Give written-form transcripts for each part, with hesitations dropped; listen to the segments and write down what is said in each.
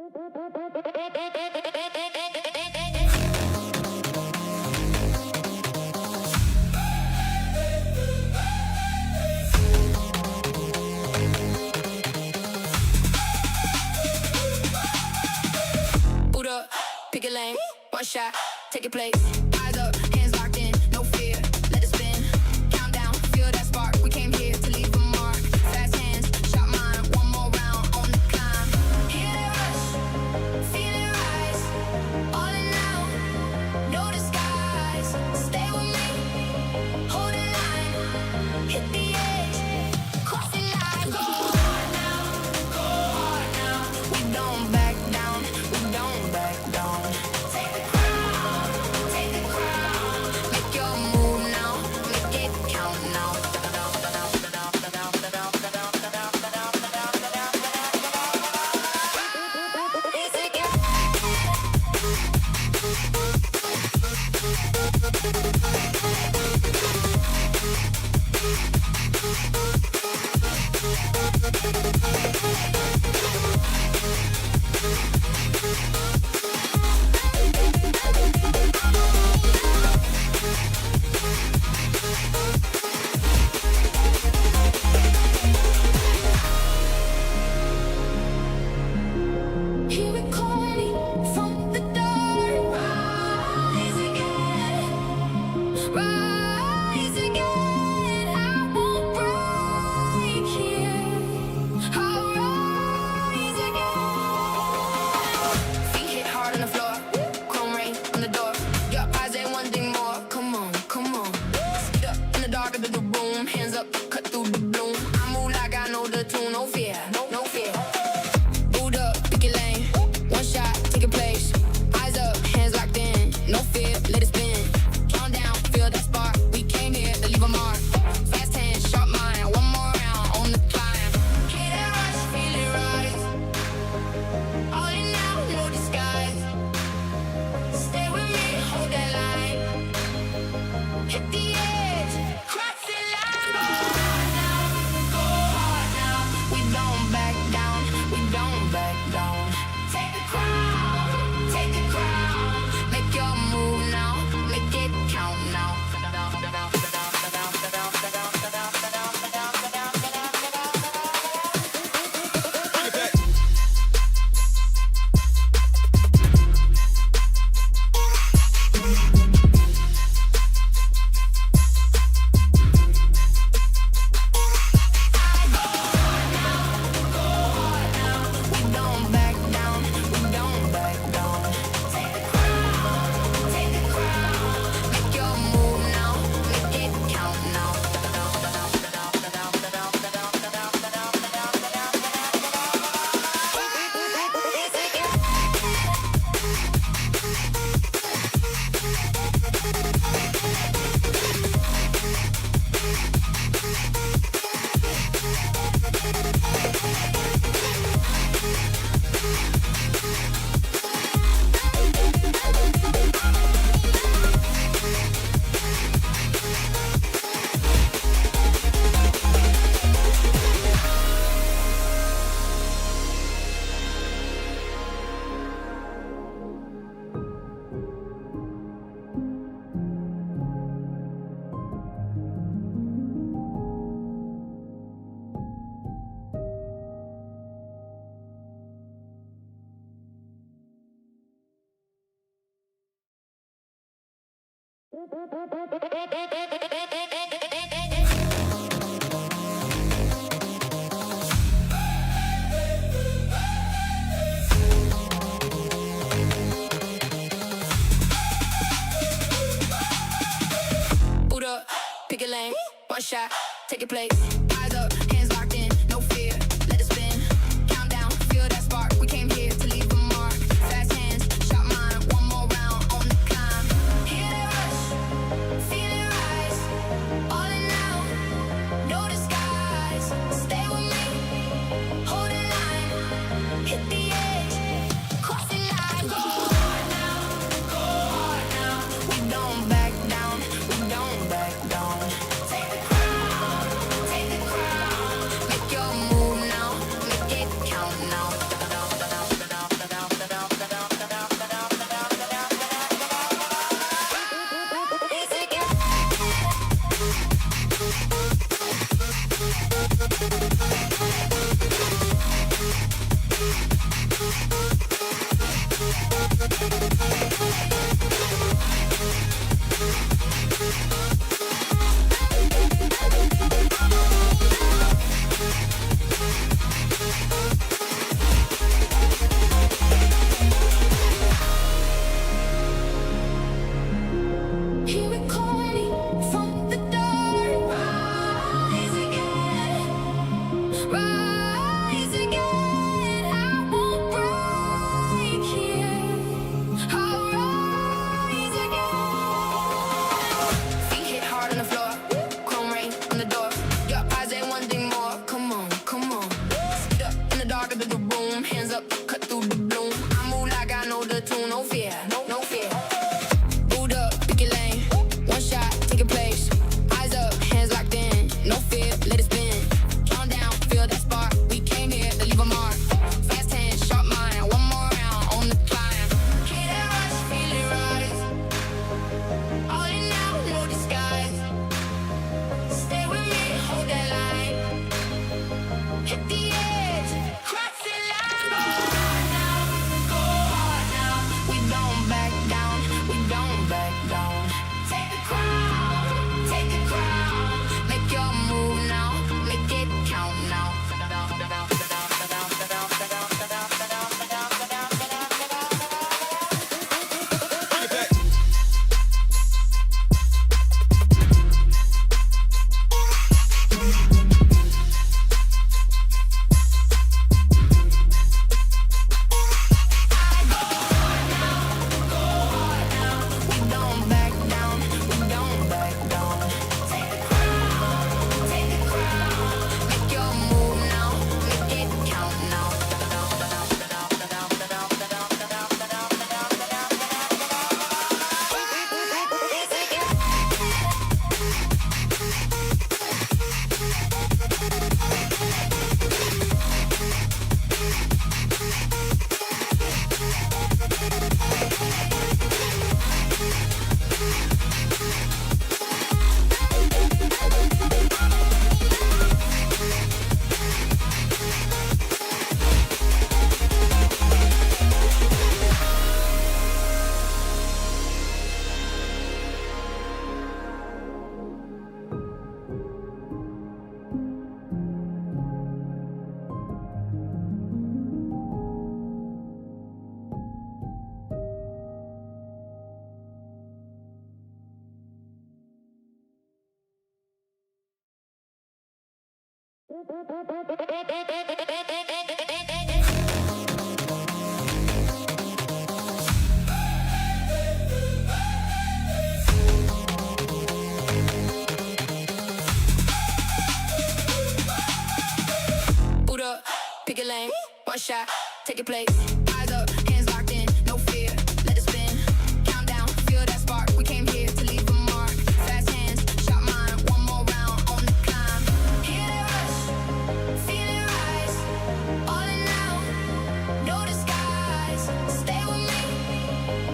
Boot up, pick a lane, one shot, take your place. Eyes up, hands locked in, no fear, let it spin. Countdown, feel that spark. We came here to leave a mark. Fast hands, shot mine, one more round on the climb. Hear it rush, feel it rise. All in now, no disguise. Stay with me, hold the line, hit the edge, cross the line. Go hard now, go hard now. We don't back down, we don't back down. Take the crown, make your move now, make it count now. Hear it calling from the dark. Rise again, rise again. I won't break here. I'll rise again. Feet hit hard on the floor, chrome rain on the door. Your eyes ain't one thing more. Come on, come on. Speed up in the dark of the room. Hands up, cut through the bloom. I move like I know the tune. No fear, no fear. Boot up, pick your lane. One shot, take your place. Eyes up, hands locked in. No fear, let it spin. Count down, feel that spark. We came here to leave a mark. Fast hands, sharp mind. One more round on the climb. Hear that rush, feel it rise. All in now, no disguise. Stay with me, hold that line. Hit the edge, cross the line. Go hard now, go hard now. We don't back down, we don't back down. Take the crown, make your move now, make it count now. We don't back down, we don't back down. Take the crown, make your move now, make it count now. Boot up, pick a lane, one shot, take your place. Eyes up, hands locked in, no fear, let it spin. Countdown, feel that spark. We came here to leave a mark. Fast hands, shot mine, one more round on the climb. Hear that rush, feel it rise. All in now, no disguise. Stay with me, hold the line, hit the edge, cross the line. Go hard now, go hard now. We don't back down, we don't back down. Take the crown, from the door. Your eyes ain't one thing more. Come on, come on. Sit up in the dark of the room. Hands up, cut through the bloom. I move like I know the tune. No fear, no fear. Boot up, pick your lane. One shot, take your place. Eyes up, hands locked in. No fear, let it spin. Count down, feel that spark. We came here to leave a mark. Fast hands, sharp mind. One more round on the climb. Hear that rush, feel it rise. All in now, no disguise. Stay with me, hold that line. Hit the edge, cross the line. Go hard now, go hard now. We don't back down, we don't back down. Take the crown, take the crown. Make your move now, make it count now. We don't back down, we don't back down. Take the crown, take the crown. Make your move now, make it count now. Boot up, pick a lane. One shot, take your place. Eyes up, hands locked in, no fear. Let it spin. Count down, feel that spark. We came here to leave a mark. Fast hands, sharp mind. One more round on the climb. Hear that rush, feel it rise. All in now, no disguise. Stay with me,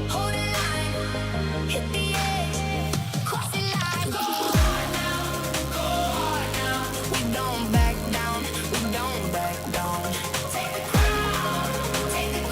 hold the line. Hit the edge, cross the line. Go hard now, go hard now. We don't back down, we don't back down. Take the crown, take the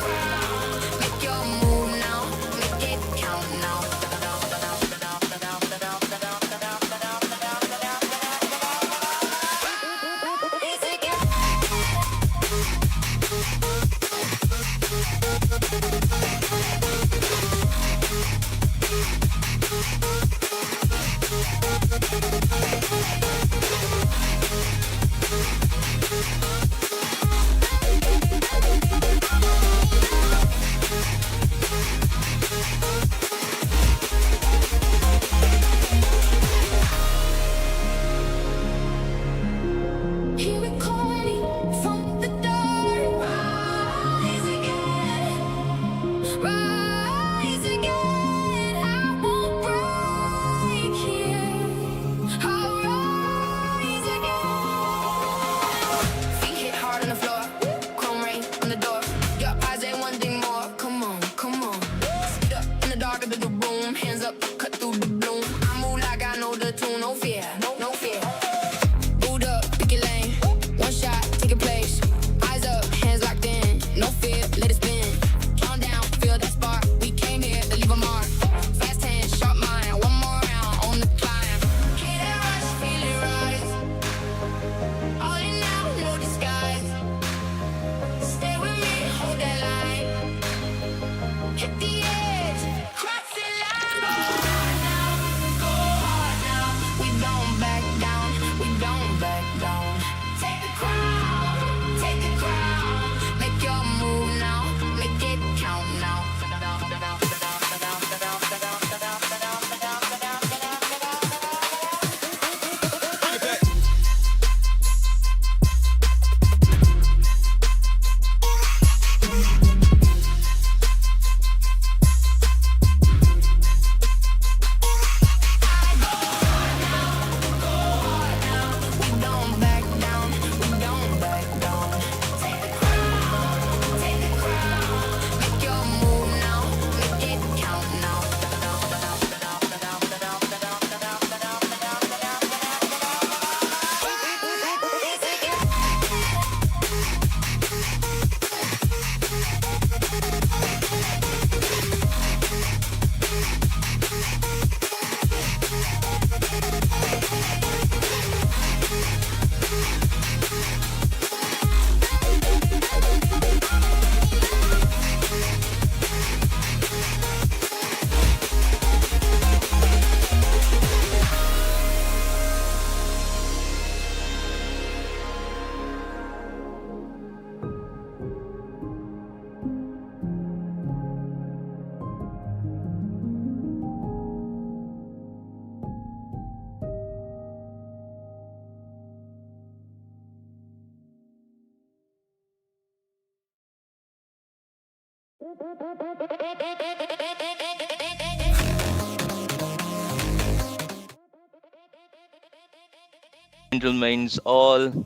Gentlemen, all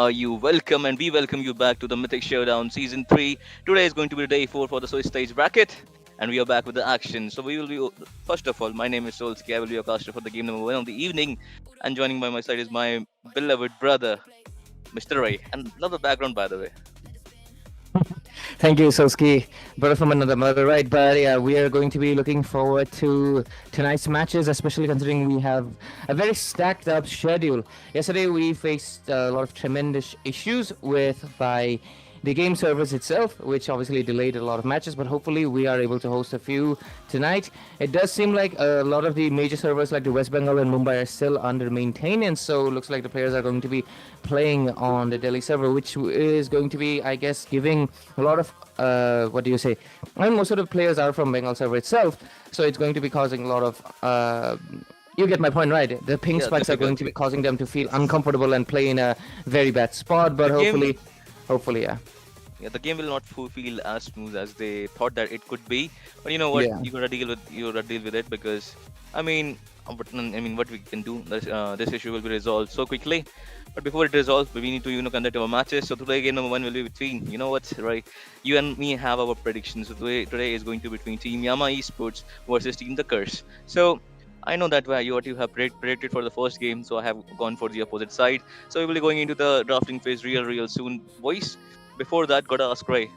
you welcome and we welcome you back to the Mythic Showdown Season 3. Today is going to be day 4 for the Swiss stage bracket, and we are back with the action. So we will be, first of all, my name is Solski. I will be your caster for the game number 1 of the evening, and joining by my side is my beloved brother, Mr. Ray. And love the background, by the way. Thank you, Soski. Brother from another mother, right? But yeah, we are going to be looking forward to tonight's matches, especially considering we have a very stacked up schedule. Yesterday, we faced a lot of tremendous issues with by the game servers itself, which obviously delayed a lot of matches, but hopefully we are able to host a few tonight. It does seem like a lot of the major servers like the West Bengal and Mumbai are still under maintenance, so it looks like the players are going to be playing on the Delhi server, which is going to be, I guess, giving a lot of, what do you say? And most of the players are from Bengal server itself, so it's going to be causing a lot of, you get my point, right? The ping spikes are going to be causing them to feel uncomfortable and play in a very bad spot, but hopefully, yeah. Yeah, the game will not feel as smooth as they thought that it could be. But you know what? Yeah. You gotta deal with it because, what we can do. This issue will be resolved so quickly. But before it resolves, we need to conduct our matches. So today game number 1 will be between, you know what, right? You and me have our predictions. So today is going to be between Team Yama Esports versus Team The Curse. So I know that what you have predicted for the first game, so I have gone for the opposite side. So we will be going into the drafting phase real soon, boys. Before that, gotta ask Ray,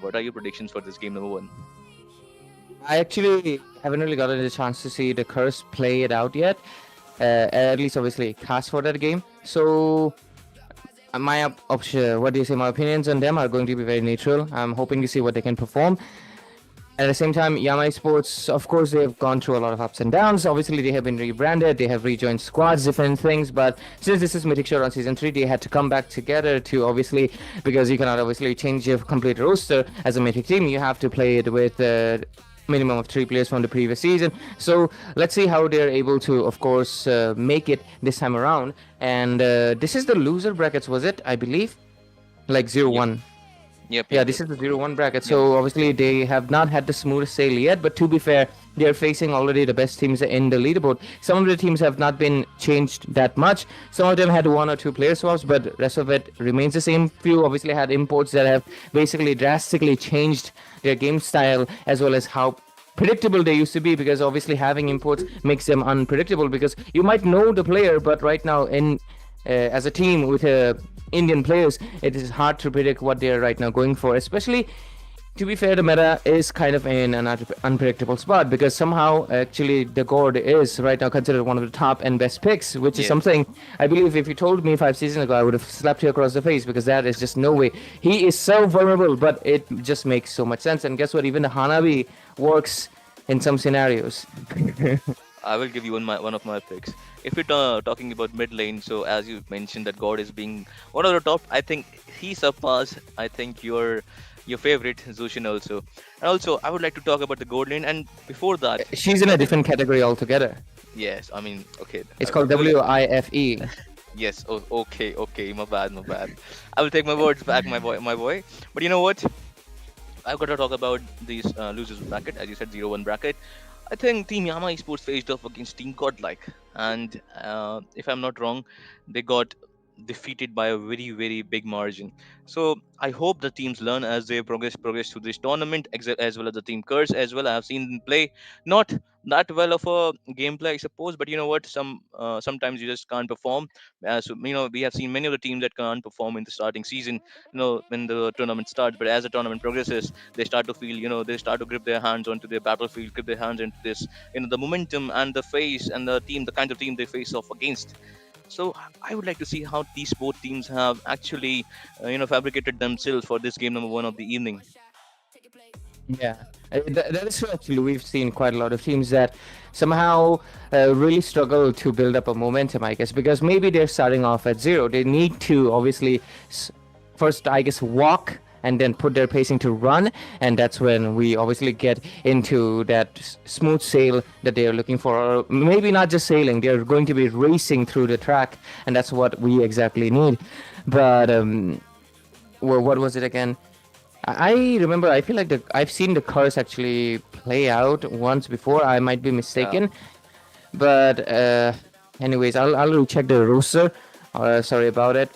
what are your predictions for this game number 1? I actually haven't really gotten the chance to see the Curse play it out yet. At least, obviously, cast for that game. So, my my opinions on them are going to be very neutral. I'm hoping to see what they can perform. At the same time, Yama Esports, of course, they have gone through a lot of ups and downs. Obviously, they have been rebranded, they have rejoined squads, different things. But since this is Mythic Showdown Season 3, they had to come back together to obviously, because you cannot obviously change your complete roster as a Mythic team. You have to play it with minimum of 3 players from the previous season. So let's see how they're able to, of course, make it this time around. And this is the loser brackets, was it? I believe? Like 0-1. Yep. Yeah, this is the 0-1 bracket. So obviously they have not had the smoothest sail yet, but to be fair, they're facing already the best teams in the leaderboard. Some of the teams have not been changed that much. Some of them had 1 or 2 player swaps, but rest of it remains the same. Few obviously had imports that have basically drastically changed their game style as well as how predictable they used to be, because obviously having imports makes them unpredictable, because you might know the player, but right now in as a team with Indian players, it is hard to predict what they are right now going for. Especially, to be fair, the meta is kind of in an unpredictable spot, because somehow actually the God is right now considered one of the top and best picks, which is something I believe if you told me 5 seasons ago, I would have slapped you across the face, because that is just no way. He is so vulnerable, but it just makes so much sense. And guess what? Even the Hanabi works in some scenarios. I will give you one of my picks. If we're talking about mid lane, so as you mentioned that God is being one of the top, I think he surpassed, I think, your favorite Zushin also. And also, I would like to talk about the God lane. And before that, she's in a different category altogether. yes, I mean, okay. It's called WIFE. Yes. Oh, okay. My bad. I will take my words back, my boy. But you know what? I've got to talk about these losers bracket, as you said, 0-1 bracket. I think Team Yama Esports faced off against Team GodLike, and if I'm not wrong, they got defeated by a very big margin. So I hope the teams learn as they progress through this tournament, as well as the Team Curse as well. I have seen them play not that well of a gameplay, I suppose, but you know what? Sometimes you just can't perform. So we have seen many of the teams that can't perform in the starting season. When the tournament starts, but as the tournament progresses, they start to feel, they start to grip their hands onto their battlefield, grip their hands into this, the momentum and the face and the team, the kind of team they face off against. So I would like to see how these both teams have actually, fabricated themselves for this game number 1 of the evening. Yeah, that is true. Actually, we've seen quite a lot of teams that somehow really struggle to build up a momentum, I guess, because maybe they're starting off at 0. They need to obviously first, I guess, walk and then put their pacing to run, and that's when we obviously get into that smooth sail that they are looking for, or maybe not just sailing, they're going to be racing through the track, and that's what we exactly need. But what was it again? I remember. I feel like I've seen the curse actually play out once before. I might be Yeah. mistaken, but anyways, I'll recheck the roster. Sorry about it.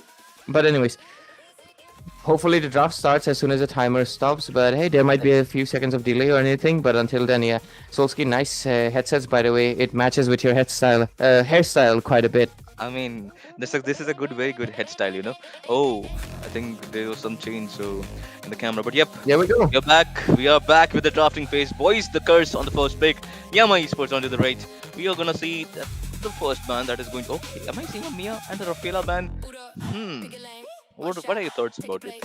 But anyways, hopefully the draft starts as soon as the timer stops. But hey, there might be a few seconds of delay or anything. But until then, yeah. Solsky, nice headsets by the way. It matches with your hairstyle quite a bit. I mean, this is a very good head style, you know. Oh, I think there was some change so in the camera, but yep, There we go. we're back. We are back with the drafting phase, boys. The curse on the first pick, Yama Esports onto the right. We are gonna see the first band that is going. Okay, am I seeing a Mia and a Rafaela band? Hmm. What are your thoughts about it?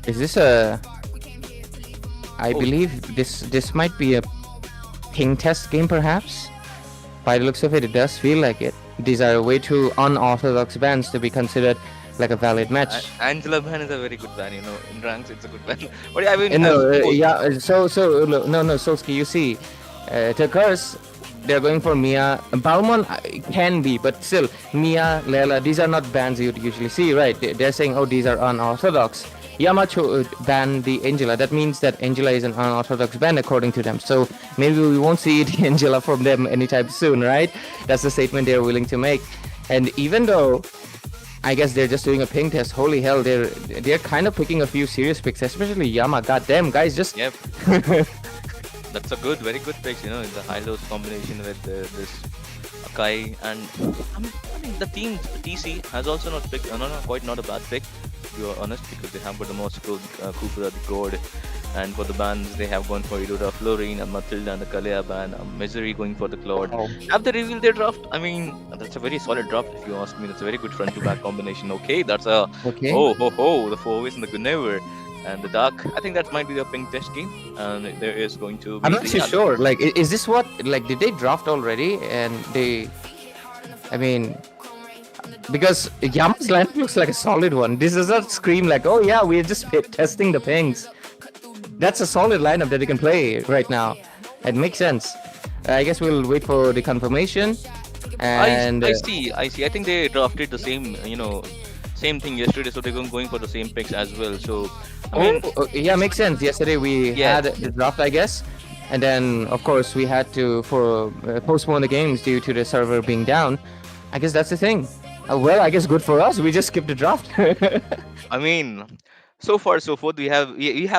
Is this a? I Oh, believe this might be a ping test game, perhaps. By the looks of it, it does feel like it. These are way too unorthodox bans to be considered like a valid match. Angela band is a very good band, you know. In ranks, it's a good band. But yeah, I mean, as No, both. yeah. No, Solsky. You see, to curse, they're going for Mia. Balmon can be, but still, Mia, Lela. These are not bans you'd usually see, right? They're saying, oh, these are unorthodox. Yamacho banned the Angela. That means that Angela is an unorthodox band according to them. So maybe we won't see the Angela from them anytime soon, right? That's the statement they're willing to make. And even though I guess they're just doing a ping test, holy hell, they're kind of picking a few serious picks, especially Yama. Goddamn, guys, just Yep, that's a very good pick. You know, the high-lows combination with this Akai and I mean the team TC has also not picked. No, quite not a bad pick. To be honest, because they have got the Moscow, Cooper, the God, and for the bands they have gone for Idora, Florine, and Matilda, and the Kalea band. Misery going for the Claude. oh, Have they revealed their draft? I mean, that's a very solid draft if you ask me. That's a very good front-to-back combination. Okay, that's a okay. the four ways and the Gunnever and the Dark. I think that might be the pink test game, and there is going to be I'm not the too sure. Like, is this what? Like, did they draft already? And they, I mean, because Yama's lineup looks like a solid one. This does not scream like, oh yeah, we're just testing the pings. That's a solid lineup that they can play right now. It makes sense. I guess we'll wait for the confirmation. And I see. I think they drafted the same, same thing yesterday, so they're going for the same picks as well. So, I mean, yeah, makes sense. Yesterday we yeah, had the draft, I guess, and then of course we had to postpone the games due to the server being down. I guess that's the thing. Well, I guess good for us. We just skipped the draft. I mean, so far so forth. You have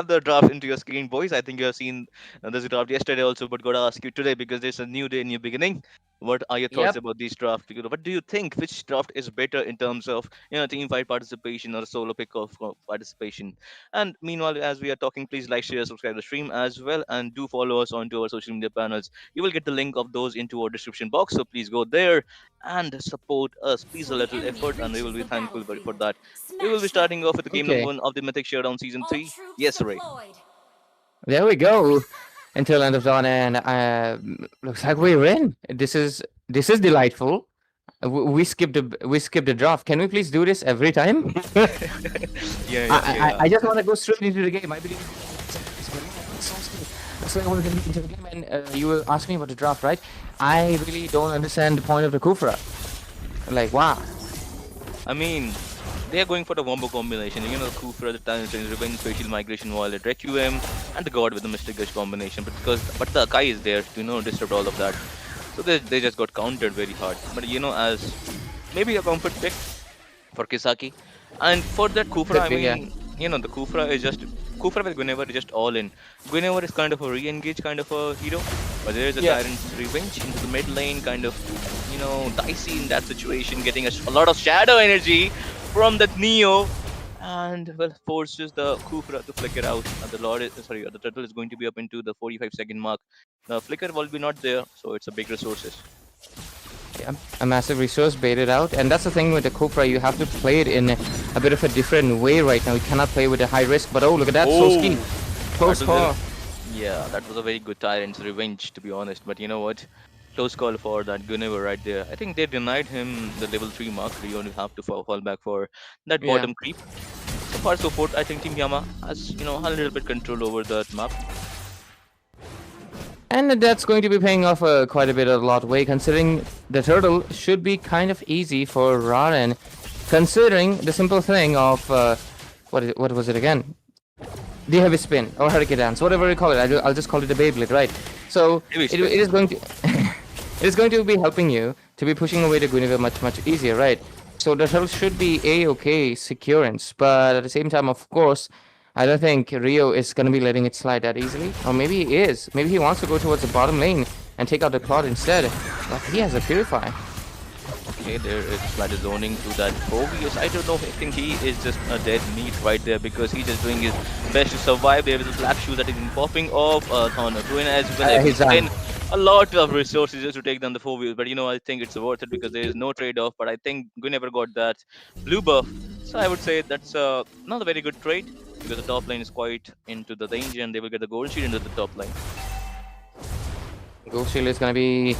the draft into your screen, boys. I think you have seen this draft yesterday also, but gotta ask you today because there's a new day, new beginning. What are your thoughts Yep. about these drafts? Because what do you think? Which draft is better in terms of team fight participation or solo pick of participation? And meanwhile, as we are talking, please like, share, subscribe to the stream as well, and do follow us onto our social media panels. You will get the link of those into our description box, so please go there and support us. Please a little effort, and we will be thankful for that. We will be starting off with the game number Okay. one of the Mythic Showdown Season 3. Yes, Ray. There we go. Until end of dawn, and looks like we're in. This is delightful. We skipped the draft. Can we please do this every time? I just want to go straight into the game. I believe. So I want to get into the game, and you will ask me about the draft, right? I really don't understand the point of the Kufra. Like, wow. I mean, they are going for the wombo combination. Kufra, the Talent Range, Revenge, Facial Migration, Violet, Requiem, and the God with the Mystic Gush combination. But the Akai is there to disrupt all of that. So they just got countered very hard. But as maybe a comfort pick for Kisaki. And for that Kufra, I Yeah. mean, the Kufra is just Kufra with Guinevere is just all in. Guinevere is kind of a re-engage kind of a hero, but there is a Yeah. Tyrant's Revenge into the mid lane, kind of dicey in that situation, getting a lot of shadow energy from that Neo, and well forces the Kufra to flicker out. And the turtle is going to be up into the 45-second mark. The flicker will be not there, so it's a big resources. Yeah, a massive resource baited out, and that's the thing with the Cobra. You have to play it in a bit of a different way right now. You cannot play with a high risk, but oh, look at that, so ski. Close That was call. Yeah, that was a very good Tyrant's Revenge, to be honest. But you know what? Close call for that Guinevere right there. I think they denied him the level 3 mark. You only have to fall back for that Yeah. bottom creep. So far, so forth. I think Team Yama has, a little bit control over that map. And that's going to be paying off quite a bit of lot way, considering the turtle should be kind of easy for Raren. considering the simple thing of what was it again? The heavy spin or hurricane dance, whatever you call it. I'll just call it a Beyblade, right? So it is going to it is going to be helping you to be pushing away the Guinevere much easier, right? So the turtle should be a-okay securance, but at the same time, of course, I don't think Rio is going to be letting it slide that easily. Or maybe he is. Maybe he wants to go towards the bottom lane and take out the Claude instead. But he has a Purify. Okay, there is slight zoning to that Phobius. I don't know. I think he is just a dead meat right there because he's just doing his best to survive. There is a black shoe that is popping off. On Ruin as well. He's done. A lot of resources just to take down the Phobius, but I think it's worth it because there is no trade-off. But I think Guinevere got that blue buff, so I would say that's not a very good trade because the top lane is quite into the danger and they will get the golden shield into the top lane. Gold shield is gonna be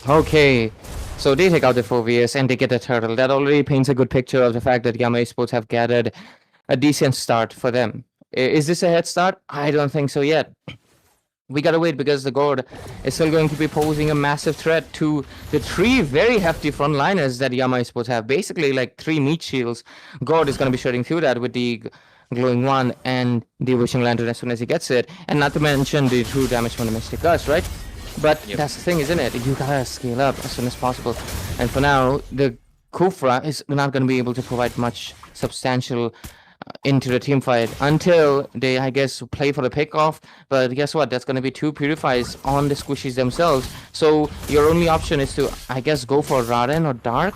okay. So they take out the Phobius and they get the turtle. That already paints a good picture of the fact that Yama Esports have gathered a decent start for them. Is this a head start? I don't think so yet. We gotta wait because the God is still going to be posing a massive threat to the three very hefty frontliners that Yama Esports have. Basically, like 3 meat shields. God is gonna be shredding through that with the glowing one and the wishing lantern as soon as he gets it, and not to mention the true damage from the Mystic Gust, right? But that's the thing, isn't it? You gotta scale up as soon as possible. And for now, the Kufra is not gonna be able to provide much substantial into the team fight until they, I guess, play for the pickoff. But guess what? That's going to be 2 Purifies on the squishies themselves. So your only option is to, I guess, go for Raden or Dark,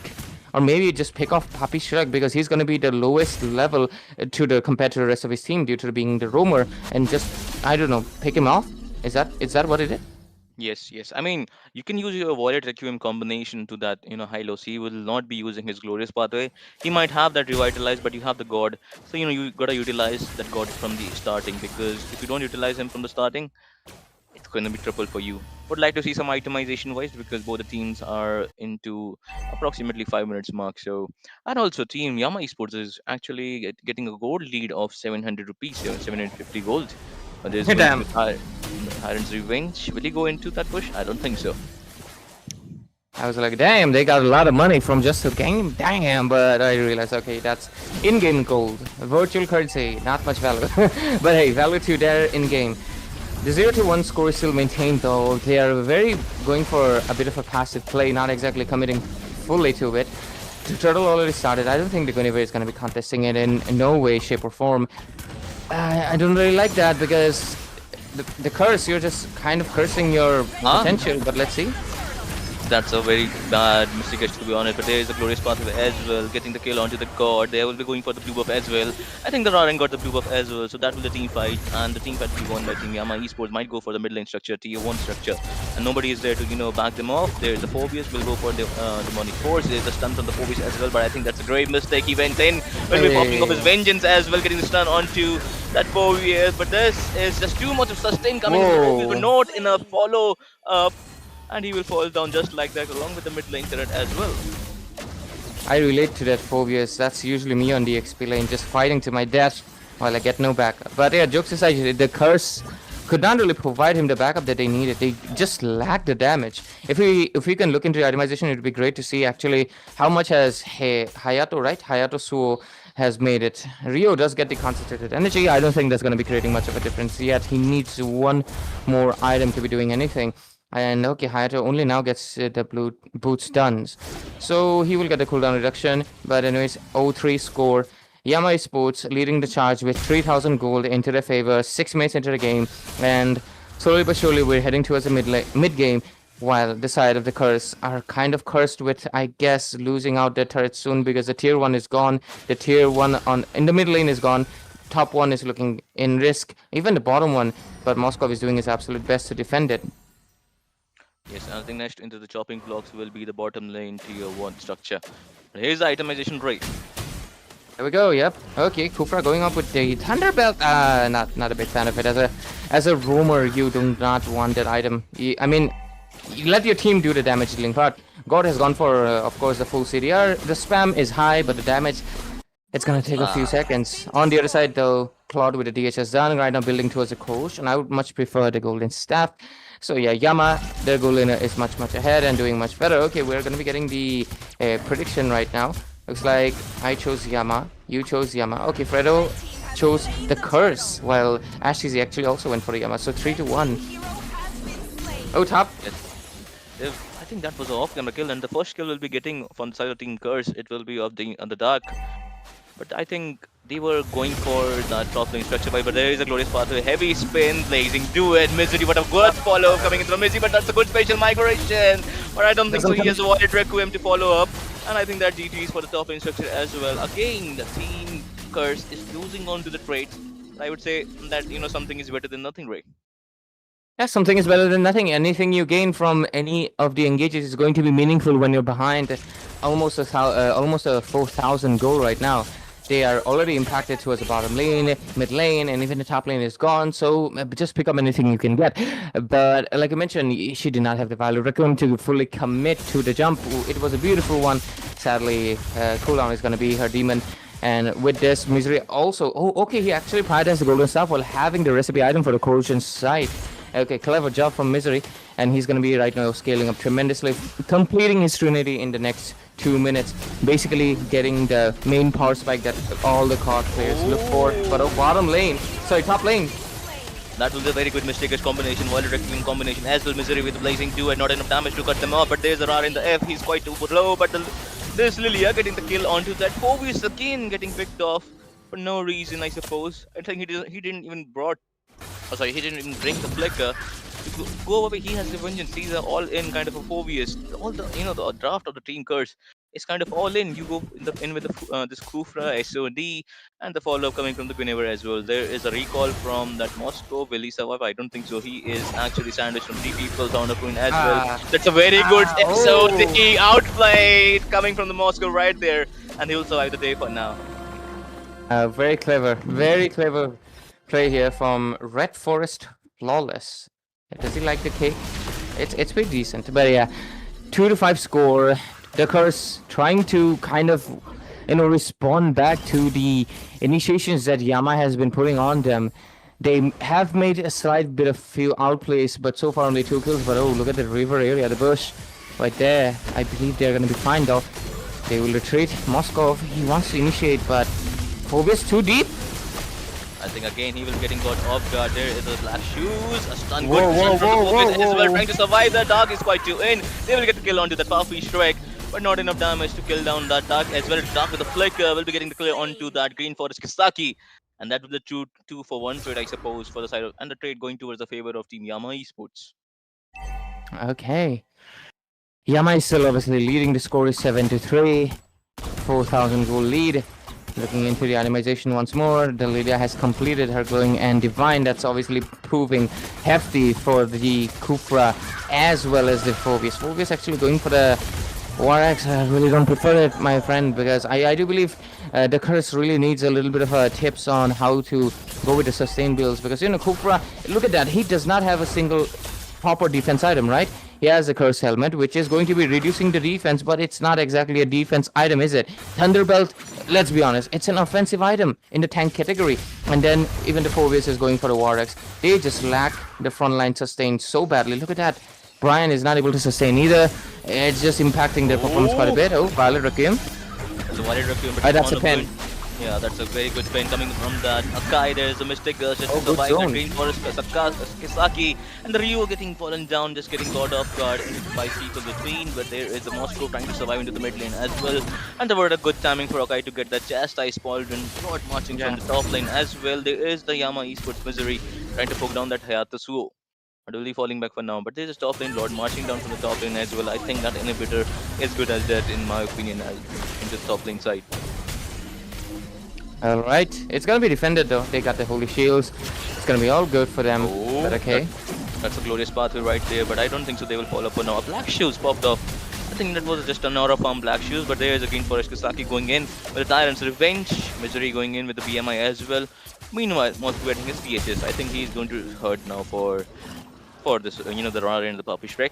or maybe just pick off Papi Shrek because he's going to be the lowest level to the compared to the rest of his team due to being the roamer, and just, I don't know, pick him off. Is that what it is? Yes. I mean, you can use your Wallet Requiem combination to that, high-lows. He will not be using his Glorious Pathway. He might have that Revitalized, but you have the God. So, you gotta utilize that God from the starting because if you don't utilize him from the starting, it's going to be triple for you. Would like to see some itemization-wise because both the teams are into approximately 5 minutes mark. So, and also Team Yama Esports is actually getting a gold lead of 700 rupees, 750 gold. But there's going to be Hiren's Revenge. Will he go into that push? I don't think so. I was like, damn, they got a lot of money from just the game. Damn, but I realized, okay, that's in-game gold. Virtual currency, not much value. But hey, value to their in-game. The 0-1 score is still maintained though. They are going for a bit of a passive play, not exactly committing fully to it. The turtle already started. I don't think the Guinevere is going to be contesting it in no way, shape or form. I don't really like that because the curse, you're just kind of cursing your potential, but let's see. That's a very bad mistake, to be honest. But there is a Glorious Pathway as well, getting the kill onto the God. They will be going for the blue buff as well. I think the Raren got the blue buff as well, so that will the team fight. And the team fight will be won by Team Yama Esports. Might go for the mid lane structure, tier 1 structure, and nobody is there to back them off. There's the Phobius will go for the demonic force. There's the stun on the Phobius as well, but I think that's a grave mistake. He went in, will be popping up his vengeance as well, getting the stun onto that Phobius. But this is just too much of sustain coming from the Phobius, but not enough follow up. And he will fall down just like that along with the mid lane turret as well. I relate to that Phobius. That's usually me on the XP lane, just fighting to my death while I get no backup. But yeah, jokes aside, the curse could not really provide him the backup that they needed. They just lacked the damage. If we can look into the itemization, it would be great to see actually how much has Hayato, right? Hayato Suo has made it. Rio does get the concentrated energy. I don't think that's going to be creating much of a difference yet. He needs one more item to be doing anything. And okay, Hayato only now gets the blue boots done. So he will get the cooldown reduction. But anyways, 0-3 score. Yama Esports leading the charge with 3,000 gold into their favor, 6 minutes into the game. And slowly but surely we're heading towards the mid game. While the side of the curse are kind of cursed with, I guess, losing out their turret soon because the tier 1 is gone. The tier 1 in the mid lane is gone. Top 1 is looking in risk. Even the bottom one. But Moskov is doing his absolute best to defend it. Yes, and I think next into the chopping blocks will be the bottom lane tier 1 structure. Here's the itemization rate. There we go, yep. Okay, Kufra going up with the Thunderbelt. Not a big fan of it. As a roamer, you do not want that item. I mean, you let your team do the damage dealing part. God has gone for, of course, the full CDR. The spam is high, but the damage, it's gonna take a few seconds. On the other side, though, Claude with the DHS done, right now building towards the coach, and I would much prefer the Golden Staff. So yeah, Yama, their goal laner, is much ahead and doing much better. Okay, we're gonna be getting the prediction right now. Looks like I chose Yama, you chose Yama. Okay, Fredo chose the curse, while Ashley actually also went for the Yama. So 3-1. Oh, top. I think that was an off-camera kill, and the first kill will be getting from the side of Team Curse. It will be of the on the dark. But I think they were going for that top lane structure buy, but there is a glorious pathway. Heavy spin, blazing duet, Misery, what a good follow coming into the Misery, but that's a good spatial migration. But I don't think so. He has avoided Requiem to follow up, and I think that GG is for the top lane structure as well. Again, the Team Curse is losing on to the trades. I would say that something is better than nothing, Ray. Yeah, something is better than nothing. Anything you gain from any of the engages is going to be meaningful when you're behind almost a 4,000 goal right now. They are already impacted towards the bottom lane, mid lane, and even the top lane is gone. So just pick up anything you can get. But like I mentioned, she did not have the value Requiem to fully commit to the jump. It was a beautiful one. Sadly, cooldown is going to be her demon. And with this, Misery also... Oh, okay, he actually prioritized the golden staff while having the recipe item for the corrosion side. Okay, clever job from Misery. And he's going to be right now scaling up tremendously, completing his Trinity in the next 2 minutes. Basically getting the main power spike that all the card players look for. But bottom lane, sorry, top lane. That was a very good Mistaker's combination, while Requiem combination as well. Misery with the blazing 2 and not enough damage to cut them off. But there's a RAR in the F, he's quite too low. But there's Lilia getting the kill onto that. Phoebus again getting picked off for no reason, I suppose. I think he didn't even he didn't even bring the flicker to go away. He has the vengeance. He's an all-in kind of a Phoebus. All the the draft of the Team Curse is kind of all in. You go in with this Kufra, SOD, and the follow-up coming from the Guinevere as well. There is a recall from that Moscow. Will he survive? I don't think so. He is actually sandwiched from 3 people down a queen as well. That's a very good SOD outplayed coming from the Moscow right there, and he will survive the day for now. Very clever play here from Red Forest Flawless. Does he like the cake? It's pretty decent, but yeah, 2-5 score. The Curse trying to kind of respond back to the initiations that Yama has been putting on them. They have made a slight bit of few outplays, but so far only 2 kills. But oh, look at the river area, the bush right there. I believe they're going to be fine though. They will retreat. Moskov, he wants to initiate, but Phoebus too deep. I think again he will be getting caught off guard. There is a black shoes, a stun good stun from the Phoebus as well, trying to survive. The Dark is quite too in. They will get the kill onto that powerful Shrek, but not enough damage to kill down that Dark as well. Dark with a flicker will be getting the kill onto that Green Forest Kisaki. And that was the 2-for-1 trade, I suppose, for the side of, and the trade going towards the favor of Team Yama Esports. Okay. Yama is still obviously leading. The score is 7-3. 4,000 goal lead. Looking into the animation once more, Delilia has completed her glowing and divine. That's obviously proving hefty for the Kufra as well as the Phoebus. Phoebus actually going for the Warax. I really don't prefer it, my friend, because I do believe the Curse really needs a little bit of tips on how to go with the sustain builds, because Kufra, look at that, he does not have a single proper defense item, right? He has a Curse helmet, which is going to be reducing the defense, but it's not exactly a defense item, is it? Thunderbelt, let's be honest, it's an offensive item in the tank category. And then even the Phoebus is going for the Wardex. They just lack the frontline sustain so badly. Look at that. Brian is not able to sustain either. It's just impacting their performance quite a bit. Oh, Violet Requiem. That's a Violet Requiem. That's a pen. Yeah, that's a very good pen coming from that. Akai, there's a Mystic Girl just to good survive zone. the Green Forest Kisaki, and the Ryu getting fallen down, just getting caught off guard by people between, but there is a Moscow trying to survive into the mid lane as well. And there were a good timing for Akai to get that chastise spoiled and Lord marching from the top lane as well. There is the Yama Esports Misery trying to poke down that Hayata Suo. Really falling back for now, but there's a top lane Lord marching down from the top lane as well. I think that inhibitor is good as that, in my opinion, as in the top lane side. Alright, it's gonna be defended though. They got the holy shields. It's gonna be all good for them. But okay. That's a glorious pathway right there, but I don't think so they will fall up for now. Black shoes popped off. I think that was just an aura farm black shoes, but there is a Green Forest Kisaki going in with the Tyrant's Revenge. Misery going in with the BMI as well. Meanwhile, Moscow getting his THS. I think he's going to hurt now for this, the Rara and the Puppy Shrek.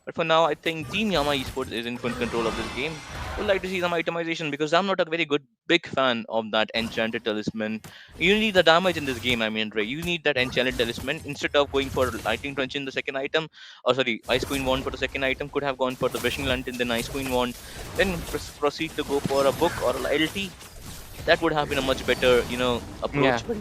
But for now, I think Team Yama Esports is in full control of this game. would like to see some itemization because I'm not a very good big fan of that enchanted talisman. You need the damage in this game, I mean, Ray. You need that enchanted talisman instead of going for lightning punch in the second item, or sorry, ice queen wand for the second item. Could have gone for the wishing lantern, then ice queen wand, then proceed to go for a book or a LT. That would have been a much better, Yeah. approach. But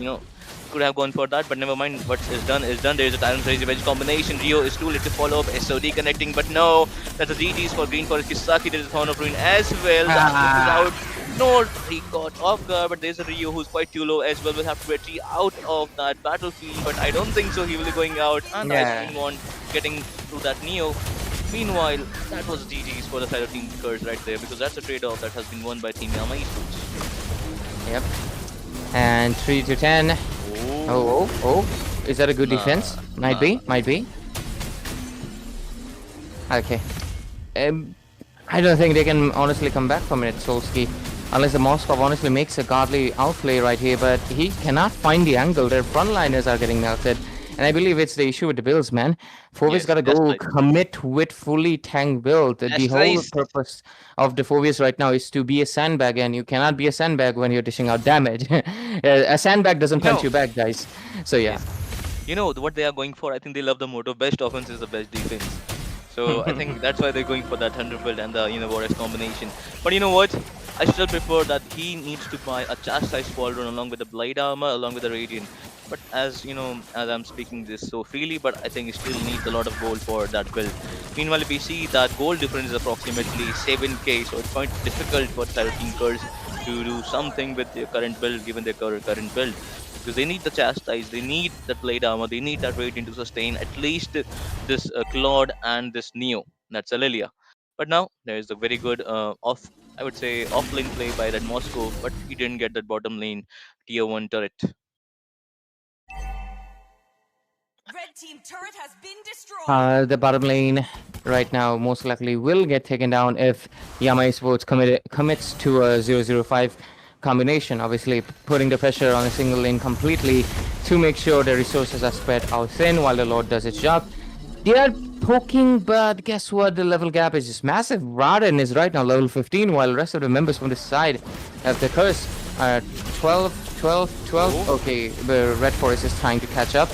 could have gone for that. But never mind. What is done is done. There is a Tyrant Crazy Wedge combination. Rio is too late to follow up. SOD connecting, but no. That's a GTs for Green Forest. Kisaki. There is a Thorn of Ruin as well. That is Ah. out. No, he got off guard, but there's a Rio who's quite too low as well. Will have to retreat out of that battlefield, but I don't think so. He will be going out, and the Ice Yeah. Queen one getting through that Neo. Meanwhile, that was GG's for the side of Team Curse right there, because that's a trade-off that has been won by Team Yama Esports. Yep. And 3 to 10. Oh. Is that a good Nah, defense? Might nah. be. Might be. Okay. I don't think they can honestly come back from it, Solski. Unless the Moskov honestly makes a godly outplay right here, but he cannot find the angle. Their frontliners are getting melted. And I believe it's the issue with the builds, man. Fovius Yes, gotta that's go right. commit with fully tank build. The That's whole right. purpose of the Fovius right now is to be a sandbag, and you cannot be a sandbag when you're dishing out damage. A sandbag doesn't punch No. you back, guys. So yeah. What they are going for. I think they love the motto: best offense is the best defense. So I think that's why they're going for that 100 build and the Warriors combination. But you know what? I still prefer that he needs to buy a chastised Pauldron along with the blade armor, along with the radiant. But as as I'm speaking this so freely, but I think he still needs a lot of gold for that build. Meanwhile, if we see that gold difference is approximately 7k, so it's quite difficult for Team Curse to do something with their current build, given their current build. Because they need the chastise, they need that blade armor, they need that radiant to sustain at least this Claude and this Neo. That's Alilia. But now there is a very good I would say off lane play by Red Moscow, but he didn't get that bottom lane tier 1 turret. Red team turret has been destroyed. The bottom lane right now most likely will get taken down if Yama Esports commits to a 005 combination, obviously putting the pressure on a single lane completely to make sure the resources are spread out thin while the Lord does its job. They are poking, but guess what? The level gap is just massive. Raden is right now level 15, while the rest of the members from the side of the curse are 12, 12, 12. Okay, the Red Forest is trying to catch up.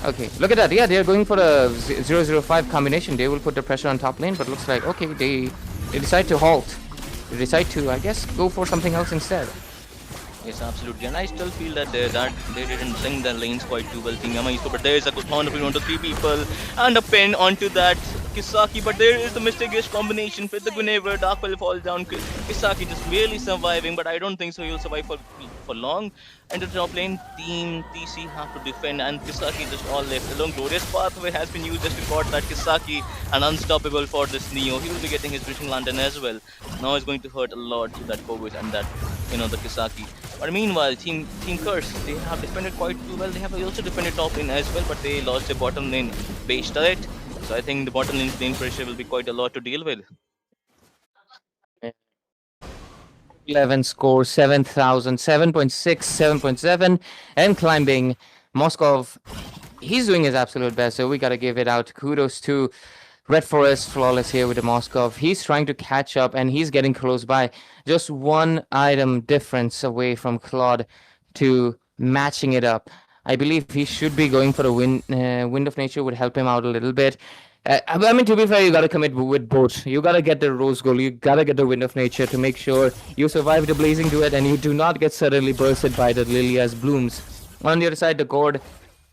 Okay, look at that. Yeah, they are going for a 005 combination. They will put the pressure on top lane, but looks like, okay, they decide to halt. They decide to, I guess, go for something else instead. Yes, absolutely. And I still feel that they didn't sync their lanes quite too well, Team Yama Esports. But there is a good round between 1 to 3 people and a pin onto that Kisaki. But there is the mysterious combination with the Guinevere. Dark will fall down. Kisaki just barely surviving, but I don't think so he'll survive for long. And the top lane, Team TC have to defend, and Kisaki just all left alone. Glorious pathway has been used just to caught that Kisaki, and unstoppable for this Neo. He will be getting his Wishing Lantern as well. Now it's going to hurt a lot to that Phobos and that, the Kisaki. But meanwhile, Team Curse, they have defended quite too well. They have also defended top lane as well, but they lost their bottom lane base turret. So I think the bottom lane pressure will be quite a lot to deal with. 11 score, 7,000, 7.6, 7.7, and climbing. Moskov, he's doing his absolute best, so we gotta give it out. Kudos to Red Forest, flawless here with the Moskov. He's trying to catch up, and he's getting close by. Just one item difference away from Claude to matching it up. I believe he should be going for the Wind of Nature would help him out a little bit. I mean, to be fair, you gotta commit with both. You gotta get the Rose Gold, you gotta get the Wind of Nature to make sure you survive the Blazing Duet and you do not get suddenly bursted by the Lilia's blooms. On the other side, the Gord,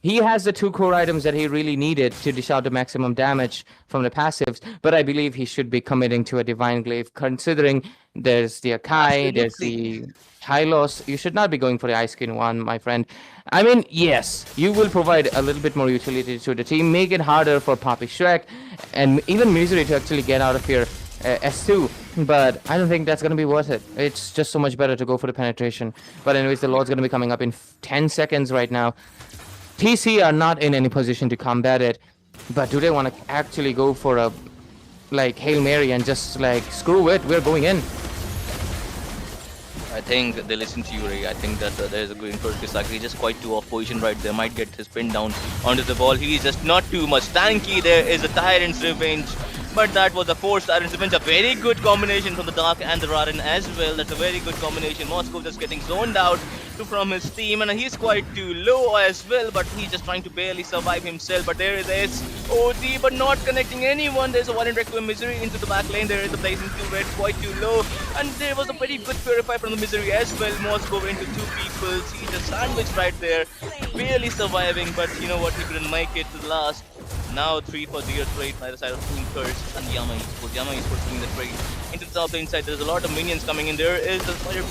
he has the 2 core items that he really needed to dish out the maximum damage from the passives, but I believe he should be committing to a Divine Glaive, considering there's the Akai, there's the Hylos. You should not be going for the Ice Skin one, my friend. I mean, yes, you will provide a little bit more utility to the team, make it harder for Poppy Shrek and even Misery to actually get out of here S2, but I don't think that's going to be worth it. It's just so much better to go for the penetration. But anyways, the Lord's going to be coming up in 10 seconds right now. TC are not in any position to combat it, but do they want to actually go for a Hail Mary and just screw it, we're going in? I think they listen to you, Ray. I think that there is a going for Kisaki. He's just quite too off position right there. Might get his pin down onto the ball. He's just not too much tanky. There is a Tyrant's Revenge. But that was a forced silence event. A very good combination from the Dark and the Rarin as well. That's a very good combination. Moscow just getting zoned out from his team, and he's quite too low as well, but he's just trying to barely survive himself. But there is OD, but not connecting anyone. There's a one in Requiem Misery into the back lane. There is a blazing two red, quite too low, and there was a very good purify from the Misery as well. Moscow into two people. He just sandwiched right there, barely surviving, but you know what, he couldn't make it to the last. Now 3-for-0 trade by the side of Team Curse and Yama Esports. Yama Esports winning the trade into the top lane side. There's a lot of minions coming in. There is the fire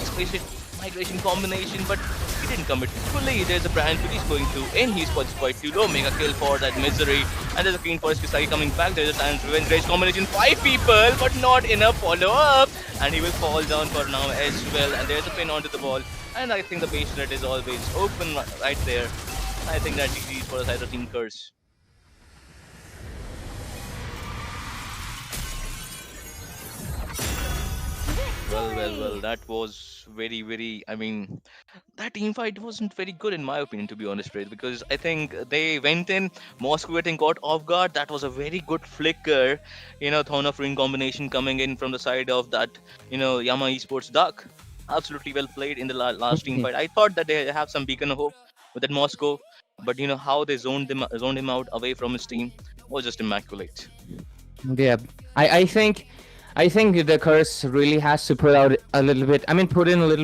migration combination, but he didn't commit fully. There's a Brian Phillies going through in. He's quite too low. Mega kill for that Misery. And there's a Green Forest Kisagi coming back. There's a Silence Revenge Rage combination. 5 people, but not enough follow-up. And he will fall down for now as well. And there's a pin onto the ball. And I think the base red is always open right there. I think that GG is for the side of Team Curse. Well, that was very, I mean, that team fight wasn't very good in my opinion, to be honest, right? Because I think they went in, Moscow getting caught off guard. That was a very good flicker, Thorn of Ruin combination coming in from the side of that, Yama Esports Duck. Absolutely well played in the last team fight. I thought that they have some beacon of hope with that Moscow, but how they zoned him out away from his team was just immaculate. Yeah, I think the Curse really has to put in a little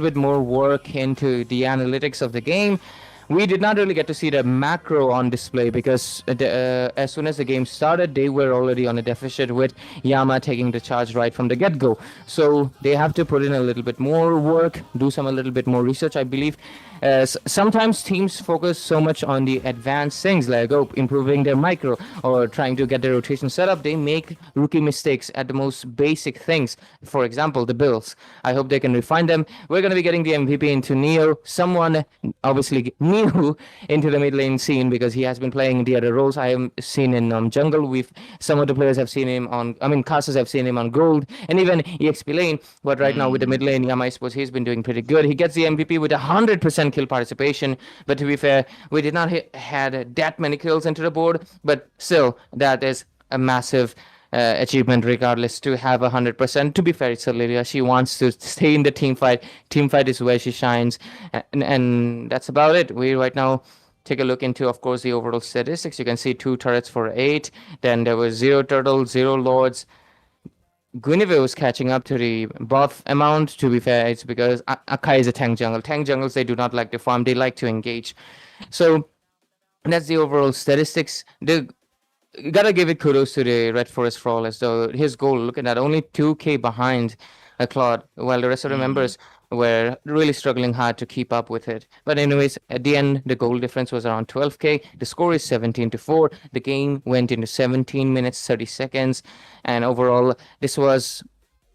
bit more work into the analytics of the game. We did not really get to see the macro on display because as soon as the game started, they were already on a deficit with Yama taking the charge right from the get-go. So they have to put in a little bit more work, do a little bit more research, I believe. Sometimes teams focus so much on the advanced things like improving their micro or trying to get their rotation set up. They make rookie mistakes at the most basic things. For example, the builds. I hope they can refine them. We're going to be getting the MVP into Neo. Someone obviously new into the mid lane scene because he has been playing the other roles. I have seen in jungle. Some of the players have seen him on. Casters have seen him on gold and even EXP lane. But right now with the mid lane, Yama Esports, he's been doing pretty good. He gets the MVP with 100% kill participation, but to be fair, we did not had that many kills into the board, but still that is a massive achievement regardless to have 100%. To be fair, it's Lilia. She wants to stay in the team fight. Team fight is where she shines, and that's about it. We right now take a look into, of course, the overall statistics. You can see 2 turrets for 8, then there was 0 turtles, 0 lords. Guinevere was catching up to the buff amount. To be fair, it's because Akai is a tank jungle. Tank jungles, they do not like to farm. They like to engage. So that's the overall statistics. You gotta give it kudos to the Red Forest Brawl as though his goal, look at that, only 2k behind Claude, while the rest of the members were really struggling hard to keep up with it. But anyways, at the end, the goal difference was around 12k. The score is 17-4. The game went into 17 minutes, 30 seconds. And overall, this was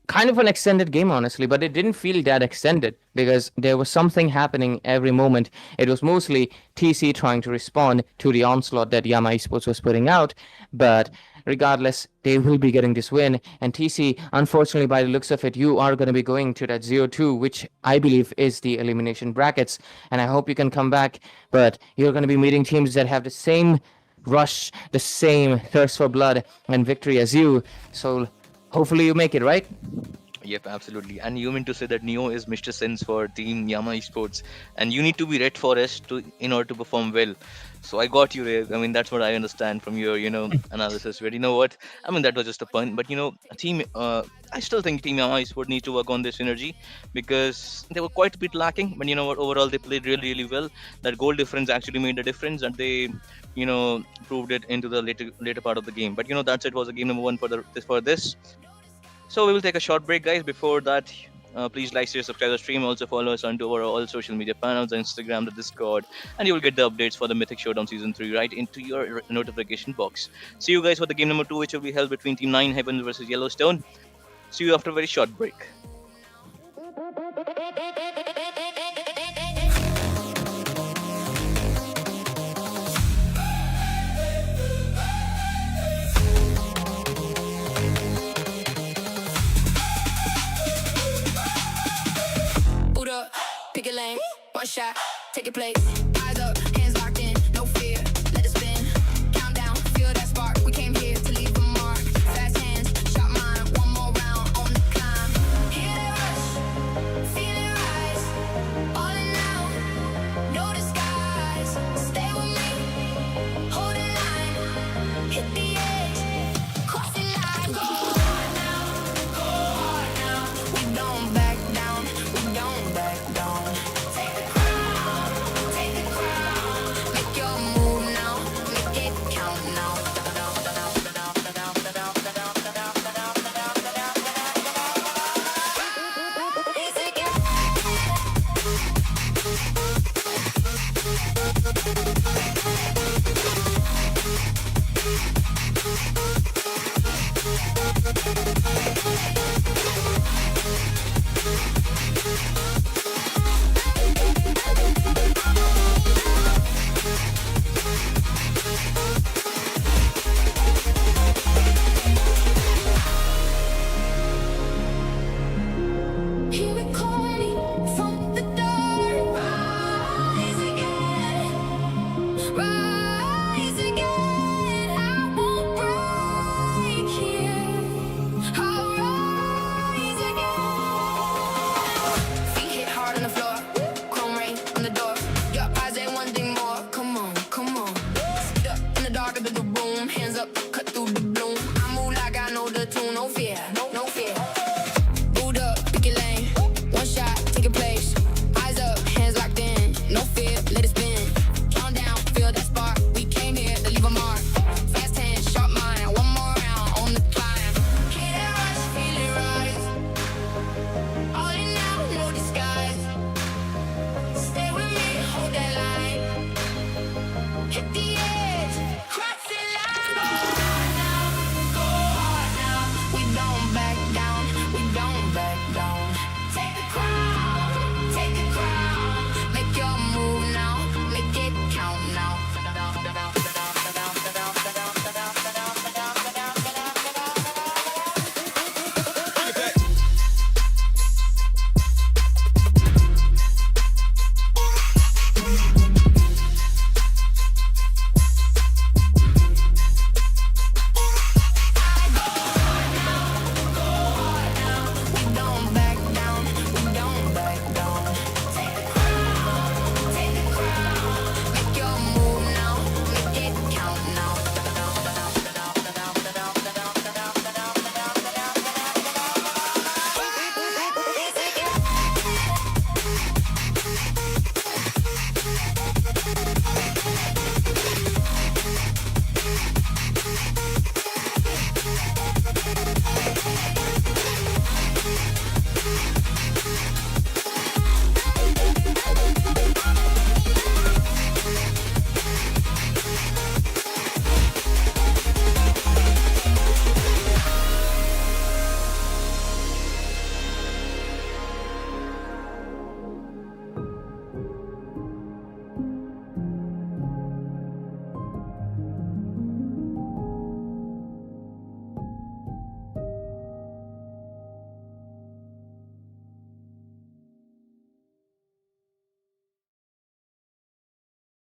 kind of an extended game, honestly, but it didn't feel that extended because there was something happening every moment. It was mostly TC trying to respond to the onslaught that Yama Esports was putting out, but regardless, they will be getting this win. And TC, unfortunately, by the looks of it, you are going to be going to that 0-2, which I believe is the elimination brackets. And I hope you can come back, but you're going to be meeting teams that have the same rush, the same thirst for blood and victory as you. So hopefully you make it, right? Yep, absolutely. And you mean to say that Neo is Mr. Sense for Team Yama Esports, and you need to be Red Forest in order to perform well. So I got you there. That's what I understand from your, analysis. But you know what? That was just a pun. But team, I still think Team Yama Esports needs to work on this synergy because they were quite a bit lacking. But you know what? Overall, they played really, really well. That goal difference actually made a difference, and they, proved it into the later part of the game. But that's it. Was a game number 1 for this. So we will take a short break, guys. Before that, please like, share, subscribe to the stream. Also follow us on our all social media panels, Instagram, the Discord, and you will get the updates for the Mythic Showdown Season 3 right into your notification box. See you guys for the game number 2, which will be held between Team 9 Heavens versus Yellowstone. See you after a very short break. Pick a lane, one shot, take your place. Eyes up, hands locked in, no fear, let it spin. Countdown, feel that spark. We came here to leave a mark. Fast hands,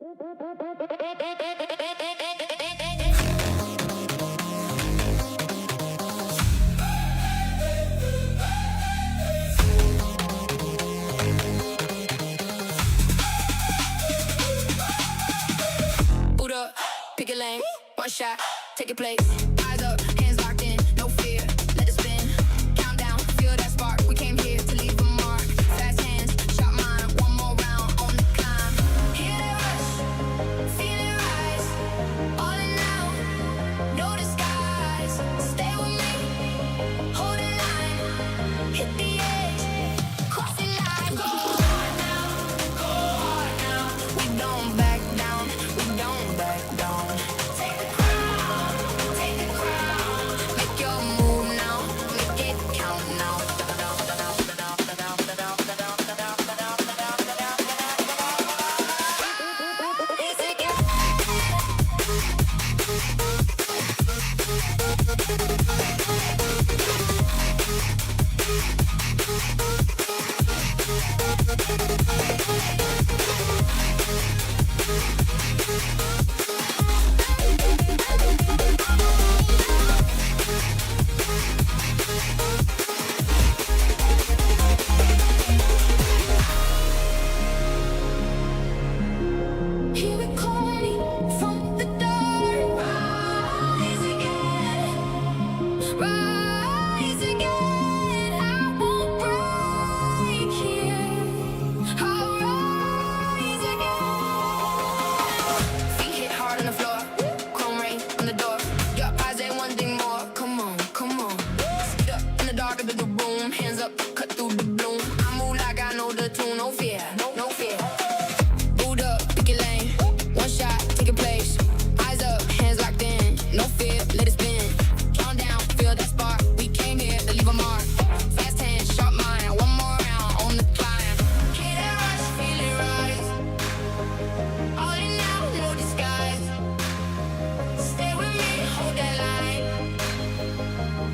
Boot up, pick a lane, one shot, take your place. Eyes up, hands locked in, no fear, let it spin. Countdown, feel that spark. We came here to leave a mark. Fast hands, shot mine, one more round on the climb. Hear that rush, feel it rise. All in now, no disguise. Stay with me, hold the line, hit the edge, cross the line. Go hard now, go hard now. We don't back down, we don't back down. Take the crown, make your move now, make it count now. Here we calling from the dark. Rise again, rise again. I won't break here. I'll rise again. Feet hit hard on the floor, chrome rain on the door. Your eyes ain't one thing more. Come on, come on. Sit up in the dark of the room, hands up, cut through the bloom. I move like I know the tune, no fear, no fear. Boot up, pick your lane. One shot, take a place. Eyes up, hands locked in. No fear, let it spin. Count down, feel that spark. We came here to leave a mark. Fast hands, sharp mind. One more round on the climb. Hear that rush, feel it rise. All in now, no disguise. Stay with me, hold that line.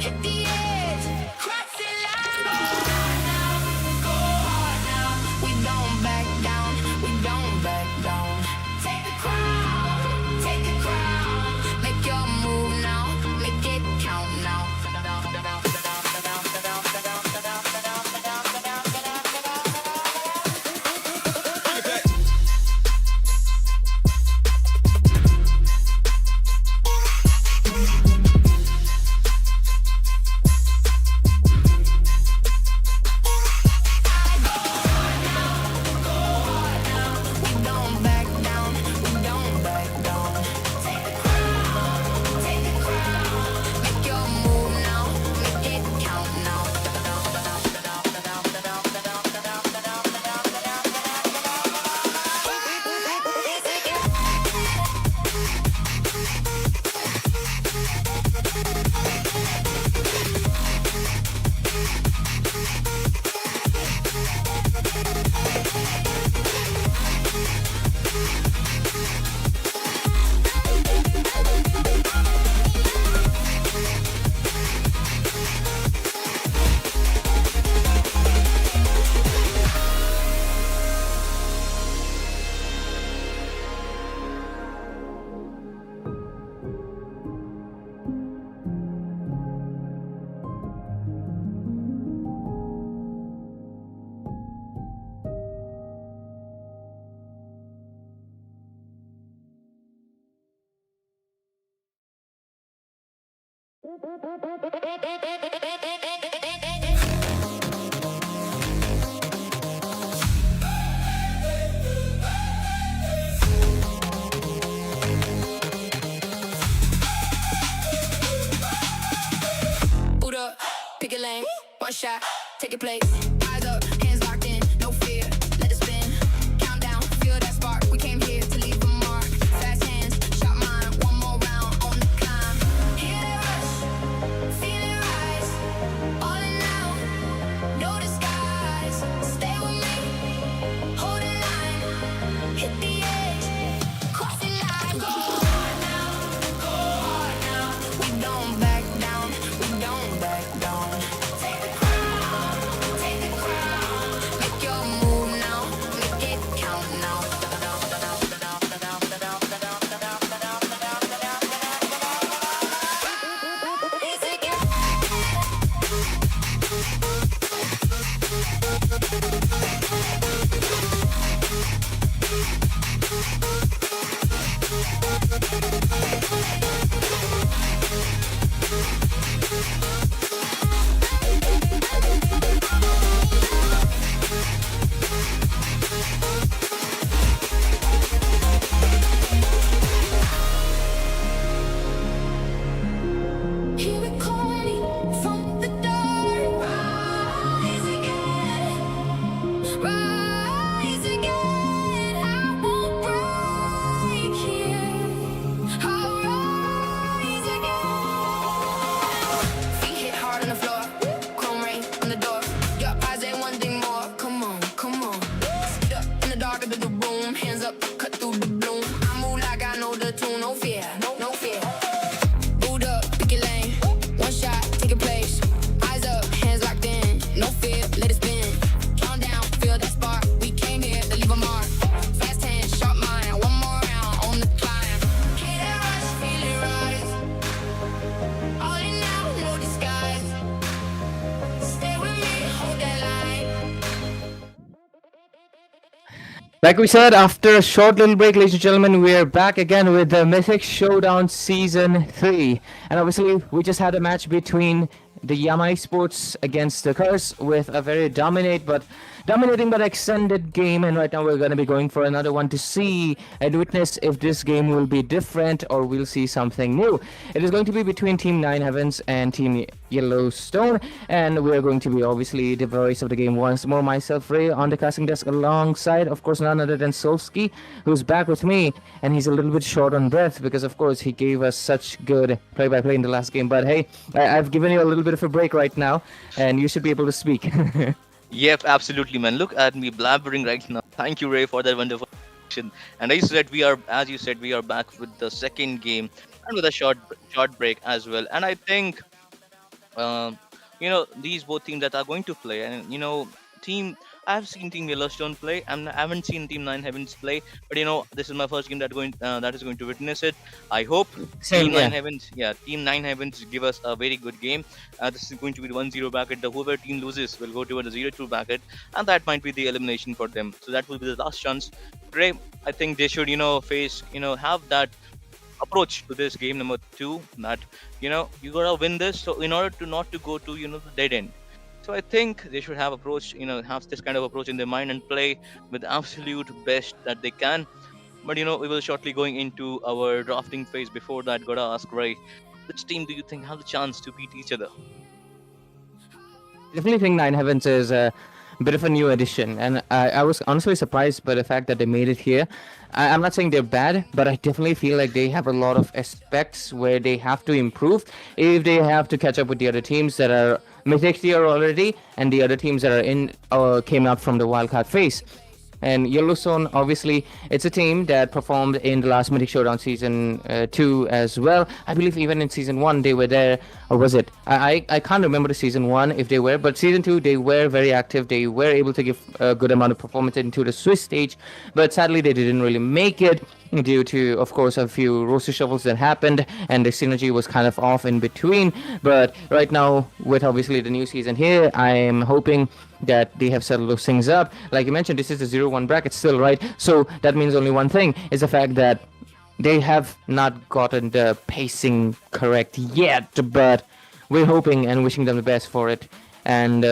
Hit the edge, cross the line. Go hard now, go hard now. We don't back down, we don't back down. Take the crown, make your move now, make it count now. We don't back down, we don't back down. Take the crown, make your move now, make it count now. Boot up, pick a lane, one shot, take your place. Eyes up, hands locked in, no fear, let it spin. Countdown, feel that spark. We came here to leave a mark. Fast hands, sharp mind, one more round on the climb. Hear that rush, feel it rise. All in now, no disguise. Stay with me, hold the line, hit the edge, cross the line. Go hard now, we don't back down, we don't back down. Take the crown, Like we said, after a short little break, ladies and gentlemen, we are back again with the Mythic Showdown Season 3. And obviously, we just had a match between the Yama Esports against the Curse with a very dominating but extended game. And right now, we're going to be going for another one to see and witness if this game will be different or we'll see something new. It is going to be between Team Nine Heavens and Team Yellowstone, and we are going to be obviously the voice of the game once more. Myself, Ray, on the casting desk alongside, of course, none other than Solsky, who's back with me, and he's a little bit short on breath because, of course, he gave us such good play-by-play in the last game. But hey, I've given you a little bit of a break right now, and you should be able to speak. Yep, absolutely, man. Look at me blabbering right now. Thank you, Ray, for that wonderful action. And as you said, we are back with the second game and with a short break as well. And I think um, these both teams that are going to play, and team I've seen Team Yellowstone play, and I haven't seen Team Nine Heavens play, but this is my first game that is going to witness it. I hope Same, Team Nine yeah. Heavens, Team Nine Heavens give us a very good game. This is going to be the 1-0 bracket. The whoever team loses will go to the 0-2 bracket, and that might be the elimination for them. So that will be the last chance. Ray, I think they should have that approach to this game number two, that you gotta win this, so in order to not to go to the dead end. So I think they should have this kind of approach in their mind and play with the absolute best that they can. But we will shortly going into our drafting phase. Before that, gotta ask Ray, which team do you think have the chance to beat each other? Definitely think Nine Heavens is a bit of a new addition, and I was honestly surprised by the fact that they made it here. I'm not saying they're bad, but I definitely feel like they have a lot of aspects where they have to improve if they have to catch up with the other teams that are mythic tier already and the other teams that are in came up from the wildcard phase. And Yellowstone, obviously, it's a team that performed in the last Mythic Showdown season 2 as well. I believe even in season 1 they were there, or was it? I can't remember the season 1 if they were, but season 2 they were very active. They were able to give a good amount of performance into the Swiss stage, but sadly they didn't really make it due to, of course, a few roster shuffles that happened, and the synergy was kind of off in between. But right now, with obviously the new season here, I am hoping that they have settled those things up. Like you mentioned, this is the 0-1 bracket still, right? So that means only one thing is the fact that they have not gotten the pacing correct yet, but we're hoping and wishing them the best for it. And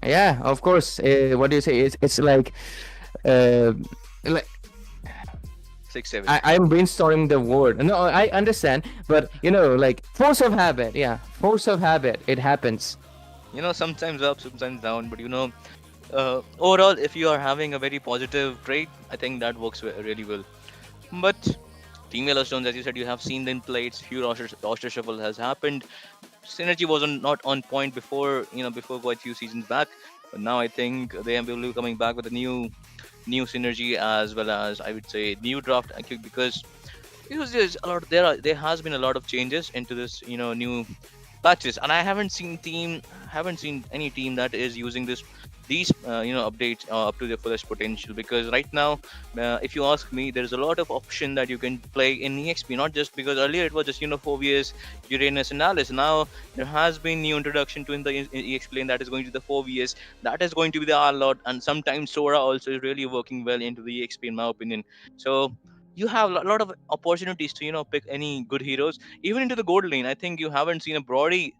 yeah, of course, what do you say? It's uh, like 6-7. I'm brainstorming the word. No, I understand, but like force of habit. Yeah, force of habit. It happens. Sometimes up, sometimes down, but overall, if you are having a very positive trait, I think that works really well. But Team Yellowstone, as you said, you have seen them play. It's few roster shuffle has happened. Synergy wasn't not on point before quite few seasons back, but now I think they will be coming back with a new synergy, as well as I would say new draft because there's a lot there has been a lot of changes into this new patches, and I haven't seen any team that is using these updates up to their fullest potential. Because right now, if you ask me, there's a lot of option that you can play in EXP, not just because earlier it was just Phobias, Uranus and Alice. Now there has been new introduction to in the EXP lane that is going to the Phobias, that is going to be the R-Lot, and sometimes Sora also is really working well into the EXP in my opinion. So you have a lot of opportunities to pick any good heroes even into the gold lane. I think you haven't seen a Brody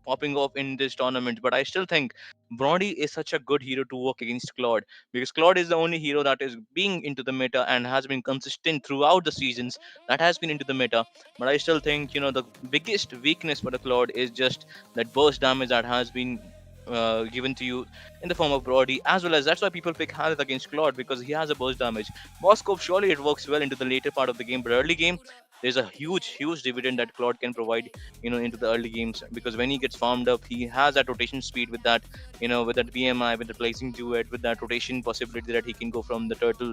popping off in this tournament, but I still think Brody is such a good hero to work against Claude, because Claude is the only hero that is being into the meta and has been consistent throughout the seasons, that has been into the meta. But I still think the biggest weakness for the Claude is just that burst damage that has been given to you in the form of Brody, as well as that's why people pick Harith against Claude, because he has a burst damage. Moscow, surely it works well into the later part of the game, but early game there's a huge dividend that Claude can provide into the early games, because when he gets farmed up, he has that rotation speed with that with that BMI, with the placing duet, with that rotation possibility that he can go from the turtle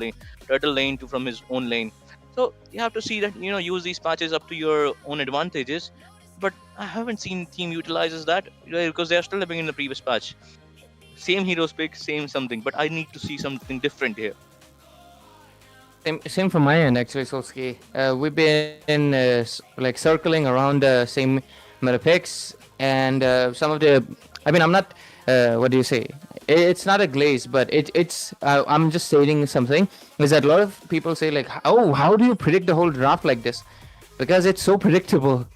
lane to from his own lane. So you have to see that use these patches up to your own advantages. But I haven't seen team utilizes that, because they are still living in the previous patch. Same heroes pick, same something, but I need to see something different here. Same from my end, actually, Solsky. We've been like circling around the same meta picks, and some of the. I mean, I'm not. What do you say? It's not a glaze, but it's. I'm just stating something. Is that a lot of people say like, oh, how do you predict the whole draft like this? Because it's so predictable.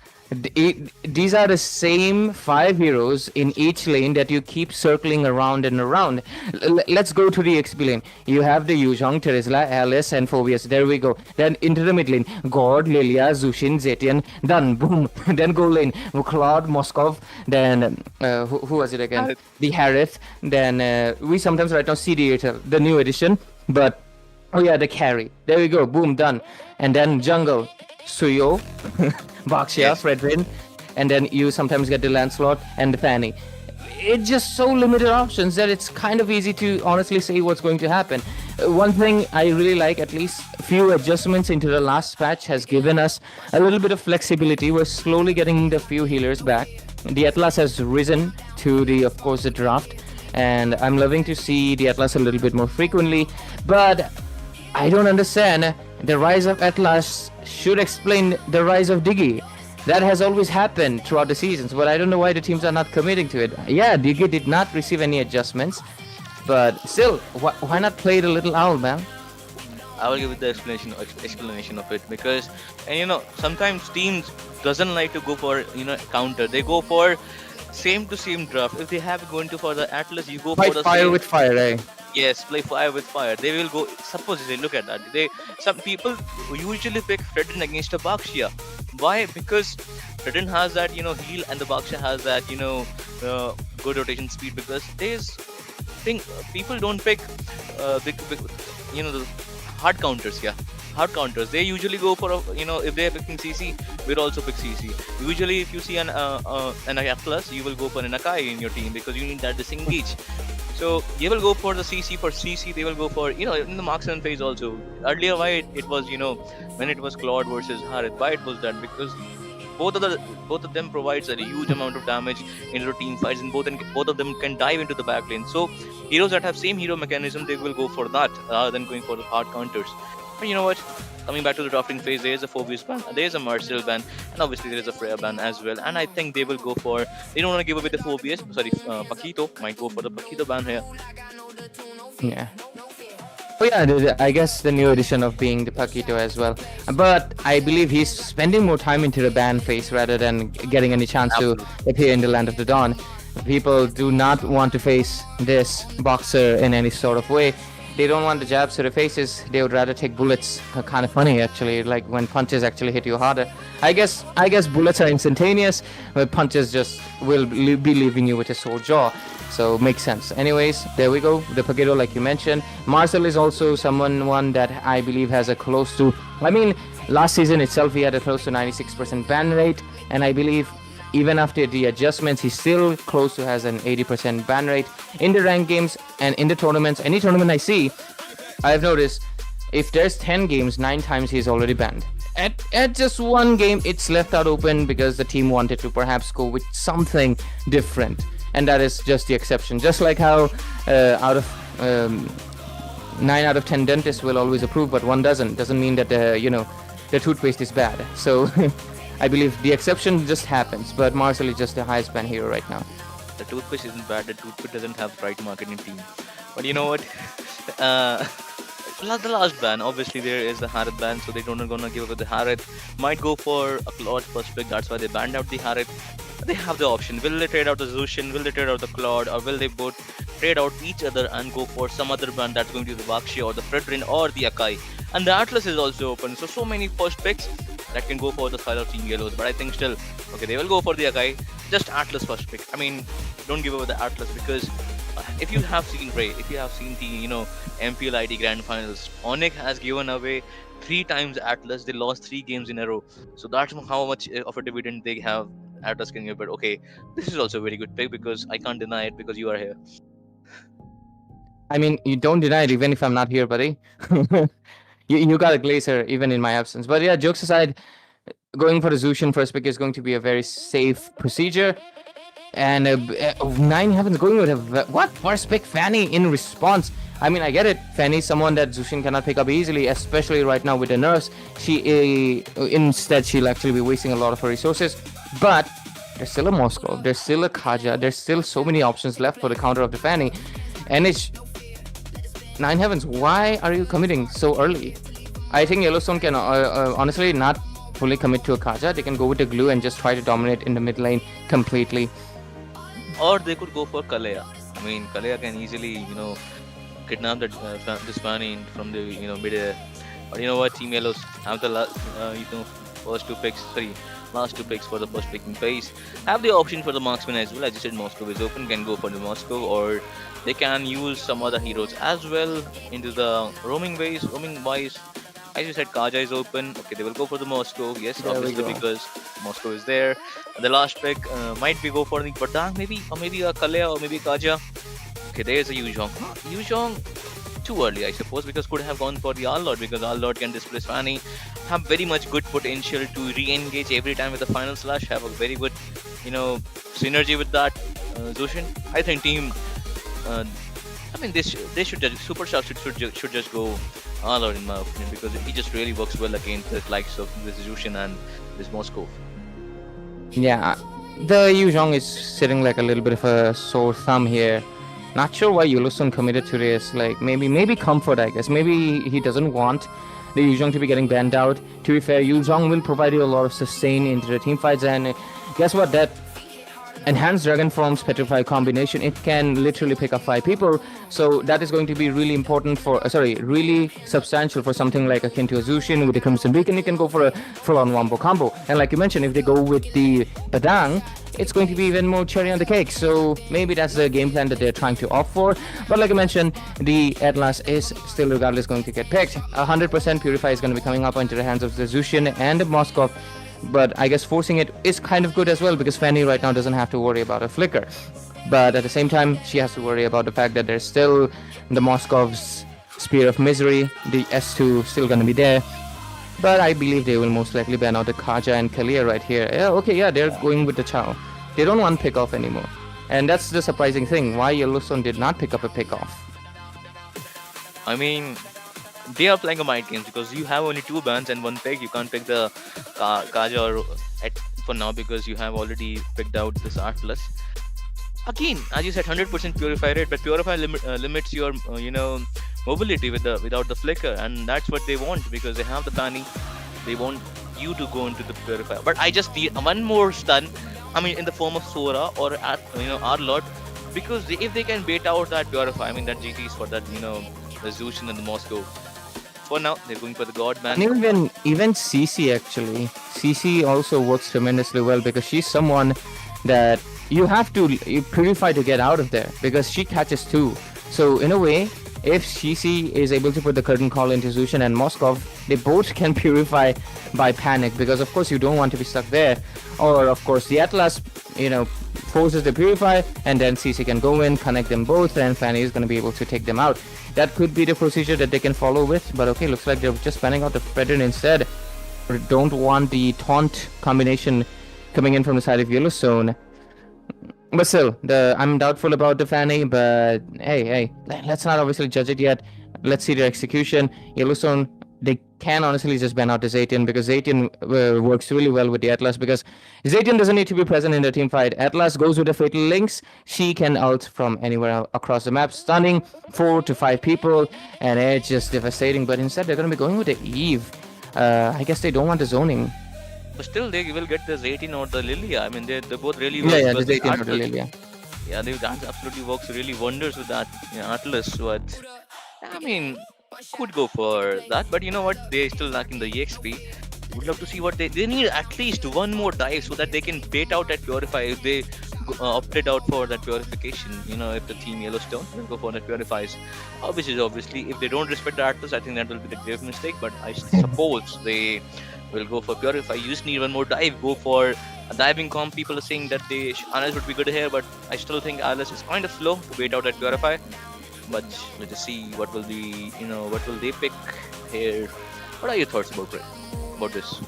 These are the same 5 heroes in each lane that you keep circling around and around. Let's go to the XP lane. You have the Yuzhong, Terizla, Alice, and Phobius. There we go. Then into the mid lane, God, Lilia, Zushin, Zetian. Done. Boom. Then go lane, Claude, Moskov. Then who was it again? The Harith. Then we sometimes right now see the new edition, but oh yeah, the carry. There we go. Boom. Done. And then jungle, Suyo. Baxia, Yes. Fredrin, and then you sometimes get the Lancelot and the Fanny. It's just so limited options that it's kind of easy to honestly say what's going to happen. One thing I really like, at least a few adjustments into the last patch has given us a little bit of flexibility. We're slowly getting the few healers back. The Atlas has risen to of course, the draft, and I'm loving to see the Atlas a little bit more frequently, but I don't understand. The rise of Atlas should explain the rise of Diggy. That has always happened throughout the seasons, but I don't know why the teams are not committing to it. Yeah, Diggy did not receive any adjustments, but still, why not play the little owl, man? I will give it the explanation of it, because, and sometimes teams doesn't like to go for counter. They go for same to same draft. If they have going to for the Atlas, you go Fight for the fire same. with fire, eh? Yes, play fire with fire. They will go. Suppose they look at that. Some people usually pick Fredrin against a Baxia. Why? Because Fredrin has that heal, and the Baxia has that good rotation speed. Because there's thing people don't pick big the hard counters. Yeah, hard counters. They usually go for if they are picking CC, we'll also pick CC. Usually, if you see an Atlas, you will go for an Akai in your team because you need that disengage. So they will go for the CC. For CC, they will go for in the marksman phase also. Earlier, why it was when it was Claude versus Harith, why it was that? Because both of them provides a huge amount of damage into the team fights, and both of them can dive into the back lane. So heroes that have same hero mechanism, they will go for that rather than going for the hard counters. But you know what? Coming back to the drafting phase, there is a Phobius ban, there is a Marcel ban, and obviously there is a Freya ban as well. And I think they will go for. They don't want to give away the Phobius. Sorry, Paquito might go for the Paquito ban here. Yeah. Oh yeah, I guess the new edition of being the Paquito as well. But I believe he's spending more time into the ban phase rather than getting any chance to appear in the Land of the Dawn. People do not want to face this boxer in any sort of way. They don't want the jabs to the faces. They would rather take bullets. Kind of funny actually, like when punches actually hit you harder. I guess bullets are instantaneous, but punches just will be leaving you with a sore jaw. So makes sense. Anyways, there we go. The Paquito, like you mentioned. Marcel is also one that I believe has a close to. I mean, last season itself he had a close to 96% ban rate, and I believe even after the adjustments, he's still close to has an 80% ban rate in the ranked games and in the tournaments. Any tournament I see, I've noticed if there's 10 games, 9 times he's already banned. At just one game, it's left out open because the team wanted to perhaps go with something different, and that is just the exception. Just like how out of 9 out of 10 dentists will always approve, but one doesn't mean that the toothpaste is bad. So. I believe the exception just happens, but Marcel is just the highest ban hero right now. The toothpaste isn't bad. The toothpaste doesn't have the right marketing team. But you know what? The last ban, obviously there is the Harith ban, so they don't gonna give up the Harith. Might go for a Claude first pick. That's why they banned out the Harith. They have the option. Will they trade out the Zushin? Will they trade out the Claude? Or will they both trade out each other and go for some other ban that's going to be the Baxia or the Fredrin or the Akai? And the Atlas is also open. So many first picks that can go for the style of Team Yellows. But I think still, okay, they will go for the Akai. Just Atlas first pick. I mean, don't give away the Atlas because if you have seen Ray, if you have seen the MPL ID Grand Finals, Onyx has given away 3 times Atlas. They lost 3 games in a row. So that's how much of a dividend they have. Atlas can give. But okay, this is also a very good pick because I can't deny it because you are here. I mean, you don't deny it even if I'm not here, buddy. You got a Glazer even in my absence. But yeah, jokes aside, going for the Zushin first pick is going to be a very safe procedure. And 9 Heavens going with what first pick Fanny in response. I mean, I get it. Fanny's someone that Zushin cannot pick up easily, especially right now with the nerfs. Instead she'll actually be wasting a lot of her resources. But there's still a Moskov, there's still a Kaja, there's still so many options left for the counter of the Fanny. NH, Nine Heavens, why are you committing so early? I think Yellowstone can honestly not fully commit to a Kaja. They can go with the glue and just try to dominate in the mid lane completely. Or they could go for Kalea. I mean, Kalea can easily, kidnap this Fanny from the, mid air. But you know what, Team Yellows have the last two picks for the first picking phase. Have the option for the marksman as well. As you said, Moscow is open, can go for the Moscow, or they can use some other heroes as well into the roaming wise. As you said, Kaja is open. Okay, they will go for the Moscow. Yes, There we obviously go. because Moscow is there. And the last pick might be go for the Paadhaku maybe, or maybe a Kalea, or maybe Kaja. Okay, there's a Yuzhong. Yuzhong too early, I suppose, because could have gone for the All-Lord, because All-Lord can displace Fanny, have very much good potential to re-engage every time with the final slash, have a very good, synergy with that Zushin. I think team, they should just, Superstar should just go All-Lord in my opinion, because he just really works well against the likes of this Zushin and this Moscow. Yeah, the Yuzhong is sitting like a little bit of a sore thumb here. Not sure why Yellowstone committed to this. Like maybe comfort, I guess. Maybe he doesn't want the Yuzhong to be getting banned out. To be fair, Yuzhong will provide you a lot of sustain into the team fights, and guess what? That enhanced Dragon Forms Petrify combination, it can literally pick up 5 people. So that is going to be really important for, really substantial for something like akin to a Zushin with the Crimson Beacon. You can go for a full-on wombo combo. And like you mentioned, if they go with the Paadhaku, it's going to be even more cherry on the cake. So maybe that's the game plan that they're trying to opt for. But like I mentioned, the Atlas is still regardless going to get picked. 100% Purify is going to be coming up into the hands of the Zushin and the Moskov. But I guess forcing it is kind of good as well, because Fanny right now doesn't have to worry about a flicker. But at the same time, she has to worry about the fact that there's still the Moskov's Spear of Misery, the S2 still going to be there. But I believe they will most likely ban out the Kaja and Kalia right here. Yeah, they're going with the Chao. They don't want pick off anymore. And that's the surprising thing, why Yellowstone did not pick up a pick off. I mean, they are playing a mind games, because you have only 2 bans and 1 pick. You can't pick the Kaja or for now, because you have already picked out this Atlas. Again, as you said, 100% Purify rate, but Purify limits your mobility without the flicker, and that's what they want, because they have the Fanny. They want you to go into the Purify. But I just need one more stun. I mean, in the form of Sora or our Lord, because if they can bait out that Purify, I mean that GTs for that the Zushin and the Moscow. For now, they're going for the God Man. And even CC actually. CC also works tremendously well, because she's someone that you have to purify to get out of there, because she catches 2. So in a way, if CC is able to put the curtain call into Zushin and Moskov, they both can purify by panic, because of course you don't want to be stuck there. Or of course the Atlas, forces the purify, and then CC can go in, connect them both, and Fanny is going to be able to take them out. That could be the procedure that they can follow with, but okay, looks like they're just banning out the Predator instead. Don't want the taunt combination coming in from the side of Yellowstone. But still, I'm doubtful about the Fanny, but hey, let's not obviously judge it yet. Let's see their execution. Yellowstone, they can honestly just ban out the Zaytian, because Zaytian works really well with the Atlas, because Zaytian doesn't need to be present in the team fight. Atlas goes with the Fatal Links. She can ult from anywhere across the map, stunning 4 to 5 people, and it's just devastating. But instead, they're going to be going with the Eve. I guess they don't want the zoning. But still, they will get the Zaytin or the Lilia. I mean, they both really work. Yeah, the Zaytian or the Lilia. Yeah, that absolutely works really wonders with that Atlas. But I mean, could go for that. But you know what? They still lacking the EXP. Would love to see what they need at least one more dive, so that they can bait out that Purify if they opted out for that Purification. If the team Yellowstone will go for that Purifies. Obviously, if they don't respect the Atlas, I think that will be the grave mistake. But I suppose they will go for Purify. You just need one more dive. Go for a diving comp. People are saying that Alice would be good here, but I still think Alice is kind of slow to bait out that Purify. But let's just see what will be, what will they pick here. What are your thoughts about this?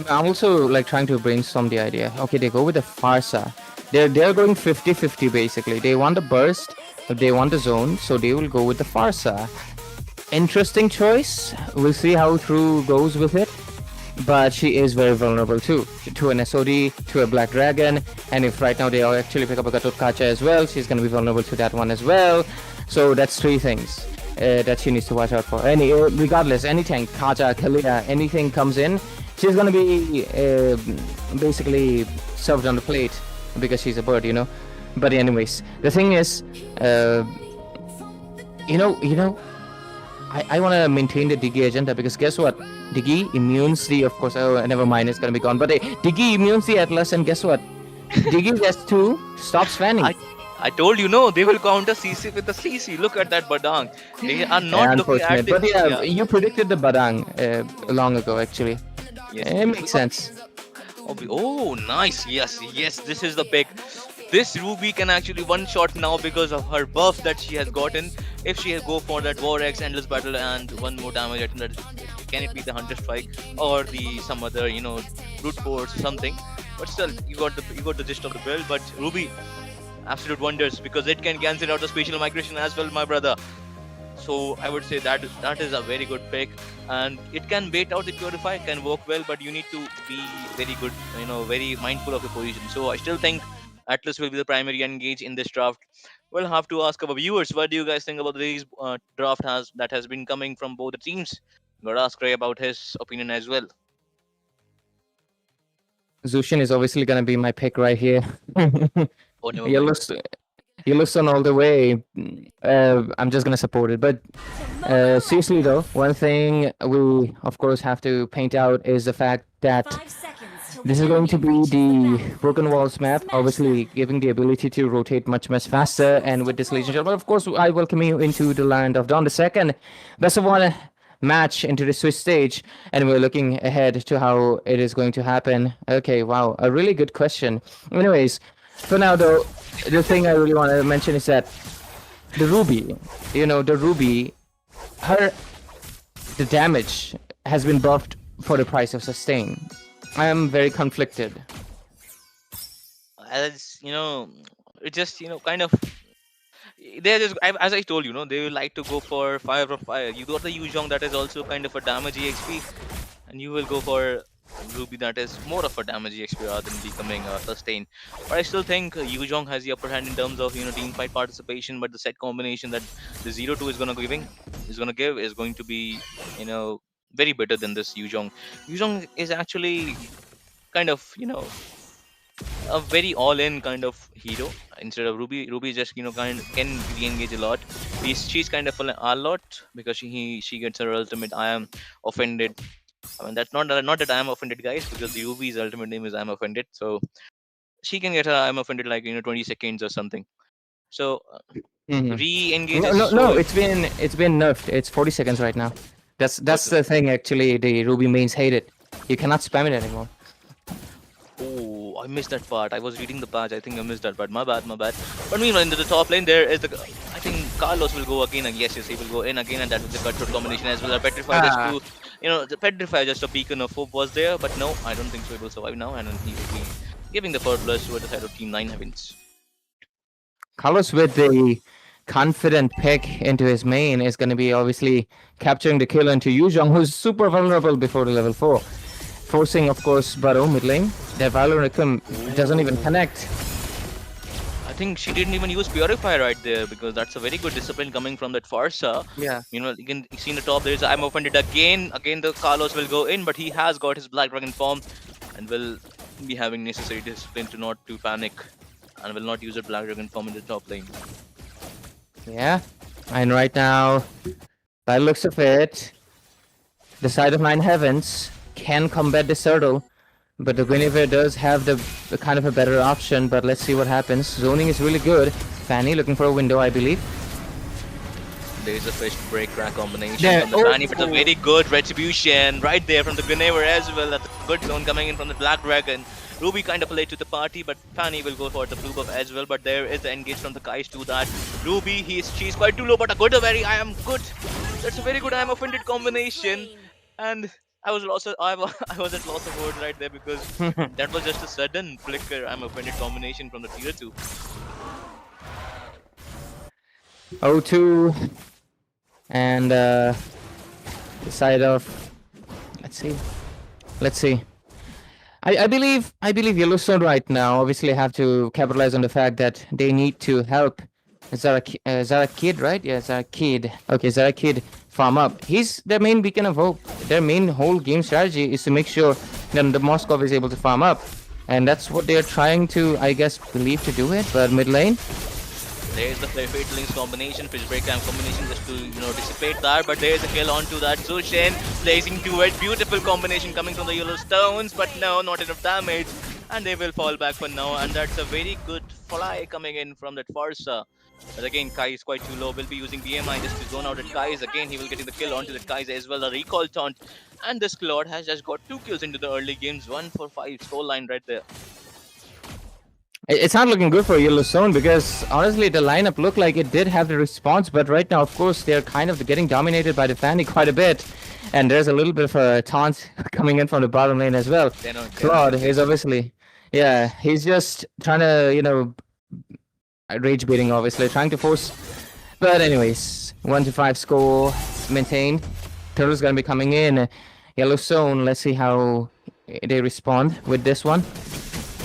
I'm also trying to brainstorm the idea. Okay, they go with the Farsa. They're going 50-50 basically. They want the burst, they want the zone, so they will go with the Farsa. Interesting choice. We'll see how True goes with it. but she is very vulnerable too to an SOD, to a Black Dragon, and if right now they all actually pick up a Kacha as well, she's going to be vulnerable to that one as well. So that's three things that she needs to watch out for. Regardless, any tank, Kacha, Kalia, anything comes in, she's going to be basically served on the plate because she's a bird, you know. But anyways, the thing is, I want to maintain the Diggy agenda because guess what? Diggy immunes the, of course, never mind, it's going to be gone. But Diggy immunes the Atlas, and guess what? Diggy gets 2, stops fanning. I told you, no, they will counter CC with the CC. Look at that Badang. They are not looking at But yeah, you predicted the Badang long ago, actually. Yes, It makes sense. Oh, nice. Yes, this is the pick. This Ruby can actually one shot now because of her buff that she has gotten. If she go for that War X Endless Battle and one more damage, I think that can it be the Hunter Strike or the some other brute force or something. But still, you got the gist of the build. But Ruby, absolute wonders because it can cancel out the spatial migration as well, my brother. So I would say that is a very good pick, and it can bait out the Purify, can work well, but you need to be very good, very mindful of your position. So I still think Atlas will be the primary engage in this draft. We'll have to ask our viewers, what do you guys think about these draft that has been coming from both the teams? Gotta ask Ray about his opinion as well. Zushin is obviously going to be my pick right here. Oh no, Yellowstone all the way. I'm just going to support it. But seriously though, one thing we of course have to paint out is the fact that this is going to be the Broken Walls map, obviously giving the ability to rotate much faster, and with this Legion Shell. But of course, I welcome you into the land of Dawn, the second best of one match into the Swiss stage, and we're looking ahead to how it is going to happen. Okay, wow, a really good question. Anyways, for now though, the thing I really want to mention is that the Ruby, the damage has been buffed for the price of sustain. I am very conflicted. As it just kind of. They're just, as I told you, they will like to go for fire from fire. You got the Yuzhong that is also kind of a damage EXP, and you will go for Ruby that is more of a damage EXP rather than becoming a sustain. But I still think Yuzhong has the upper hand in terms of team fight participation. But the set combination that the 0-2 is gonna give is going to be very better than this Yuzhong. Yuzhong is actually kind of a very all-in kind of hero instead of Ruby. Ruby just can re-engage a lot. She's kind of a lot because she gets her ultimate I am offended. I mean, that's not that I am offended, guys, because the Ruby's ultimate name is I am offended. So she can get her I am offended like 20 seconds or something. So re-engage. No, it's been nerfed. It's 40 seconds right now. That's the thing actually. The Ruby mains hate it. You cannot spam it anymore. Oh, I missed that part. I was reading the patch. I think I missed that part. My bad. But meanwhile, into the top lane, there is I think Carlos will go again. And yes, he will go in again, and that was the cutthroat combination as well. The Petrify just the Petrify just a beacon of hope was there, but no, I don't think so. It will survive now, and then he will be giving the 4+ to the side of Team 9 Heavens. Carlos with the confident pick into his main is going to be obviously capturing the kill into Yuzhong, who's super vulnerable before the level 4. Forcing, of course, Baro mid lane. That Requiem doesn't even connect. I think she didn't even use Purify right there because that's a very good discipline coming from that Farsa. Yeah. You can see in the top there's I'm offended again. Again, the Carlos will go in, but he has got his Black Dragon form and will be having necessary discipline not to panic and will not use a Black Dragon form in the top lane. Yeah. And right now, by the looks of it, the side of 9 Heavens can combat the Turtle, but the Guinevere does have the kind of a better option. But let's see what happens. Zoning is really good. Fanny looking for a window, I believe. There's a fish break crack combination from the Fanny, but a very good retribution right there from the Guinevere as well. That's a good zone coming in from the Black Dragon. Ruby kind of late to the party, but Fanny will go for the blue buff as well. But there is the engage from the Kais to that. Ruby, she's quite too low, but a good, I am good. That's a very good I am offended combination. And I was at loss of words right there because that was just a sudden flicker I'm offended combination from the tier 2. 0-2 and the side of, let's see, Let's see. I believe Yellowstone right now obviously have to capitalize on the fact that they need to help Zara Kid, right? Yeah, Zara Kid. Okay, Zara Kid farm up. He's their main beacon of hope. Their main whole game strategy is to make sure that the Moskov is able to farm up. And that's what they're trying to, I guess, believe to do it. But mid lane, There's the Fatal Links combination, Fish Breakdown combination just to, dissipate that. But there's a kill onto that Zushin, placing to it. Beautiful combination coming from the Yellowstones, but no, not enough damage. And they will fall back for now. And that's a very good fly coming in from that Farsa. But again, Kai is quite too low. Will be using BMI just to zone out at Kai's. Again, he will getting the kill onto the Kai's as well. A recall taunt. And this Claude has just got 2 kills into the early games. 1 for 5 scoreline right there. it's not looking good for Yellowstone because honestly the lineup looked like it did have the response, but right now, of course, they're kind of getting dominated by the Fanny quite a bit. And there's a little bit of a taunt coming in from the bottom lane as well. Claude is obviously, yeah, he's just trying to, rage baiting, obviously, trying to force. But anyways, 1-5 score maintained. Turtle's gonna be coming in. Yellowstone, let's see how they respond with this one.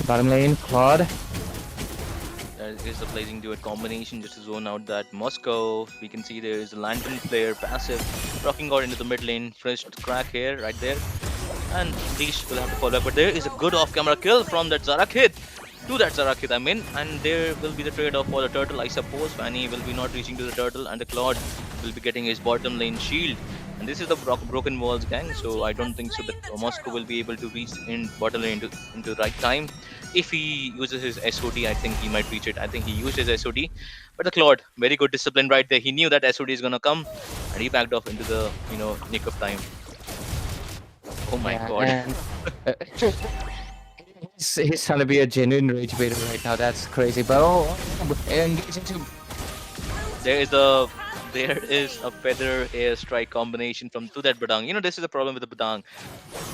Bottom lane, Claude. There is a blazing duet combination just to zone out that Moscow. We can see there is a Lantern player passive rocking out into the mid lane. First crack here, right there. And Leash will have to follow up. But there is a good off-camera kill from that Zara Kid. To that Zara Kid, I mean. And there will be the trade-off for the turtle, I suppose. Fanny will be not reaching to the turtle. And the Claude will be getting his bottom lane shield. And this is the broken walls gang, so I don't think so that Moscow will be able to reach in bottom lane into the right time. If he uses his SOD, I think he might reach it. I think he used his SOD. But the Claude, very good discipline right there. He knew that SOD is gonna come, and he backed off into the nick of time. Oh my god. And, he's trying to be a genuine rage baiter right now. That's crazy. But engaging to There is a feather airstrike combination from to that Badang. This is the problem with the Badang.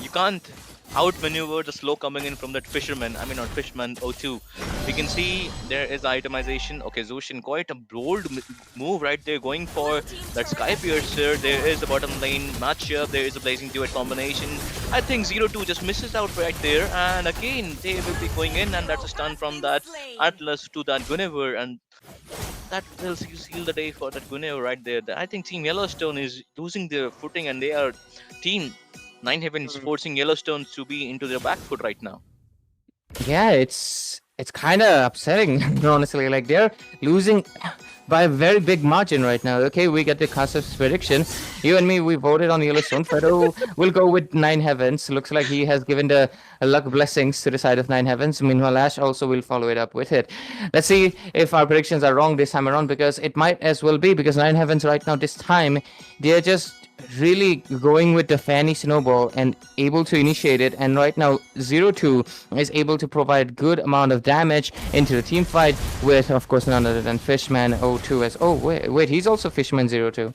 You can't outmaneuver the slow coming in from that fisherman. I mean, not fisherman, O2. We can see there is itemization. Okay, Zushin, quite a bold move right there, going for that Sky Piercer. There is the bottom lane matchup. There is a blazing duet combination. I think 0-2 just misses out right there. And again, they will be going in, and that's a stun from that Atlas to that Guinevere. And that will seal the day for that Guinevere right there. I think Team Yellowstone is losing their footing, and they are Team Nine Heavens forcing Yellowstone to be into their back foot right now. yeah, it's kind of upsetting, honestly. Like they're losing by a very big margin right now. Okay, we get the Kasav's prediction. You and me, we voted on Yellowstone. Fredo will go with Nine Heavens. Looks like he has given the luck blessings to the side of Nine Heavens. Meanwhile, Ash also will follow it up with it. Let's see if our predictions are wrong this time around, because it might as well be, because Nine Heavens right now, this time, they're just really going with the Fanny Snowball and able to initiate it. And right now 0-2 is able to provide good amount of damage into the team fight with, of course, none other than Fishman 0-2 as wait, he's also Fishman 0-2.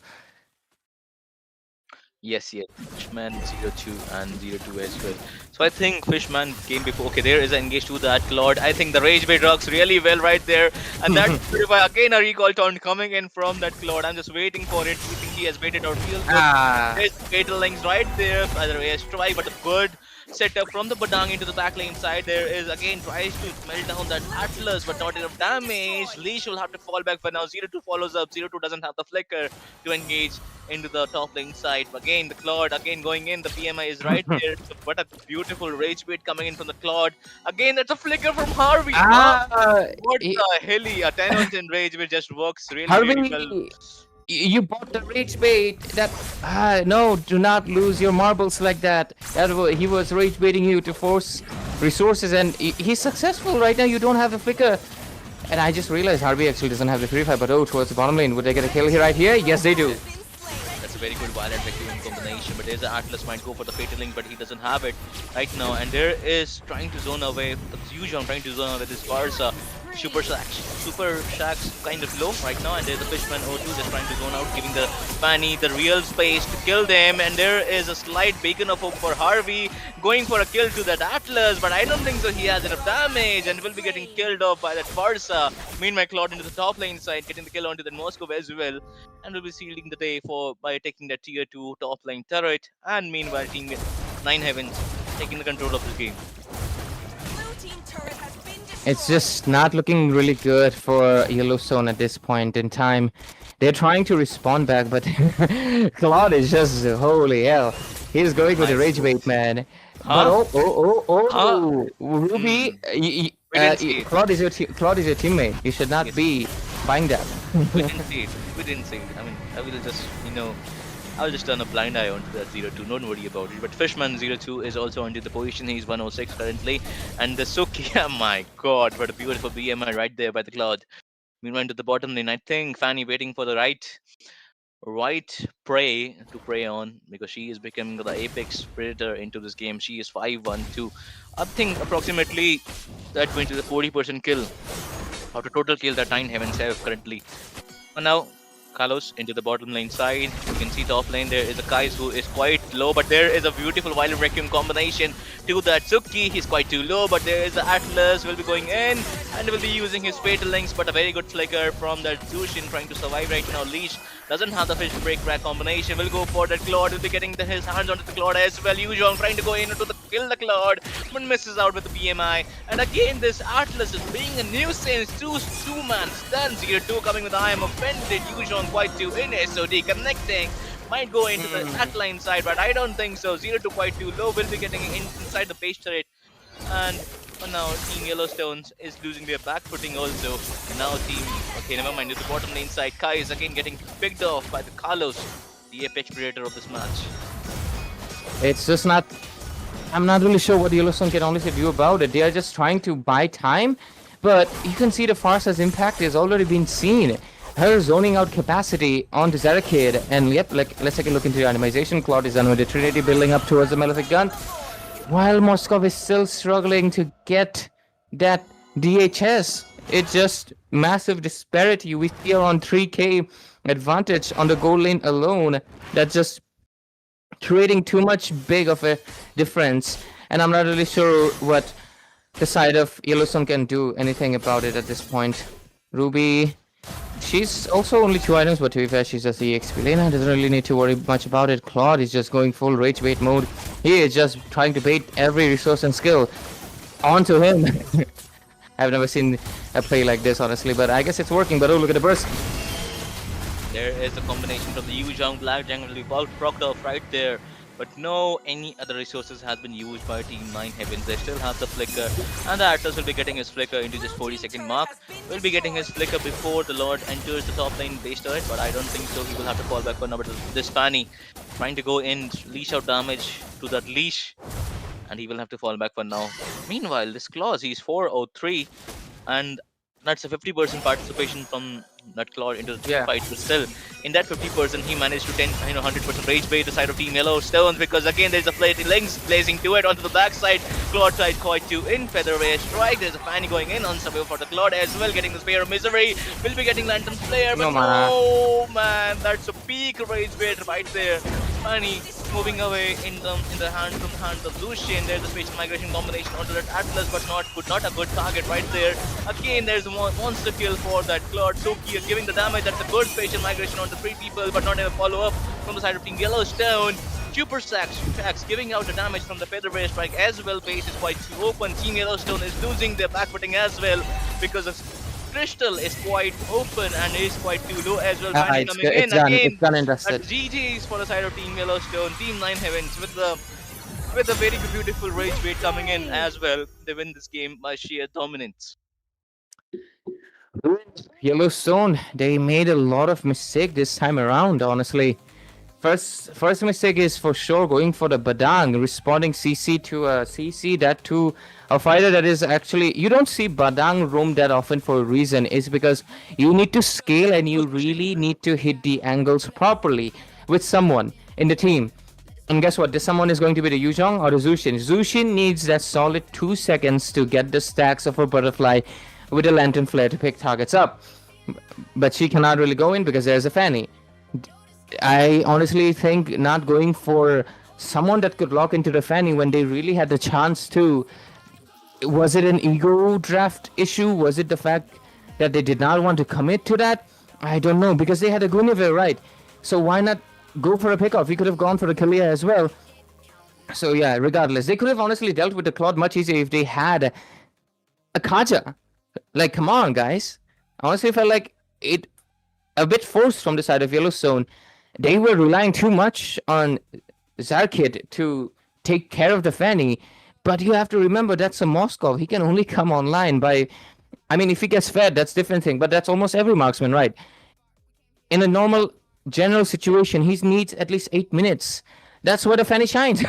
Yes, Fishman 0-2 and 0-2 as well. So I think Fishman came before. Okay, there is an engage to that Claude. I think the Rage Bait rocks really well right there. And that's again a recall taunt coming in from that Claude. I'm just waiting for it. You think he has baited or feels good. There's Fatal Links right there. Either way, strike, but a good setup from the Badang into the back lane side. There is again tries to melt down that Atlas, but not enough damage. Leash will have to fall back for now. 0-2 follows up. 0-2 doesn't have the flicker to engage into the top lane side. Again, the Claude again going in. The PMI is right there. So what a beautiful rage bait coming in from the Claude. Again, that's a flicker from Harvey. What the hell? A 10 on 10 rage bait just works really, really well. You bought the rage bait. That no, do not lose your marbles like that. He was rage baiting you to force resources, and he's successful right now. You don't have a flicker, and I just realized Harvey actually doesn't have the free fire. But towards the bottom lane, would they get a kill here right here? Yes, they do. That's a very good violent Requiem combination. But there's an Atlas might go for the Fatal Link, but he doesn't have it right now. And there is trying to zone away. That's huge. I'm trying to zone away this Barca. Super Shack's kind of low right now, and there's a Fishman 0-2 just trying to zone out, giving the Fanny the real space to kill them. And there is a slight beacon of hope for Harvey, going for a kill to that Atlas, but I don't think so he has enough damage and will be getting killed off by that Barca. Meanwhile, Claude into the top lane side, getting the kill onto the Moscow as well, and will be sealing the day by taking that tier 2 top lane turret. And meanwhile, Team Nine Heavens taking the control of the game. It's just not looking really good for Yellowstone at this point in time. They're trying to respond back, but Claude is just holy hell. He's going with the rage bait, man. Huh? But Ruby, We didn't see it. Claude is your teammate. You should not Yes. be buying that. We didn't see it. We didn't see it. I mean, I will just, I'll just turn a blind eye onto that 0-2. Don't worry about it. But Fishman 0-2 is also into the position. He's 106 currently. And the Suki, oh my god, what a beautiful BMI right there by the Cloud. Meanwhile, to the bottom lane, I think Fanny waiting for the right prey to prey on, because she is becoming the apex predator into this game. She is 5-1-2. I think approximately that going to the 40% kill out of total kill that Nine Heavens have currently. And now Carlos into the bottom lane side. You can see top lane there is a Kais who is quite low, but there is a beautiful Violent Requiem combination to that Suki. He's quite too low, but there is the Atlas will be going in and will be using his Fatal Links, but a very good flicker from that Zushin trying to survive right now. Leash doesn't have the fish break crack combination. Will go for that Claude. Will be getting his hands onto the Claude as well. Yuzhong trying to go in to kill the Claude, but misses out with the BMI. And again, this Atlas is being a nuisance. Two-man stun. 0-2 coming with I am offended. Yuzhong quite too in SOD connecting. Might go into the backline side, but I don't think so. 0-2 quite too low. Will be getting inside the base turret. And for now, Team Yellowstone is losing their back footing also. And now okay, never mind. To the bottom lane side, Kai is again getting picked off by the Carlos, the apex predator of this match. It's just not. I'm not really sure what Yellowstone can honestly do about it. They are just trying to buy time, but you can see the Farsa's impact has already been seen. Her zoning out capacity onto Zarakid, and yep, let's take a look into the animation. Claude is done with the Trinity building up towards the Malefic gun, while Moskov is still struggling to get that DHS. It's just massive disparity. We see around 3k advantage on the gold lane alone. That's just creating too much big of a difference, and I'm not really sure what the side of Yellowstone can do anything about it at this point. Ruby, she's also only 2 items, but to be fair, she's just the EXP laner. Doesn't really need to worry much about it. Claude is just going full rage bait mode. He is just trying to bait every resource and skill onto him. I've never seen a play like this, honestly, but I guess it's working. But oh, look at the burst. There is a combination from the Yuzhong Black Jungle will be procced off right there. But no any other resources has been used by Team 9 Heavens. They still have the flicker, and the Atlas will be getting his flicker into this 40-second mark. Will be getting his flicker before the Lord enters the top lane base turret, but I don't think so. He will have to fall back for now. But this Fanny trying to go in, leash out damage to that leash, and he will have to fall back for now. Meanwhile, this Claus, he's 403, and that's a 50% participation from that Claude into the team fight, but still, in that 50%, he managed to 100% rage bait the side of Team Yellowstone, because again, there's a Flaty Links blazing to it onto the backside. Claude tried quite to in Featherweight Strike. There's a Fanny going in on survival for the Claude as well, getting the Spear of Misery. Will be getting Lantern Flare, but no, man, that's a peak rage bait right there. Fanny moving away in the hands of Lucian. There's a spatial migration combination onto that Atlas, but not a good target right there. Again, there's a monster kill for that Claude. Soki is giving the damage. That's a good spatial migration onto 3 people, but not a follow-up from the side of Team Yellowstone. Super Sacks giving out the damage from the Featherweight Strike as well. Base is quite open. Team Yellowstone is losing their backfooting as well, because of Crystal is quite open and is quite too low as well. Coming in again. It's done and dusted. GG's for the side of Team Yellowstone. Team 9 Heavens with a very beautiful rage bait coming in as well. They win this game by sheer dominance. Yellowstone, they made a lot of mistake this time around, honestly. First mistake is for sure going for the Badang, responding CC to a CC, that to a fighter that is actually, you don't see Badang roam that often for a reason. It's because you need to scale and you really need to hit the angles properly with someone in the team. And guess what? This someone is going to be the Yuzhong or the Zushin. Zushin needs that solid 2 seconds to get the stacks of a butterfly with a lantern flare to pick targets up. But she cannot really go in because there's a Fanny. I honestly think not going for someone that could lock into the Fanny when they really had the chance to. Was it an ego draft issue? Was it the fact that they did not want to commit to that? I don't know, because they had a Guinevere, right? So why not go for a pickoff? He could have gone for a Kalia as well. So yeah, regardless, they could have honestly dealt with the Claude much easier if they had a Kaja. Like, come on, guys. I honestly felt like it a bit forced from the side of Yellowstone. They were relying too much on Zarkid to take care of the Fanny. But you have to remember that's a Moskov. He can only come online by. I mean, if he gets fed, that's a different thing. But that's almost every marksman, right? In a normal general situation, he needs at least 8 minutes. That's where the Fanny shines.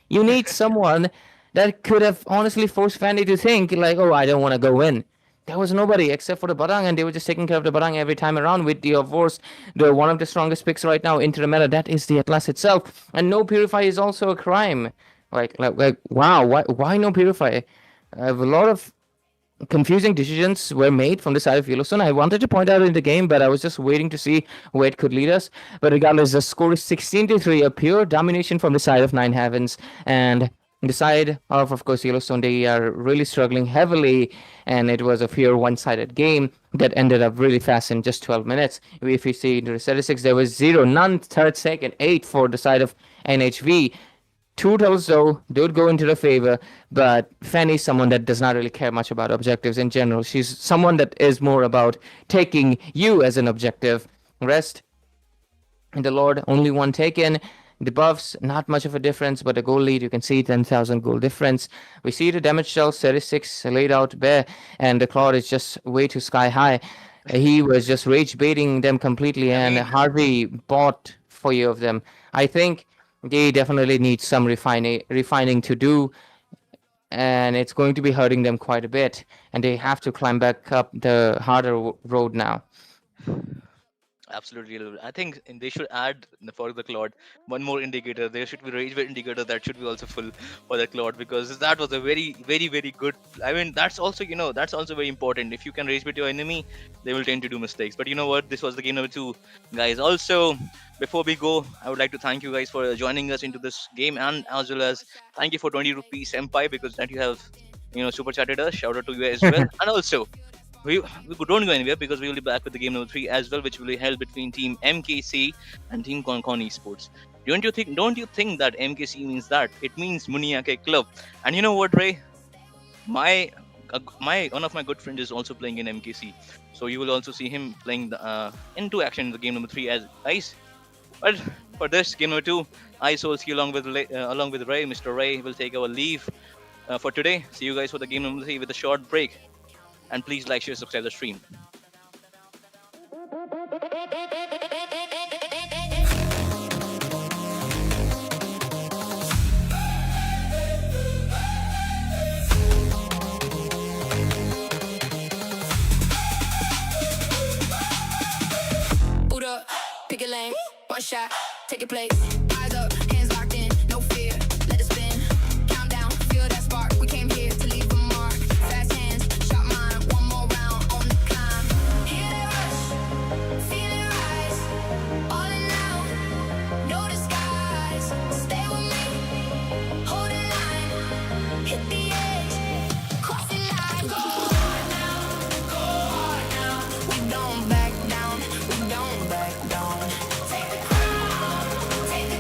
You need someone that could have honestly forced Fanny to think like, oh, I don't want to go in. There was nobody except for the Barang, and they were just taking care of the Barang every time around with the, of course, the one of the strongest picks right now into the meta. That is the Atlas itself. And no Purify is also a crime. Like wow, why no Purify? I have a lot of confusing decisions were made from the side of Yellowstone. I wanted to point out in the game, but I was just waiting to see where it could lead us. But regardless, the score is 16-3, a pure domination from the side of Nine Heavens. And the side of course, Yellowstone, they are really struggling heavily, and it was a pure one-sided game that ended up really fast in just 12 minutes. If you see into the statistics, there was 0, none, third, second, 8 for the side of NHV. Turtles, though, did go into the favor, but Fanny's someone that does not really care much about objectives in general. She's someone that is more about taking you as an objective. Rest, and the Lord, only one taken. The buffs, not much of a difference, but the goal lead, you can see 10,000 goal difference. We see the damage shells, 36 laid out bare, and the Claude is just way too sky high. He was just rage baiting them completely, and Harvey bought 4 of them. I think they definitely need some refining to do, and it's going to be hurting them quite a bit, and they have to climb back up the harder road now. Absolutely. I think they should add for the Claude one more indicator. There should be rage bait indicator that should be also full for the Claude, because that was a very, very, very good. I mean, that's also that's also very important. If you can rage bait your enemy, they will tend to do mistakes. But you know what? This was the game number 2, guys. Also, before we go, I would like to thank you guys for joining us into this game, and as well as thank you for 20 rupees Senpai, because that you have super chatted us. Shout out to you as well. And also, we don't go anywhere, because we will be back with the game number 3 as well, which will be held between team MKC and team Kon Esports. Don't you think that MKC means that? It means Muniake Club. And you know what, Ray? My one of my good friends is also playing in MKC, so you will also see him playing into action in the game number 3 as guys. But for this game number 2, iQOO along with Ray, Mr. Ray will take our leave for today. See you guys for the game number 3 with a short break. And please like, share, subscribe the stream. Boot up, pick a lane, one shot, take a place. Eyes up, hands locked in, no fear, let it spin. Countdown, feel that spark, we came here to leave a mark. Fast hands, shot mine, one more round on the climb. Hear that rush, feel it rise. All in now, no disguise. Stay with me, hold the line, hit the edge, cross the line. Go hard now, we don't back down, we don't back down. Take the crown, take the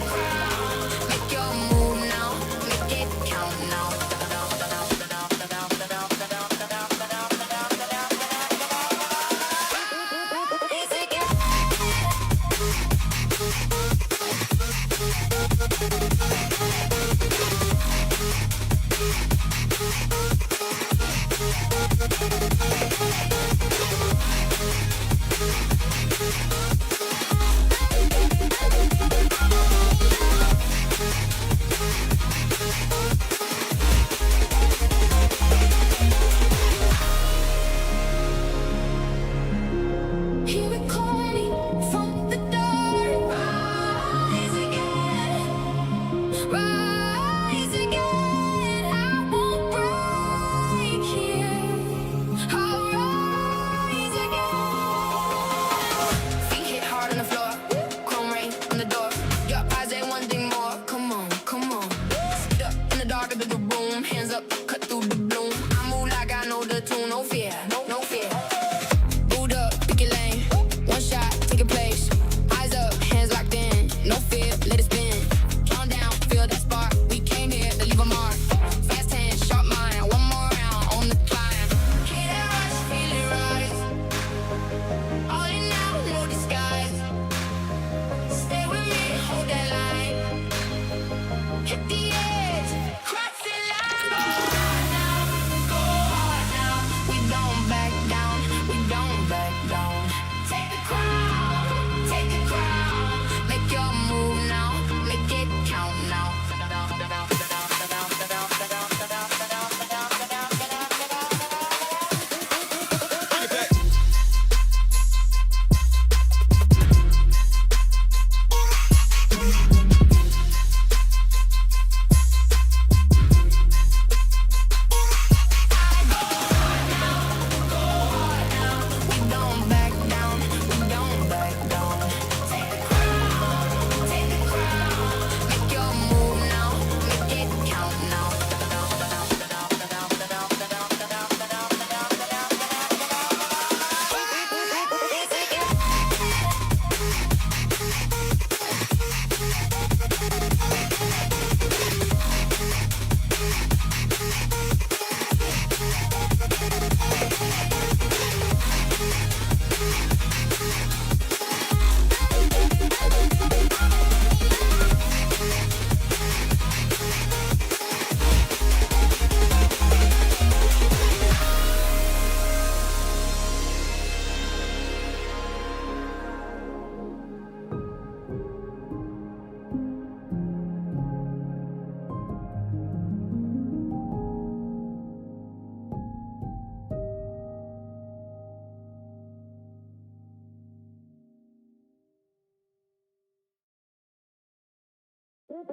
Boot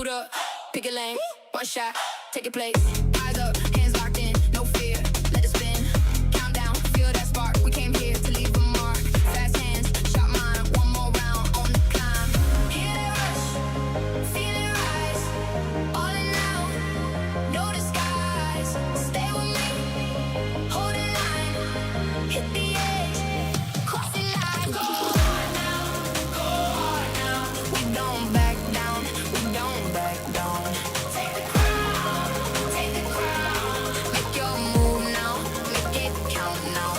up, pick a lane, one shot, take your place. Eyes up, hands locked in, no fear, let it spin. Countdown, feel that spark. We came here to leave a mark. Fast hands, shot mine, one more round on the climb. Hear that rush, feel it rise. All in now, no disguise. Stay with me, hold the line, hit the edge, cross the line. Go hard now, go hard now. We don't back down, we don't back down. Take the crown, make your move now, make it count now.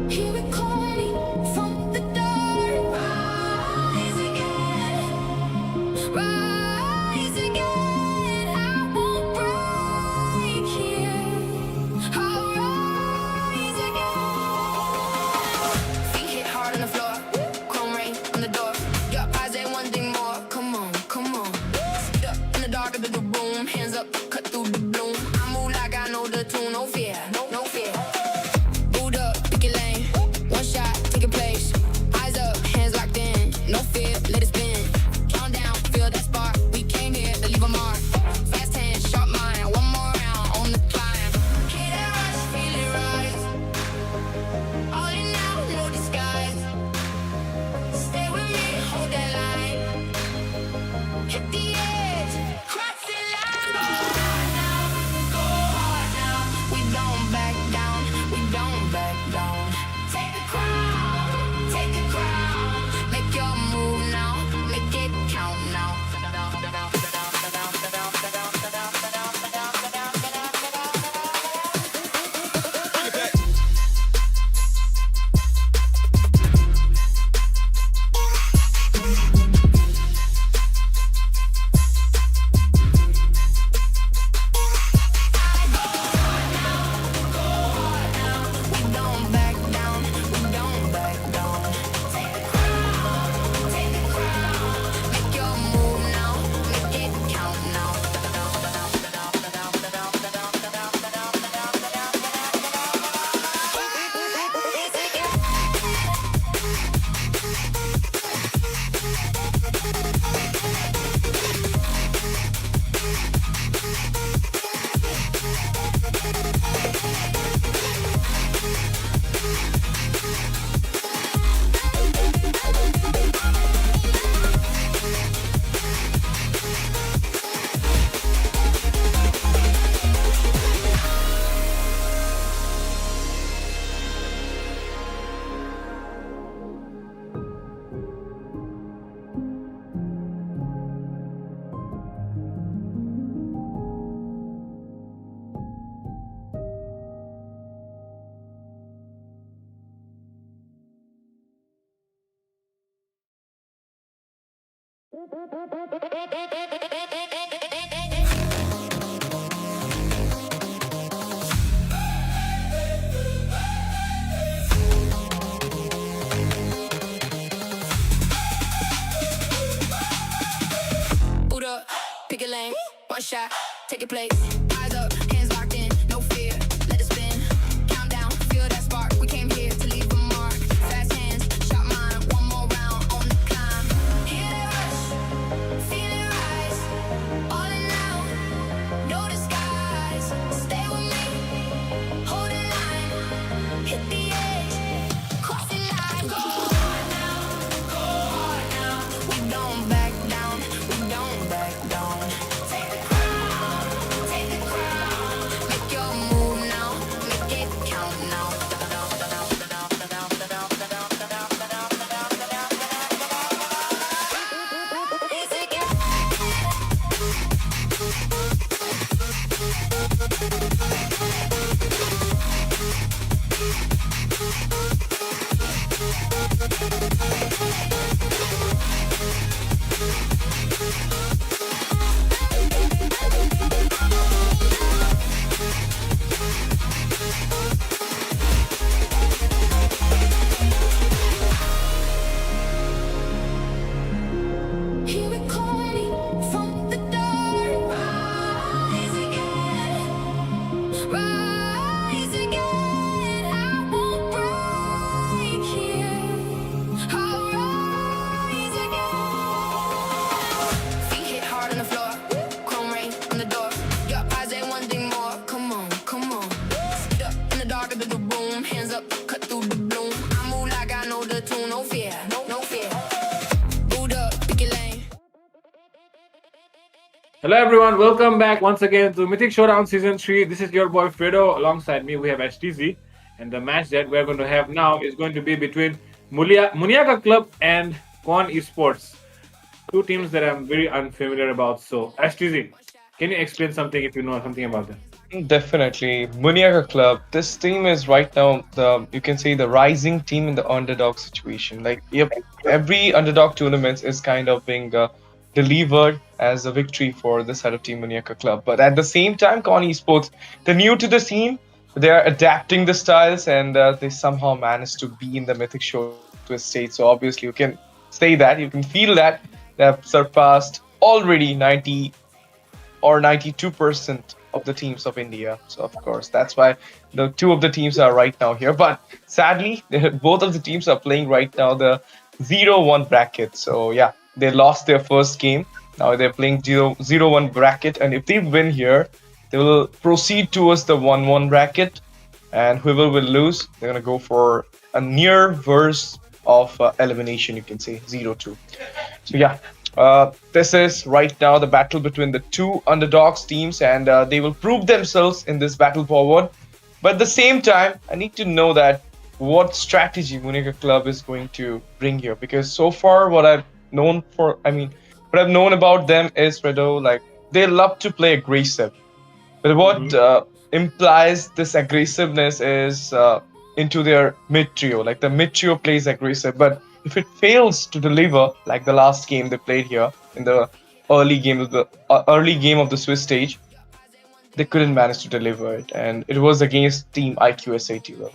Hear it calling from the dark. Rise again, rise again. I won't break here. I'll rise again. Feet hit hard on the floor, chrome rain on the door. Your eyes ain't one thing more. Come on, come on. Sit up in the dark of the room, hands up, cut through the bloom. I move like I know the tune, no fear, no fear. Boot up, pick your lane, one shot, take your place. Eyes up, hands locked in, no fear, let it spin. Countdown, feel that spark. We came here to leave a mark. Fast hands, sharp mind, one more round on the climb. Hear that rush, feel it rise. All in now, no disguise. Stay with me, hold that line. Hit the edge, cross the line. Go hard now, go hard now. We don't back down, we don't back down. Take the crown, make your move now, make it count now. We don't back down, we don't back down. Take the crown, make your move now, make it count now. Boot up, pick a lane, one shot, take your place. Eyes up, hands locked in, no fear, let it spin. Countdown, feel that spark. We came here to leave a mark. Fast hands, shot mine, one more round on the climb. Hear that rush, feel it rise. All in now, no disguise. Stay with me, hold the line, hit the edge, cross the line. Go hard now, go hard now. We don't back down, we don't back down. Take the crown, rise again. I won't break here. I'll rise again. Feet hit hard on the floor, chrome rain on the door. Your eyes ain't one thing more. Come on, come on. Stuck in the dark of the room, hands up, cut through the bloom. I move like I know the tune, no fear, no fear. Boot up, pick your lane. Hello everyone, welcome back once again to Mythic Showdown Season 3. This is your boy Fredo. Alongside me we have HTZ. And the match that we're going to have now is going to be between Muniaka Club and Kon Esports. Two teams that I'm very unfamiliar about. So HTZ, can you explain something if you know something about them? Definitely, Muniaka Club. This team is right now you can say the rising team in the underdog situation. Like, yep, every underdog tournament is kind of being delivered as a victory for this side of Team Muniaka Club. But at the same time, Kon Esports, they're new to the scene. They are adapting the styles, and they somehow managed to be in the Mythic Show to a state. So obviously, you can say that, you can feel that they have surpassed already 90 or 92% of the teams of India. So of course, that's why the two of the teams are right now here. But sadly, both of the teams are playing right now the 0-1 bracket. So yeah, they lost their first game. Now they're playing 0-1 bracket, and if they win here, they will proceed towards the 1-1 bracket, and whoever will lose, they're gonna go for a near verse of elimination. You can say 0-2. So yeah. This is right now the battle between the two underdogs teams, and they will prove themselves in this battle forward. But at the same time, I need to know that what strategy Muniaka Club is going to bring here, because so far what I've known about them is, Fredo, like, they love to play aggressive. But what implies this aggressiveness is into their mid trio. Like, the mid trio plays aggressive, but if it fails to deliver, like the last game they played here in the early game of the Swiss stage, they couldn't manage to deliver it, and it was against Team iQOO S8UL.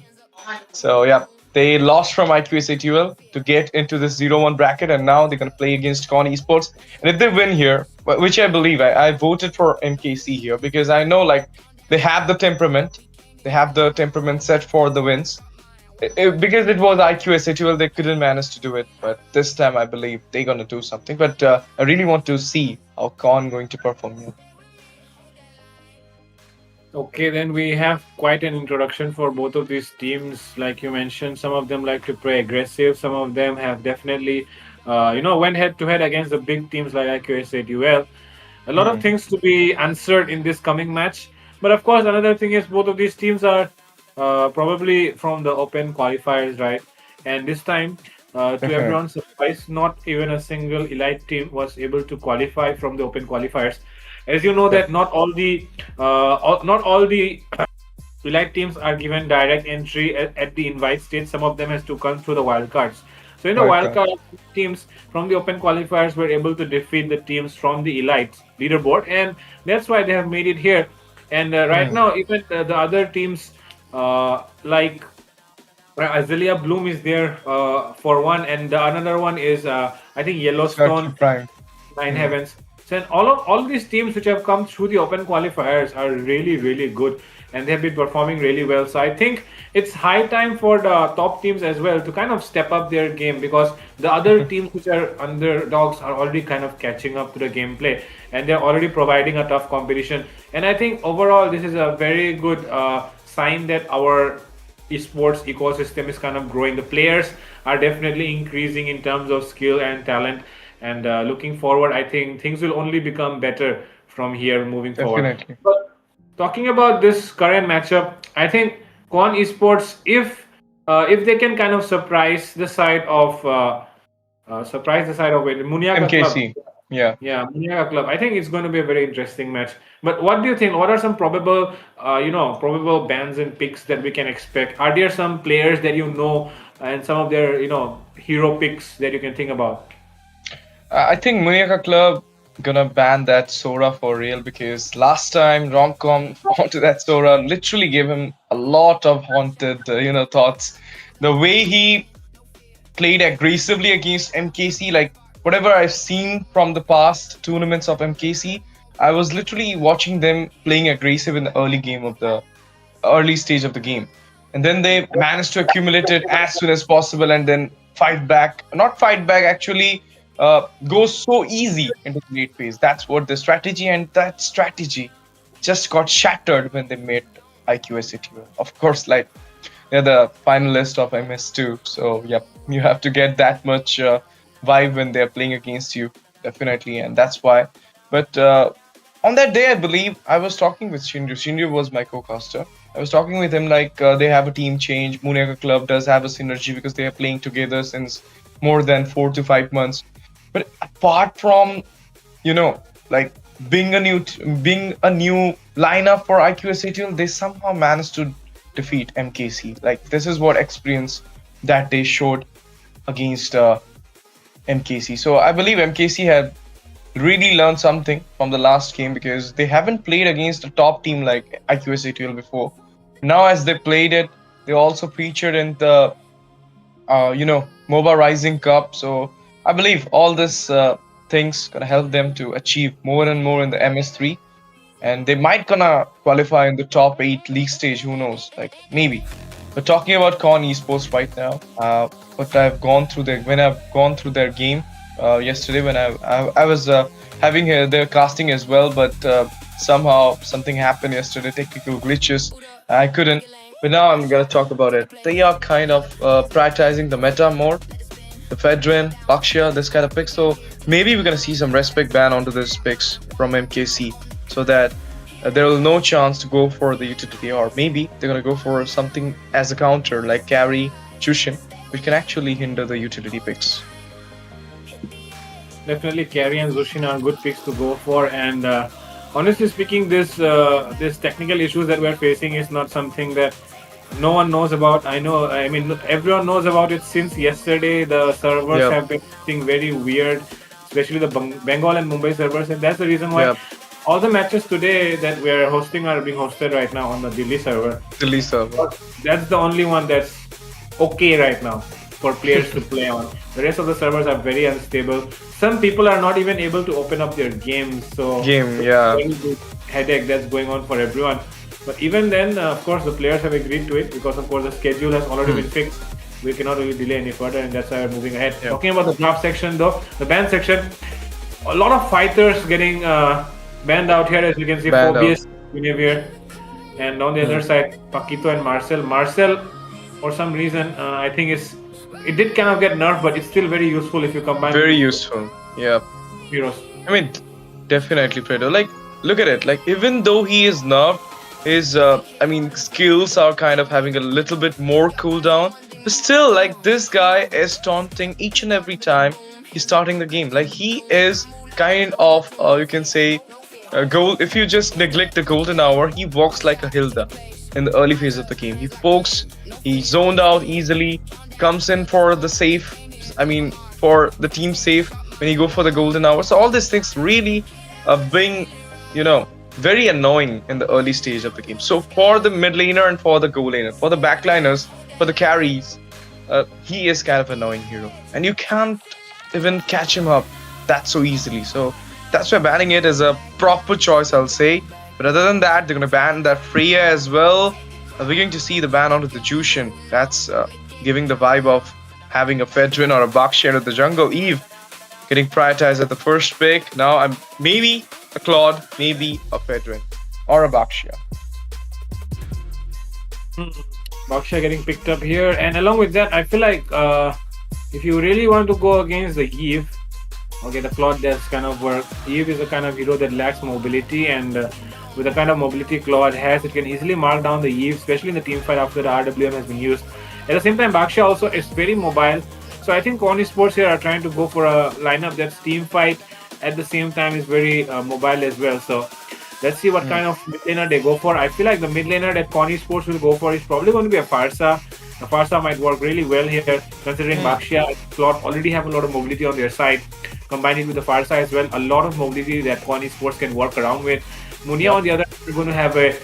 So yeah, they lost from iQOO S8UL to get into this 0-1 bracket, and now they're gonna play against Kon Esports. And if they win here, which I believe, I voted for MKC here because I know, like, they have the temperament set for the wins. Because it was iQOO S8UL, they couldn't manage to do it, but this time I believe they're gonna do something. But I really want to see how Kon going to perform here. Okay, then we have quite an introduction for both of these teams. Like you mentioned, some of them like to play aggressive. Some of them have definitely, went head to head against the big teams like iQOO S8UL. A lot of things to be answered in this coming match. But of course, another thing is both of these teams are probably from the open qualifiers, right? And this time, to everyone's surprise, not even a single elite team was able to qualify from the open qualifiers. As you know, that not all the elite teams are given direct entry at the invite stage. Some of them has to come through the wildcards. So in the wildcard, teams from the open qualifiers were able to defeat the teams from the elite leaderboard, and that's why they have made it here. And right now, even the other teams, like Azalea Bloom is there for one, and the another one is I think Yellowstone, Nine Heavens. So all these teams which have come through the open qualifiers are really, really good, and they have been performing really well. So I think it's high time for the top teams as well to kind of step up their game, because the other teams which are underdogs are already kind of catching up to the gameplay, and they're already providing a tough competition. And I think overall this is a very good sign that our esports ecosystem is kind of growing. The players are definitely increasing in terms of skill and talent, and looking forward, I think things will only become better from here moving forward. But talking about this current matchup, I think Kon Esports, if they can kind of surprise the side of Muniaka MKC. Club. Yeah, Muniaka Club. I think it's going to be a very interesting match. But what do you think? What are some probable bans and picks that we can expect? Are there some players that you know and some of their hero picks that you can think about? I think Muniaka Club gonna ban that Sora for real, because last time Romcom onto that Sora literally gave him a lot of haunted thoughts. The way he played aggressively against MKC, like whatever I've seen from the past tournaments of MKC, I was literally watching them playing aggressive in the early game of the early stage of the game, and then they manage to accumulate it as soon as possible, and then fight back. Not fight back, actually. Goes so easy into the late phase. That's what the strategy, and that strategy just got shattered when they met IQOO SATUL. Of course, like they're the finalist of MS2, so yep, you have to get that much vibe when they're playing against you, definitely, and that's why. But on that day, I believe I was talking with Shinryu. Shinryu was my co-caster. I was talking with him like they have a team change. Muniaka Club does have a synergy because they are playing together since more than 4 to 5 months. But apart from, like being a new lineup for IQOO SATUL, they somehow managed to defeat MKC. Like this is what experience that they showed against MKC. So I believe MKC had really learned something from the last game because they haven't played against a top team like IQOO SATUL before. Now as they played it, they also featured in the Moba Rising Cup. So I believe all this things gonna help them to achieve more and more in the MS3, and they might gonna qualify in the top 8 league stage. Who knows? Like maybe. But talking about Kon Esports right now, what I've gone through when I've gone through their game yesterday when I was having their casting as well, but somehow something happened yesterday, technical glitches. I couldn't. But now I'm gonna talk about it. They are kind of prioritizing the meta more, the Fedrin, Bakshia, this kind of picks. So maybe we're gonna see some respect ban onto these picks from MKC, so that there will no chance to go for the utility, or maybe they're gonna go for something as a counter like carry, Chushin, which can actually hinder the utility picks. Definitely, Carry and Zushin are good picks to go for. And honestly speaking, this technical issues that we're facing is not something that no one knows about. I mean, everyone knows about it since yesterday. The servers have been acting very weird, especially the Bengal and Mumbai servers, and that's the reason why all the matches today that we're hosting are being hosted right now on the Delhi server. But that's the only one that's okay right now for players to play on. The rest of the servers are very unstable. Some people are not even able to open up their games. So it's a very big headache that's going on for everyone. But even then, of course, the players have agreed to it because, of course, the schedule has already been fixed. We cannot really delay any further, and that's why we're moving ahead. Talking about the draft section, though, the ban section, a lot of fighters getting banned out here, as you can see, Phobius, Guinevere, and on the other side, Paquito and Marcel. Marcel, for some reason, I think it did kind of get nerfed, but it's still very useful if you combine. Very useful, yeah. Heroes. I mean, definitely, Fredo. Like, look at it. Like, even though he is nerfed, his skills are kind of having a little bit more cooldown. But still, like, this guy is taunting each and every time he's starting the game. Like, he is kind of, you can say, gold. If you just neglect the golden hour, he walks like a Hilda in the early phase of the game. He pokes, he zoned out easily, comes in for the safe, for the team safe when you go for the golden hour. So all these things really being, very annoying in the early stage of the game. So for the mid laner and for the goal laner, for the backliners, for the carries, he is kind of an annoying hero. And you can't even catch him up that so easily. So that's why banning it is a proper choice, I'll say. But other than that, they're going to ban that Freya as well. We're going to see the ban onto the Jushin. That's giving the vibe of having a Fedrin or a Bakshia at the jungle. Eve getting prioritized at the first pick. Now I'm maybe a Claude, maybe a Fedrin, or a Bakshia. Bakshia getting picked up here, and along with that, I feel like if you really want to go against the Eve, okay, the Claude does kind of work. Eve is a kind of hero that lacks mobility, and with the kind of mobility Claude has, it can easily mark down the Eve, especially in the team fight after the RWM has been used. At the same time, Bakshia also is very mobile, so I think Kon Esports here are trying to go for a lineup that's team fight at the same time is very mobile as well. So let's see what kind of mid laner they go for. I feel like the mid laner that Kon Esports will go for is probably going to be a Farsa. The Farsa might work really well here, considering Bakshia and Claude already have a lot of mobility on their side. Combine it with the Farsa as well, a lot of mobility that Kon Esports can work around with. Munia on the other hand, are going to have a,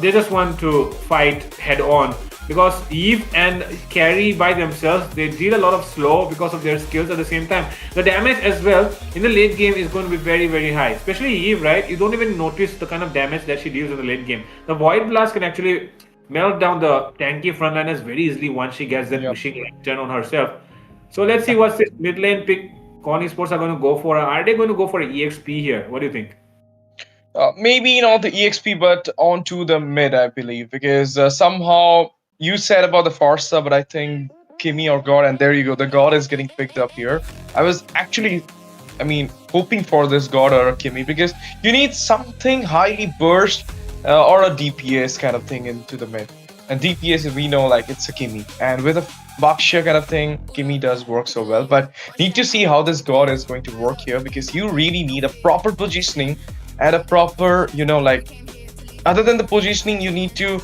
they just want to fight head on because Eve and Carry by themselves, they deal a lot of slow because of their skills. At the same time, the damage as well in the late game is going to be very, very high. Especially Eve, right? You don't even notice the kind of damage that she deals in the late game. The Void Blast can actually melt down the tanky frontliners very easily once she gets that pushing turn on herself. So let's see what this mid lane pick Kon Esports are going to go for. Are they going to go for an EXP here? What do you think? Maybe not the EXP, but onto the mid, I believe, because somehow you said about the Farsa, but I think Kimmy or God, and there you go, the God is getting picked up here. I was actually, hoping for this God or a Kimmy because you need something highly burst or a DPS kind of thing into the mid. And DPS, we know, like it's a Kimmy, and with a Bakshia kind of thing, Kimmy does work so well. But need to see how this God is going to work here because you really need a proper positioning and a proper, other than the positioning, you need to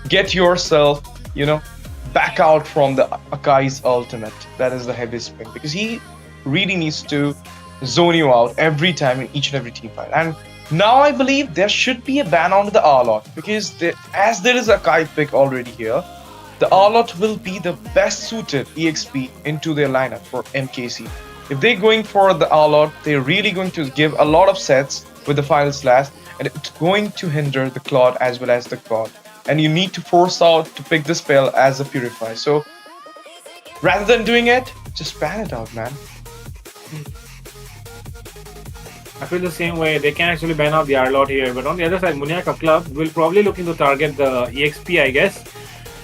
get yourself, back out from the Akai's ultimate. That is the heaviest thing because he really needs to zone you out every time in each and every team fight. And now I believe there should be a ban on the Arlot because as there is a Akai pick already here, the Arlot will be the best suited EXP into their lineup for MKC. If they're going for the Arlot, they're really going to give a lot of sets with the final slash, and it's going to hinder the Claude as well as the God. And you need to force out to pick the spell as a Purify. So rather than doing it, just ban it out, man. I feel the same way. They can actually ban out the Arlot here, but on the other side, Muniaka Club will probably looking to target the EXP, I guess.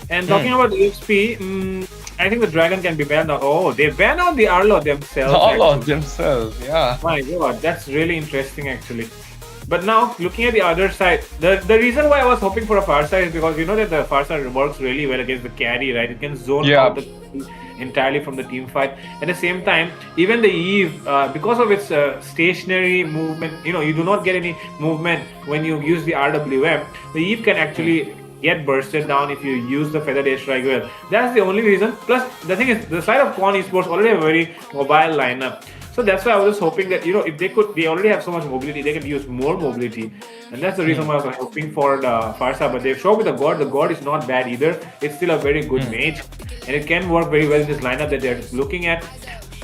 And talking about EXP, I think the Dragon can be banned out. Oh, they ban out the Arlot themselves. The Arlot themselves, yeah. My God, that's really interesting actually. But now, looking at the other side, the reason why I was hoping for a Farsa is because you know that the Farsa works really well against the carry, right? It can zone out the entirely from the team fight. At the same time, even the Eve, because of its stationary movement, you do not get any movement when you use the RWM. The Eve can actually get bursted down if you use the Feather Strike well. That's the only reason. Plus, the thing is, the side of Kon Esports already have a very mobile lineup. So that's why I was just hoping that, if they already have so much mobility, they can use more mobility. And that's the reason why I was hoping for the Farsa. But they've shown with the God. The God is not bad either. It's still a very good mage. And it can work very well in this lineup that they're looking at.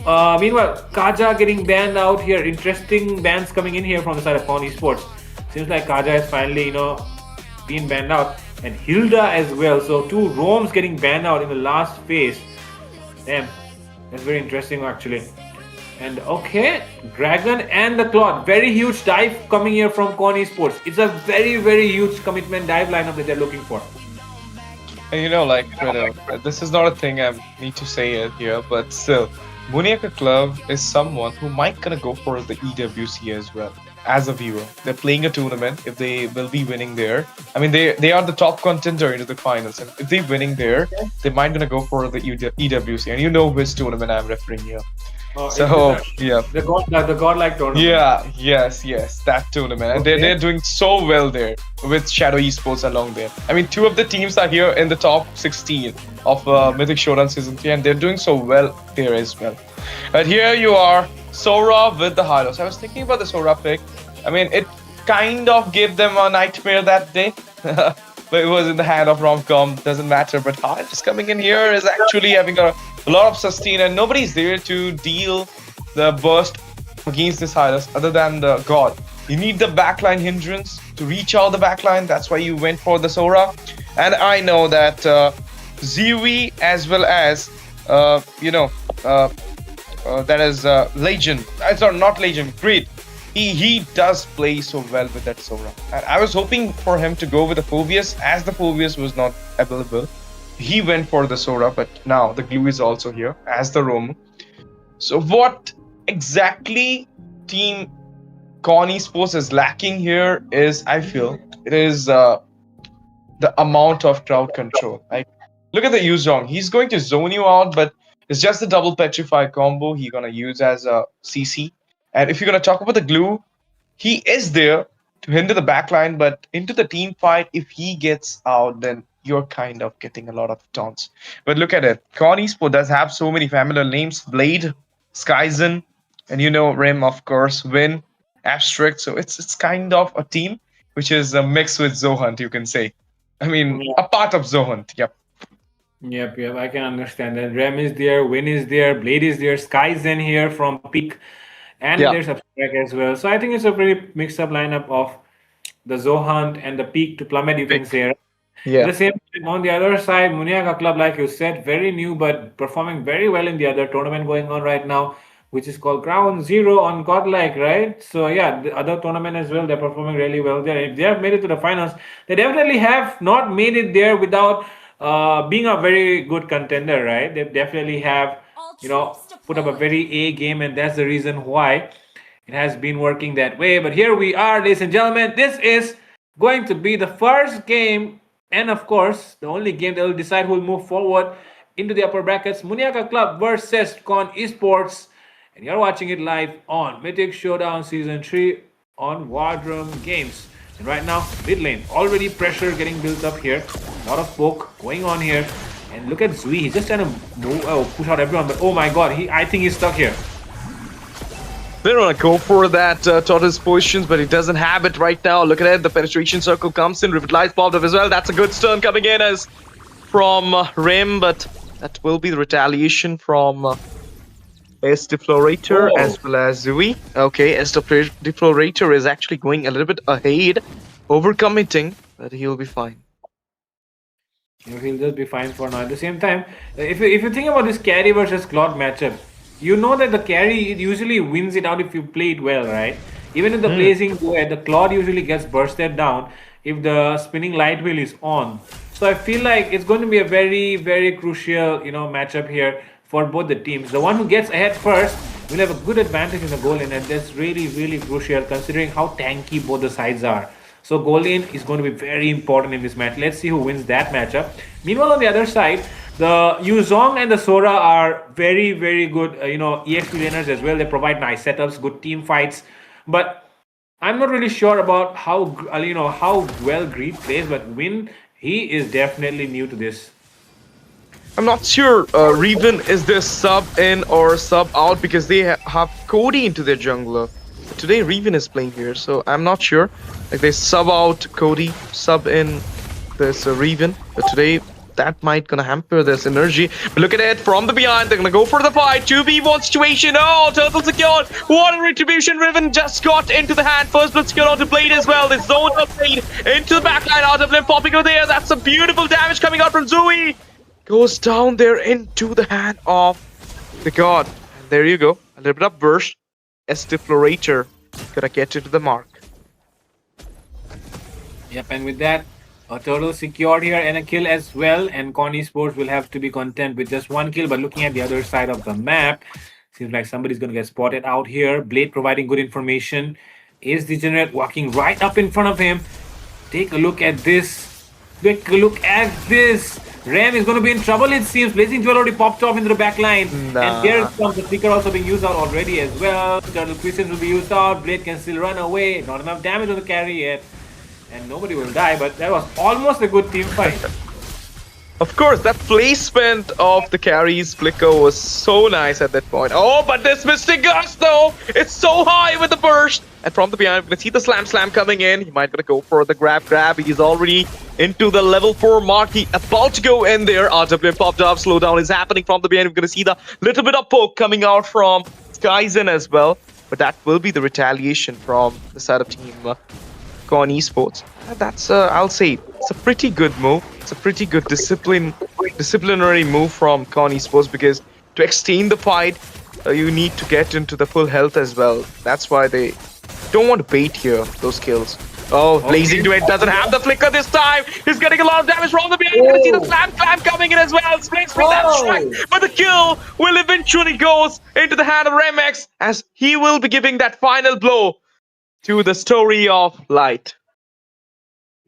Meanwhile, Kaja getting banned out here. Interesting bans coming in here from the side of Kon Esports. Seems like Kaja has finally, been banned out. And Hilda as well. So two roams getting banned out in the last phase. Damn, that's very interesting actually. And okay, Dragon and the Claude. Very huge dive coming here from Kon Esports. It's a very, very huge commitment dive lineup that they're looking for. And this is not a thing I need to say it here, but still, Muniaka Club is someone who might gonna go for the EWC as well. As a viewer, they're playing a tournament. If they will be winning there, they are the top contender into the finals, and if they're winning there, they might gonna go for the EWC. And you know which tournament I'm referring here. The GodLike tournament. Yeah, yes, that tournament, and they're doing so well there with Shadow Esports along there. Two of the teams are here in the top 16 of Mythic Showdown Season 3, and they're doing so well there as well. But here you are, Sora with the Hylos. I was thinking about the Sora pick. It kind of gave them a nightmare that day. But it was in the hand of Romcom, doesn't matter. But Hylos coming in here is actually having a lot of sustain, and nobody's there to deal the burst against this Hylos other than the God. You need the backline hindrance to reach out the backline. That's why you went for the Sora. And I know that Ziwi as well as, that is Legion. Sorry, not Legion, Great. He does play so well with that Sora. And I was hoping for him to go with the Phobius, as the Phobius was not available. He went for the Sora, but now the glue is also here as the Roam. So what exactly Team Kon Esports is lacking here is, I feel, it is the amount of crowd control. Like, look at the Yuzong. He's going to zone you out, but it's just the double petrify combo he's gonna use as a CC. And if you're gonna talk about the glue, he is there to hinder the backline, but into the team fight, if he gets out, then you're kind of getting a lot of taunts. But look at it. Kon Esports does have so many familiar names: Blade, Skyzen, and Rim, of course, Win, Abstract. So it's kind of a team which is a mix with Zohunt, you can say. A part of Zohunt, yep. Yep. I can understand that. Rem is there, Win is there, Blade is there, Sky's in here from Peak, and Yeah, there's Abstract as well. So I think it's a pretty mixed up lineup of the Zohunt and the Peak to Plummet, you can pick. say. At Yeah. the same time, on the other side, Muniaka Club, like you said, very new but performing very well in the other tournament going on right now, which is called Ground Zero on GodLike, right? So yeah, the other tournament as well, they're performing really well there. If they have made it to the finals, they definitely have not made it there without being a very good contender, right? They definitely have, put up a very A game, and that's the reason why it has been working that way. But here we are, ladies and gentlemen. This is going to be the first game, and of course, the only game that will decide who will move forward into the upper brackets. Muniaka Club versus Kon Esports. And you're watching it live on Mythic Showdown Season 3 on Wardroom Games. And right now, mid lane, already pressure getting built up here. A lot of poke going on here. And look at Zui, he's just trying to push out everyone. But oh my god, I think he's stuck here. They don't want to go for that tortoise positions, but he doesn't have it right now. Look at it, the penetration circle comes in, Revitalize popped up as well. That's a good stun coming in as from Rim, but that will be the retaliation from S Deflorator Oh. as well as Zui. Okay, S Deflorator is actually going a little bit ahead, overcommitting, but he'll be fine. He'll just be fine for now. At the same time, if you think about this carry versus Claude matchup, you know that the carry usually wins it out if you play it well, right? Even if the blazing duet, the Claude usually gets bursted down if the spinning light wheel is on. So I feel like it's going to be a very, very crucial, matchup here for both the teams. The one who gets ahead first will have a good advantage in the goal lane, and that's really, really crucial considering how tanky both the sides are. So goal lane is going to be very important in this match. Let's see who wins that matchup. Meanwhile, on the other side, the Yuzong and the Sora are very, very good, EXP laners as well. They provide nice setups, good team fights. But I'm not really sure about how well Greed plays. But Win, he is definitely new to this. I'm not sure Reven is their sub in or sub out because they have Cody into their jungler. Today Reven is playing here, so I'm not sure. Like they sub out Cody, sub in this Reven, but today that might gonna hamper their synergy. But look at it from the behind, they're gonna go for the fight. 2v1 situation. Oh, turtle secured. What a retribution. Riven just got into the hand. First blood secured onto Blade as well. They zoned up Blade into the backline. Out of him popping over there. That's some beautiful damage coming out from Zui. Goes down there into the hand of the god. And there you go. A little bit of burst. S Deflorator gonna get it to the mark. Yep, and with that, a turtle secured here and a kill as well. And Kon Esports will have to be content with just one kill. But looking at the other side of the map, seems like somebody's going to get spotted out here. Blade providing good information. Is Degenerate walking right up in front of him? Take a look at this. Take a look at this. Ram is going to be in trouble, it seems. Blazing Jewel already popped off into the back line. And here comes the flicker also being used out already as well. Turtle Crescent will be used out. Blade can still run away. Not enough damage on the carry yet. And nobody will die, but that was almost a good team fight. Of course, that placement of the carries flicker was so nice at that point. Oh, but this Mystic Gust though, it's so high with the burst. And from the behind, we're gonna see the slam coming in. He might gonna go for the grab. He's already into the level 4 mark. He about to go in there. RWM popped up, slowdown is happening from the behind. We're gonna see the little bit of poke coming out from Skyzen as well. But that will be the retaliation from the side of team Kon Esports. That's I'll say it's a pretty good move. It's a pretty good disciplinary move from Kon Esports because to extend the fight, you need to get into the full health as well. That's why they don't want to bait here those kills. Oh, Blazing Duet doesn't have the flicker this time. He's getting a lot of damage from the behind. You can see the slam coming in as well. Splits with that strike, but the kill will eventually goes into the hand of Remex as he will be giving that final blow to the story of Light.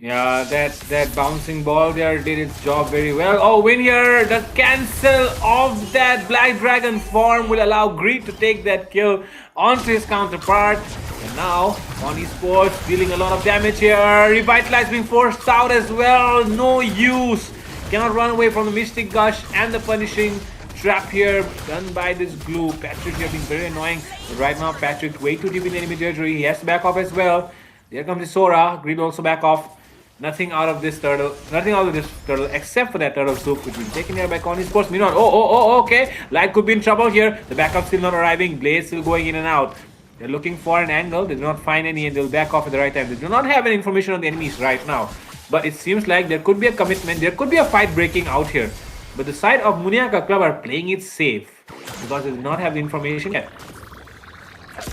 Yeah, that bouncing ball there did its job very well. Oh, win here! The cancel of that Black Dragon form will allow Greed to take that kill onto his counterpart. And now, Kon Esports dealing a lot of damage here. Revitalize being forced out as well. No use. Cannot run away from the Mystic Gush and the punishing trap here done by this glue. Patrick here being very annoying. But right now, Patrick way too deep in the enemy territory. He has to back off as well. There comes the Sora. Greed also back off. Nothing out of this turtle. Nothing out of this turtle except for that turtle soup, which is taken here by Kon Esports. Meanwhile, okay. Light could be in trouble here. The backup still not arriving. Blaze still going in and out. They're looking for an angle. They do not find any, and they'll back off at the right time. They do not have any information on the enemies right now. But it seems like there could be a commitment. There could be a fight breaking out here. But the side of Muniaka Club are playing it safe because they do not have the information yet.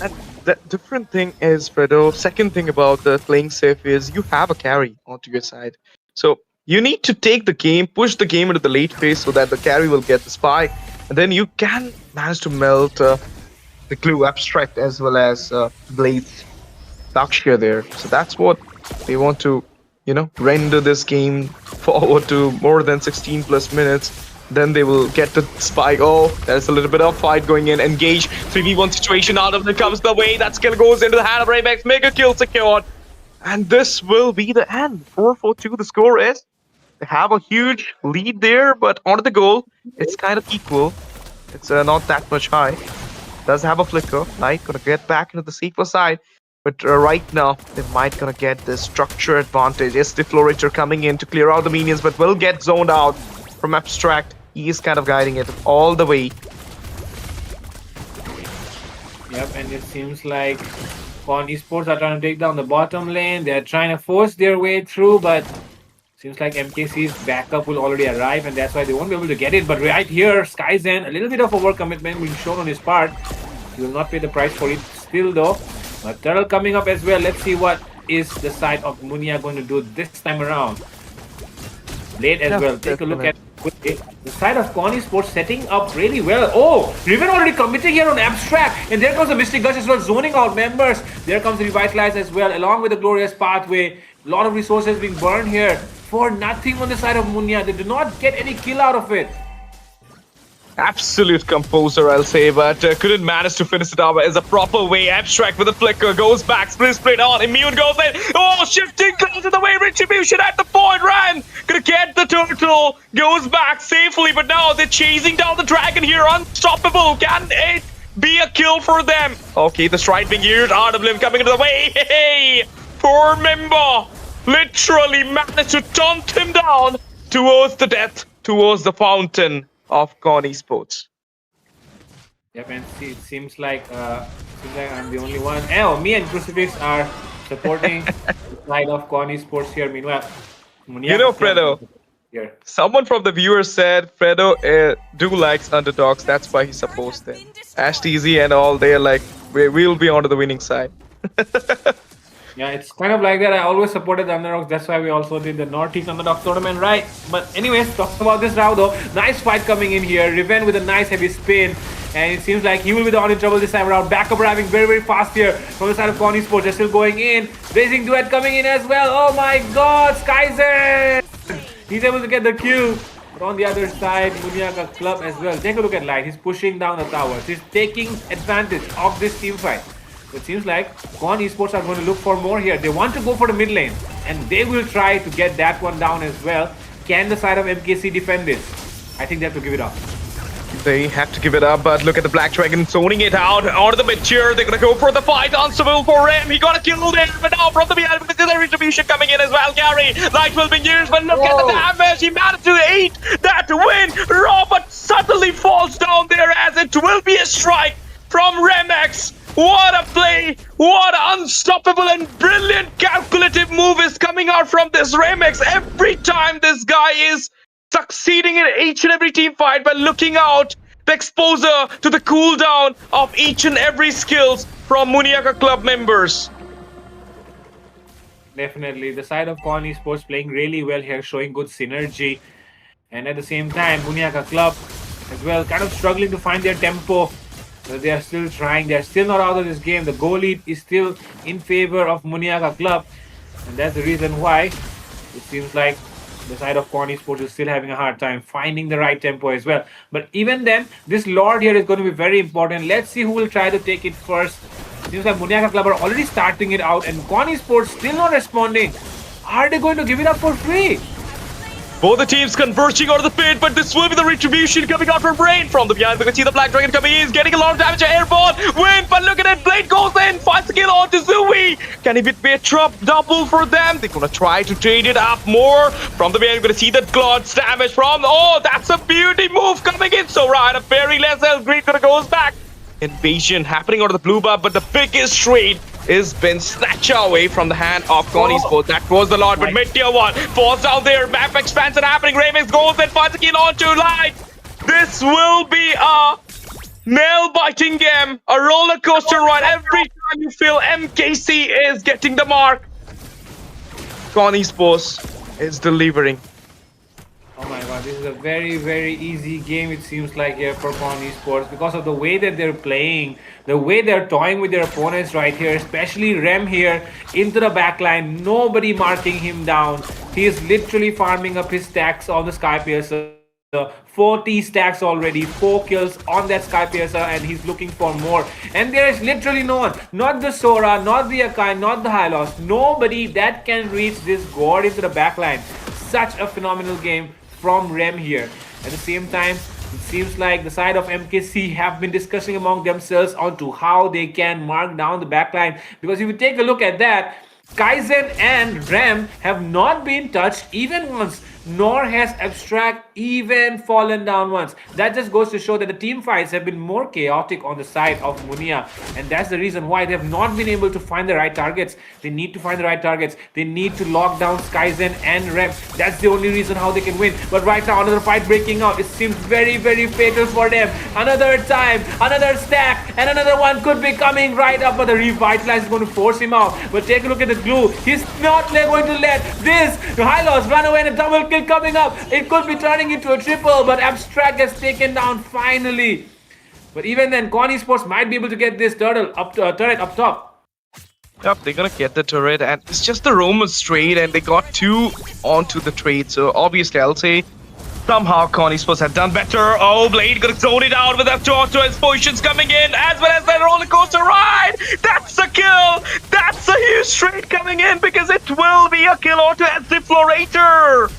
And the different thing is, Fredo, second thing about the playing safe is you have a carry onto your side. So you need to take the game, push the game into the late phase so that the carry will get the spy. And then you can manage to melt the glue abstract as well as Blaze Dakshya there. So that's what they want to, render this game forward to more than 16 plus minutes. Then they will get the spike. Oh, there's a little bit of fight going in. Engage. 3v1 situation out of it comes the way. That skill goes into the hand of Raymax. Mega kill secured. And this will be the end. 4-4-2 the score is. They have a huge lead there, but onto the goal, it's kind of equal. It's not that much high. Does have a flicker. Light gonna get back into the safer side. But right now, they might gonna get this structure advantage. Yes, the Florator coming in to clear out the minions, but will get zoned out from Abstract. He is kind of guiding it all the way. Yep, and it seems like Kon Esports are trying to take down the bottom lane. They're trying to force their way through, but seems like MKC's backup will already arrive, and that's why they won't be able to get it. But right here, Skyzen, a little bit of overcommitment will be shown on his part. He will not pay the price for it still, though. But Turtle coming up as well. Let's see what is the side of Munia going to do this time around. Blade as well. Take a look at the side of Kon Esports setting up really well. Oh, Riven already committing here on Abstract. And there comes the Mystic Gush as well, zoning out members. There comes the Revitalize as well, along with the Glorious Pathway. A lot of resources being burned here for nothing on the side of Munia. They do not get any kill out of it. Absolute composer, I'll say, but couldn't manage to finish it off as a proper way. Abstract with a flicker, goes back, split on, Immune goes in. Oh, shifting goes in the way, Retribution at the point, Ran! Gonna get the turtle, goes back safely, but now they're chasing down the dragon here, unstoppable. Can it be a kill for them? Okay, the stride being used, Ardablim coming into the way. Hey, poor member literally managed to taunt him down towards the death, towards the fountain of Kon Esports. Yep, and see, it seems like I'm the only one. Oh, me and Crucifix are supporting the side of Kon Esports here. Meanwhile, Fredo, here. Someone from the viewers said Fredo do likes underdogs. That's why he supports them. Ash TZ and all, they're like, we'll be onto the winning side. Yeah, it's kind of like that. I always supported the underdogs. That's why we also did the Northeast Underdog Tournament, right? But anyways, talk about this round though. Nice fight coming in here. Riven with a nice heavy spin. And it seems like he will be the one in trouble this time around. Backup arriving very, very fast here from the side of Kon Esports. They're still going in. Blazing Duet coming in as well. Oh my god, Skyzen! He's able to get the kill. But on the other side, Muniaka Club as well. Take a look at Light. He's pushing down the towers. He's taking advantage of this team fight. It seems like Kon Esports are going to look for more here. They want to go for the mid lane, and they will try to get that one down as well. Can the side of MKC defend this? I think they have to give it up. They have to give it up, but look at the Black Dragon zoning it out onto the mid-tier. They're gonna go for the fight. Unstoppable for him. He got a kill there, but now from the behind, because there's a retribution coming in as well. Gary, Light will be used, but look at the damage. He managed to eat that win. Robert suddenly falls down there as it will be a strike from Remex. What a play! What an unstoppable and brilliant calculative move is coming out from this Remex. Every time this guy is succeeding in each and every team fight by looking out the exposure to the cooldown of each and every skills from Muniaka Club members. Definitely, the side of Kon Esports playing really well here, showing good synergy. And at the same time, Muniaka Club as well, kind of struggling to find their tempo. But they are still trying. They are still not out of this game. The goal lead is still in favor of Muniaka Club. And that's the reason why it seems like the side of Kon Esports is still having a hard time finding the right tempo as well. But even then, this Lord here is going to be very important. Let's see who will try to take it first. Seems like Muniaka Club are already starting it out, and Kon Esports still not responding. Are they going to give it up for free? Both the teams converging out of the pit, but this will be the retribution coming out from Brain from the behind. We can see the Black Dragon coming in. He's getting a lot of damage to Airborne. Win, but look at it. Blade goes in. Finds the kill on to Zui. Can it be a trap double for them? They're going to try to trade it up more. From the behind, we're going to see the Glod's damage from... Oh, that's a beauty move coming in. So right, a very less health. Green going to goes back. Invasion happening out of the blue buff, but the biggest trade is been snatched away from the hand of Kon Esports. That was the lot, but mid-tier 1 falls down there. Map expansion happening. Remix goes and finds a kill onto Light. This will be a nail-biting game, a roller coaster ride. Every time you feel MKC is getting the mark, Kon Esports is delivering. Oh my god, this is a very, very easy game, it seems like, here for Kon Esports because of the way that they're playing, the way they're toying with their opponents right here, especially Rem here into the backline, nobody marking him down. He is literally farming up his stacks on the Sky Piercer. 40 stacks already, 4 kills on that Sky Piercer, and he's looking for more. And there is literally no one, not the Sora, not the Akai, not the Hylos, nobody that can reach this gourd into the backline. Such a phenomenal game from Rem here. At the same time, it seems like the side of MKC have been discussing among themselves onto how they can mark down the backline, because if you take a look at that, Kaizen and Rem have not been touched even once, nor has Abstract even fallen down once. That just goes to show that the team fights have been more chaotic on the side of Munia, and that's the reason why they have not been able to find the right targets. They need to find the right targets. They need to lock down Skyzen and Rem. That's the only reason how they can win. But right now, another fight breaking out. It seems very, very fatal for them. Another time, another stack, and another one could be coming right up, but the Revitalize is going to force him out. But take a look at the glue. He's not going to let this Hylos run away, and a double kill coming up. It could be turning into a triple, but Abstract gets taken down finally. But even then, Kon Esports might be able to get this turret up top. Yep, they're gonna get the turret, and it's just the Romans trade, and they got 2 onto the trade. So obviously, I'll say somehow Kon Esports have done better. Oh, Blade gonna zone it out with that to his positions coming in, as well as that roller coaster ride. That's a kill. That's a huge trade coming in, because it will be a kill onto Explorator.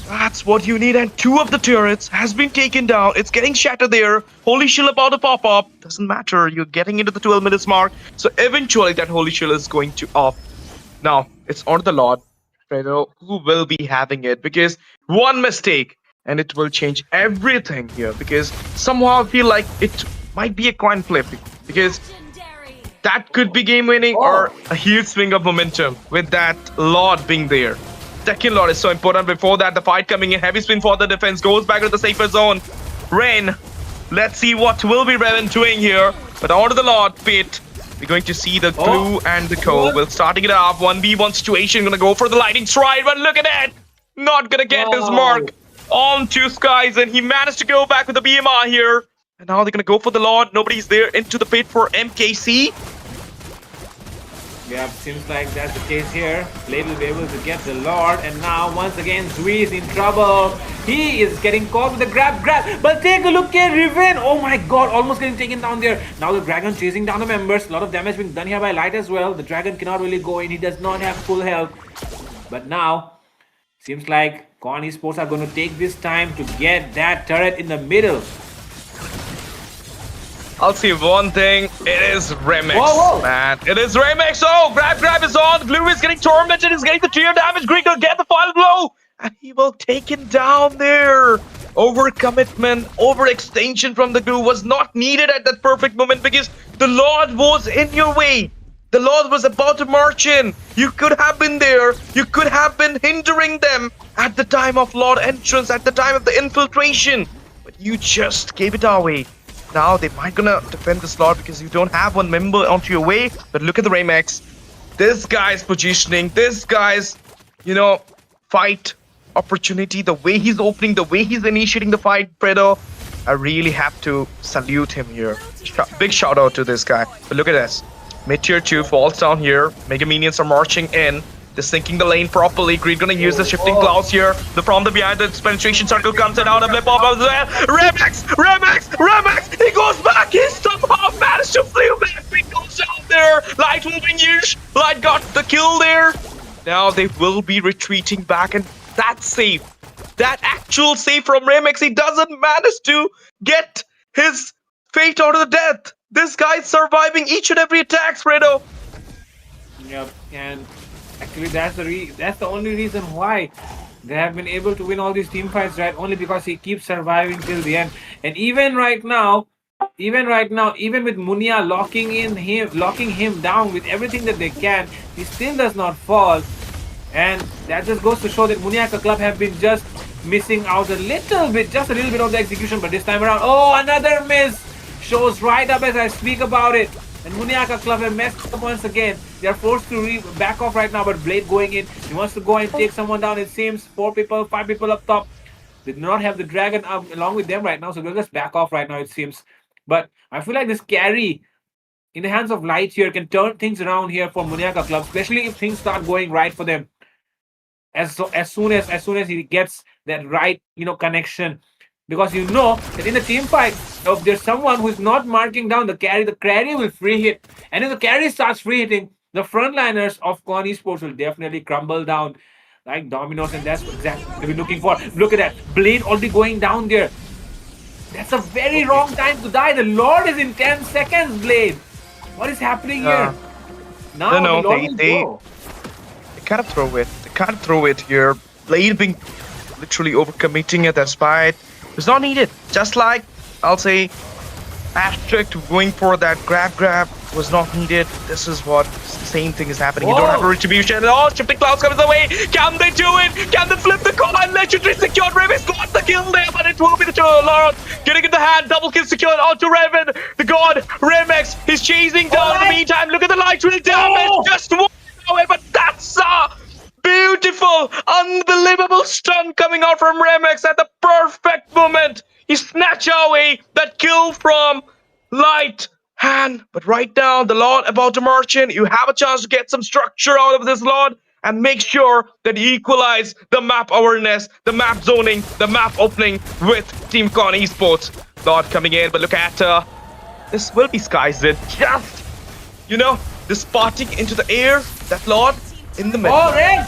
That's what you need, and 2 of the turrets has been taken down. It's getting shattered there. Holy Shield about to pop up. Doesn't matter. You're getting into the 12 minutes mark. So eventually that Holy Shield is going to off. Now, it's on the Lord, Fredo, who will be having it, because one mistake and it will change everything here, because somehow I feel like it might be a coin flip, because that could be game winning or a huge swing of momentum with that Lord being there. Second Lord is so important. Before that, the fight coming in. Heavy spin for the defense. Goes back to the safer zone. Rain. Let's see what will be Raven doing here. But out of the Lord pit, we're going to see the glue and the coal. Well, starting it up. 1v1 situation. Gonna go for the lightning stride. But look at it. Not gonna get his mark on 2 skies. And he managed to go back with the BMR here. And now they're gonna go for the Lord. Nobody's there into the pit for MKC. Yeah, seems like that's the case here. Blade will be able to get the Lord, and now once again Zui is in trouble. He is getting caught with the grab, but take a look at Riven. Oh my god, almost getting taken down there. Now the Dragon chasing down the members. A lot of damage being done here by Light as well. The Dragon cannot really go in. He does not have full health. But now, seems like Kon Esports are going to take this time to get that turret in the middle. I'll see one thing. It is Remix, whoa. man. It is Remix. Oh, grab is on. Glue is getting tormented. He's getting the tier damage. Greek will get the final blow. And he will take him down there. Overcommitment, overextension from the Glue was not needed at that perfect moment, because the Lord was in your way. The Lord was about to march in. You could have been there. You could have been hindering them at the time of Lord entrance, at the time of the infiltration. But you just gave it away. Now they might gonna defend the slot because you don't have one member onto your way. But look at the Raymax. This guy's positioning, this guy's, fight opportunity, the way he's opening, the way he's initiating the fight, Predo. I really have to salute him here. Big shout out to this guy. But look at this. Mid-tier 2 falls down here. Mega Minions are marching in. They're syncing the lane properly. Greed gonna use the shifting clouds here. From the behind, the penetration circle comes out of the pop as well. Remax! He goes back! He somehow managed to flee back! He goes out there! Light moving huge! Light got the kill there! Now they will be retreating back, and that's safe. that actual save from Remix. He doesn't manage to get his fate out of the death. This guy's surviving each and every attack, Fredo. Yep, and actually that's the only reason why they have been able to win all these team fights, right? Only because he keeps surviving till the end. And even right now, even with Munia locking him down with everything that they can, he still does not fall. And that just goes to show that Muniaka Club have been just missing out a little bit, just a little bit of the execution. But this time around, oh, another miss shows right up as I speak about it. And Muniaka Club have messed up once again. They are forced to back off right now, but Blade going in. He wants to go and take someone down. It seems 4 people, 5 people up top. They do not have the dragon along with them right now, so they'll just back off right now, it seems. But I feel like this carry in the hands of Light here can turn things around here for Muniaka Club, especially if things start going right for them. As soon as he gets that right, connection. Because you know that in the team fight, if there's someone who's not marking down the carry will free hit. And if the carry starts free hitting, the frontliners of Kon Esports will definitely crumble down like dominoes, and that's exactly what we're looking for. Look at that. Blade already going down there. That's a very wrong time to die. The Lord is in 10 seconds, Blade. What is happening here? Now No, the Lord will they go. can't throw it. They can't throw it here. Blade being literally overcommitting at that spot. It's not needed. Just like, I'll say, Asterisk going for that grab was not needed. This is what the same thing is happening. You don't have a retribution. Oh, shifting clouds comes away. Can they do it? Can they flip the coin? Legendary secured. Raven's got the kill there, but it will be the Lord getting in the hand. Double kill secured onto Raven. The god Remex. He's chasing down. In the meantime, look at the light drill damage. Just one away, but that's beautiful, unbelievable stun coming out from Remex at the perfect moment. He snatched away that kill from Light Hand. But right now, the Lord about to march in. You have a chance to get some structure out of this Lord and make sure that you equalize the map awareness, the map zoning, the map opening with Team Kon Esports. Lord coming in, but look at this will be Skyzid. Just, this spotting into the air, that Lord in the middle. Oh, Rem!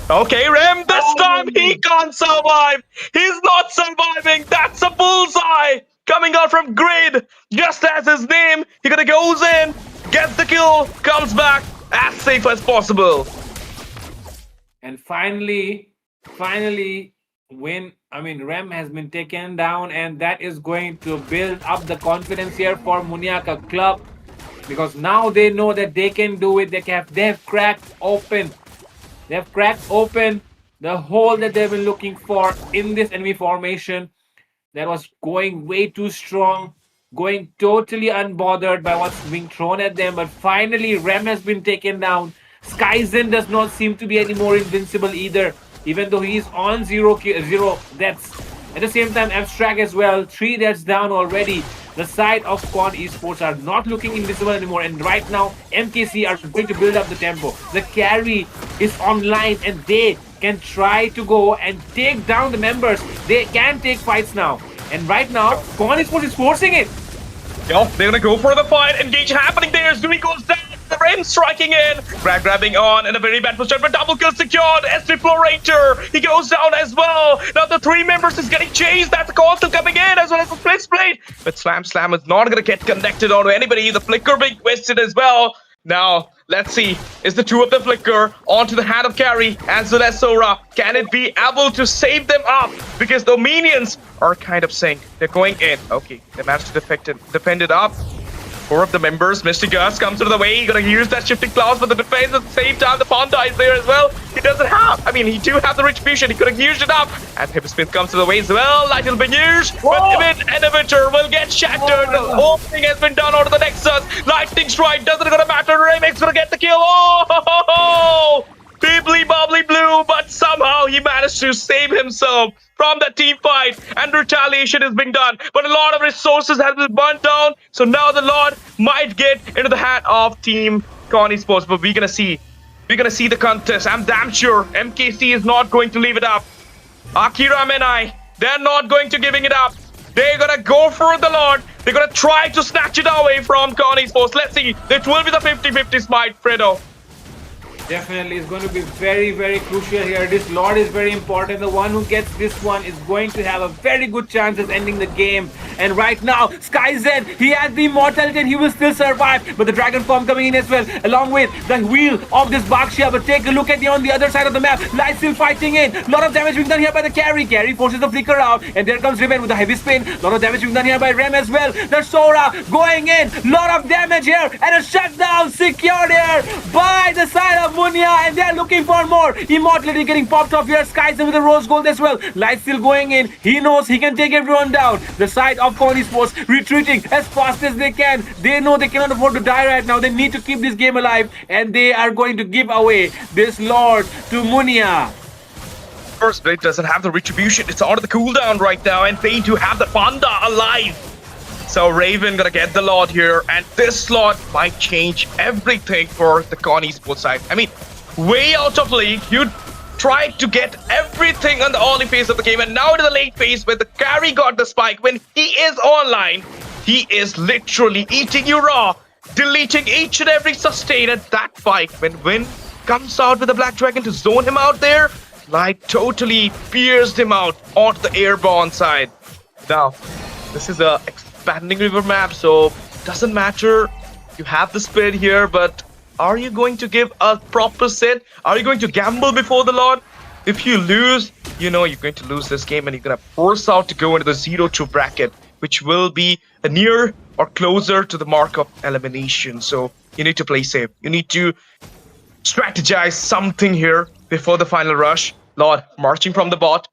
Okay, Rem, this time he can't survive. He's not surviving. That's a bullseye coming out from Grid. Just as his name, he gonna goes in, gets the kill, comes back as safe as possible. And finally, Rem has been taken down, and that is going to build up the confidence here for Muniaka Club, because now they know that they can do it. They have cracked open. They have cracked open the hole that they've been looking for in this enemy formation that was going way too strong, going totally unbothered by what's being thrown at them. But finally, Rem has been taken down. Skyzen does not seem to be any more invincible either, even though he's on 0 deaths. At the same time, Abstract as well, 3 deaths down already. The side of Kon Esports are not looking invincible anymore, and right now MKC are going to build up the tempo. The carry is online, and they can try to go and take down the members. They can take fights now, and right now Kon Esports is forcing it. Yo, they're gonna go for the fight. Engage happening there. Zui goes down. The Ren striking in. Grabbing on in a very bad position, but double kill secured. S3 he goes down as well. Now the 3 members is getting chased. That's the call still coming in as well as the Flick Blade. But Slam is not gonna get connected onto anybody. The Flicker being twisted as well. Now, let's see. Is the 2 of the Flicker onto the hand of Carry as well as Sora? Can it be able to save them up? Because the minions are kind of synced. They're going in. Okay, they managed to defend it up. 4 of the members, Mr. Gus comes to the way. He's gonna use that shifting claws for the defense at the same time. The Panda is there as well. He doesn't have, he do have the retribution. He could have used it up. And Pipsmith comes to the way as well. Light will be used. But Inhibitor will get shattered. The whole thing has been done out of the Nexus. Lightning Strike doesn't gonna matter. Remix gonna get the kill. Oh! Bibbly bobbly blue, but somehow he managed to save himself from the team fight, and retaliation is being done. But a lot of resources have been burnt down, so now the Lord might get into the hand of Team Kon Esports. But we're gonna see the contest. I'm damn sure MKC is not going to leave it up. Akira Menai, they're not going to giving it up. They're gonna go for the Lord. They're gonna try to snatch it away from Kon Esports. Let's see. It will be the 50-50 smite, Fredo. Definitely, it's going to be very, very crucial here. This Lord is very important. The one who gets this one is going to have a very good chance of ending the game. And right now, Skyzen, he has the immortality and he will still survive. But the Dragon Form coming in as well, along with the wheel of this Bakshia. But take a look at on the other side of the map. Light still fighting in. A lot of damage being done here by the carry. Carry forces the flicker out. And there comes Riven with the heavy spin. A lot of damage being done here by Rem as well. The Sora going in. A lot of damage here. And a shutdown secured here by the side of Munya, and they're looking for more. Immortality getting popped off here. Skyzen with the rose gold as well. Light still going in. He knows he can take everyone down. The side of Kon Esports retreating as fast as they can. They know they cannot afford to die right now. They need to keep this game alive, and they are going to give away this Lord to Munya. First Blade doesn't have the retribution. It's on the cooldown right now, and Pain to have the Panda alive. So Raven gonna get the Lord here, and this slot might change everything for the Kon Esports side. I mean, way out of league, you tried to get everything on the early phase of the game, and now in the late phase where the carry got the spike, when he is online, he is literally eating you raw, deleting each and every sustain at that fight. When Win comes out with the Black Dragon to zone him out there, Light totally pierced him out onto the airborne side. Now, this is a expanding river map, so doesn't matter. You have the speed here, but are you going to give a proper set? Are you going to gamble before the Lord? If you lose, you know you're going to lose this game, and you're going to force out to go into the 0-2 bracket, which will be a near or closer to the mark of elimination. So you need to play safe. You need to strategize something here before the final rush. Lord marching from the bot.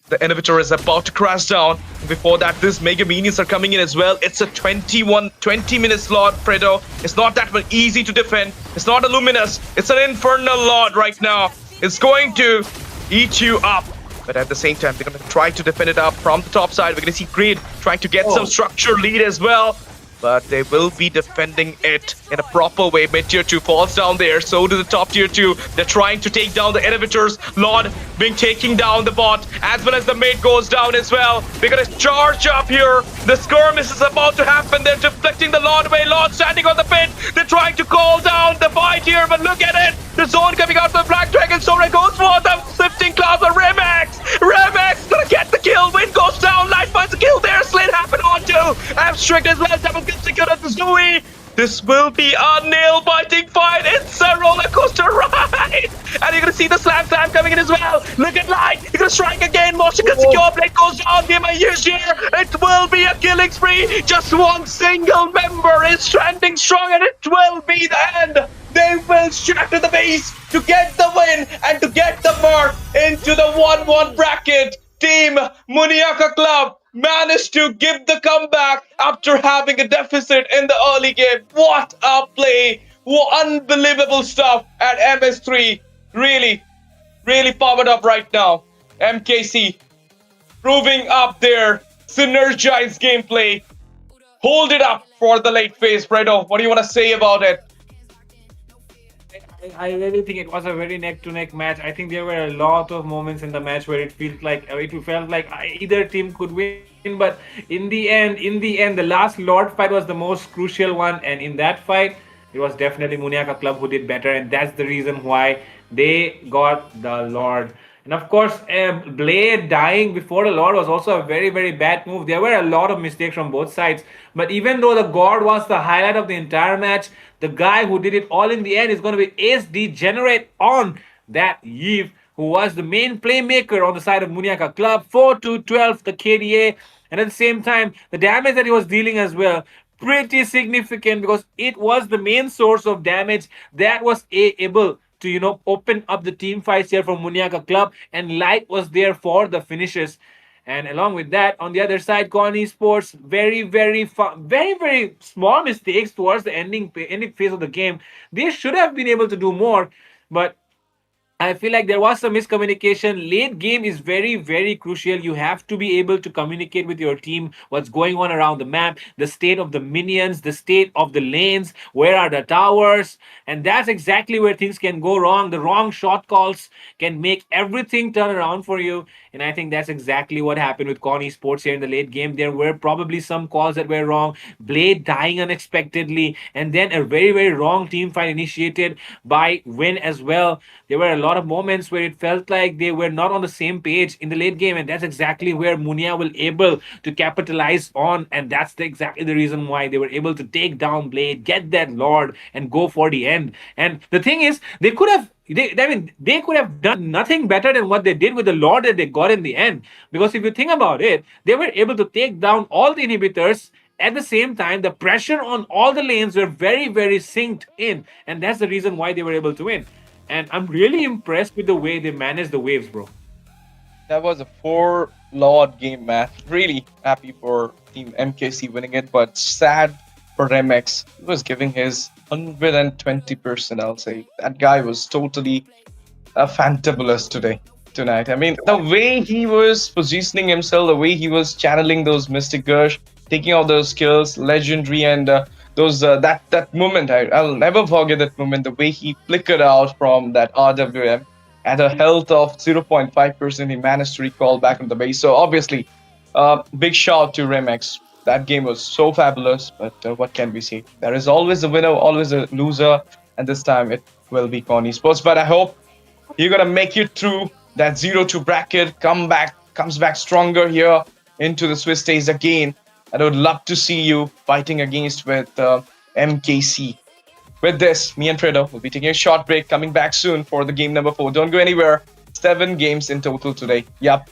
The inhibitor is about to crash down. Before that, these mega minions are coming in as well. It's a 20-minute slot, Fredo. It's not that much easy to defend. It's not a Luminous. It's an Infernal Lord right now. It's going to eat you up. But at the same time, they're going to try to defend it up from the top side. We're going to see Greed trying to get some structure lead as well. But they will be defending it in a proper way. Mid tier 2 falls down there. So do the top tier 2. They're trying to take down the inhibitors. Lord being taking down the bot, as well as the mid goes down as well. They're gonna charge up here. The skirmish is about to happen. They're deflecting the Lord away. Lord standing on the pit. They're trying to call down the fight here, but look at it. The zone coming out from Black Dragon. Sora goes for the sifting class of Remax. Remax gonna get the kill. Wind goes down. Light finds the kill there. Slate happen onto Abstract as well. Double kill secured at the Zoe. This will be a nail-biting fight. It's a roller coaster ride. And you're gonna see the slam coming in as well. Look at Light. You're gonna strike again. Motion can secure. Blade goes down. Game I use here. It will be a killing spree. Just one single member is standing strong, and it will be the end. They will shatter the base to get the win and to get the mark into the 1-1 bracket. Team Muniaka Club managed to give the comeback after having a deficit in the early game. What a play! Unbelievable stuff at MS3. Really, really powered up right now. MKC proving up their synergized gameplay. Hold it up for the late phase, Fredo. What do you want to say about it? I really think it was a very neck-to-neck match. I think there were a lot of moments in the match where it felt like either team could win. But in the end, the last Lord fight was the most crucial one, and in that fight, it was definitely Muniaka Club who did better, and that's the reason why they got the Lord. And of course, Blade dying before the Lord was also a very, very bad move. There were a lot of mistakes from both sides. But even though the God was the highlight of the entire match, the guy who did it all in the end is going to be Ace Degenerate on that Yves, who was the main playmaker on the side of Muniaka Club. 4-12, the KDA. And at the same time, the damage that he was dealing as well, pretty significant, because it was the main source of damage that was able to open up the team fights here from Muniaka Club, and Light was there for the finishes. And along with that, on the other side, Kon Esports, very, very small mistakes towards the ending phase of the game. They should have been able to do more, but I feel like there was some miscommunication. Late game is very, very crucial. You have to be able to communicate with your team what's going on around the map, the state of the minions, the state of the lanes, where are the towers, and that's exactly where things can go wrong. The wrong shot calls can make everything turn around for you. And I think that's exactly what happened with Kon Esports here in the late game. There were probably some calls that were wrong, Blade dying unexpectedly, and then a very, very wrong team fight initiated by Win as well. There were a lot of moments where it felt like they were not on the same page in the late game, and that's exactly where Munia will able to capitalize on, and that's exactly the reason why they were able to take down Blade, get that Lord, and go for the end. And the thing is, they could have they could have done nothing better than what they did with the Lord that they got in the end. Because if you think about it, they were able to take down all the inhibitors. At the same time, the pressure on all the lanes were very, very synced in. And that's the reason why they were able to win. And I'm really impressed with the way they managed the waves, bro. That was a 4 Lord game, man. Really happy for Team MKC winning it, but sad for Remex. He was giving his 120%, I'll say. That guy was totally a fantabulous tonight. I mean, the way he was positioning himself, the way he was channeling those Mystic Gersh, taking out those skills, legendary, and that moment, I'll never forget that moment. The way he flickered out from that RWM at a health of 0.5%, he managed to recall back on the base. So obviously, big shout to Remex. That game was so fabulous, but what can we say? There is always a winner, always a loser, and this time it will be Kon Esports. But I hope you're gonna make it through that 0-2 bracket, comes back stronger here into the Swiss stage again. And I would love to see you fighting against with MKC. With this, me and Fredo will be taking a short break, coming back soon for the game number 4. Don't go anywhere. 7 games in total today. Yup.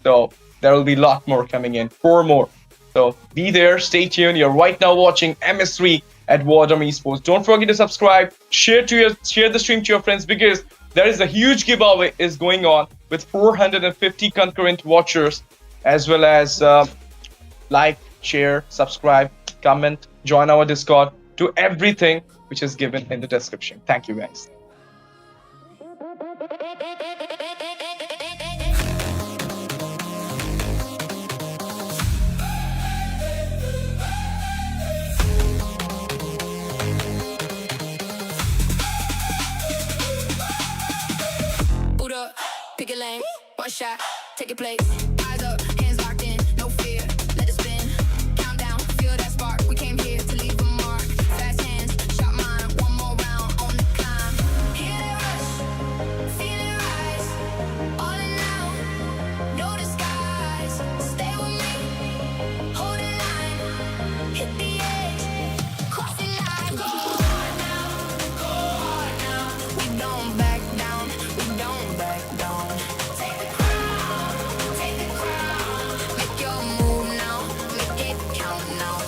So there will be a lot more coming in. 4 more. So be there. Stay tuned. You're right now watching MS3 at Wardom Esports. Don't forget to subscribe. Share the stream to your friends, because there is a huge giveaway is going on with 450 concurrent watchers, as well as like, share, subscribe, comment, join our Discord, do everything which is given in the description. Thank you, guys. Boot up, pick a lane, one shot, take a place. Eyes up, hands locked in, no fear. Let it spin. Countdown, feel that spark. We came here to leave a mark. Fast hands, shot mine. One more round on the climb. Hear it rush, feel it rise. All in now, no disguise. Stay with me, hold the line. Hit the edge, cross the line. Go hard now, we don't back down, we don't back down. Take the crown, make your move now, make it count now.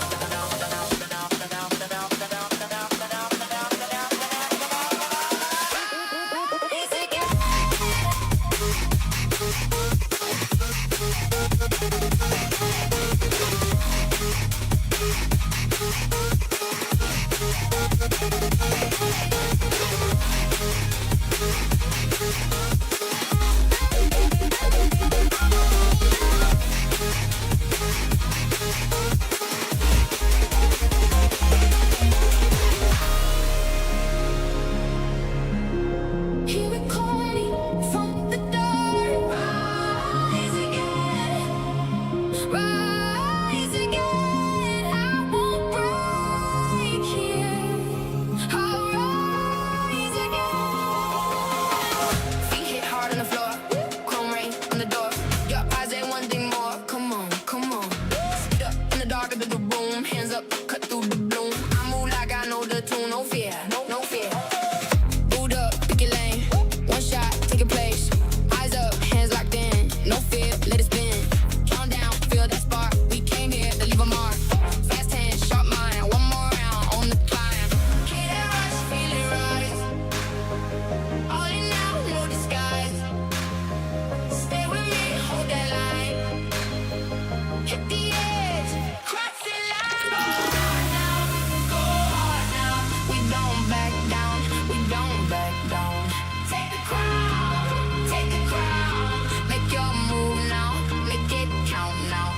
Here we call me from the dark. Rise again, rise again. I won't break here. I'll rise again. Feet hit hard on the floor, chrome rain on the door. Your eyes ain't one thing more. Come on, come on. Sit up in the dark of the room, hands up, cut through the bloom. I move like I know the tune, no fear, no fear. Boot up, pick your lane. One shot, take a place. Eyes up, hands locked in. No fear, let it spin. Countdown, feel that spark. We came here to leave a mark. Fast hands, sharp mind. One more round on the climb. Hear that rush, feel it rise. All in now, no disguise. Stay with me, hold that line. Hit the edge, cross the line. Go hard now, we don't back down, we don't back down. Take the crown, make your move now, make it count now.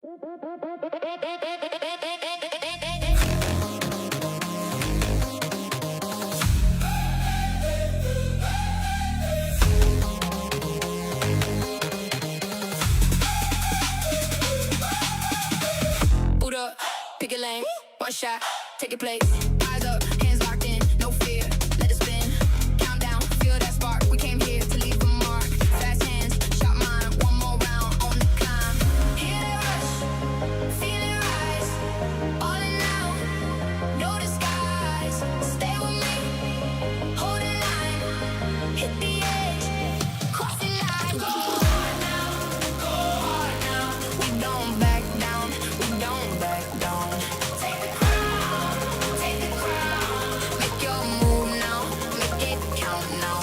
Boot up, pick a lane, one shot, take your place. Eyes up, hands locked in, no fear, let it spin. Countdown, feel that spark. We came here to leave a mark. Fast hands, shot mine, one more round on the climb. Hear that rush, feel it rise. All in now, no disguise. Stay with me, hold the line, hit the edge, cross the line. Go hard now, go hard now. We don't back down, we don't back down. Take the crown, make your move now, make it count now.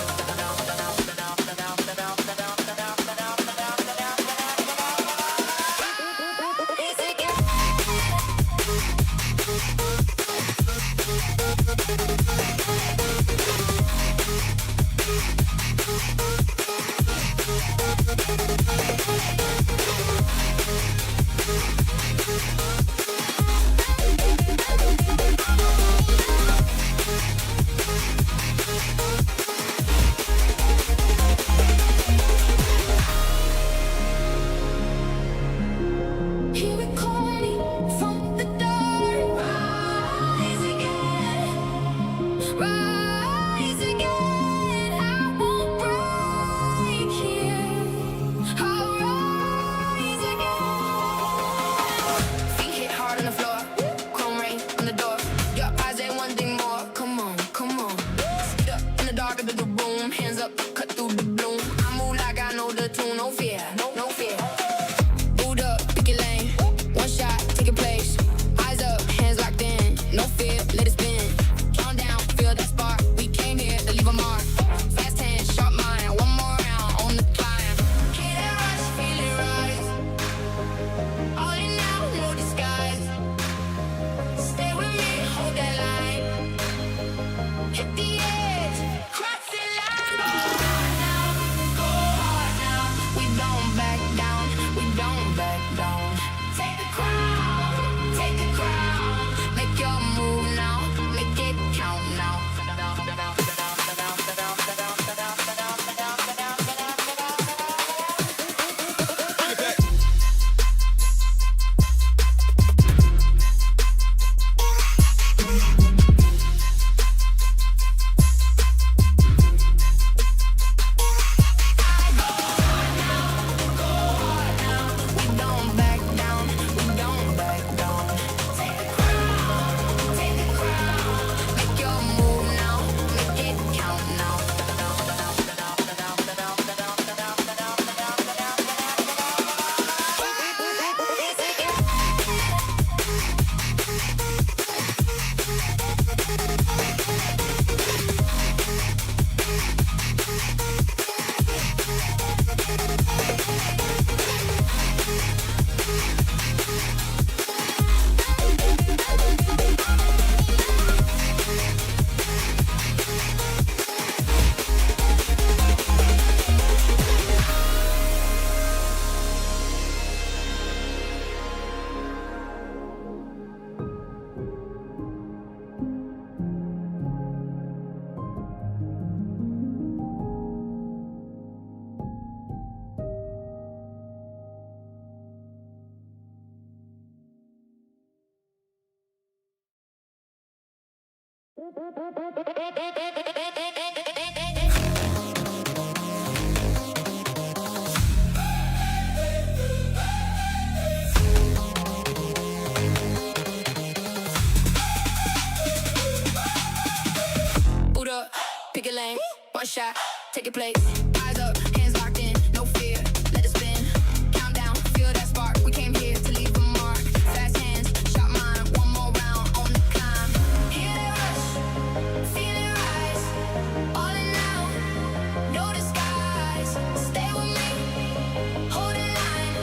Here we call me from the dark. Rise again, rise again. I won't break here. I'll rise again. Feet hit hard on the floor, chrome rain on the door. Your eyes ain't one thing more. Come on, come on. Sit up in the dark of the room, hands up, cut through the bloom. I move like I know the tune, no fear, no fear. Boot up, pick your lane, one shot, take your place. Eyes up, hands locked in, no fear, let it spin. Count down, feel that spark. We came here to leave a mark. Fast hands, sharp mind, one more round on the climb. Hear that rush, feel it rise. All in now, no disguise. Stay with me, hold that line. Hit the edge, cross the line. Go hard now, go hard now. We don't back down, we don't back down. Take the crown, make your move now, make it count now. We don't back down, we don't back down. Take the crown, make your move now, make it count now. Boot up, pick a lane, one shot, take your place. Eyes up, hands locked in, no fear, let it spin. Countdown, feel that spark. We came here to leave a mark. Fast hands, shot mine, one more round on the climb. Hear that rush, feel it rise. All in now, no disguise. Stay with me, hold the line,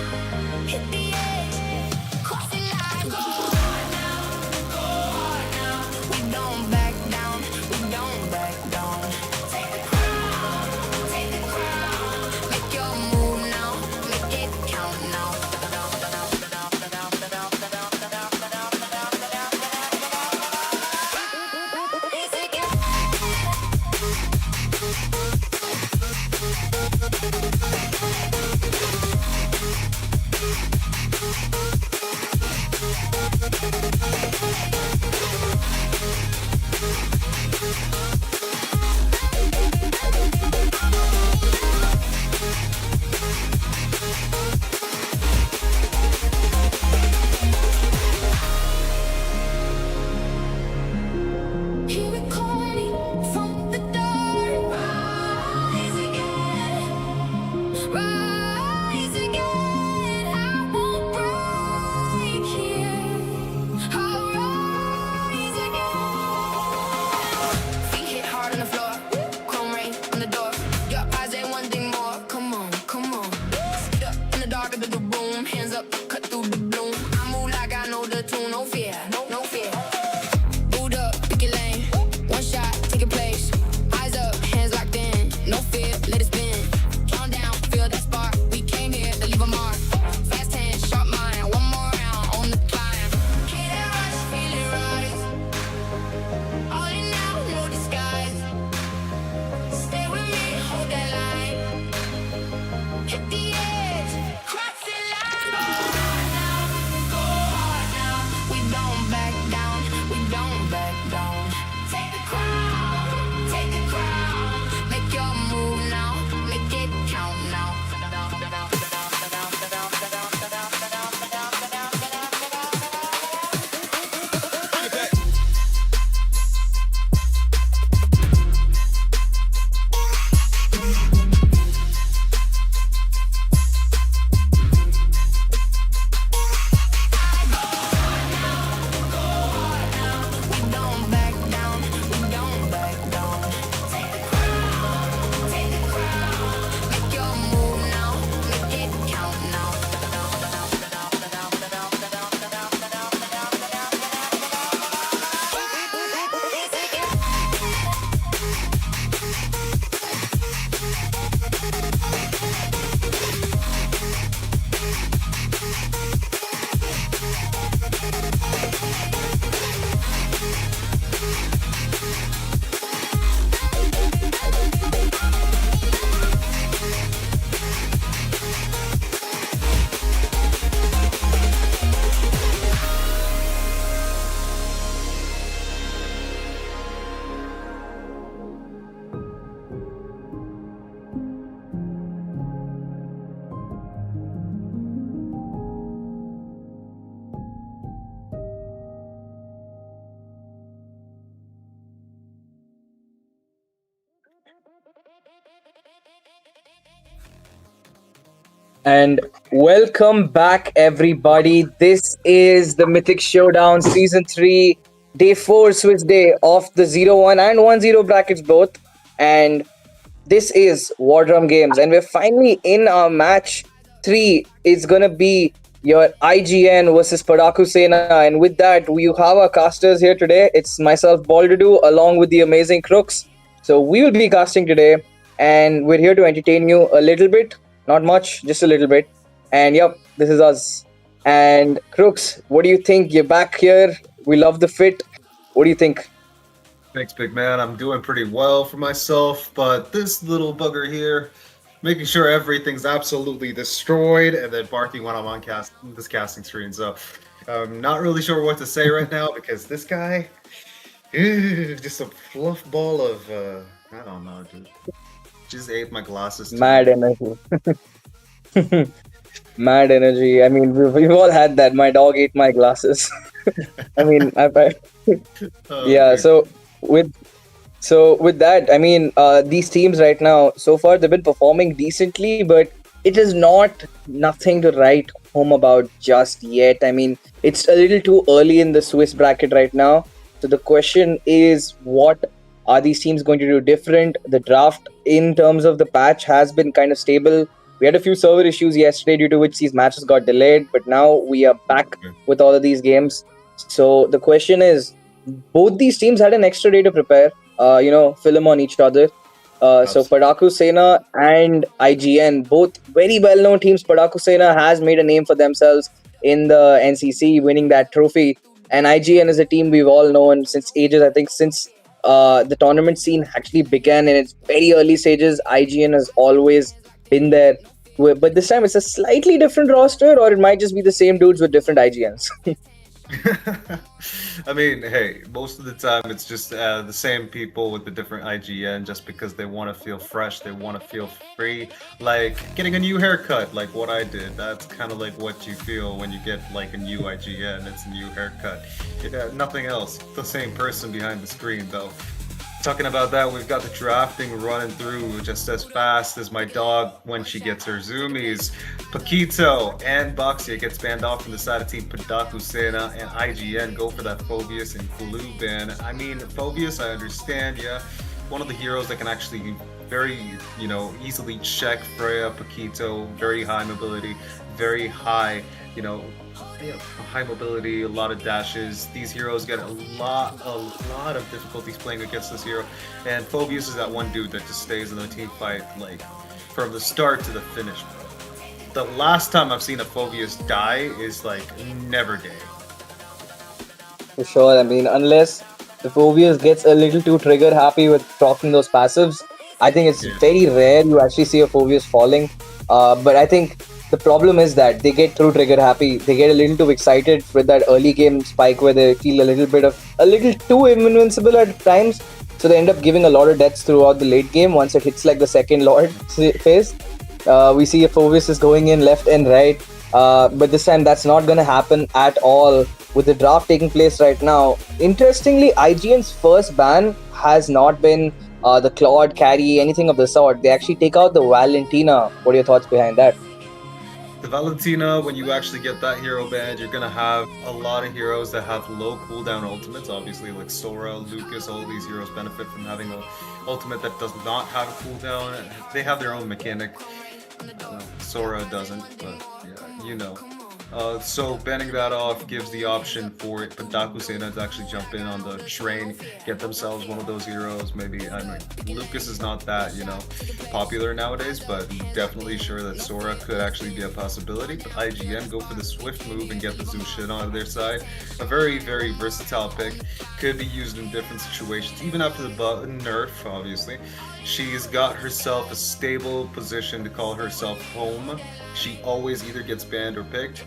hit the edge, cross the line. Go hard now, go hard now. We don't back down, we don't back down. Take the crown, And welcome back, everybody. This is the Mythic Showdown Season 3, Day 4 Swiss Day of the 0-1 and 1-0 brackets both. And this is War Drum Games. And we're finally in our match 3. It's going to be your IGN versus Paadhaku Sena. And with that, we have our casters here today. It's myself, Baldudu, along with the amazing Crux. So we will be casting today. And we're here to entertain you a little bit. Not much, just a little bit. And yep, this is us. And Crux, what do you think? You're back here. We love the fit. What do you think? Thanks, big man. I'm doing pretty well for myself, but this little bugger here, making sure everything's absolutely destroyed, and then barking when I'm on this casting screen. So I'm not really sure what to say right now because this guy, just a fluff ball of, I don't know, dude. Just ate my glasses. Mad energy. Mad energy. I mean, we've all had that. My dog ate my glasses. I mean, Oh, yeah. okay. So with that, I mean, these teams right now, so far they've been performing decently, but it is nothing to write home about just yet. I mean, it's a little too early in the Swiss bracket right now. So the question is, what are these teams going to do different? The draft in terms of the patch has been kind of stable. We had a few server issues yesterday due to which these matches got delayed, but now we are back with all of these games. So the question is, both these teams had an extra day to prepare, film on each other. So Paadhaku Sena and IGN, both very well-known teams. Paadhaku Sena has made a name for themselves in the NCC, winning that trophy. And IGN is a team we've all known since ages. I think since the tournament scene actually began in its very early stages, IGN has always been there. But this time it's a slightly different roster, or it might just be the same dudes with different IGNs. I mean, hey, most of the time it's just the same people with the different IGN just because they want to feel fresh, they want to feel free. Like getting a new haircut, like what I did. That's kind of like what you feel when you get like a new IGN. It's a new haircut. Nothing else. The same person behind the screen, though. Talking about that, we've got the drafting running through just as fast as my dog when she gets her zoomies. Paquito and Boxia gets banned off from the side of Team Paadhaku Sena, and IGN go for that Phobius and Glue ban. I mean, Phobius, I understand, yeah. One of the heroes that can actually very, easily check Freya, Paquito, very high mobility, very high, high mobility, a lot of dashes. These heroes get a lot of difficulties playing against this hero. And Phobius is that one dude that just stays in the team fight, like, from the start to the finish. The last time I've seen a Phobius die is, like, never day. For sure. I mean, unless the Phobius gets a little too trigger happy with proccing those passives, I think it's very rare you actually see a Phobius falling. But I think the problem is that they get too trigger happy. They get a little too excited with that early game spike where they feel a little too invincible at times. So they end up giving a lot of deaths throughout the late game. Once it hits like the second Lord phase, we see a Phobius is going in left and right. But this time that's not going to happen at all with the draft taking place right now. Interestingly, IGN's first ban has not been the Claude carry, anything of the sort. They actually take out the Valentina. What are your thoughts behind that? The Valentina, when you actually get that hero banned, you're gonna have a lot of heroes that have low cooldown ultimates. Obviously, like Sora, Lucas, all these heroes benefit from having an ultimate that does not have a cooldown. They have their own mechanic. Sora doesn't, but yeah, so banning that off gives the option for Paadhaku Sena to actually jump in on the train, get themselves one of those heroes. Maybe, I mean, Lucas is not that, popular nowadays, but definitely sure that Sora could actually be a possibility. But IGN go for the swift move and get the Zushin on their side. A very, very versatile pick. Could be used in different situations, even after the nerf, obviously. She's got herself a stable position to call herself home. She always either gets banned or picked.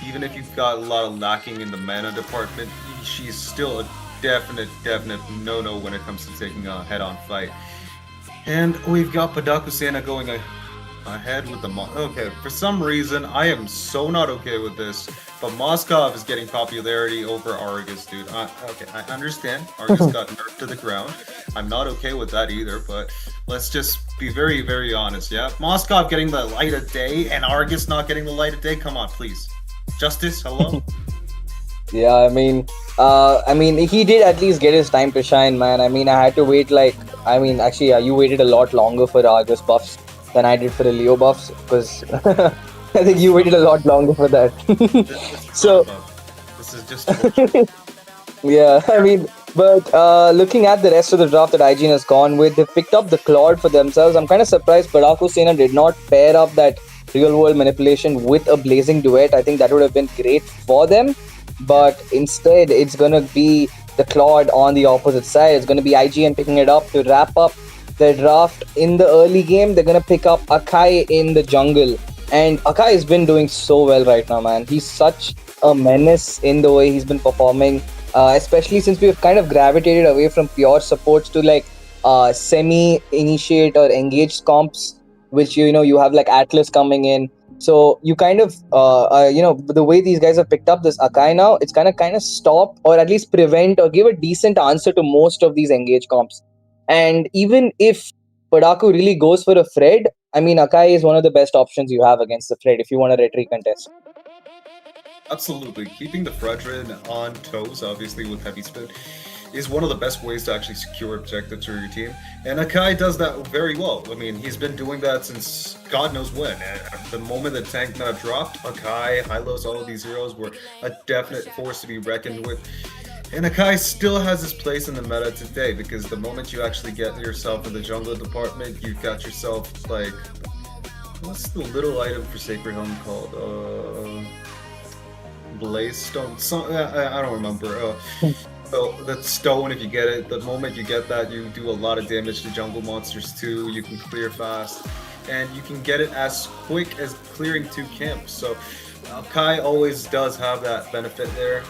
Even if you've got a lot of lacking in the mana department, she's still a definite no-no when it comes to taking a head-on fight. And we've got Paadhaku Sena going ahead with the okay, for some reason, I am so not okay with this, but Moskov is getting popularity over Argus, dude. Okay, I understand. Argus got nerfed to the ground. I'm not okay with that either, but let's just be very, very honest, yeah? Moskov getting the light of day and Argus not getting the light of day? Come on, please. Justice, hello? Yeah, I mean, he did at least get his time to shine, man. I mean, I had to wait actually, yeah, you waited a lot longer for Argus buffs than I did for the Leo buffs, because I think you waited a lot longer for that. So, This is just yeah, I mean, but looking at the rest of the draft that IGN has gone with, they've picked up the Claude for themselves. I'm kind of surprised Paadhaku Sena did not pair up that real-world manipulation with a blazing duet. I think that would have been great for them. But instead, it's going to be the Claude on the opposite side. It's going to be IGN picking it up to wrap up their draft in the early game. They're going to pick up Akai in the jungle. And Akai has been doing so well right now, man. He's such a menace in the way he's been performing, especially since we've kind of gravitated away from pure supports to like semi-initiate or engaged comps, which, you have like Atlas coming in. So you kind of, the way these guys have picked up this Akai now, it's kind of stop or at least prevent or give a decent answer to most of these engage comps. And even if Paadhaku really goes for a Fred, I mean, Akai is one of the best options you have against the Fred if you want a retry contest. absolutely keeping the Fredrin on toes, obviously with heavy spin, is one of the best ways to actually secure objectives for your team. And Akai does that very well. I mean, he's been doing that since God knows when. The moment the tank meta dropped, Akai, Hylos, all of these heroes were a definite force to be reckoned with. And Akai still has his place in the meta today, because the moment you actually get yourself in the jungle department, you've got yourself, like, what's the little item for Sacred Helm called? Blaze Stone? I don't remember. So that stone, if you get it, the moment you get that, you do a lot of damage to jungle monsters too. You can clear fast, and you can get it as quick as clearing 2 camps. So Kai always does have that benefit there.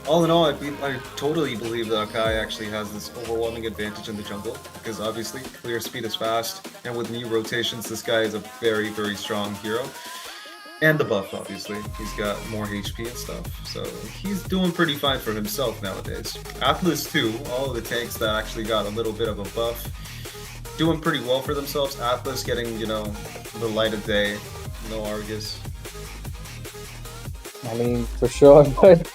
All in all, I totally believe that Kai actually has this overwhelming advantage in the jungle, because obviously clear speed is fast, and with new rotations, this guy is a very, very strong hero. And the buff, obviously. He's got more HP and stuff. So he's doing pretty fine for himself nowadays. Atlas too, all of the tanks that actually got a little bit of a buff, doing pretty well for themselves. Atlas getting, the light of day, no Argus. I mean, for sure. But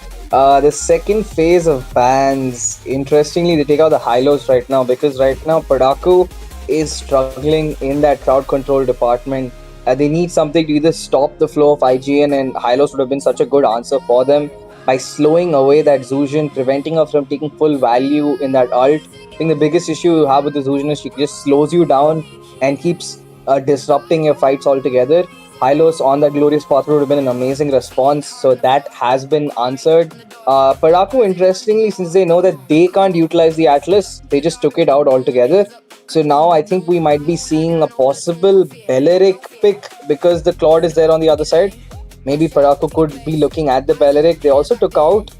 the second phase of bans, interestingly, they take out the Hylos right now, because right now Paadhaku is struggling in that crowd control department. They need something to either stop the flow of IGN, and Hylos would have been such a good answer for them by slowing away that Zuzhin, preventing her from taking full value in that ult. I think the biggest issue you have with the Zuzhin is she just slows you down and keeps disrupting your fights altogether. Hylos on that glorious path would have been an amazing response, so that has been answered. Paadhaku, interestingly, since they know that they can't utilize the Atlas, they just took it out altogether. So now I think we might be seeing a possible Beleric pick, because the Claude is there on the other side. Maybe Paadhaku could be looking at the Beleric. They also took out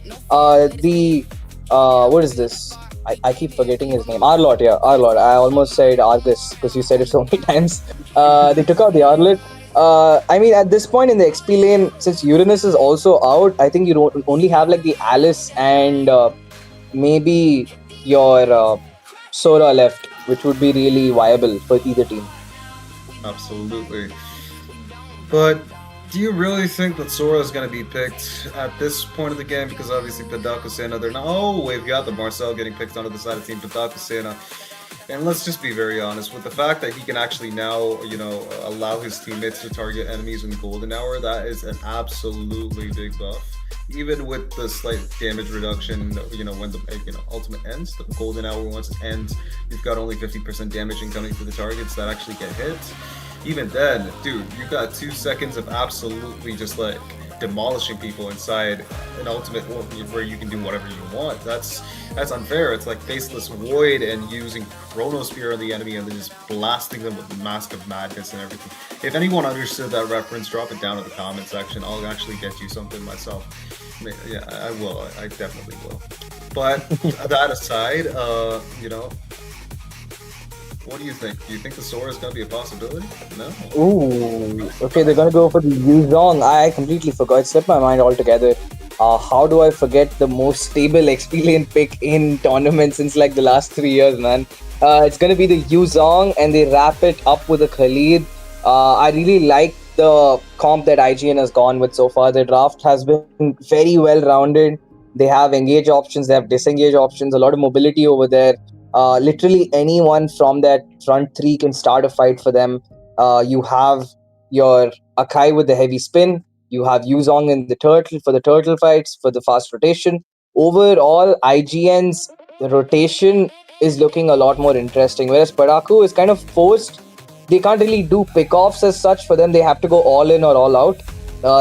what is this? I keep forgetting his name. Arlot, yeah, Arlot. I almost said Argus because you said it so many times. They took out the Arlot. I mean, at this point in the XP lane, since Uranus is also out, I think you don't only have like the Alice and maybe your Sora left, which would be really viable for either team. Absolutely. But do you really think that Sora is going to be picked at this point of the game? Because obviously Paadhaku Sena, they're not... Oh, we've got the Marcel getting picked onto the side of Team Paadhaku Sena. And let's just be very honest, with the fact that he can actually now, allow his teammates to target enemies in Golden Hour, that is an absolutely big buff. Even with the slight damage reduction, when the ultimate ends, the Golden Hour, once it ends, you've got only 50% damage incoming to the targets that actually get hit. Even then, dude, you got 2 seconds of absolutely just like demolishing people inside an ultimate where you can do whatever you want. That's unfair. It's like Faceless Void and using Chronosphere on the enemy and then just blasting them with the Mask of Madness and everything. If anyone understood that reference, drop it down in the comment section. I'll actually get you something myself. Yeah, I will. I definitely will. But that aside, what do you think? Do you think the Sora is going to be a possibility? No? Ooh, okay, they're going to go for the Yuzong. I completely forgot. It slipped my mind altogether. How do I forget the most stable XP lane pick in tournaments since like the last 3 years, man? It's going to be the Yuzong, and they wrap it up with a Khalid. I really like the comp that IGN has gone with so far. The draft has been very well rounded. They have engage options, they have disengage options, a lot of mobility over there. Literally anyone from that front three can start a fight for them. You have your Akai with the heavy spin. You have Yuzong in the turtle for the turtle fights, for the fast rotation. Overall, IGN's rotation is looking a lot more interesting, whereas Paadhaku is kind of forced. They can't really do pickoffs as such. For them, they have to go all in or all out.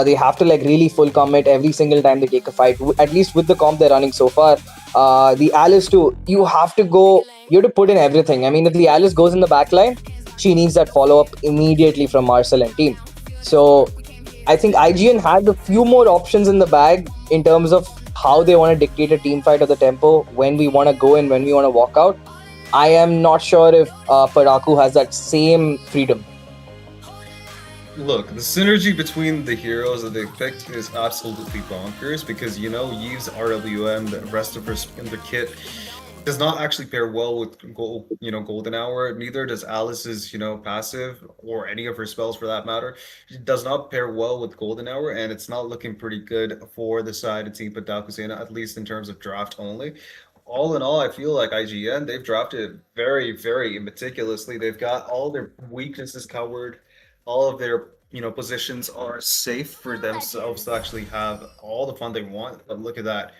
They have to like really full commit every single time they take a fight. At least with the comp they're running so far. The Alice too, you have to go. You have to put in everything. I mean, if the Alice goes in the backline, she needs that follow up immediately from Marcel and team. So I think IGN had a few more options in the bag in terms of how they want to dictate a team fight or the tempo, when we want to go in, when we want to walk out. I am not sure if Paadhaku has that same freedom. Look, the synergy between the heroes that they've picked is absolutely bonkers because, you know, Yeve's RWM, the rest of her in the kit, does not actually pair well with Golden Hour. Neither does Alice's, passive or any of her spells for that matter. It does not pair well with Golden Hour, and it's not looking pretty good for the side of Team Paadhaku Sena, at least in terms of draft only. All in all, I feel like IGN, they've drafted very, very meticulously. They've got all their weaknesses covered. All of their, positions are safe for themselves to actually have all the fun they want. But look at that.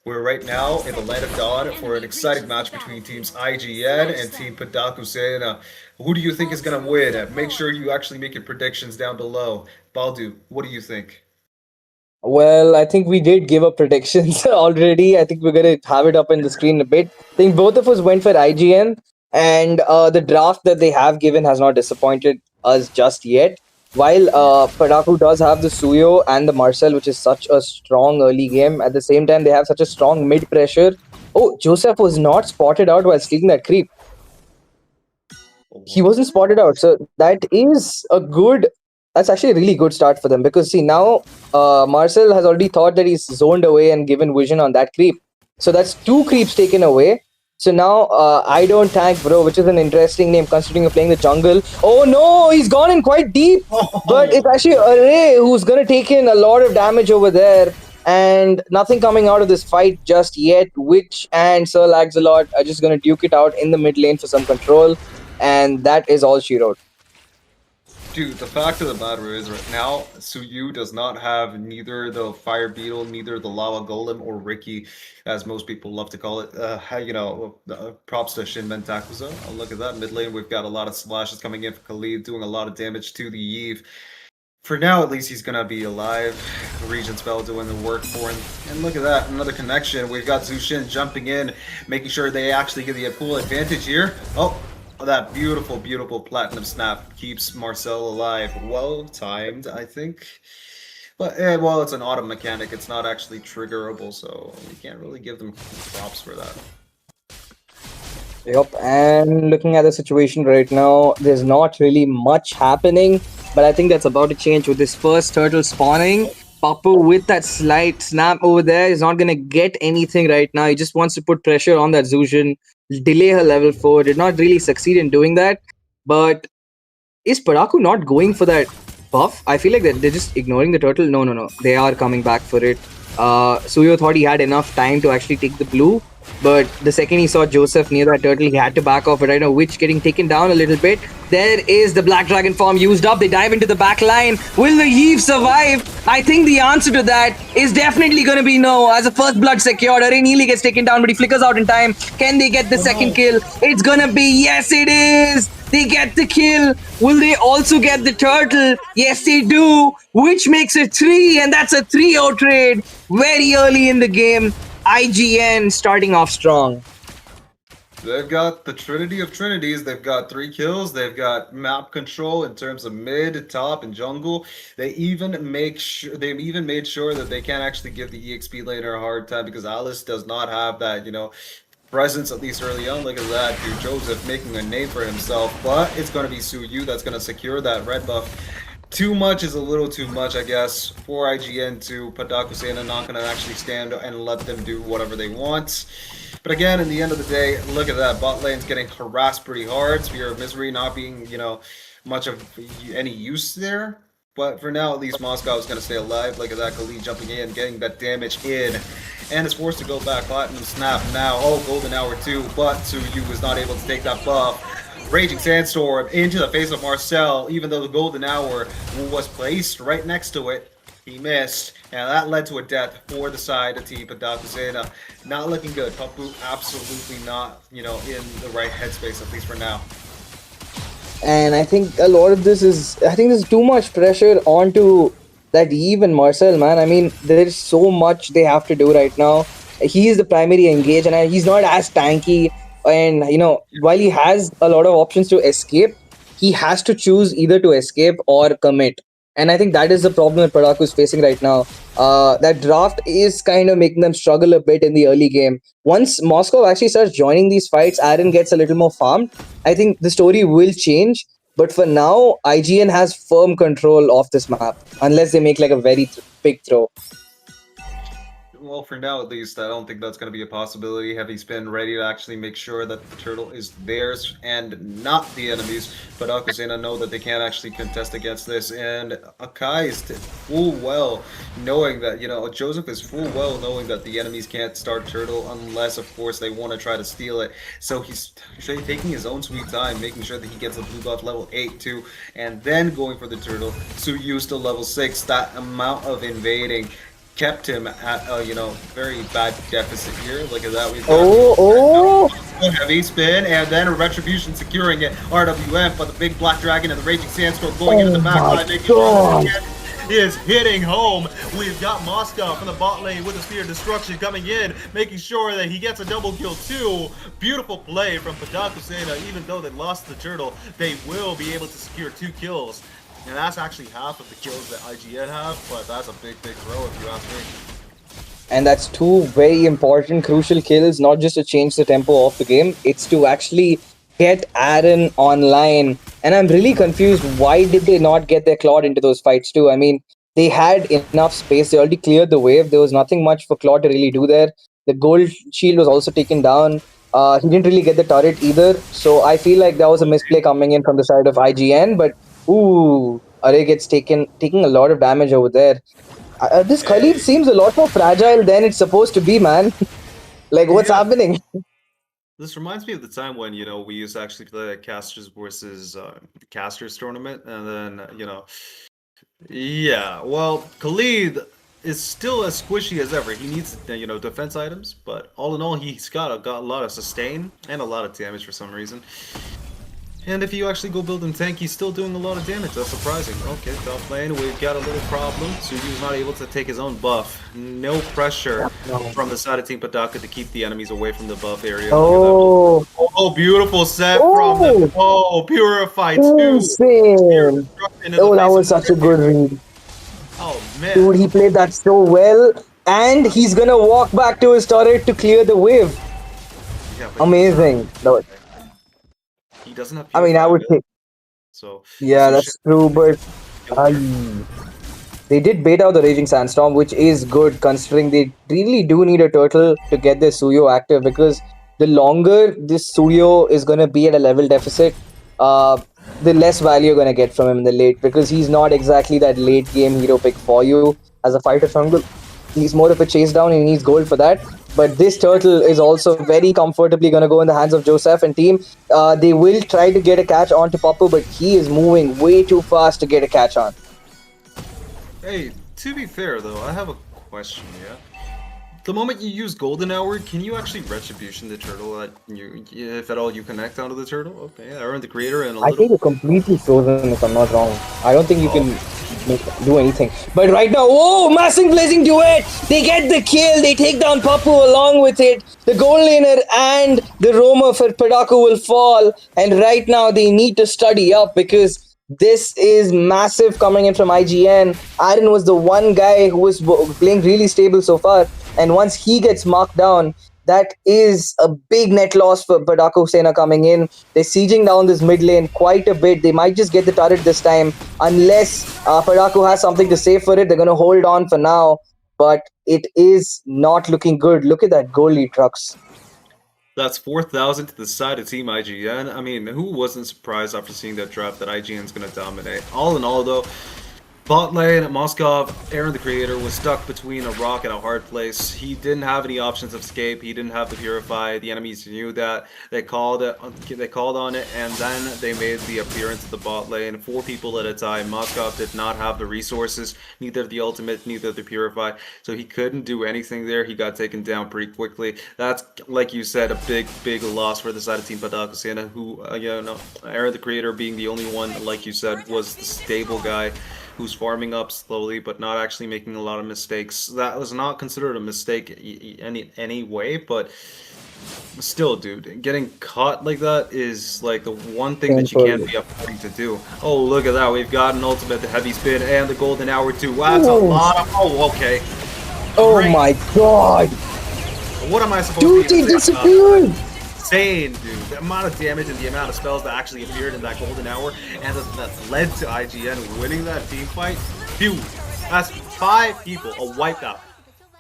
We're right now in the Land of Dawn for an exciting match between teams IGN and Team Paadhaku Sena. Who do you think is going to win? Make sure you actually make your predictions down below. Baldu, what do you think? Well, I think we did give up predictions already. I think we're going to have it up in the screen a bit. I think both of us went for IGN, and the draft that they have given has not disappointed us just yet. While Paadhaku does have the Suyo and the Marcel, which is such a strong early game, at the same time, they have such a strong mid pressure. Oh, Joseph was not spotted out while stealing that creep. He wasn't spotted out. So that is a good, that's actually a really good start for them because see, now Marcel has already thought that he's zoned away and given vision on that creep. So that's 2 creeps taken away. So now I don't tank, bro, which is an interesting name considering you're playing the jungle. Oh no, he's gone in quite deep. But it's actually Array who's going to take in a lot of damage over there. And nothing coming out of this fight just yet. Witch and Sir Lags-a-Lot are just going to duke it out in the mid lane for some control. And that is all she wrote. Dude, the fact of the matter is right now, Suyu does not have neither the Fire Beetle, neither the Lava Golem, or Ricky, as most people love to call it. Props to Shinmen Takuza. Oh, look at that. Mid lane, we've got a lot of slashes coming in for Khalid, doing a lot of damage to the Eve. For now, at least he's going to be alive. The Regent Spell doing the work for him. And look at that, another connection. We've got Zushin jumping in, making sure they actually get the full advantage here. Oh, that beautiful, beautiful platinum snap keeps Marcel alive. Well timed, I think. But, well, it's an autumn mechanic. It's not actually triggerable, so you can't really give them props for that. Yep, and looking at the situation right now, there's not really much happening. But I think that's about to change with this first turtle spawning. Papu with that slight snap over there is not going to get anything right now. He just wants to put pressure on that Zushin, delay her level 4. Did not really succeed in doing that. But is Paadhaku not going for that buff? I feel like they're just ignoring the turtle. No. They are coming back for it. Suyo thought he had enough time to actually take the blue. But the second he saw Joseph near that turtle, he had to back off. But I know Witch getting taken down a little bit. There is the Black Dragon form used up. They dive into the back line. Will the Eve survive? I think the answer to that is definitely going to be no. As a first blood secured, Array nearly gets taken down, but he flickers out in time. Can they get the second kill? It's going to be, yes it is. They get the kill. Will they also get the turtle? Yes, they do. Which makes it 3, and that's a 3-0 trade very early in the game. IGN starting off strong. They've got the Trinity of Trinities. They've got 3 kills. They've got map control in terms of mid, top, and jungle. They even made sure that they can't actually give the EXP laner a hard time because Alice does not have that, presence, at least early on. Look at that, dude. Joseph making a name for himself, but it's going to be Suyu that's going to secure that red buff. too much is a little too much, I guess, for IGN to Paadhaku Sena not going to actually stand and let them do whatever they want. But again, in the end of the day, look at that. Bot lane's getting harassed pretty hard. Sphere of Misery not being, much of any use there. But for now, at least Moscow is going to stay alive. Look at that, Khalid jumping in, getting that damage in. And is forced to go back. Platinum Snap now. Oh, Golden Hour too. But Tsuyu was not able to take that buff. Raging Sandstorm into the face of Marcel, even though the Golden Hour was placed right next to it. He missed, and that led to a death for the side of Team Paadhaku Sena. Not looking good. Papu absolutely not, in the right headspace, at least for now. And I think a lot of this is, I think there's too much pressure onto that Eve and Marcel, man. I mean, there's so much they have to do right now. He is the primary engage, and he's not as tanky. And, while he has a lot of options to escape, he has to choose either to escape or commit. And I think that is the problem that Paadhaku is facing right now. That draft is kind of making them struggle a bit in the early game. Once Moscow actually starts joining these fights, Aaron gets a little more farmed. I think the story will change. But for now, IGN has firm control of this map, unless they make like a very big throw. Well, for now at least, I don't think that's going to be a possibility. Heavy Spin ready to actually make sure that the turtle is theirs and not the enemies. But Paadhaku Sena know that they can't actually contest against this. And Akai is full well knowing that, Joseph is full well knowing that the enemies can't start turtle unless, of course, they want to try to steal it. So he's taking his own sweet time, making sure that he gets the blue buff level 8 too, and then going for the turtle. Tsuyu still level 6. That amount of invading kept him at a very bad deficit here. Look at that. We've got Heavy Spin and then a Retribution securing it. RWM, but the big Black Dragon and the Raging Sandstorm going into the backline, making sure that is hitting home. We've got Moscow from the bot lane with the Spear of Destruction coming in, making sure that he gets a double kill too. Beautiful play from Paadhaku Sena. Even though they lost the turtle, they will be able to secure 2 kills. And that's actually half of the kills that IGN have, but that's a big throw if you ask me. And that's 2 very important, crucial kills, not just to change the tempo of the game, it's to actually get Aaron online. And I'm really confused, why did they not get their Claude into those fights too? I mean, they had enough space, they already cleared the wave, there was nothing much for Claude to really do there. The gold shield was also taken down. He didn't really get the turret either, so I feel like that was a misplay coming in from the side of IGN, but ooh, Array gets taking a lot of damage over there. This Khalid seems a lot more fragile than it's supposed to be, man. Like, what's happening? This reminds me of the time when, we used to actually play like Casters versus Casters tournament, and then, yeah, well, Khalid is still as squishy as ever. He needs, defense items, but all in all, he's got a lot of sustain and a lot of damage for some reason. And if you actually go build him tank, he's still doing a lot of damage. That's surprising. Okay, top lane, we've got a little problem. Tsuyu's not able to take his own buff. No pressure from the side of Team Paadhaku to keep the enemies away from the buff area. Oh, beautiful set from them. Oh, Purify too. insane. Oh, that was such a good read. Oh, man. Dude, he played that so well. And he's gonna walk back to his turret to clear the wave. Yeah, amazing. He doesn't have. I mean, I would think. So. Yeah, that's true, but they did bait out the Raging Sandstorm, which is good considering they really do need a turtle to get their Suyo active, because the longer this Suyo is going to be at a level deficit, the less value you're going to get from him in the late, because he's not exactly that late game hero pick for you as a fighter jungle. He's more of a chase down and he needs gold for that. But this turtle is also very comfortably going to go in the hands of Joseph and team. They will try to get a catch onto Papu, but he is moving way too fast to get a catch on. Hey, to be fair though, I have a question, yeah? The moment you use Golden Hour, can you actually Retribution the turtle that if at all you connect onto the turtle? Okay, I earned the creator and a I think you're completely frozen if I'm not wrong. I don't think you can do anything. But right now, whoa, massive blazing duet! They get the kill, they take down Papu along with it. The gold laner and the roamer for Paadhaku will fall. And right now they need to study up, because this is massive coming in from IGN. Aaron was the one guy who was playing really stable so far. And once he gets marked down, that is a big net loss for Paadhaku Sena coming in. They're sieging down this mid lane quite a bit. They might just get the turret this time unless Paadhaku has something to say for it. They're going to hold on for now, but it is not looking good. Look at that goal lead, Crux. That's 4,000 to the side of Team IGN. I mean, who wasn't surprised after seeing that draft that IGN's going to dominate? All in all, though, bot lane, Moskov, Aaron the Creator was stuck between a rock and a hard place. He didn't have any options of escape. He didn't have the Purify. The enemies knew that. They called on it, and then they made the appearance of the bot lane. 4 people at a time. Moskov did not have the resources, neither the ultimate, neither the Purify. So he couldn't do anything there. He got taken down pretty quickly. That's, like you said, a big loss for the side of Team Paadhaku Sena, who, Aaron the Creator being the only one, like you said, was the stable guy who's farming up slowly but not actually making a lot of mistakes. That was not considered a mistake any way, but still, dude, getting caught like that is like the one thing that you can't be affording to do. Oh, look at that. We've got an ultimate, the heavy spin, and the golden hour too. Wow, that's a lot of... Oh, okay. Oh my god. What am I supposed to Dude, he disappeared. Insane, dude. The amount of damage and the amount of spells that actually appeared in that golden hour, and that's led to IGN winning that team fight. Phew. That's 5 people, a wipeout.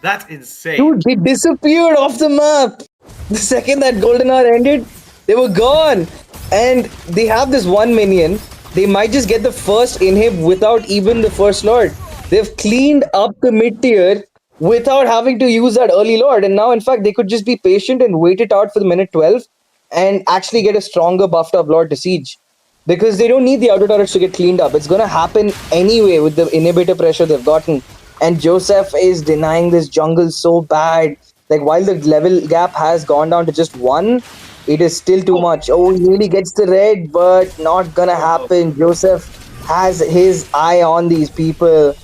That's insane. Dude, they disappeared off the map. The second that golden hour ended, they were gone. And they have this one minion. They might just get the first inhib without even the first lord. They've cleaned up the mid tier without having to use that early lord, and now in fact they could just be patient and wait it out for the minute 12 and actually get a stronger buffed up lord to siege, because they don't need the outer turrets to get cleaned up. It's gonna happen anyway with the inhibitor pressure they've gotten, and Joseph is denying this jungle so bad. Like, while the level gap has gone down to just 1, it is still too much. Oh, he really gets the red, but not gonna happen. Joseph has his eye on these people.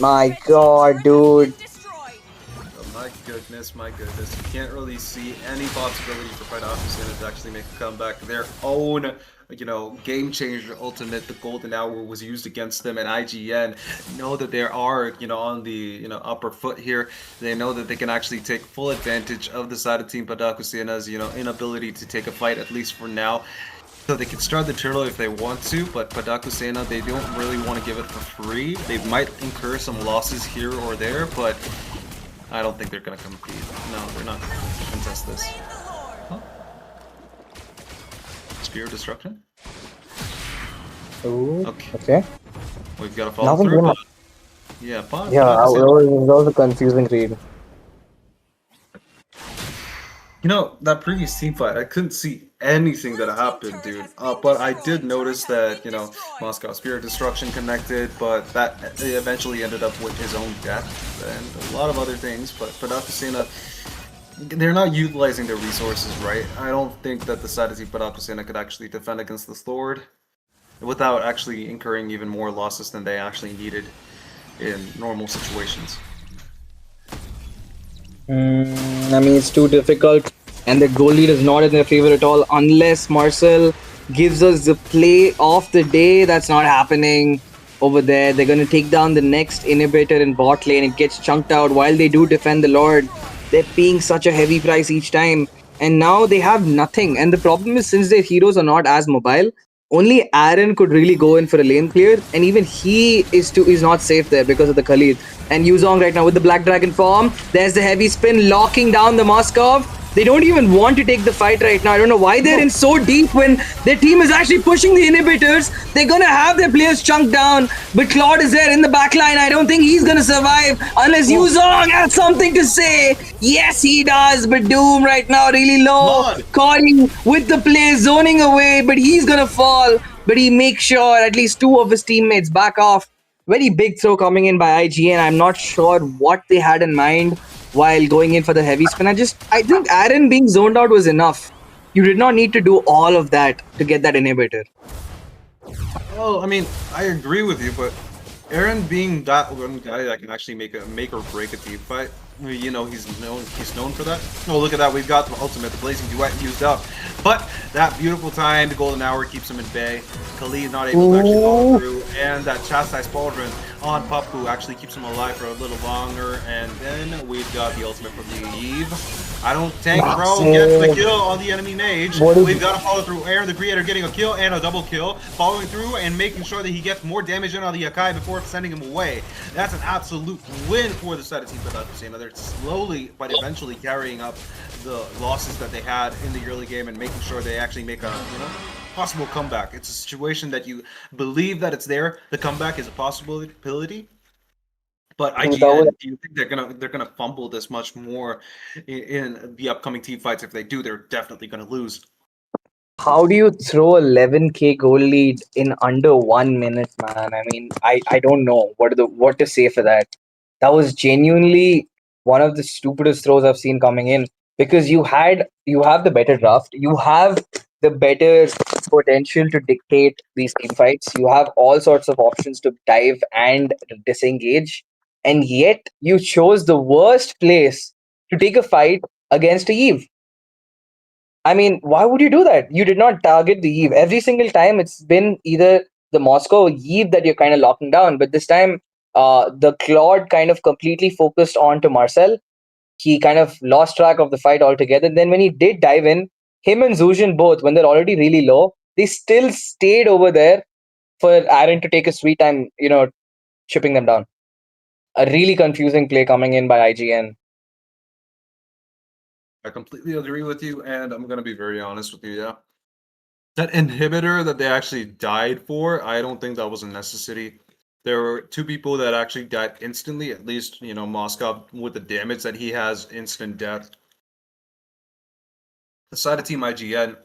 My god, dude. My goodness, you can't really see any possibility for Paadhaku Sena to actually make a comeback. Their own, game changer ultimate, the golden hour, was used against them, and IGN know that they are, on the, upper foot here. They know that they can actually take full advantage of the side of Team Paadhaku Sena's, inability to take a fight, at least for now. So they can start the turtle if they want to, but Paadhaku Sena, they don't really want to give it for free. They might incur some losses here or there, but I don't think they're gonna compete. No, they're not gonna contest this. Huh? Spear of Destruction? Ooh, okay. Okay. We've got to follow through. But... Yeah, that was a confusing read. That previous team fight, I couldn't see anything that happened, dude. But I did notice that, Moscow Spear of Destruction connected, but that eventually ended up with his own death and a lot of other things. But Paadhaku Sena, they're not utilizing their resources right. I don't think that the side of Team Paadhaku Sena could actually defend against this Lord without actually incurring even more losses than they actually needed in normal situations. I mean, it's too difficult, and the goal lead is not in their favor at all unless Marcel gives us the play of the day. That's not happening over there. They're going to take down the next inhibitor in bot lane. It gets chunked out while they do defend the Lord. They're paying such a heavy price each time, and now they have nothing. And the problem is, since their heroes are not as mobile, only Aaron could really go in for a lane clear, and even he is not safe there because of the Khalid. And Yuzong right now with the Black Dragon form. There's the heavy spin locking down the Moskov. They don't even want to take the fight right now. I don't know why they're in so deep when their team is actually pushing the inhibitors. They're going to have their players chunked down. But Claude is there in the back line. I don't think he's going to survive unless Yuzong has something to say. Yes, he does. But Doom right now really low. Corey with the play zoning away. But he's going to fall. But he makes sure at least 2 of his teammates back off. Very big throw coming in by IGN. I'm not sure what they had in mind while going in for the heavy spin. I think Aaron being zoned out was enough. You did not need to do all of that to get that inhibitor. Well, I mean, I agree with you, but Aaron being that one guy that can actually make or break a team fight, he's known for that. Oh, look at that. We've got the ultimate, the Blazing Duet used up. But that beautiful time, the golden hour keeps him in bay. Khalid not able to actually follow through, and that Chastise Pauldron on Papu actually keeps him alive for a little longer, and then we've got the ultimate from the Eve. I don't think bro gets the kill on the enemy mage. We've got to follow through. Aaron the Creator getting a kill and a double kill, following through and making sure that he gets more damage in on the Akai before sending him away. That's an absolute win for the side of Team Paadhaku Sena. They're slowly but eventually carrying up the losses that they had in the early game and making sure they actually make a possible comeback. It's a situation that you believe that it's there. The comeback is a possibility. But IGN, do you think they're gonna fumble this much more in the upcoming team fights? If they do, they're definitely gonna lose. How do you throw 11k goal lead in under 1 minute, man? I mean, I don't know what to say for that. That was genuinely one of the stupidest throws I've seen coming in, because you have the better draft, you have the better potential to dictate these team fights, you have all sorts of options to dive and disengage, and yet you chose the worst place to take a fight against a Eve. I mean, why would you do that? You did not target the Eve. Every single time it's been either the Moscow or Eve that you're kind of locking down. But this time, the Claude kind of completely focused on to Marcel. He kind of lost track of the fight altogether. Then when he did dive in, him and Zuzhin both, when they're already really low, they still stayed over there for Aaron to take a sweet time, chipping them down. A really confusing play coming in by IGN. I completely agree with you, and I'm gonna be very honest with you. Yeah, that inhibitor that they actually died for, I don't think that was a necessity. There were two people that actually died instantly. At least Moscow, with the damage that he has, instant death. The side of Team IGN,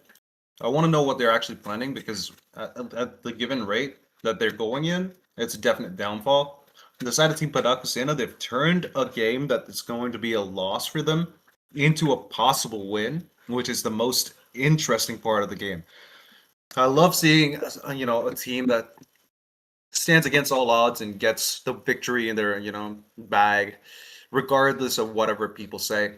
I want to know what they're actually planning, because at the given rate that they're going in, it's a definite downfall. The side of Team Paadhaku Sena, they've turned a game that is going to be a loss for them into a possible win, which is the most interesting part of the game. I love seeing a team that stands against all odds and gets the victory in their bag, regardless of whatever people say.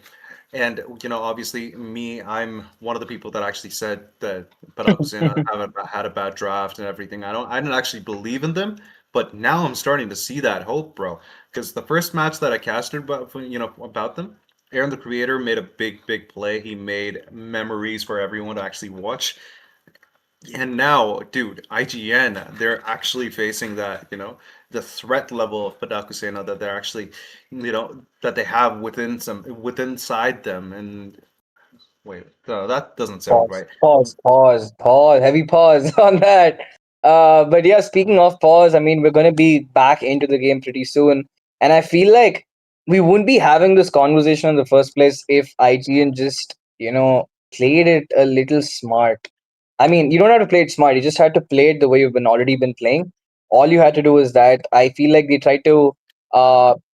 And obviously me, I'm one of the people that actually said that Paadhaku Sena haven't had a bad draft and everything. I didn't actually believe in them, but now I'm starting to see that hope, bro. Because the first match that I casted about them, Aaron the Creator made a big play. He made memories for everyone to actually watch. And now, dude, IGN, they're actually facing that, the threat level of Paadhaku Sena that they're actually, that they have inside them. And wait, no, that doesn't sound right. Pause. Heavy pause on that. But yeah, speaking of pause, I mean, we're going to be back into the game pretty soon. And I feel like we wouldn't be having this conversation in the first place if IGN just, played it a little smart. I mean, you don't have to play it smart. You just had to play it the way you've already been playing. All you had to do is that. I feel like they tried to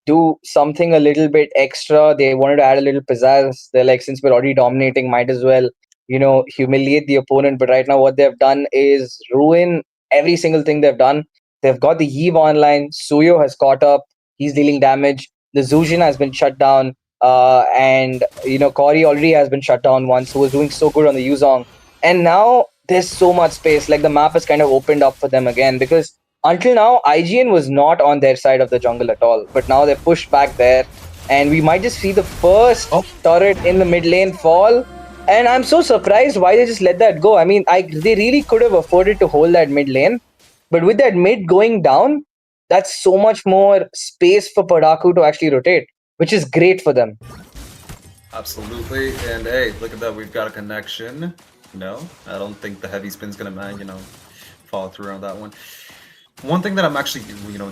do something a little bit extra. They wanted to add a little pizzazz. They're like, since we're already dominating, might as well, humiliate the opponent. But right now, what they've done is ruin every single thing they've done. They've got the Eve online. Suyo has caught up. He's dealing damage. The Zujin has been shut down. And Cory already has been shut down once, who was doing so good on the Yuzong. And now there's so much space. Like, the map has kind of opened up for them again, because until now, IGN was not on their side of the jungle at all. But now they're pushed back there. And we might just see the first turret in the mid lane fall. And I'm so surprised why they just let that go. I mean, they really could have afforded to hold that mid lane. But with that mid going down, that's so much more space for Paadhaku to actually rotate, which is great for them. Absolutely. And hey, look at that. We've got a connection. No, I don't think the heavy spin's gonna, follow through on that one. One thing that I'm actually,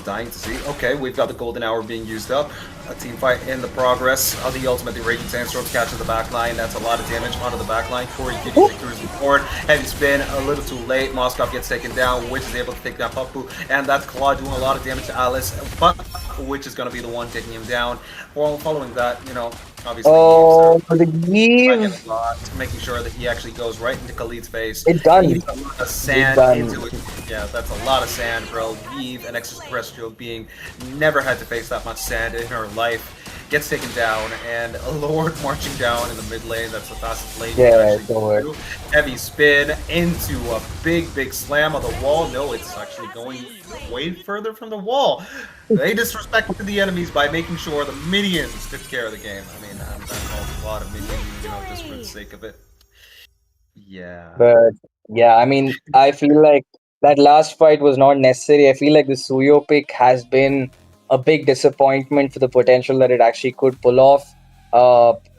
dying to see. Okay, we've got the golden hour being used up. A team fight in the progress of the ultimate. The Raging Sandstorms catches the back line. That's a lot of damage onto the back line. Cory getting cruising forward. Heavy spin, a little too late. Moscow gets taken down. Witch is able to take down Papu. And that's Claude doing a lot of damage to Alice. But Witch is going to be the one taking him down. Well, following that, obviously. Oh, the Eve. Making sure that he actually goes right into Khalid's face. It's done. He needs a lot of sand into it. Yeah, that's a lot of sand, bro. Eve, an extraterrestrial being, never had to face that much sand in her life. gets taken down, and a Lord marching down in the mid lane. That's the fastest lane you Yeah, can actually Lord. do. Heavy spin into a big slam on the wall. No, it's actually going way further from the wall. They disrespected the enemies by making sure the minions took care of the game. I mean, that involves a lot of minions, just for the sake of it. Yeah. But yeah, I mean, I feel like that last fight was not necessary. I feel like the Suyo pick has been a big disappointment for the potential that it actually could pull off.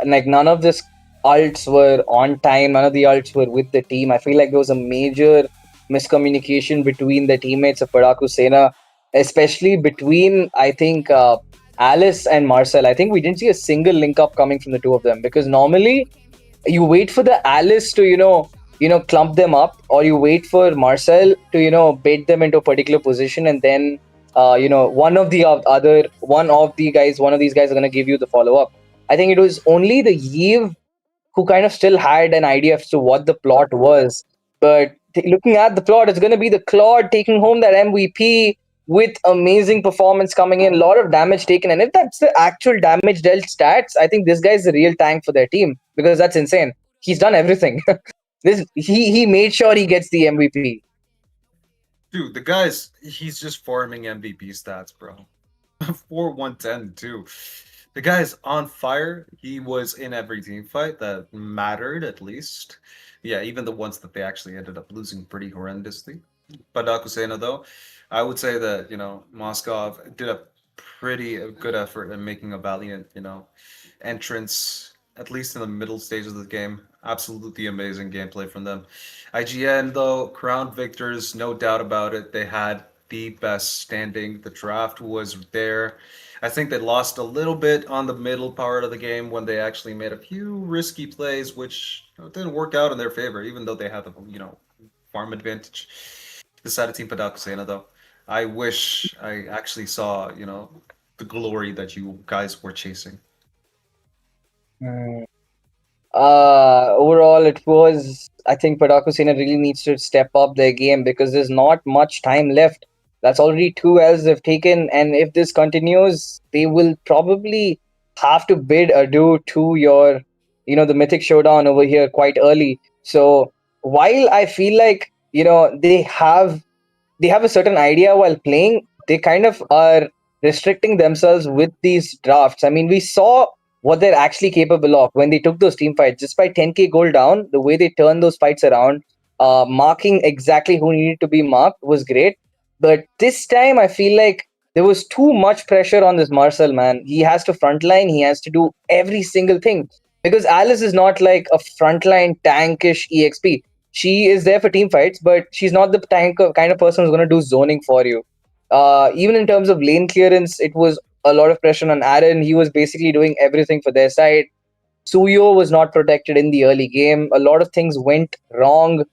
Like none of this ults were on time. None of the ults were with the team. I feel like there was a major miscommunication between the teammates of Paadhaku Sena, especially between I think Alice and Marcel. I think we didn't see a single link up coming from the two of them because normally you wait for the Alice to clump them up, or you wait for Marcel to bait them into a particular position, and then one of these guys are gonna give you the follow up. I think it was only the Yves who kind of still had an idea as to what the plot was. But looking at the plot, it's going to be the Claude taking home that MVP with amazing performance coming in, a lot of damage taken. And if that's the actual damage dealt stats, I think this guy's the real tank for their team because that's insane. He's done everything. He made sure he gets the MVP. Dude, he's just farming MVP stats, bro. 4-1-10 too. The guy's on fire. He was in every team fight that mattered, at least. Yeah, even the ones that they actually ended up losing pretty horrendously. Paadhaku Sena, though, I would say that, Moskov did a pretty good effort in making a valiant, entrance, at least in the middle stages of the game. Absolutely amazing gameplay from them. IGN, though, crowned victors, no doubt about it. They had the best standing. The draft was there. I think they lost a little bit on the middle part of the game when they actually made a few risky plays, which didn't work out in their favor, even though they had the farm advantage. Decided Team Paadhaku Sena, though. I wish I actually saw the glory that you guys were chasing. Overall, it was. I think Paadhaku Sena really needs to step up their game because there's not much time left. That's already 2 L's they've taken, and if this continues, they will probably have to bid adieu to the Mythic Showdown over here quite early. So while I feel like they have a certain idea while playing, they kind of are restricting themselves with these drafts. I mean, we saw what they're actually capable of when they took those team fights. Despite 10k gold down, the way they turned those fights around, marking exactly who needed to be marked was great. But this time, I feel like there was too much pressure on this Marcel, man. He has to frontline, he has to do every single thing. Because Alice is not like a frontline tankish EXP. She is there for team fights, but she's not the kind of person who's going to do zoning for you. Even in terms of lane clearance, it was a lot of pressure on Aaron. He was basically doing everything for their side. Suyo was not protected in the early game. A lot of things went wrong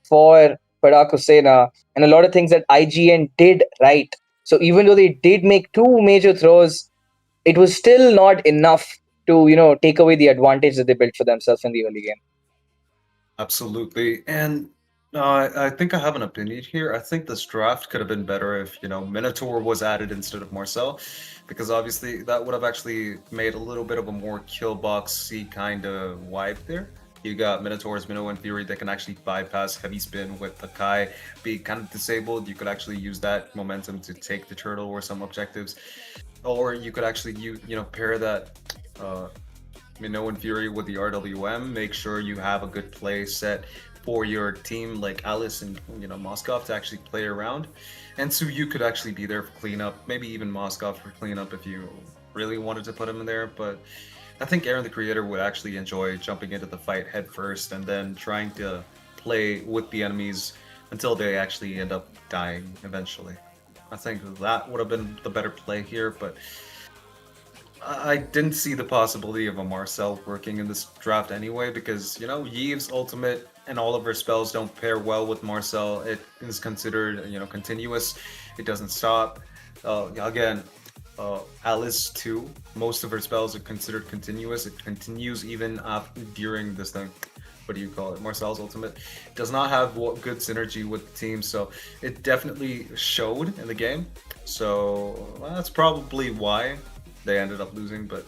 for Paadhaku Sena, and a lot of things that IGN did right. So even though they did make 2 major throws, it was still not enough to take away the advantage that they built for themselves in the early game. Absolutely. And I think I have an opinion here. I think this draft could have been better if, Minotaur was added instead of Marcel, because obviously that would have actually made a little bit of a more killboxy kind of vibe there. You got Minotaur's Minnow and Fury that can actually bypass heavy spin with the Kai, be kind of disabled. You could actually use that momentum to take the turtle or some objectives. Or you could actually pair that Minnow and Fury with the RWM. Make sure you have a good play set for your team like Alice and Moskov to actually play around. And so you could actually be there for cleanup, maybe even Moskov for cleanup if you really wanted to put him in there. But I think Aaron the Creator would actually enjoy jumping into the fight head first and then trying to play with the enemies until they actually end up dying eventually. I think that would have been the better play here, but I didn't see the possibility of a Marcel working in this draft anyway, because Yves ultimate and all of her spells don't pair well with Marcel. It is considered continuous. It doesn't stop. Again, Alice too. Most of her spells are considered continuous. It continues even during this thing. What do you call it? Marcel's ultimate does not have good synergy with the team, so it definitely showed in the game. So that's probably why they ended up losing, but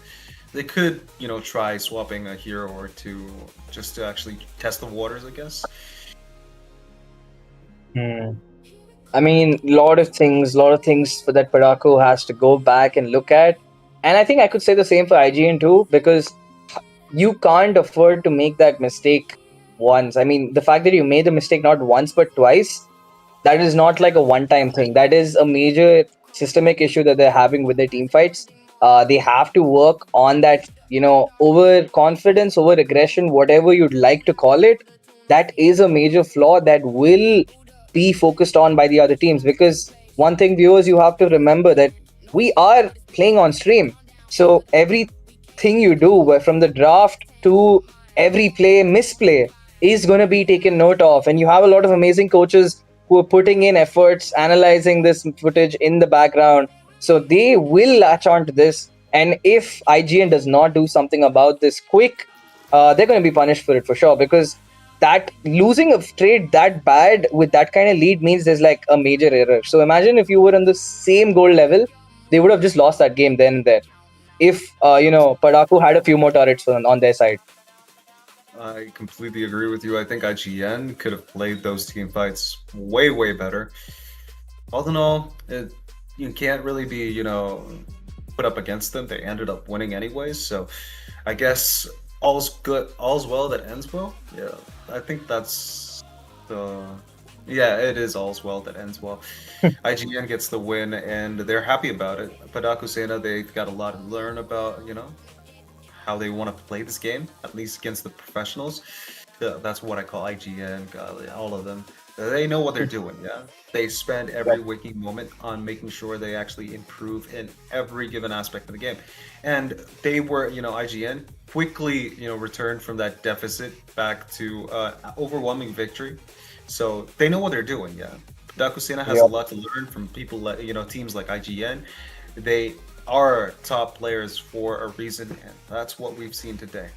they could, try swapping a hero or two just to actually test the waters, I guess. I mean, lot of things for that Paadhaku has to go back and look at. And I think I could say the same for IGN too, because you can't afford to make that mistake once. I mean, the fact that you made the mistake not once but twice, that is not like a one-time thing. That is a major systemic issue that they're having with their team fights. They have to work on that, overconfidence, over aggression, whatever you'd like to call it. That is a major flaw that will be focused on by the other teams. Because one thing, viewers, you have to remember that we are playing on stream. So everything you do, from the draft to every play, misplay, is going to be taken note of. And you have a lot of amazing coaches who are putting in efforts, analyzing this footage in the background. So they will latch on to this. And if IGN does not do something about this quick, they're going to be punished for it for sure. Because that losing a trade that bad with that kind of lead means there's like a major error. So imagine if you were on the same goal level, they would have just lost that game then and there. If Paadhaku had a few more turrets on their side. I completely agree with you. I think IGN could have played those team fights way, way better. All in all, you can't really be, put up against them. They ended up winning anyways. So I guess all's good, all's well that ends well. Yeah, I think that's the... Yeah, it is all's well that ends well. IGN gets the win, and they're happy about it. Paadhaku Sena, they've got a lot to learn about, how they want to play this game, at least against the professionals. That's what I call IGN, all of them. They know what they're doing, yeah? They spend every waking moment on making sure they actually improve in every given aspect of the game. And they were, IGN quickly, returned from that deficit back to overwhelming victory. So they know what they're doing, yeah? Paadhaku Sena has a lot to learn from people, teams like IGN. They are top players for a reason, and that's what we've seen today.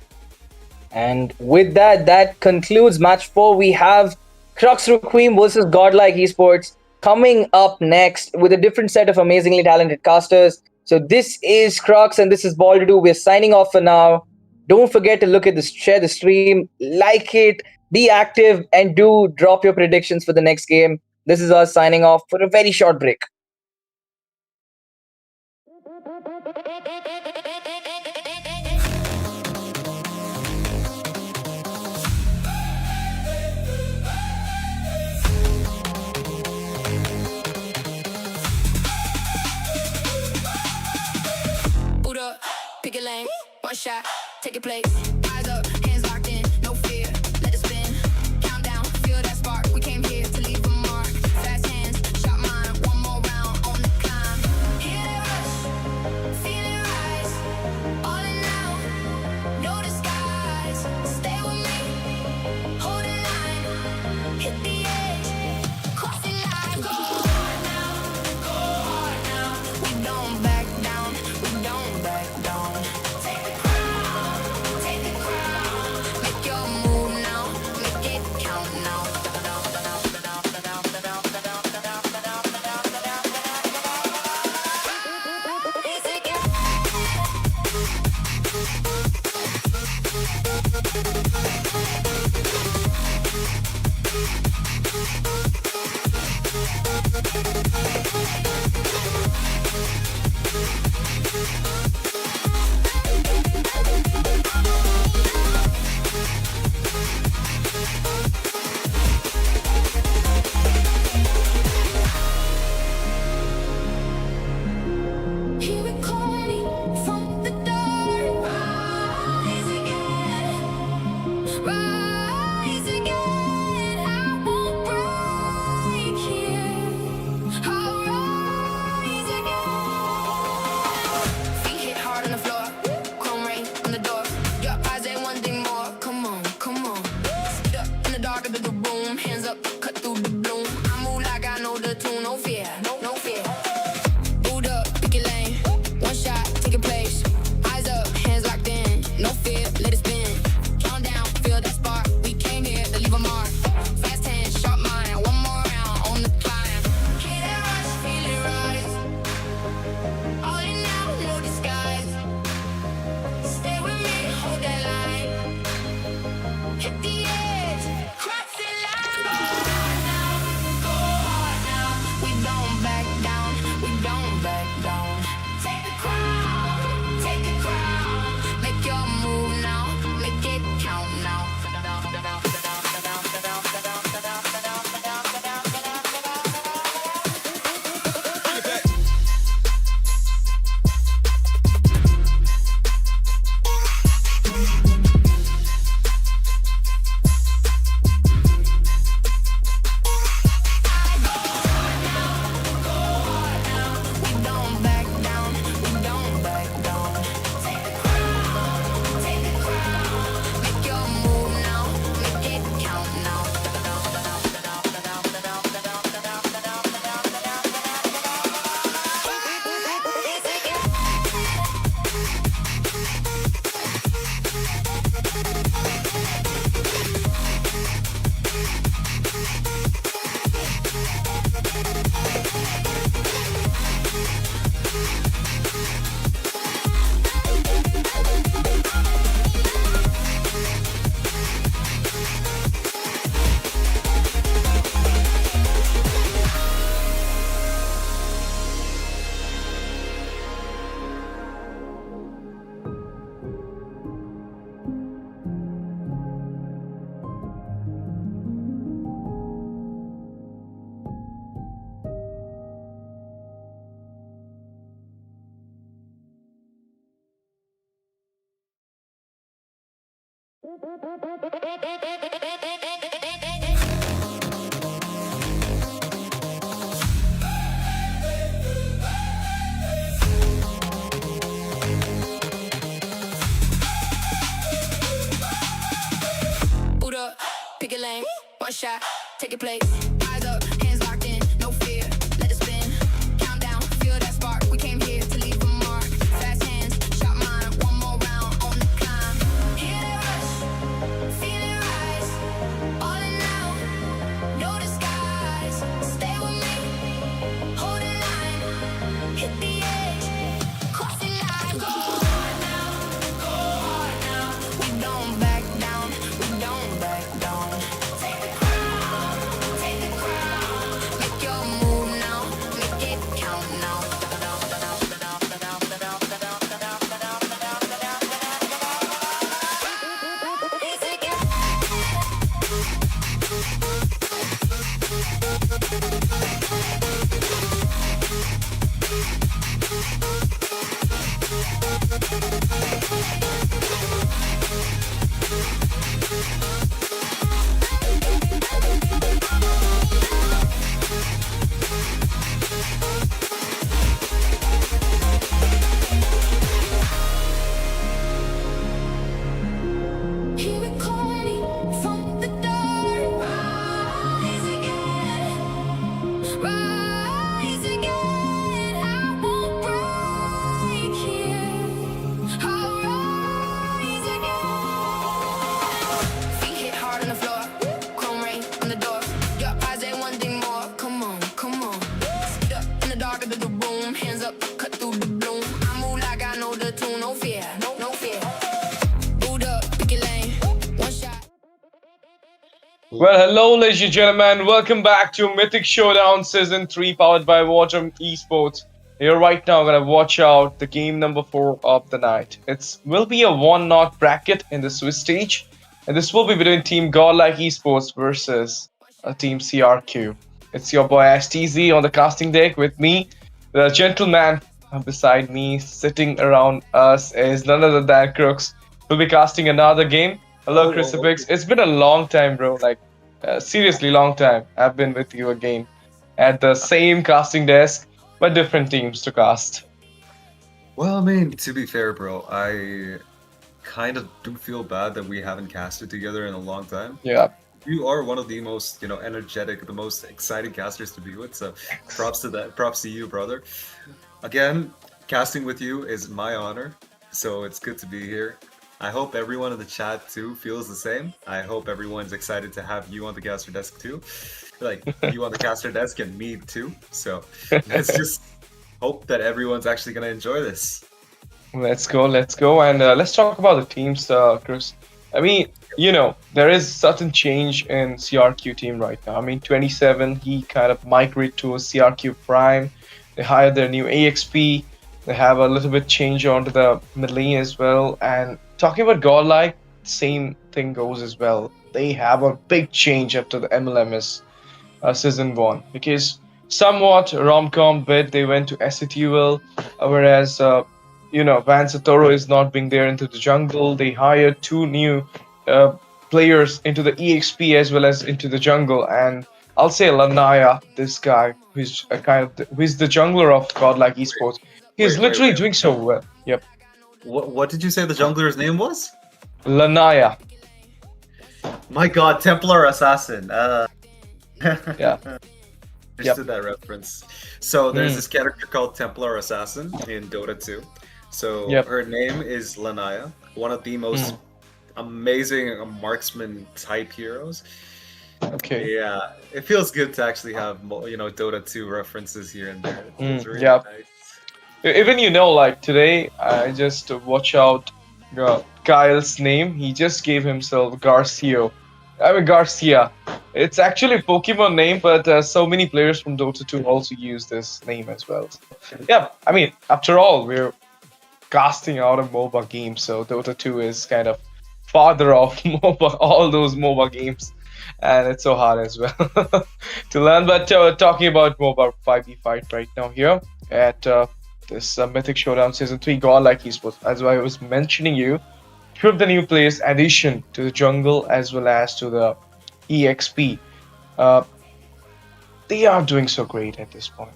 And with that concludes match 4. We have Crux Requiem versus GodLike Esports coming up next with a different set of amazingly talented casters. So this is Crux and this is Buildup. We're signing off for now. Don't forget to look at this, share the stream, like it, be active, and do drop your predictions for the next game. This is us signing off for a very short break. Boot up, pick a lane, one shot, take a place. Eyes up, hands locked in, no fear, let it spin. Countdown, feel that spark. We came here to leave a mark. Fast hands, shot mine, one more round on the climb. Hear that rush, feel it rise. All in out, no disguise. Stay with me, hold the line, hit the edge, crossing line. Go hard now, we don't back down, we don't back down. Take the crown, hit the edge, cross the line. Go hard now, go hard now. We don't back down, we don't back down. Take the crown, make your move now, make it count now. Boot up, pick a lane, one shot, take your place. Eyes up, hands locked in, no fear, let it spin. Countdown, feel that spark, we came here to leave a mark. Fast hands, shot mine, one more round on the climb. Hear the rush, feel it rise. All in now, no disguise. Stay with me, hold the line, hit the edge, cross the line. Go hard now, go hard now. We don't back down, we don't back down. Take the crown, make your move now, make it count now. Hear it calling from the dark. Rise again, rise again. I won't break here. I'll rise again. Feet hit hard on the floor, chrome rain on the door. Your eyes ain't one thing more. Come on, come on. Sit up in the dark of the room, hands up, cut through the bloom. I move like I know the tune, no fear, no fear. Boot up, pick your lane, one shot. Well, hello, ladies and gentlemen. Welcome back to Mythic Showdown Season 3, powered by GodLike Esports. Here right now, gonna watch out the game number 4 of the night. It will be a 1-0 bracket in the Swiss stage, and this will be between Team GodLike Esports versus Team CRQ. It's your boy STZ on the casting deck with me. The gentleman beside me, sitting around us, is none other than Crux. We'll be casting another game. Hello, Crucifix. It's been a long time, bro. Like, seriously, long time. I've been with you again at the same casting desk, but different teams to cast. Well, I mean, to be fair, bro, I kind of do feel bad that we haven't casted together in a long time. Yeah. You are one of the most, energetic, the most exciting casters to be with. So, props to that. Props to you, brother. Again, casting with you is my honor. So it's good to be here. I hope everyone in the chat too feels the same. I hope everyone's excited to have you on the caster desk too. Like you on the caster desk and me too. So let's just hope that everyone's actually gonna enjoy this. Let's go, and let's talk about the teams, Chris. I mean, there is certain change in CRQ team right now. I mean, 27, he kind of migrated to a CRQ Prime. They hired their new AXP. They have a little bit change onto the mid lane as well. And talking about GodLike, same thing goes as well. They have a big change after the MLMS season 1 because somewhat rom-com bit they went to S8UL, whereas Van Satoro is not being there into the jungle. They hired 2 new players into the EXP as well as into the jungle, and I'll say Lanaya, this guy who's who's the jungler of GodLike Esports. He's literally doing so well. Yep. What did you say the jungler's name was? Lanaya. My God, Templar Assassin. Yeah. Understood that reference. So there's this character called Templar Assassin in Dota 2. So her name is Lanaya, one of the most amazing marksman type heroes. Okay. Yeah, it feels good to actually have Dota 2 references here and there. It's really yeah. nice. Even like today, I just watch out Kyle's name. He just gave himself Garcia. It's actually a Pokemon name, but so many players from Dota 2 also use this name as well. Yeah, I mean, after all, we're casting out a MOBA game, so Dota 2 is kind of father of MOBA, all those MOBA games, and it's so hard as well to learn. But talking about MOBA 5v fight right now here at this Mythic Showdown Season 3 GodLike Esports, as I was mentioning you, 2 of the new players addition to the jungle as well as to the EXP. They are doing so great at this point.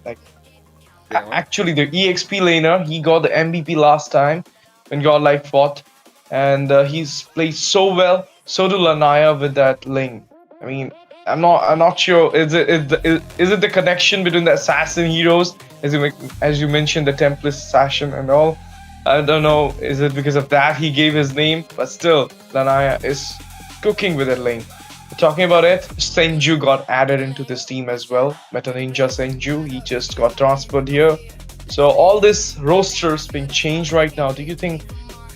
Actually, the EXP laner, he got the MVP last time when GodLike fought, and he's played so well. So do Lanaya with that Ling. I mean, I'm not sure. Is it the connection between the assassin heroes, as you mentioned, the Templar Assassin and all? I don't know. Is it because of that he gave his name? But still, Lanaya is cooking with that Ling. Talking about it, Senju got added into this team as well. Meta Ninja Senju, he just got transferred here. So all this rosters being changed right now. Do you think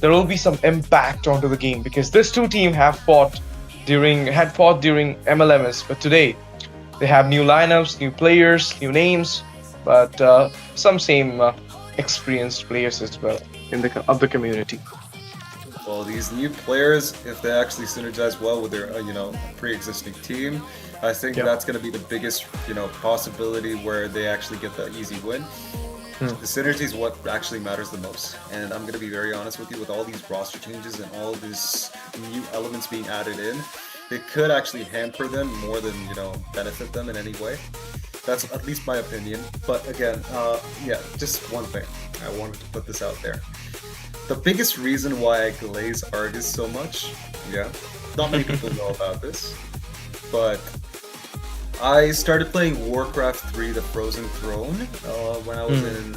there will be some impact onto the game? Because this 2 team had fought during MLMS, but today they have new lineups, new players, new names, but some same experienced players as well of the community. Well, these new players, if they actually synergize well with their pre-existing team, I think that's going to be the biggest possibility where they actually get that easy win. The synergy is what actually matters the most, and I'm going to be very honest with you, with all these roster changes and all these new elements being added in, it could actually hamper them more than benefit them in any way. That's at least my opinion. But again, just one thing I wanted to put this out there. The biggest reason why I glaze Argus so much, not many people know about this, but I started playing Warcraft 3 The Frozen Throne when I was in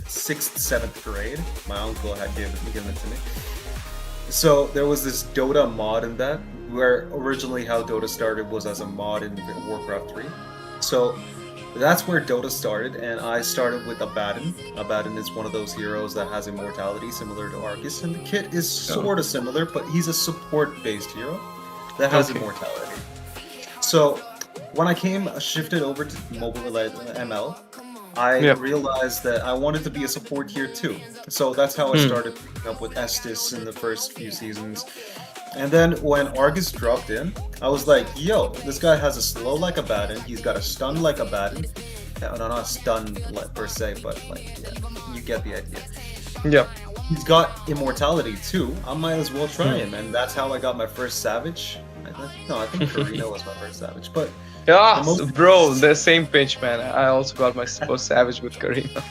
6th, 7th grade. My uncle had given it to me. So there was this Dota mod in that, where originally how Dota started was as a mod in Warcraft 3. So that's where Dota started, and I started with Abaddon. Abaddon is one of those heroes that has immortality similar to Arcus, and the kit is sort of similar, but he's a support-based hero that has immortality. So when I shifted over to mobile ML, I realized that I wanted to be a support here too. So that's how I started picking up with Estus in the first few seasons. And then when Argus dropped in, I was like, yo, this guy has a slow like Abaddon, he's got a stun like Abaddon. No, not stun per se, but you get the idea. Yeah. He's got immortality too. I might as well try him, and that's how I got my first Savage. I think Karina was my first Savage, but bro, the same pitch, man. I also got my first Savage with Karina.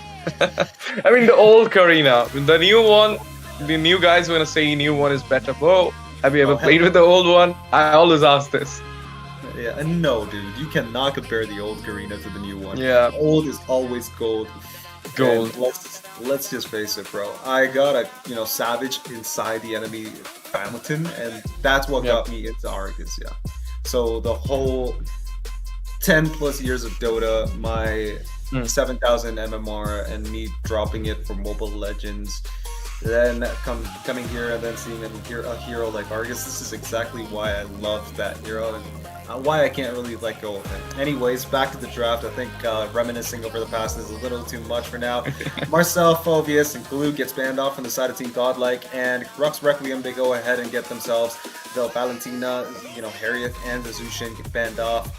I mean, the old Karina. The new one, the new guys want to say new one is better. Bro, have you ever played with the old one? I always ask this. Yeah, and no, dude, you cannot compare the old Karina to the new one. Yeah. Old is always gold. Gold. Let's just face it, bro. I got a Savage inside the enemy Hamilton, and that's what got me into Argus. Yeah. So the whole 10 plus years of Dota, my 7,000 MMR, and me dropping it for Mobile Legends, Then coming here and then seeing a hero like Argus, this is exactly why I love that hero and why I can't really let go of him. Anyways, back to the draft. I think reminiscing over the past is a little too much for now. Marcel, Phobius, and Glue gets banned off from the side of Team GodLike, and Crux, Requiem, they go ahead and get themselves the Valentina, Harriet, and the Zushin get banned off.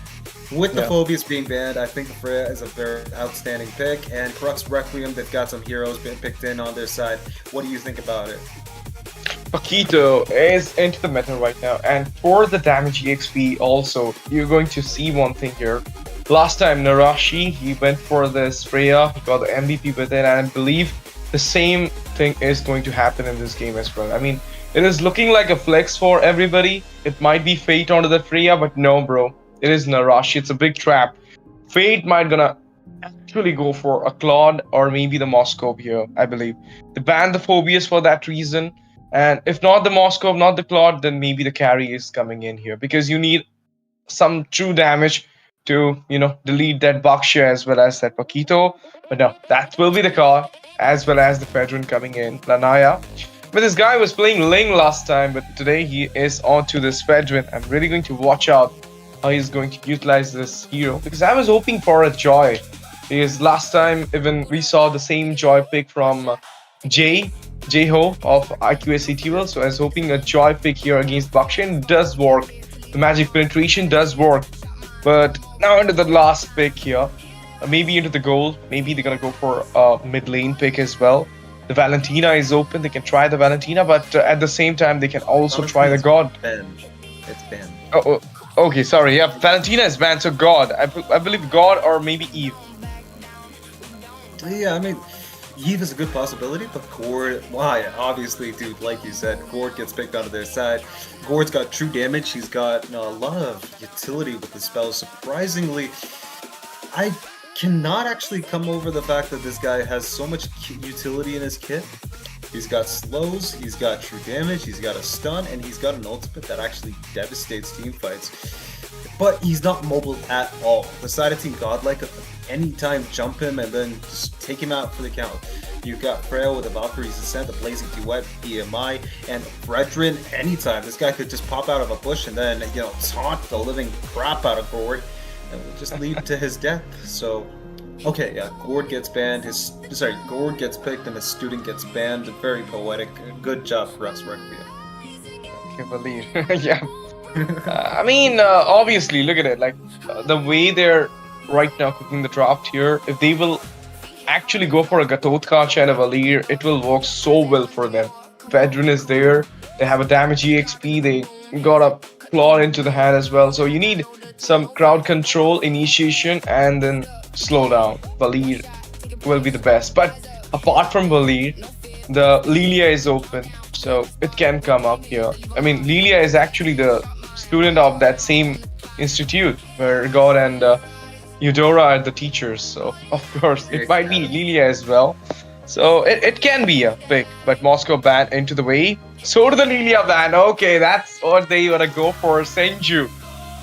With the Phobius being banned, I think Freya is a very outstanding pick, and Crux, Requiem, they've got some heroes being picked in on their side. What do you think about it? Paquito is into the meta right now, and for the damage EXP also, you're going to see one thing here. Last time Narashi, he went for this Freya, he got the MVP with it, and I believe the same thing is going to happen in this game as well. I mean, it is looking like a flex for everybody. It might be Fate onto the Freya, but no bro, it is Narashi, it's a big trap. Fate might gonna actually go for a Claude or maybe the Moscow here, I believe. They banned the Phobius for that reason. And if not the Moscow, not the Claude, then maybe the carry is coming in here because you need some true damage to, delete that Baksha as well as that Paquito. But no, that will be the card as well as the veteran coming in, Lanaya. But this guy was playing Ling last time, but today he is on to this veteran. I'm really going to watch out how he's going to utilize this hero because I was hoping for a Joy. Because last time even we saw the same Joy pick from J-Ho of IQOO S8UL, so I was hoping a Joy pick here against Bakshin does work. The magic penetration does work. But now into the last pick here, maybe into the gold, maybe they're gonna go for a mid lane pick as well. The Valentina is open, they can try the Valentina, but at the same time they can also try the God. It's banned. Oh, okay, sorry, yeah, Valentina is banned, so God. I believe God or maybe Eve. Yeah, I mean, Eve is a good possibility, but Gord, why? Obviously, dude, like you said, Gord gets picked onto their side. Gord's got true damage. He's got a lot of utility with the spells. Surprisingly, I cannot actually come over the fact that this guy has so much utility in his kit. He's got slows, he's got true damage, he's got a stun, and he's got an ultimate that actually devastates team fights. But he's not mobile at all. The side of Team GodLike, anytime jump him and then just take him out for the count. You've got Freya with the Valkyrie's Ascent, the Blazing Duet, EMI, and Fredrin. Anytime this guy could just pop out of a bush and then taunt the living crap out of Gord, and will just lead to his death. So, okay, yeah, Gord gets banned. Gord gets picked and his student gets banned. Very poetic. Good job for us, Requiem. I can't believe, yeah. I mean, obviously, look at it. Like the way they're right now cooking the draft here, if they will actually go for a Gatotkacha and a Valir, it will work so well for them. Veteran is there, they have a damage EXP, they got a claw into the hand as well. So you need some crowd control, initiation, and then slow down. Valir will be the best. But apart from Valir, the Lilia is open, so it can come up here. I mean, Lilia is actually the student of that same institute where God and Eudora are the teachers, so of course it might be Lilia as well. So it can be a pick, but Moscow ban into the way. So to the Lilia ban. Okay, that's what they want to go for. Senju.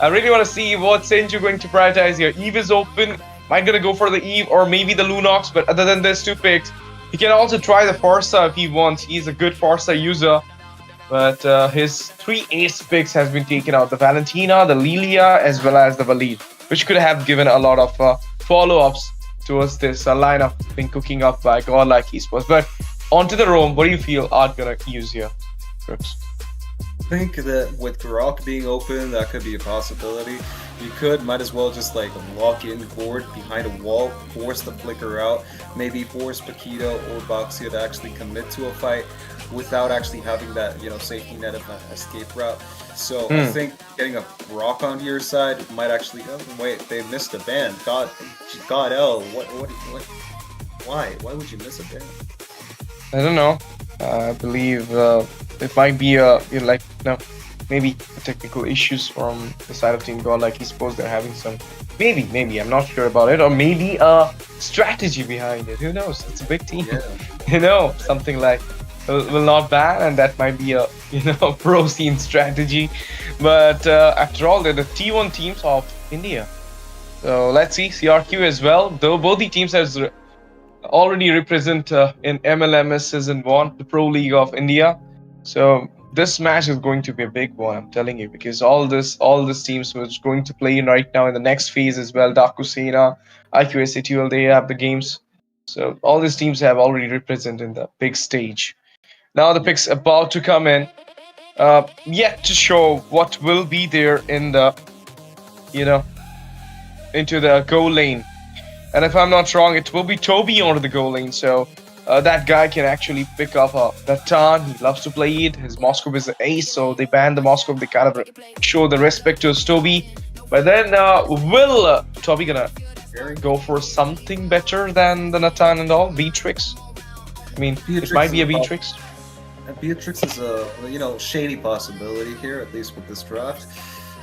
I really want to see what Senju going to prioritize here. Eve is open. Might gonna go for the Eve or maybe the Lunox, but other than these two picks, he can also try the Forza if he wants. He's a good Forza user. But his 3 ace picks has been taken out. The Valentina, the Lilia, as well as the Valid, which could have given a lot of follow-ups towards this lineup being cooking up by GodLike Esports. But onto the roam, what do you feel are gonna use here, Crux? I think that with Grok being open, that could be a possibility. You might as well just lock in Gord behind a wall, force the flicker out, maybe force Paquito or Boxia to actually commit to a fight without actually having that safety net of an escape route. So I think getting a Grok onto your side might actually. Oh, wait, they missed a ban. God L. What? Why? Why would you miss a ban? I don't know. I believe it might be maybe technical issues from the side of Team GodLike Esports. They're having some, maybe I'm not sure about it, or maybe a strategy behind it. Who knows? It's a big team. Yeah. Something like will not ban, and that might be a pro scene strategy. But after all, they're the T1 teams of India. So let's see CRQ as well. Though both the teams has already represent in MLMS Season 1, the Pro League of India. So this match is going to be a big one, I'm telling you, because all this teams was going to play in right now in the next phase as well. Paadhaku Sena, IQOO, S8UL, they have the games. So all these teams have already represented in the big stage. Now the picks about to come in. Yet to show what will be there in the, into the goal lane. And if I'm not wrong, it will be Toby onto the goal lane. So that guy can actually pick up that Tan. He loves to play it. His Moscow is an ace, so they banned the Moscow. They kind of show the respect to his Toby. But then will Toby gonna go for something better than the Natan and all? Beatrix? I mean, it might be a Beatrix. Beatrix is a shady possibility here, at least with this draft.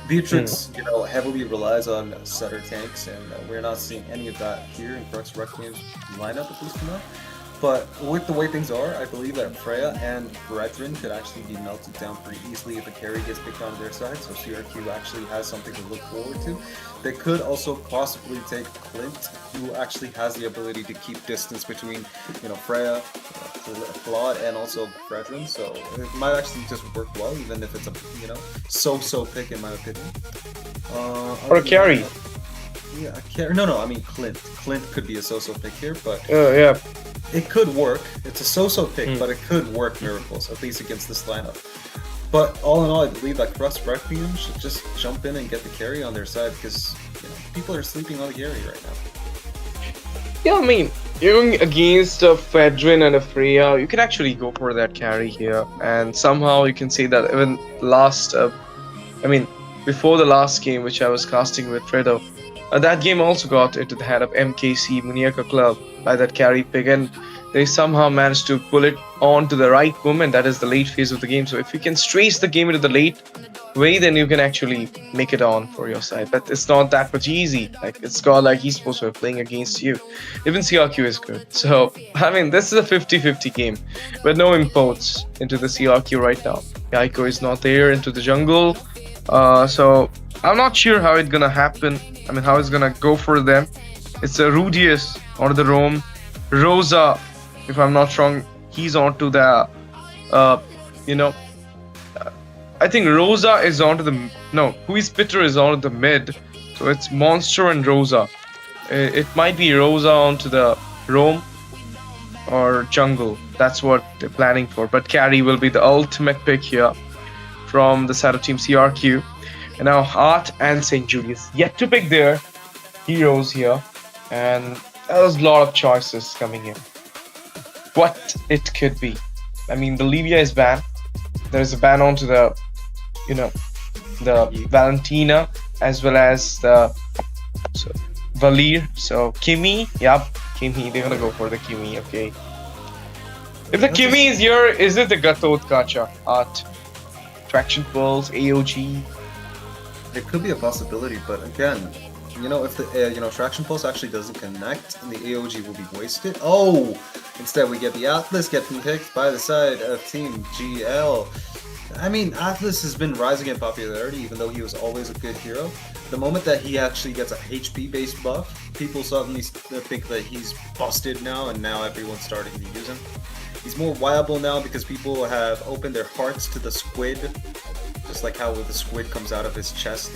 Beatrix, heavily relies on setter tanks, and we're not seeing any of that here in Crux Requiem's lineup, at least for now. But with the way things are, I believe that Freya and Brethren could actually be melted down pretty easily if a carry gets picked on their side, so CRQ actually has something to look forward to. They could also possibly take Clint, who actually has the ability to keep distance between, Freya, Claude, and also Brethren, so it might actually just work well, even if it's a, so-so pick in my opinion. Or a carry. Yeah, a carry. No, I mean Clint. Clint could be a so-so pick here, but Yeah. it could work. It's a so-so pick, but it could work miracles, at least against this lineup. But all in all, I believe that Crux Requiem should just jump in and get the carry on their side, because people are sleeping on the carry right now. Yeah, I mean, you're going against a Fedrin and a Freya. You can actually go for that carry here, and somehow you can see that even before the last game, which I was casting with Fredo, that game also got into the head of MKC Muniaka Club by that carry pick, and they somehow managed to pull it on to the right moment. That is the late phase of the game. So if you can trace the game into the late way, then you can actually make it on for your side. But it's not that much easy. Like, it's GodLike Esports who are playing against you. Even CRQ is good. So, I mean, this is a 50-50 game with no imports into the CRQ right now. iQOO is not there into the jungle. So I'm not sure how it's gonna happen. I mean, how it's gonna go for them. It's a Rudius onto the roam. Rosa, if I'm not wrong, he's onto the, I think Rosa is onto the, who is Pitter is onto the mid. So it's Monster and Rosa. It might be Rosa onto the roam or jungle. That's what they're planning for. But carry will be the ultimate pick here from the side of Team CRQ. And now Hart and St. Julius yet to pick their heroes here. And there's a lot of choices coming in. What it could be. I mean, the Livia is banned. There's a ban onto the, the Valentina, as well as the Valir. So Kimi, Kimi, they're gonna go for the Kimi, okay. If the Kimi is here, is it the Gatot Kacha art? Traction Pulse, AOG. It could be a possibility, but again, if the Traction Pulse actually doesn't connect, and the AOG will be wasted. Oh, instead we get the Atlas getting picked by the side of Team GL. I mean, Atlas has been rising in popularity, even though he was always a good hero. The moment that he actually gets a HP-based buff, people suddenly think that he's busted now, and now everyone's starting to use him. He's more viable now because people have opened their hearts to the squid, just like how the squid comes out of his chest.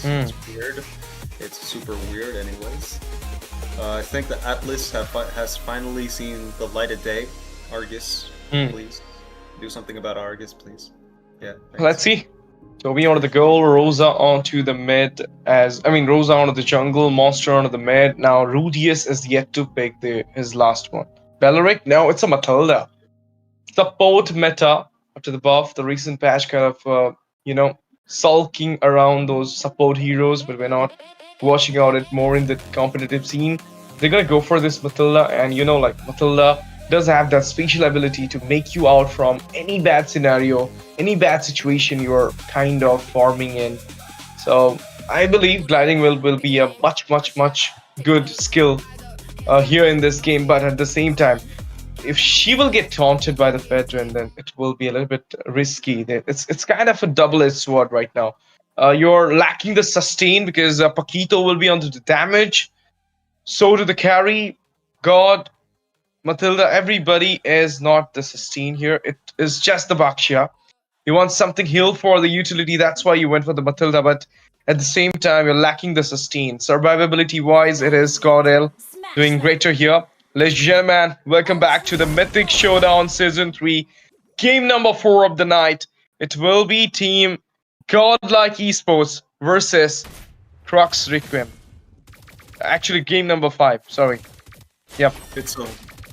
It's weird. It's super weird anyways. I think the Atlas has finally seen the light of day. Argus, please. Do something about Argus, please. Yeah. Thanks. Let's see. Toby onto the goal, Rosa onto the mid, Rosa onto the jungle, Monster onto the mid. Now Rudius is yet to pick his last one. Bellaric? No, it's a Matilda. Support meta after the buff, the recent patch kind of, sulking around those support heroes, but we're not watching out it more in the competitive scene. They're gonna go for this Matilda, and Matilda does have that special ability to make you out from any bad scenario, any bad situation you're kind of farming in. So I believe gliding will be a much good skill here in this game, but at the same time, if she will get taunted by the veteran, then it will be a little bit risky. It's kind of a double-edged sword right now. You're lacking the sustain because Paquito will be onto the damage. So to the carry. God, Matilda, everybody is not the sustain here. It is just the Bakshia. You want something healed for the utility, that's why you went for the Matilda, but at the same time, you're lacking the sustain. Survivability-wise, it is GodL doing greater here. Ladies and gentlemen, welcome back to the Mythic Showdown Season 3, game number 4 of the night. It will be Team GodLike Esports versus Crux Requiem. Actually, game number 5, sorry. Yep.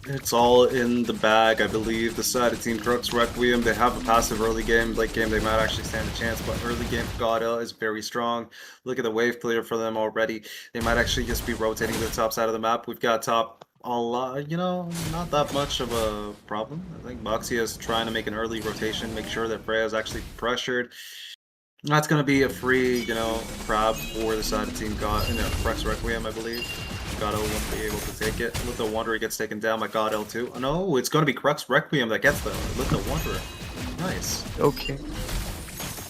It's all in the bag, I believe. The side of Team Crux Requiem, they have a passive early game. Late game, they might actually stand a chance, but early game for GodL is very strong. Look at the wave clear for them already. They might actually just be rotating to the top side of the map. We've got top a lot, you know, not that much of a problem. I think Boxia is trying to make an early rotation, make sure that Freya is actually pressured. That's going to be a free, you know, crab for the side of Team Crux Requiem, I believe. GodL won't be able to take it. Little Wanderer gets taken down by GodL too. Oh, no, it's going to be Crux Requiem that gets the Little Wanderer. Nice. Okay.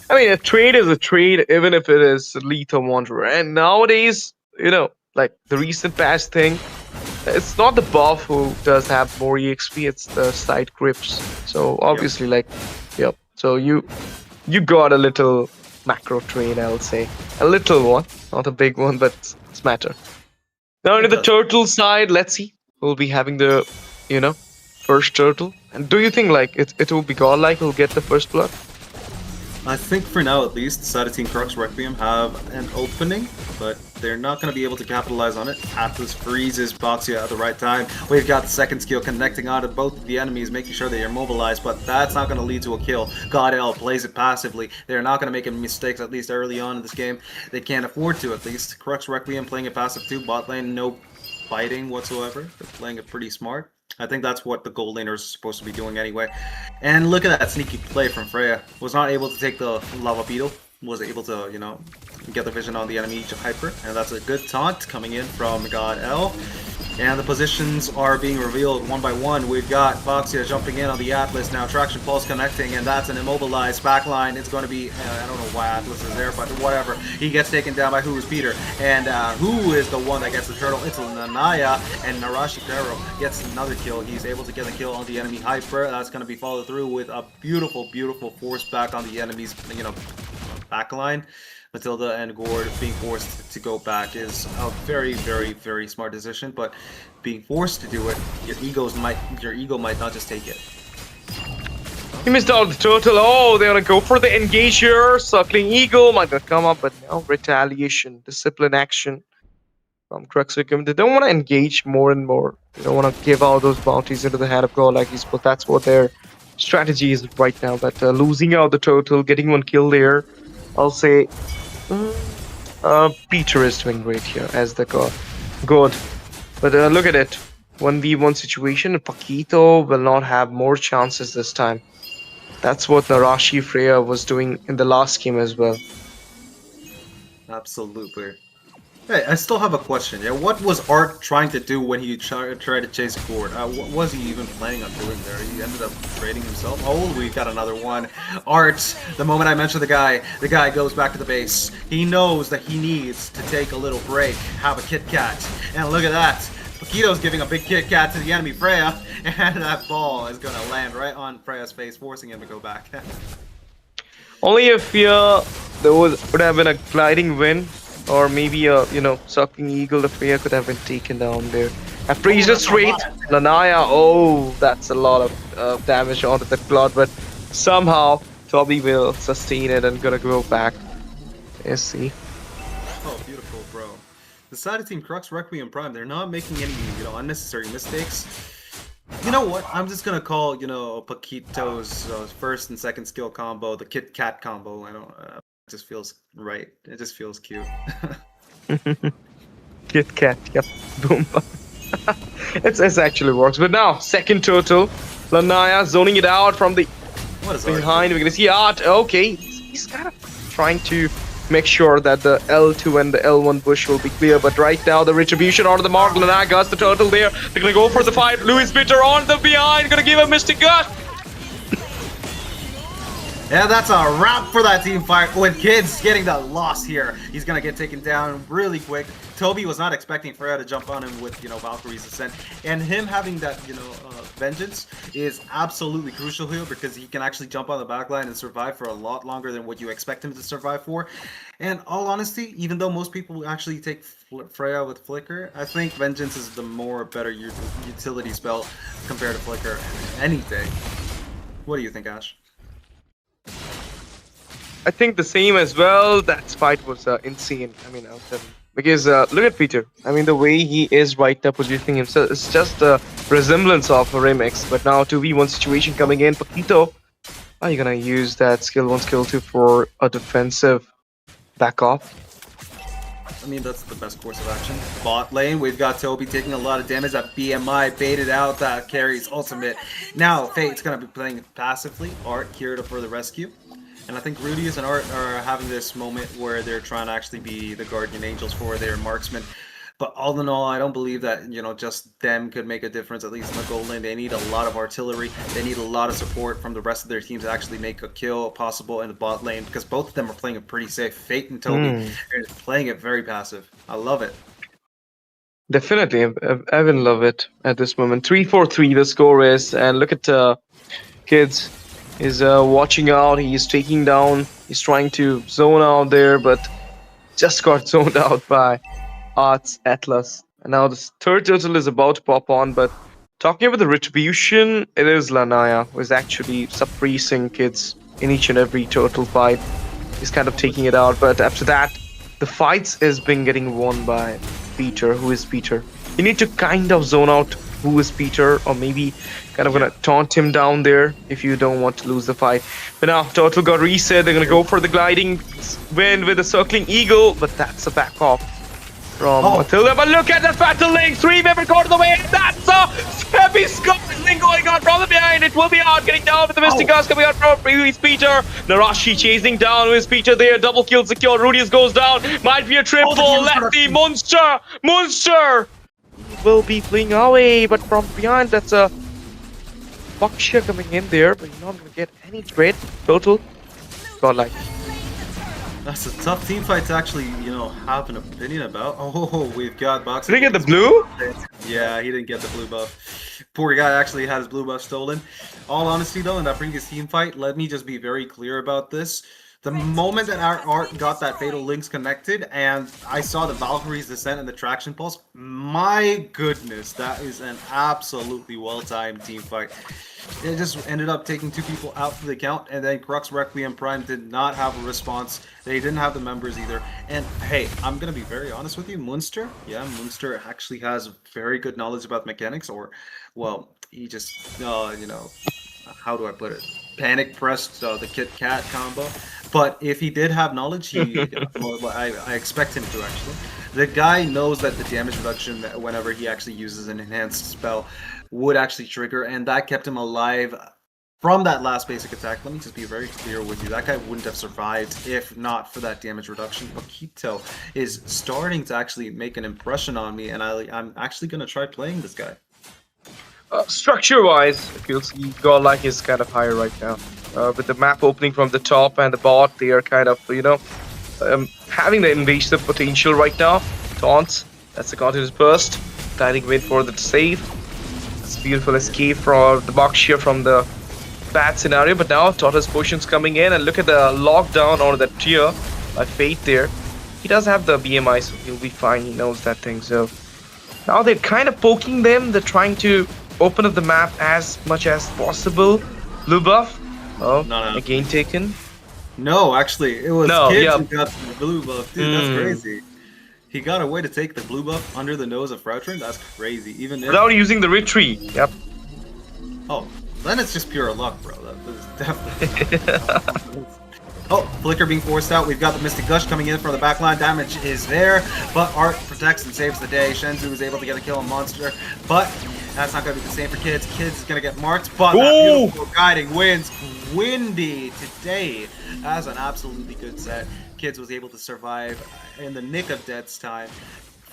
I mean, a trade is a trade, even if it is Lethal Wanderer. And nowadays, you know, like the recent patch thing, it's not the buff who does have more EXP, it's the side grips. So obviously, like, yep. So you got a little macro trade, I'll say. A little one, not a big one, but it's matter. Now into the turtle side, let's see. We'll be having the, you know, first turtle. And do you think like it will be GodLike who'll get the first blood? I think for now at least, the side of Team Crux Requiem have an opening, but they're not going to be able to capitalize on it. Atlas freezes Boxia at the right time. We've got the second skill connecting onto both of the enemies, making sure they are mobilized, but that's not going to lead to a kill. GodL plays it passively. They're not going to make any mistakes, at least early on in this game. They can't afford to, at least. Crux Requiem playing it passive too. Bot lane, no fighting whatsoever. They're playing it pretty smart. I think that's what the gold laners are supposed to be doing anyway. And look at that sneaky play from Freya. Was not able to take the lava beetle. Was able to, you know, get the vision on the enemy Hyper. And that's a good taunt coming in from GodL. And the positions are being revealed one by one. We've got Boxia jumping in on the Atlas now. Traction Pulse connecting, and that's an immobilized backline. It's going to be, I don't know why Atlas is there, but whatever. He gets taken down by Who's Peter. And who is the one that gets the turtle? It's Nanaya, and Narashi Pero gets another kill. He's able to get a kill on the enemy Hyper. That's going to be followed through with a beautiful, beautiful force back on the enemy's, you know, backline. Matilda and Gord being forced to go back is a very, very, very smart decision, but being forced to do it, your ego might not just take it. He missed out the turtle. Oh, they're gonna go for the engage here. Circling Eagle might not come up, but now retaliation, discipline action from Crux Requiem. They don't want to engage more and more. They don't want to give out those bounties into the hand of GodLike Esports. That's what their strategy is right now. But losing out the turtle, getting one kill there, I'll say Peter is doing great here as the god. But look at it. 1v1 situation. Paquito will not have more chances this time. That's what Narashi Freya was doing in the last game as well. Absolutely. Hey, I still have a question. Yeah, what was Art trying to do when he tried to chase Gord? What was he even planning on doing there? He ended up trading himself. Oh, we got another one. Art, the moment I mention the guy goes back to the base. He knows that he needs to take a little break, have a Kit Kat. And look at that. Paquito's giving a big Kit Kat to the enemy Freya, and that ball is going to land right on Freya's face, forcing him to go back. Only if there would have been a gliding win, or maybe a, you know, sucking eagle, the Freya could have been taken down there. A freezer straight, Lanaya, oh, that's a lot of damage onto the Claude, but somehow Toby will sustain it and gonna go back. Let's see. Oh, beautiful, bro. The side of Team Crux Requiem Prime, they're not making any, you know, unnecessary mistakes. You know what? I'm just gonna call, you know, Paquito's first and second skill combo the Kit Kat combo. I don't. It just feels right. It just feels cute. Kit Kat, yep. Boom. It actually works. But now, second turtle. Lanaya zoning it out from the behind. We're gonna see Art. Okay, he's kind of trying to make sure that the L2 and the L1 bush will be clear. But right now, the retribution onto the mark. Lanaya got the turtle there. They're gonna go for the fight. Louis Bitter on the behind. Gonna give a Mystic Gut. And that's a wrap for that team fight with Kids getting the loss here. He's gonna get taken down really quick. Toby was not expecting Freya to jump on him with, Valkyrie's Ascent. And him having that, Vengeance is absolutely crucial here because he can actually jump on the backline and survive for a lot longer than what you expect him to survive for. And all honesty, even though most people actually take Freya with Flicker, I think Vengeance is the better utility spell compared to Flicker any day. What do you think, Ash? I think the same as well. That fight was insane. I mean, because look at Peter. I mean, the way he is right now positioning himself is just a resemblance of a remix. But now 2v1 situation coming in. Paquito, are you gonna use that skill 1, skill 2 for a defensive back off? I mean, that's the best course of action. Bot lane, we've got Toby taking a lot of damage. That BMI baited out that carries ultimate. Now, Fate's going to be playing passively. Art here for the rescue. And I think Rudius and Art are having this moment where they're trying to actually be the guardian angels for their marksmen. But all in all, I don't believe that, just them could make a difference, at least in the gold lane. They need a lot of artillery. They need a lot of support from the rest of their teams to actually make a kill possible in the bot lane, because both of them are playing it pretty safe. Fate and Toby are playing it very passive. I love it. Definitely, I even love it at this moment. 3-4-3 the score is, and look at Kids. He's watching out, he's taking down, he's trying to zone out there, but just got zoned out by Arts Atlas. And now the third turtle is about to pop on, but talking about the retribution, it is Lanaya who is actually suppressing Kids in each and every turtle fight. He's kind of taking it out, but after that, the fights is being getting won by Peter. Who is Peter? You need to kind of zone out who is Peter, or maybe kind of gonna taunt him down there if you don't want to lose the fight. But now turtle got reset. They're gonna go for the gliding wind with the circling eagle, but that's a back off from Matilda. But look at the Fatal Link, 3-member caught the way. That's a heavy scuffling going on from the behind. It will be out, getting down with the Mystic Gust coming out from previous Peter. Narashi chasing down with Peter there. Double kill secure. Rudius goes down. Might be a triple. Let the monster will be fleeing away, but from behind, that's a Buckshire coming in there, but you're not going to get any trade. Total. GodLike. That's a tough team fight to actually, have an opinion about. Oh, we've got Box. Did he get the blue? Yeah, he didn't get the blue buff. Poor guy actually had his blue buff stolen. All honesty, though, in that previous team fight, let me just be very clear about this. The moment that our Art got that Fatal Links connected and I saw the Valkyrie's Descent and the Traction Pulse, my goodness, that is an absolutely well-timed team fight. It just ended up taking 2 people out for the count, and then Crux, Requiem, Prime did not have a response. They didn't have the members either. And hey, I'm going to be very honest with you, Munster, Munster actually has very good knowledge about mechanics, or, well, he just, how do I put it? Panic pressed the Kit Kat combo. But if he did have knowledge, I expect him to actually. The guy knows that the damage reduction, whenever he actually uses an enhanced spell, would actually trigger, and that kept him alive from that last basic attack. Let me just be very clear with you. That guy wouldn't have survived if not for that damage reduction. Paquito is starting to actually make an impression on me, and I'm actually going to try playing this guy. Structure-wise, I feel GodLike is kind of higher right now. With the map opening from the top and the bot, they are kind of, having the invasive potential right now. Taunts, that's a continuous burst. Guiding wind for the save. That's a beautiful escape from the Buckshire from the bad scenario. But now Tortoise Potion's coming in, and look at the lockdown on that tier by Fate there. He does have the BMI, so he'll be fine. He knows that thing. So now they're kind of poking them. They're trying to open up the map as much as possible. Blue buff. Oh, no. Again taken. No, actually, it was Kids who got the blue buff. Dude, that's crazy. He got a way to take the blue buff under the nose of Froutrin. That's crazy. Even without using the retreat. Yep. Oh, then it's just pure luck, bro. That is definitely. Oh, Flicker being forced out. We've got the Mystic Gush coming in from the backline. Damage is there, but Art protects and saves the day. Shenzu is able to get a kill on Monster, but that's not going to be the same for Kids. Kids is going to get marked, but that beautiful guiding wins. Windy today has an absolutely good set. Kids was able to survive in the nick of death's time.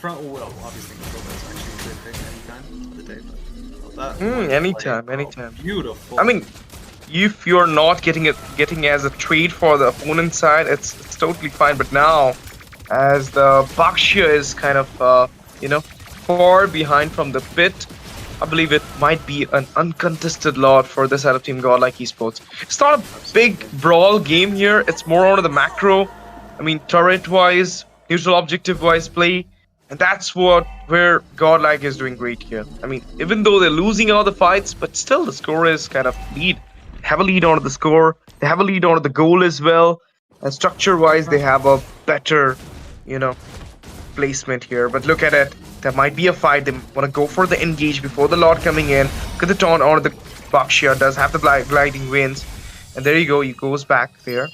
Well, obviously, that's actually a good pick any time of the day. But anytime. Beautiful. I mean, if you're not getting as a trade for the opponent side, it's totally fine. But now, as the Bakshia is kind of far behind from the pit, I believe it might be an uncontested lot for this side of Team GodLike Esports. It's not a big brawl game here. It's more on the macro. I mean, turret-wise, neutral objective-wise play. And that's where GodLike is doing great here. I mean, even though they're losing all the fights, but still the score is kind of lead. They have a lead on the score. They have a lead on the goal as well. And structure-wise, they have a better, placement here. But look at it. There might be a fight. They want to go for the engage before the lot coming in. Look at the taunt on the Bakshia. Does have the gliding wins. And there you go. He goes back there.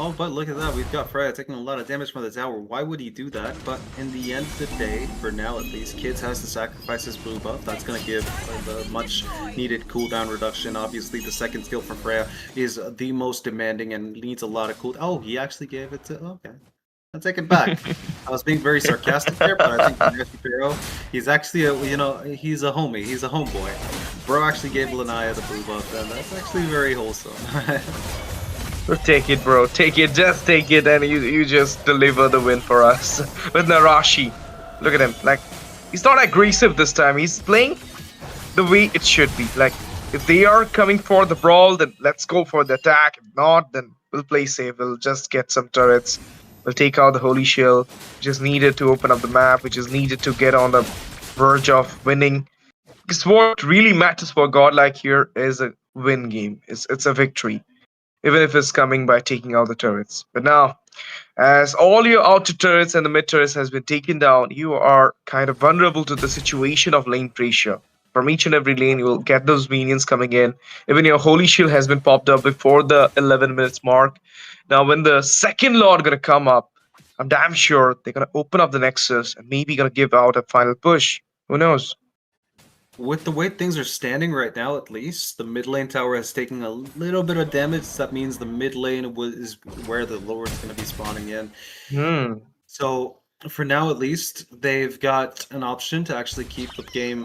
Oh, but look at that. We've got Freya taking a lot of damage from the tower. Why would he do that? But in the end of the day, for now at least, Kids has to sacrifice his blue buff. That's going to give the much needed cooldown reduction. Obviously, the second skill for Freya is the most demanding and needs a lot of cooldown. Oh, he actually gave it to... Okay. I'll take it back. I was being very sarcastic there, but I think Hero, he's actually he's a homie. He's a homeboy. Bro actually gave Lanaya the blue buff, and that's actually very wholesome. Take it, bro. Take it. Just take it, and you just deliver the win for us with Narashi. Look at him. Like, he's not aggressive this time. He's playing the way it should be. Like, if they are coming for the brawl, then let's go for the attack. If not, then we'll play safe. We'll just get some turrets. We'll take out the Holy Shield, which is needed to open up the map, which is needed to get on the verge of winning. Because what really matters for GodLike here is a win game. It's a victory, even if it's coming by taking out the turrets. But now, as all your outer turrets and the mid turrets has been taken down, you are kind of vulnerable to the situation of lane pressure. From each and every lane, you will get those minions coming in. Even your Holy Shield has been popped up before the 11 minutes mark. Now, when the second Lord gonna come up, I'm damn sure they're gonna open up the Nexus and maybe gonna give out a final push. Who knows? With the way things are standing right now, at least, the mid lane tower has taken a little bit of damage. That means the mid lane is where the Lord's going to be spawning in. So, for now at least, they've got an option to actually keep the game,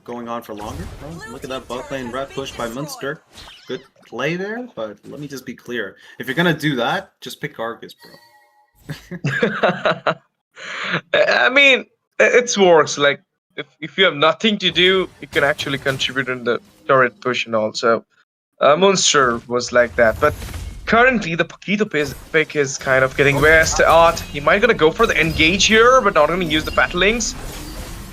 going on for longer. Oh, look at that bot lane rat push by Munster. Good play there, but let me just be clear. If you're going to do that, just pick Argus, bro. I mean, it works. Like, if you have nothing to do, you can actually contribute in the turret push and also. Monster was like that, but currently the Paquito pick is kind of getting west out. He might gonna go for the engage here, but not gonna use the battlings.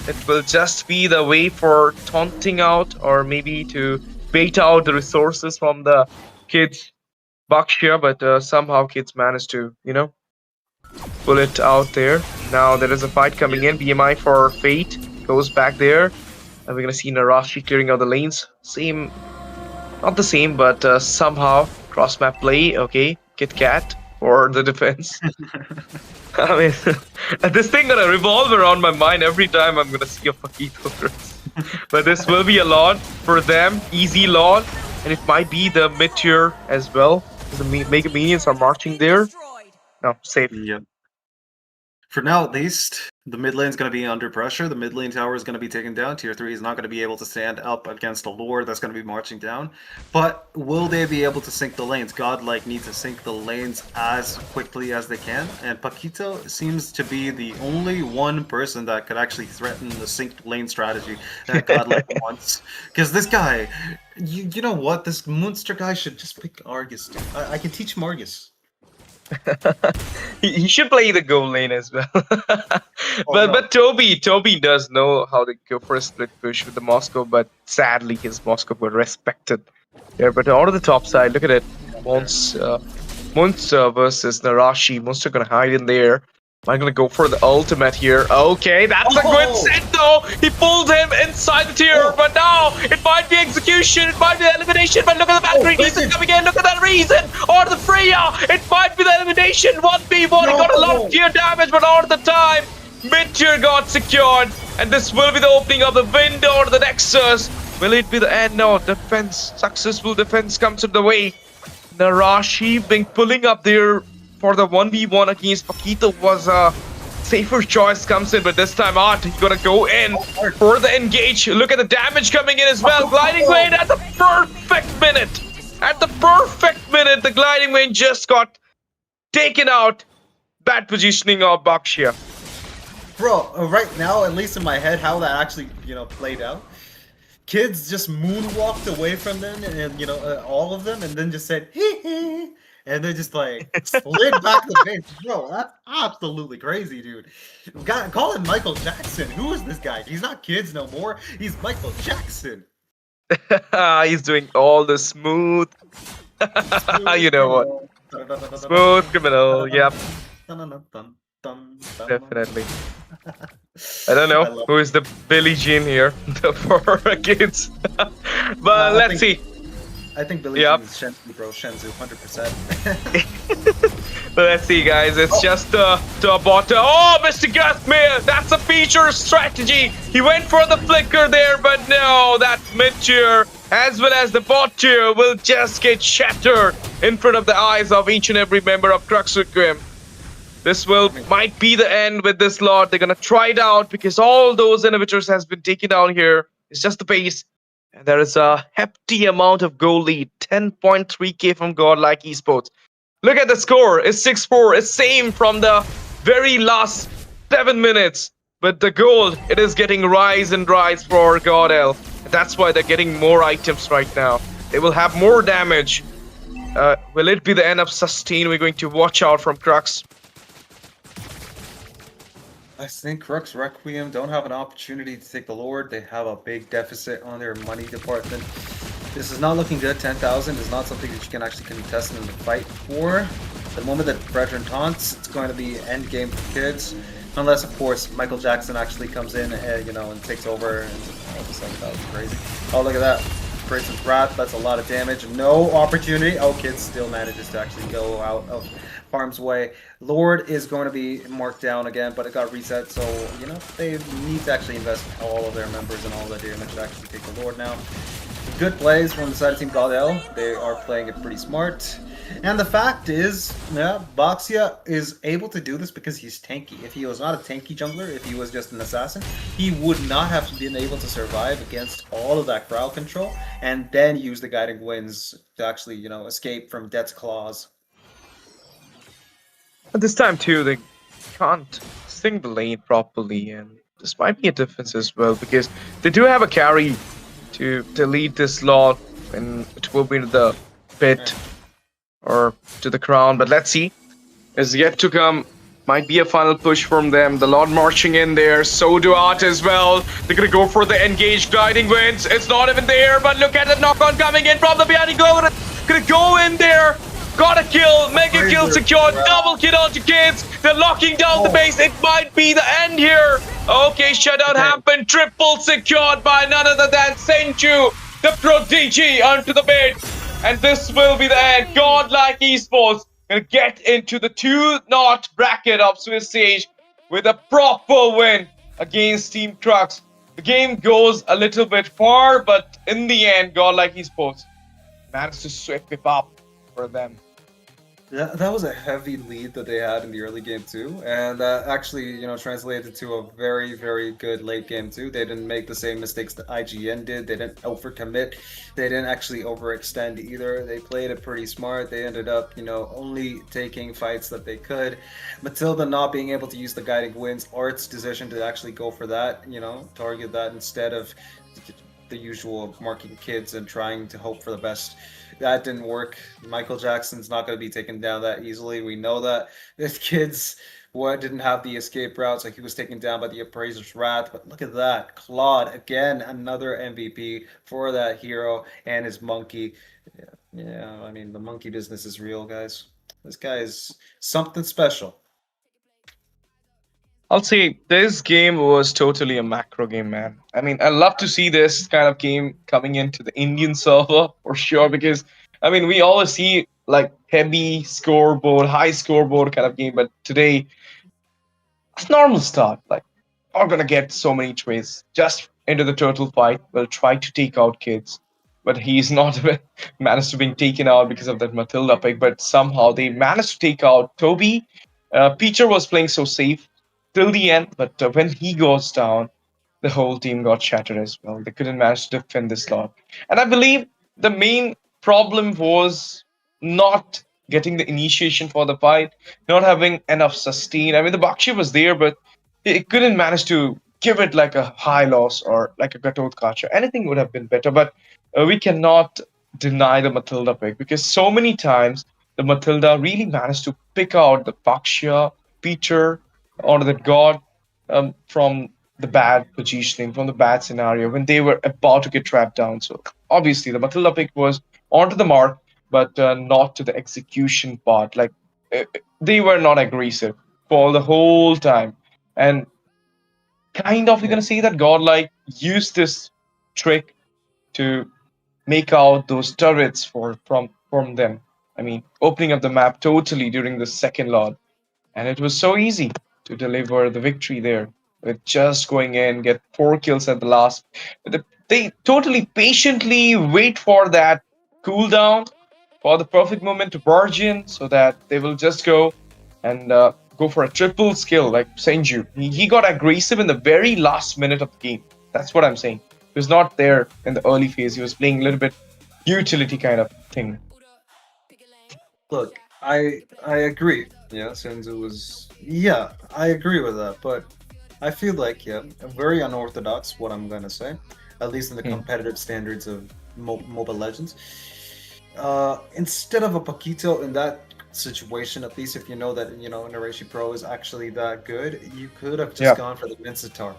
It will just be the way for taunting out or maybe to bait out the resources from the Kids Bakshia, but somehow Kids managed to, pull it out there. Now there is a fight coming in. BMI for Fate goes back there, and we're gonna see Narashi clearing out the lanes. Same, not the same, but somehow cross map play. Okay, Kit Kat for the defense. I mean, this thing gonna revolve around my mind every time I'm gonna see a Paquito dress. But this will be a lot for them, easy lot, and it might be the mid tier as well. The Mega Minions are marching there. No, safe. Yeah. For now, at least, the mid lane is going to be under pressure. The mid lane tower is going to be taken down. Tier 3 is not going to be able to stand up against a Lord that's going to be marching down. But will they be able to sync the lanes? GodLike needs to sync the lanes as quickly as they can. And Paquito seems to be the only one person that could actually threaten the synced lane strategy that GodLike wants. Because this guy, you know what? This Munster guy should just pick Argus, dude. I can teach him Argus. He should play the goal lane as well. But Toby does know how to go for a split push with the Moscow, but sadly his Moscow got respected there. But on the top side, look at it. Monster versus Narashi. Monster gonna hide in there. I'm gonna go for the ultimate here. Okay, that's a good set though. He pulled him inside the tier, but now it might be execution, it might be elimination. But look at the Valkyrie reason coming in. Look at that reason, or the Freya. It might be the elimination. 1v1. He got a lot of tier damage, but all the time mid tier got secured, and this will be the opening of the window to the Nexus. Will it be the end? No, defense, successful defense comes to the way. Narashi being pulling up there for the 1v1 against Paquito was a safer choice comes in, but this time Art, he's gonna go in for the engage. Look at the damage coming in as well. Gliding Vane at the perfect minute. At the perfect minute, the Gliding Vane just got taken out. Bad positioning of Bakshia. Bro, right now, at least in my head, how that actually, played out. Kids just moonwalked away from them, and all of them, and then just said, hee hee, and then just like slid back to the base. Bro, that's absolutely crazy, dude. Call him Michael Jackson. Who is this guy? He's not kids no more. He's Michael Jackson. He's doing all the smooth. You know what? Smooth criminal. Yep. Definitely. I don't know who is the Billie Jean here for kids. But let's see. I think Billie Jean is Shenzu, bro. Shenzu, 100%. Let's see, guys. It's just the bot. Oh, Mr. Gasmere! That's a feature strategy. He went for the flicker there, but no, that mid tier as well as the bot tier will just get shattered in front of the eyes of each and every member of Crux Requiem. This might be the end with this lot. They're gonna try it out because all those inhibitors has been taken down here. It's just the base. And there is a hefty amount of goal lead. 10.3k from GodLike Esports. Look at the score. It's 6-4. It's same from the very last 7 minutes. But the gold, it is getting rise and rise for GodL. That's why they're getting more items right now. They will have more damage. Will it be the end of sustain? We're going to watch out from Crux. I think Crux Requiem don't have an opportunity to take the Lord. They have a big deficit on their money department. This is not looking good. 10,000 is not something that you can actually contest in the fight for. The moment that Brethren taunts, it's going to be end game for kids. Unless, of course, Michael Jackson actually comes in and, and takes over. And all of a sudden, that was crazy. Oh, look at that. Grayson's Wrath, that's a lot of damage. No opportunity. Oh, Kids still manages to actually go out of harm's way. Lord is going to be marked down again, but it got reset, so, they need to actually invest all of their members and all the damage to actually take the Lord now. Good plays from the side of Team GodL. They are playing it pretty smart. And the fact is, Bakshia is able to do this because he's tanky. If he was not a tanky jungler, if he was just an assassin, he would not have been able to survive against all of that crowd control and then use the guiding winds to actually, escape from Death's claws. At this time too, they can't sing the lane properly, and this might be a difference as well because they do have a carry to lead this lot, and it will be to the pit or to the crown. But let's see, is yet to come. Might be a final push from them. The Lord marching in there. So do Art as well. They're gonna go for the engaged gliding winds. It's not even there, but look at the knock-on coming in from the behind. Gonna go in there. Got a kill. Mega kill secured. Double kill onto Kids. They're locking down the base. It might be the end here. Okay, shutdown happened. Triple secured by none other than S8UL, the prodigy, onto the bait. And this will be the end. GodLike Esports gonna get into the 2-0 bracket of Swiss Sage with a proper win against Team Crux. The game goes a little bit far, but in the end, GodLike Esports managed to sweep it up for them. That was a heavy lead that they had in the early game too, and that actually, translated to a very, very good late game too. They didn't make the same mistakes that IGN did. They didn't overcommit. They didn't actually overextend either. They played it pretty smart. They ended up, only taking fights that they could. Matilda not being able to use the guiding winds. Art's decision to actually go for that, target that instead of the usual marking Kids and trying to hope for the best. That didn't work. Michael Jackson's not going to be taken down that easily. We know that. This Kids didn't have the escape route, so he was taken down by the Appraiser's Wrath. But look at that. Claude, again, another MVP for that hero and his monkey. Yeah, I mean, the monkey business is real, guys. This guy is something special. I'll say this game was totally a macro game, man. I mean, I love to see this kind of game coming into the Indian server for sure, because I mean, we always see like heavy scoreboard, high scoreboard kind of game, but today it's normal start. Like, we're gonna get so many trades just into the turtle fight. We'll try to take out Kids, but he's not managed to being taken out because of that Matilda pick. But somehow they managed to take out Toby. Peacher was playing so safe. till the end. But when he goes down, the whole team got shattered as well. They couldn't manage to defend this lot. And I believe the main problem was not getting the initiation for the fight, not having enough sustain. I mean, the Bakshi was there, but it couldn't manage to give it like a high loss or like a Gatot Kacha. Anything would have been better, but we cannot deny the Matilda pick because so many times the Matilda really managed to pick out the Bakshia, Peter, or the God from the bad positioning, from the bad scenario when they were about to get trapped down. So obviously the Matilda pick was onto the mark, but not to the execution part. Like they were not aggressive for the whole time, and kind of you're gonna see that GodLike used this trick to make out those turrets from them. I mean, opening up the map totally during the second lot, and it was so easy to deliver the victory there with just going in, get 4 kills at the last. They totally patiently wait for that cooldown, for the perfect moment to barge in, so that they will just go and go for a triple skill like Senju. He got aggressive in the very last minute of the game. That's what I'm saying. He was not there in the early phase. He was playing a little bit utility kind of thing. Look, I agree. Yeah, Senzu was. Yeah, I agree with that. But I feel like very unorthodox. What I'm gonna say, at least in the competitive standards of Mobile Legends. Instead of a Paquito in that situation, at least if you know that Narashi Pro is actually that good, you could have just gone for the Mincetar.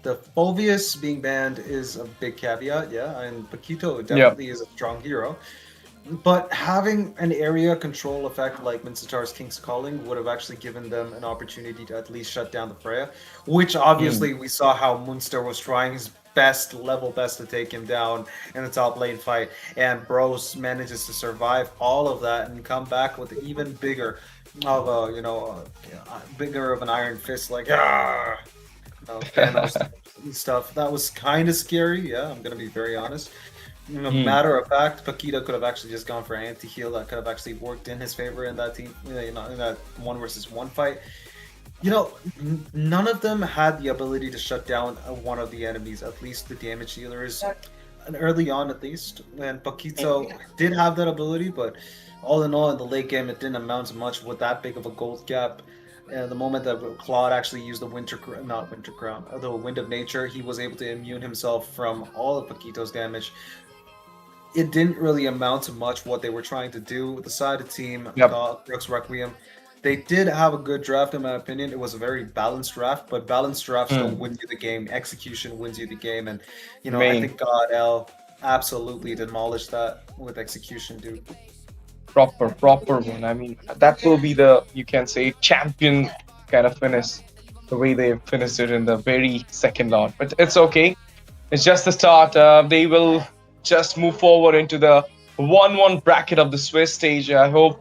The Fulvius being banned is a big caveat, and Paquito definitely is a strong hero. But having an area control effect like Mincetar's King's Calling would have actually given them an opportunity to at least shut down the Freya, which obviously we saw how Munster was trying his level best to take him down in the top lane fight, and Bros manages to survive all of that and come back with even bigger of bigger of an iron fist, like Thanos and stuff. That was kind of scary. I'm gonna be very honest. Matter of fact, Paquito could have actually just gone for anti-heal. That could have actually worked in his favor in that team, in that 1-versus-1 fight. None of them had the ability to shut down one of the enemies, at least the damage dealers, and early on at least. And Paquito did have that ability, but all in all, in the late game, it didn't amount to much with that big of a gold gap. And the moment that Claude actually used the the Wind of Nature, he was able to immune himself from all of Paquito's damage. It didn't really amount to much what they were trying to do with the side of team. Crux Requiem. They did have a good draft, in my opinion. It was a very balanced draft, but balanced drafts don't win you the game. Execution wins you the game, and I think God L absolutely demolished that with execution, dude. Proper one. I mean, that will be the, you can say, champion kind of finish, the way they finished it in the very second lot. But it's okay. It's just the start. They will just move forward into the 1-1 bracket of the Swiss stage. I hope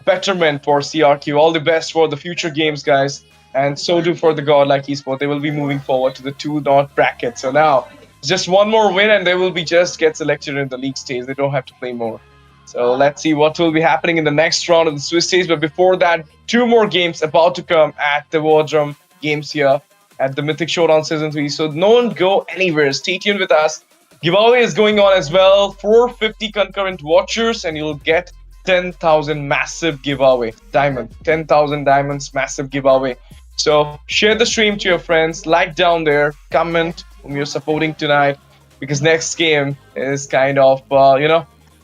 betterment for CRQ. All the best for the future games, guys. And so do for the GodLike Esport. They will be moving forward to the 2-0 bracket. So now, just one more win and they will be just get selected in the league stage. They don't have to play more. So let's see what will be happening in the next round of the Swiss stage. But before that, 2 more games about to come at the Wardrum games here at the Mythic Showdown Season 3. So don't go anywhere. Stay tuned with us. Giveaway is going on as well. 450 concurrent watchers and you'll get 10,000 massive giveaway. 10,000 diamonds massive giveaway. So share the stream to your friends. Like down there. Comment whom you're supporting tonight. Because next game is kind of,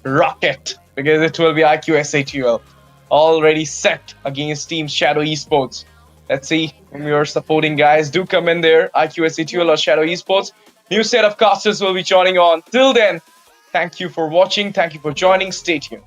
rocket. Because it will be iQOO S8UL. Already set against Team Shadow Esports. Let's see whom you're supporting, guys. Do come in there. iQOO S8UL or Shadow Esports. New set of casters will be joining on. Till then, thank you for watching. Thank you for joining. Stay tuned.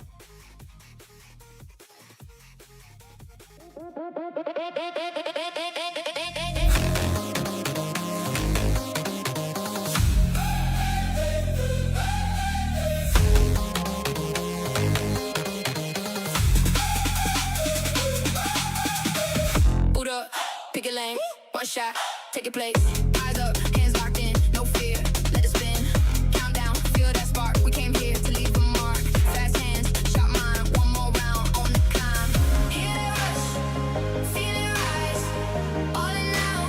Boot up, pick a lane, one shot, take your place. Eyes up, hands locked in, no fear, let it spin. Countdown, feel that spark. We came here to leave a mark. Fast hands, shot mine, one more round on the climb. Hear it rush, feel it rise. All in now,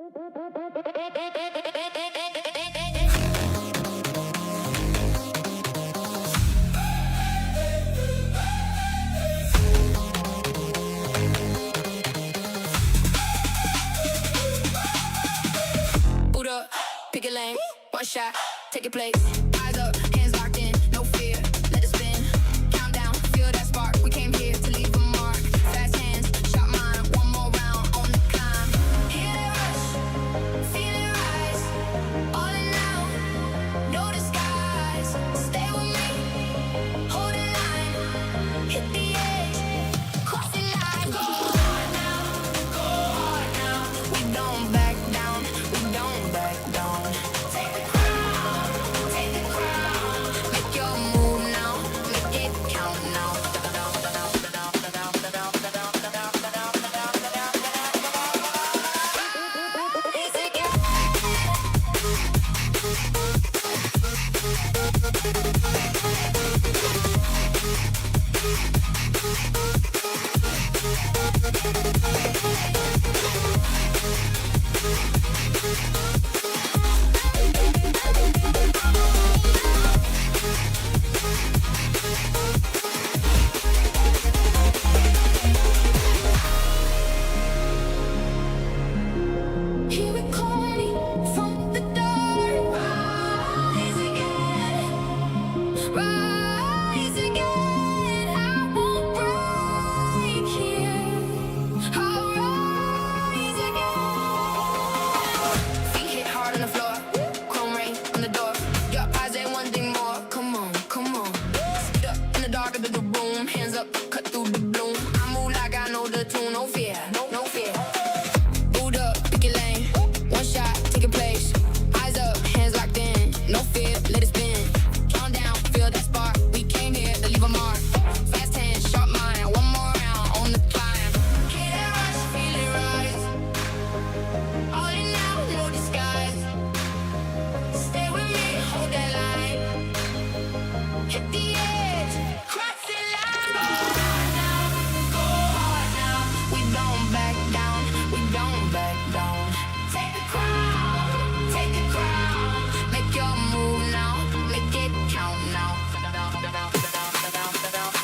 Boot up, pick a lane, one shot, take a place. Eyes up, hands locked in, no fear, let it spin. Countdown, feel that spark. We came here to leave a mark. Fast hands, shot mine, one more round on the climb. Hear that rush, feel it rise. All in now, no disguise. Stay with me, hold the line, hit the edge, cross the line. Go hard now, go hard now. We don't back down, we don't back down. Take the crown, make your move now, make it count now. Here we calling from the dark. Rise again, rise again. I won't break here. I'll rise again. Feet hit hard on the floor, chrome rain on the door. Your eyes ain't one thing more. Come on, come on. Sit up in the dark of the room, hands up, cut through the bloom. I move like I know the tune, no fear, no fear. Boot up, pick your lane, one shot, take a place. Eyes up, hands locked in, no fear, let it spin. Calm down, feel that spark. We came here to leave a mark. Fast hands, sharp mind, one more round on the climb. Hear that rush, feel it rise. All in now, no disguise. Stay with me, hold that line. Hit the edge, cross the line. Go hard now, go hard now. We don't back down, we don't back down. Take the crown, make your move now, make it count now. We don't back down, we don't back down.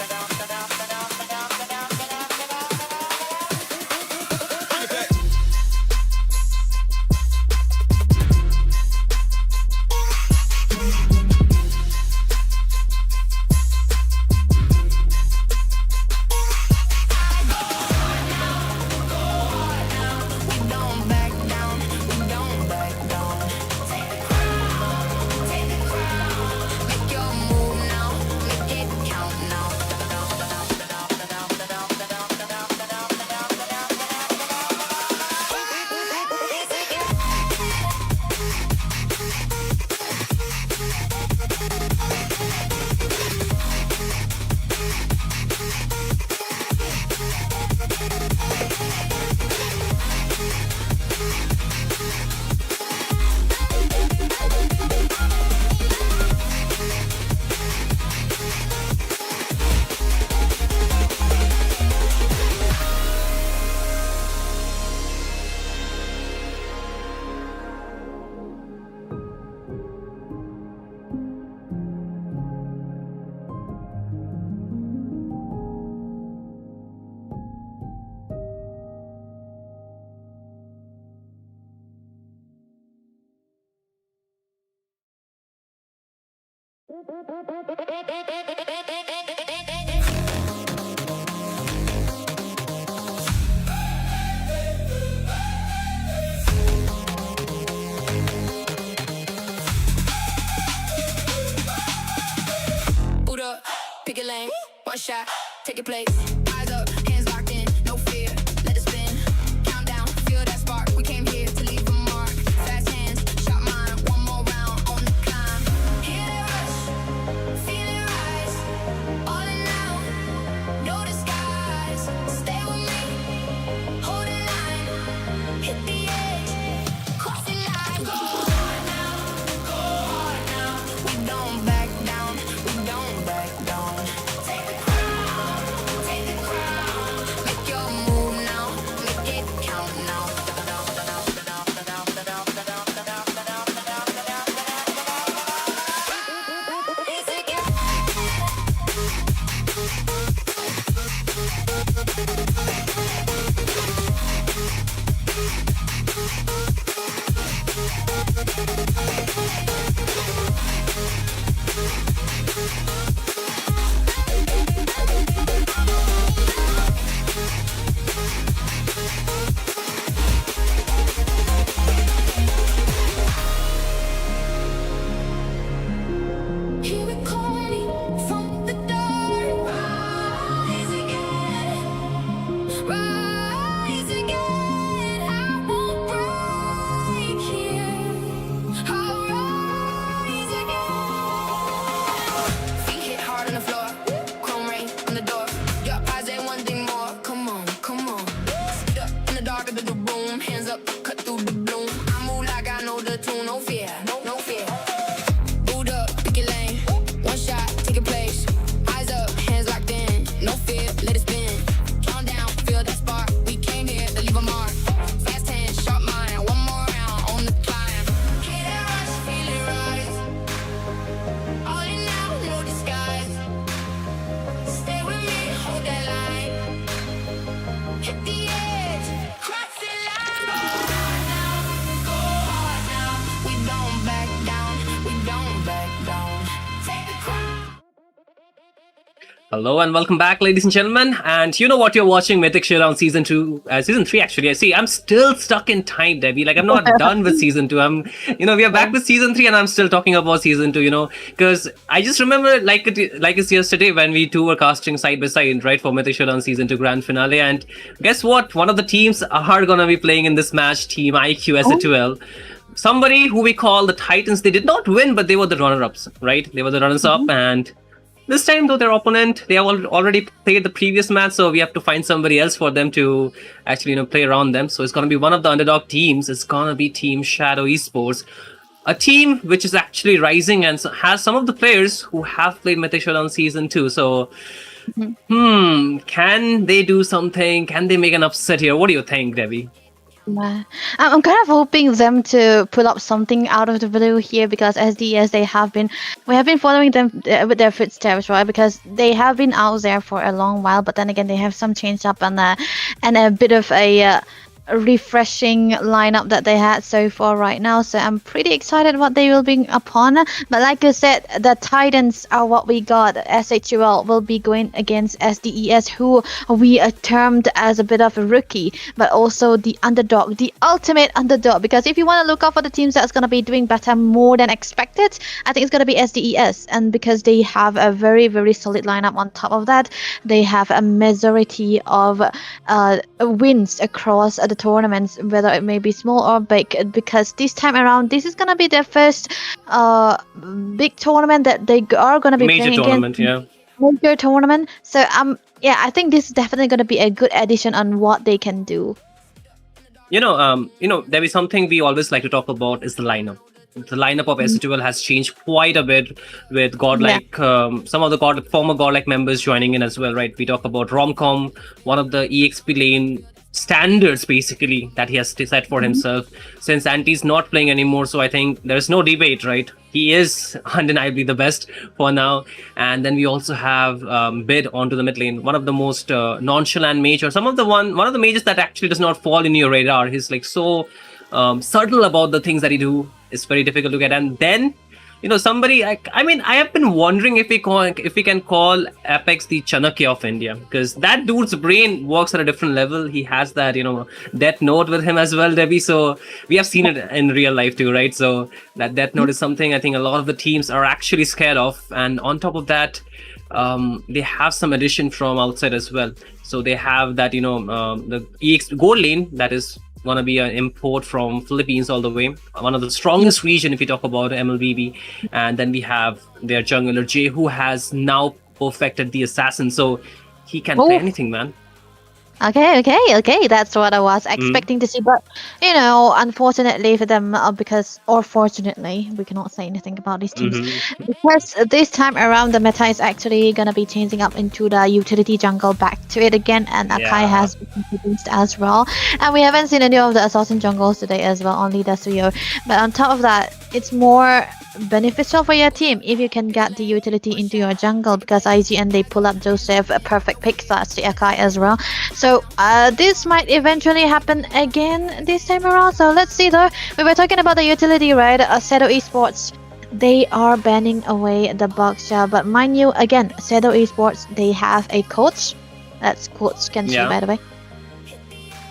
Take the crown, make your move now, make it count now. Boot up, pick a lane, one shot, take a place. Eyes up, hands locked in, no fear, let it spin. Countdown, feel that spark. We came here to leave a mark. Fast hands, shot mine, one more round on the climb. Hear that rush, feel it rise. All in now, no disguise. Stay with me, hold the line, hit the edge, cross the line. Go hard now, go hard now. We don't back down, we don't back down. Take the crown, Hello and welcome back, ladies and gentlemen. And you know what, you're watching Mythic Showdown season 3 actually. I see I'm still stuck in time, Debbie. Like I'm not done with season 2. We are back with season 3 and I'm still talking about season 2, because I just remember like it's yesterday when we two were casting side by side, right, for Mythic Showdown season 2 grand finale. And guess what? One of the teams are gonna be playing in this match, team iQOO S8UL. Somebody who we call the Titans. They did not win, but they were the runner-ups, right? They were the runners-up and this time, though, their opponent, they have already played the previous match, so we have to find somebody else for them to actually, play around them. So it's going to be one of the underdog teams. It's going to be Team Shadow Esports, a team which is actually rising and has some of the players who have played Mythic Showdown Season 2. So, can they do something? Can they make an upset here? What do you think, Debbie? I'm kind of hoping them to pull up something out of the blue here because SDS we have been following them with their footsteps, right? Because they have been out there for a long while, but then again they have some change up and a bit of a refreshing lineup that they had so far right now. So I'm pretty excited what they will bring upon. But like I said, the Titans are what we got. S8UL will be going against SDS, who we termed as a bit of a rookie, but also the underdog, the ultimate underdog. Because if you want to look out for the teams that's going to be doing better more than expected, I think it's going to be SDS. And because they have a very, very solid lineup on top of that, they have a majority of wins across the tournaments, whether it may be small or big, because this time around this is gonna be their first big tournament that they are gonna be major playing tournament, against. Major tournament. So I think this is definitely gonna be a good addition on what they can do. There is something we always like to talk about is the lineup. The lineup of S8UL has changed quite a bit with GodLike, some of the former GodLike members joining in as well, right? We talk about Romcom, one of the EXP lane standards basically that he has set for himself, since Anti's not playing anymore. So I think there's no debate, right? He is undeniably the best for now. And then we also have Bid onto the mid lane, one of the most nonchalant mage, or one of the mages that actually does not fall in your radar. He's like so subtle about the things that he do. It's very difficult to get. And then somebody, I have been wondering if we can call Apex the Chanakya of India, because that dude's brain works on a different level. He has that, Death Note with him as well, Debbie. So we have seen it in real life too, right? So that Death Note is something I think a lot of the teams are actually scared of. And on top of that, they have some addition from outside as well. So they have that, the EX gold lane that is gonna be an import from Philippines all the way, one of the strongest region if you talk about MLBB. And then we have their jungler Jay, who has now perfected the assassin, so he can play anything, man. Okay. That's what I was expecting to see. But, unfortunately for them, or fortunately, we cannot say anything about these teams. Because this time around, the meta is actually going to be changing up into the utility jungle back to it again. And Akai has been introduced as well. And we haven't seen any of the assassin jungles today as well, only the Suyo. But on top of that, it's more beneficial for your team if you can get the utility into your jungle, because IGN, they pull up Joseph, a perfect pick slash the Akai as well. So this might eventually happen again this time around. So let's see though. We were talking about the utility, right? Shadow Esports, they are banning away the bug shell. But mind you, again, Shadow Esports, they have a coach. That's Coach Kenshi, by the way.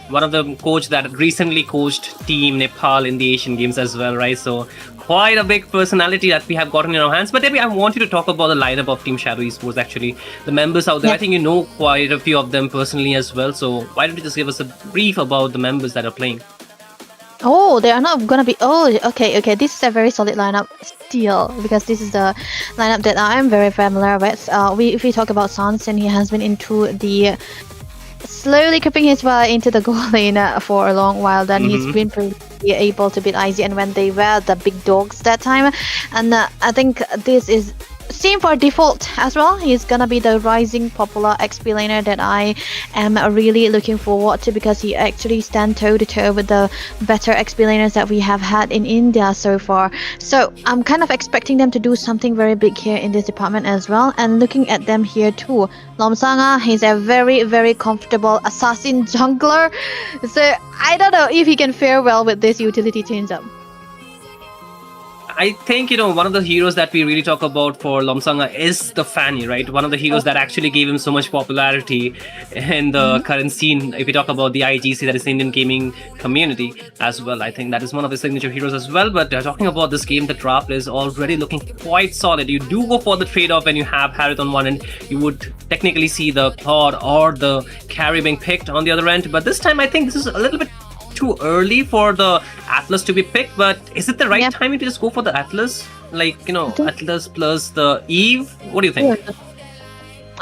One of the coach that recently coached Team Nepal in the Asian Games as well, right? So quite a big personality that we have gotten in our hands. But Debbie, I want you to talk about the lineup of Team Shadow Esports, actually. The members out there, I think you know quite a few of them personally as well. So why don't you just give us a brief about the members that are playing? Oh, they are not gonna be. Oh, okay. This is a very solid lineup still, because this is the lineup that I am very familiar with. If we talk about Sansen, he has been into the slowly creeping his way into the goal lane for a long while. Then he's been pretty able to beat IGN when they were the big dogs that time. And I think this is same for default as well. He's gonna be the rising popular XP laner that I am really looking forward to, because he actually stands toe to toe with the better XP laners that we have had in India so far. So I'm kind of expecting them to do something very big here in this department as well. And looking at them here too, Lomsanga, he's a very, very comfortable assassin jungler. So I don't know if he can fare well with this utility change up. I think, one of the heroes that we really talk about for Lomsanga is the Fanny, right? One of the heroes that actually gave him so much popularity in the current scene. If we talk about the IGC, that is the Indian gaming community as well, I think that is one of his signature heroes as well. But talking about this game, the draft is already looking quite solid. You do go for the trade-off when you have Harith on one end. You would technically see the Claude or the carry being picked on the other end. But this time, I think this is a little bit too early for the Atlas to be picked, but is it the right timing to just go for the Atlas? Like, Atlas plus the Eve? What do you think?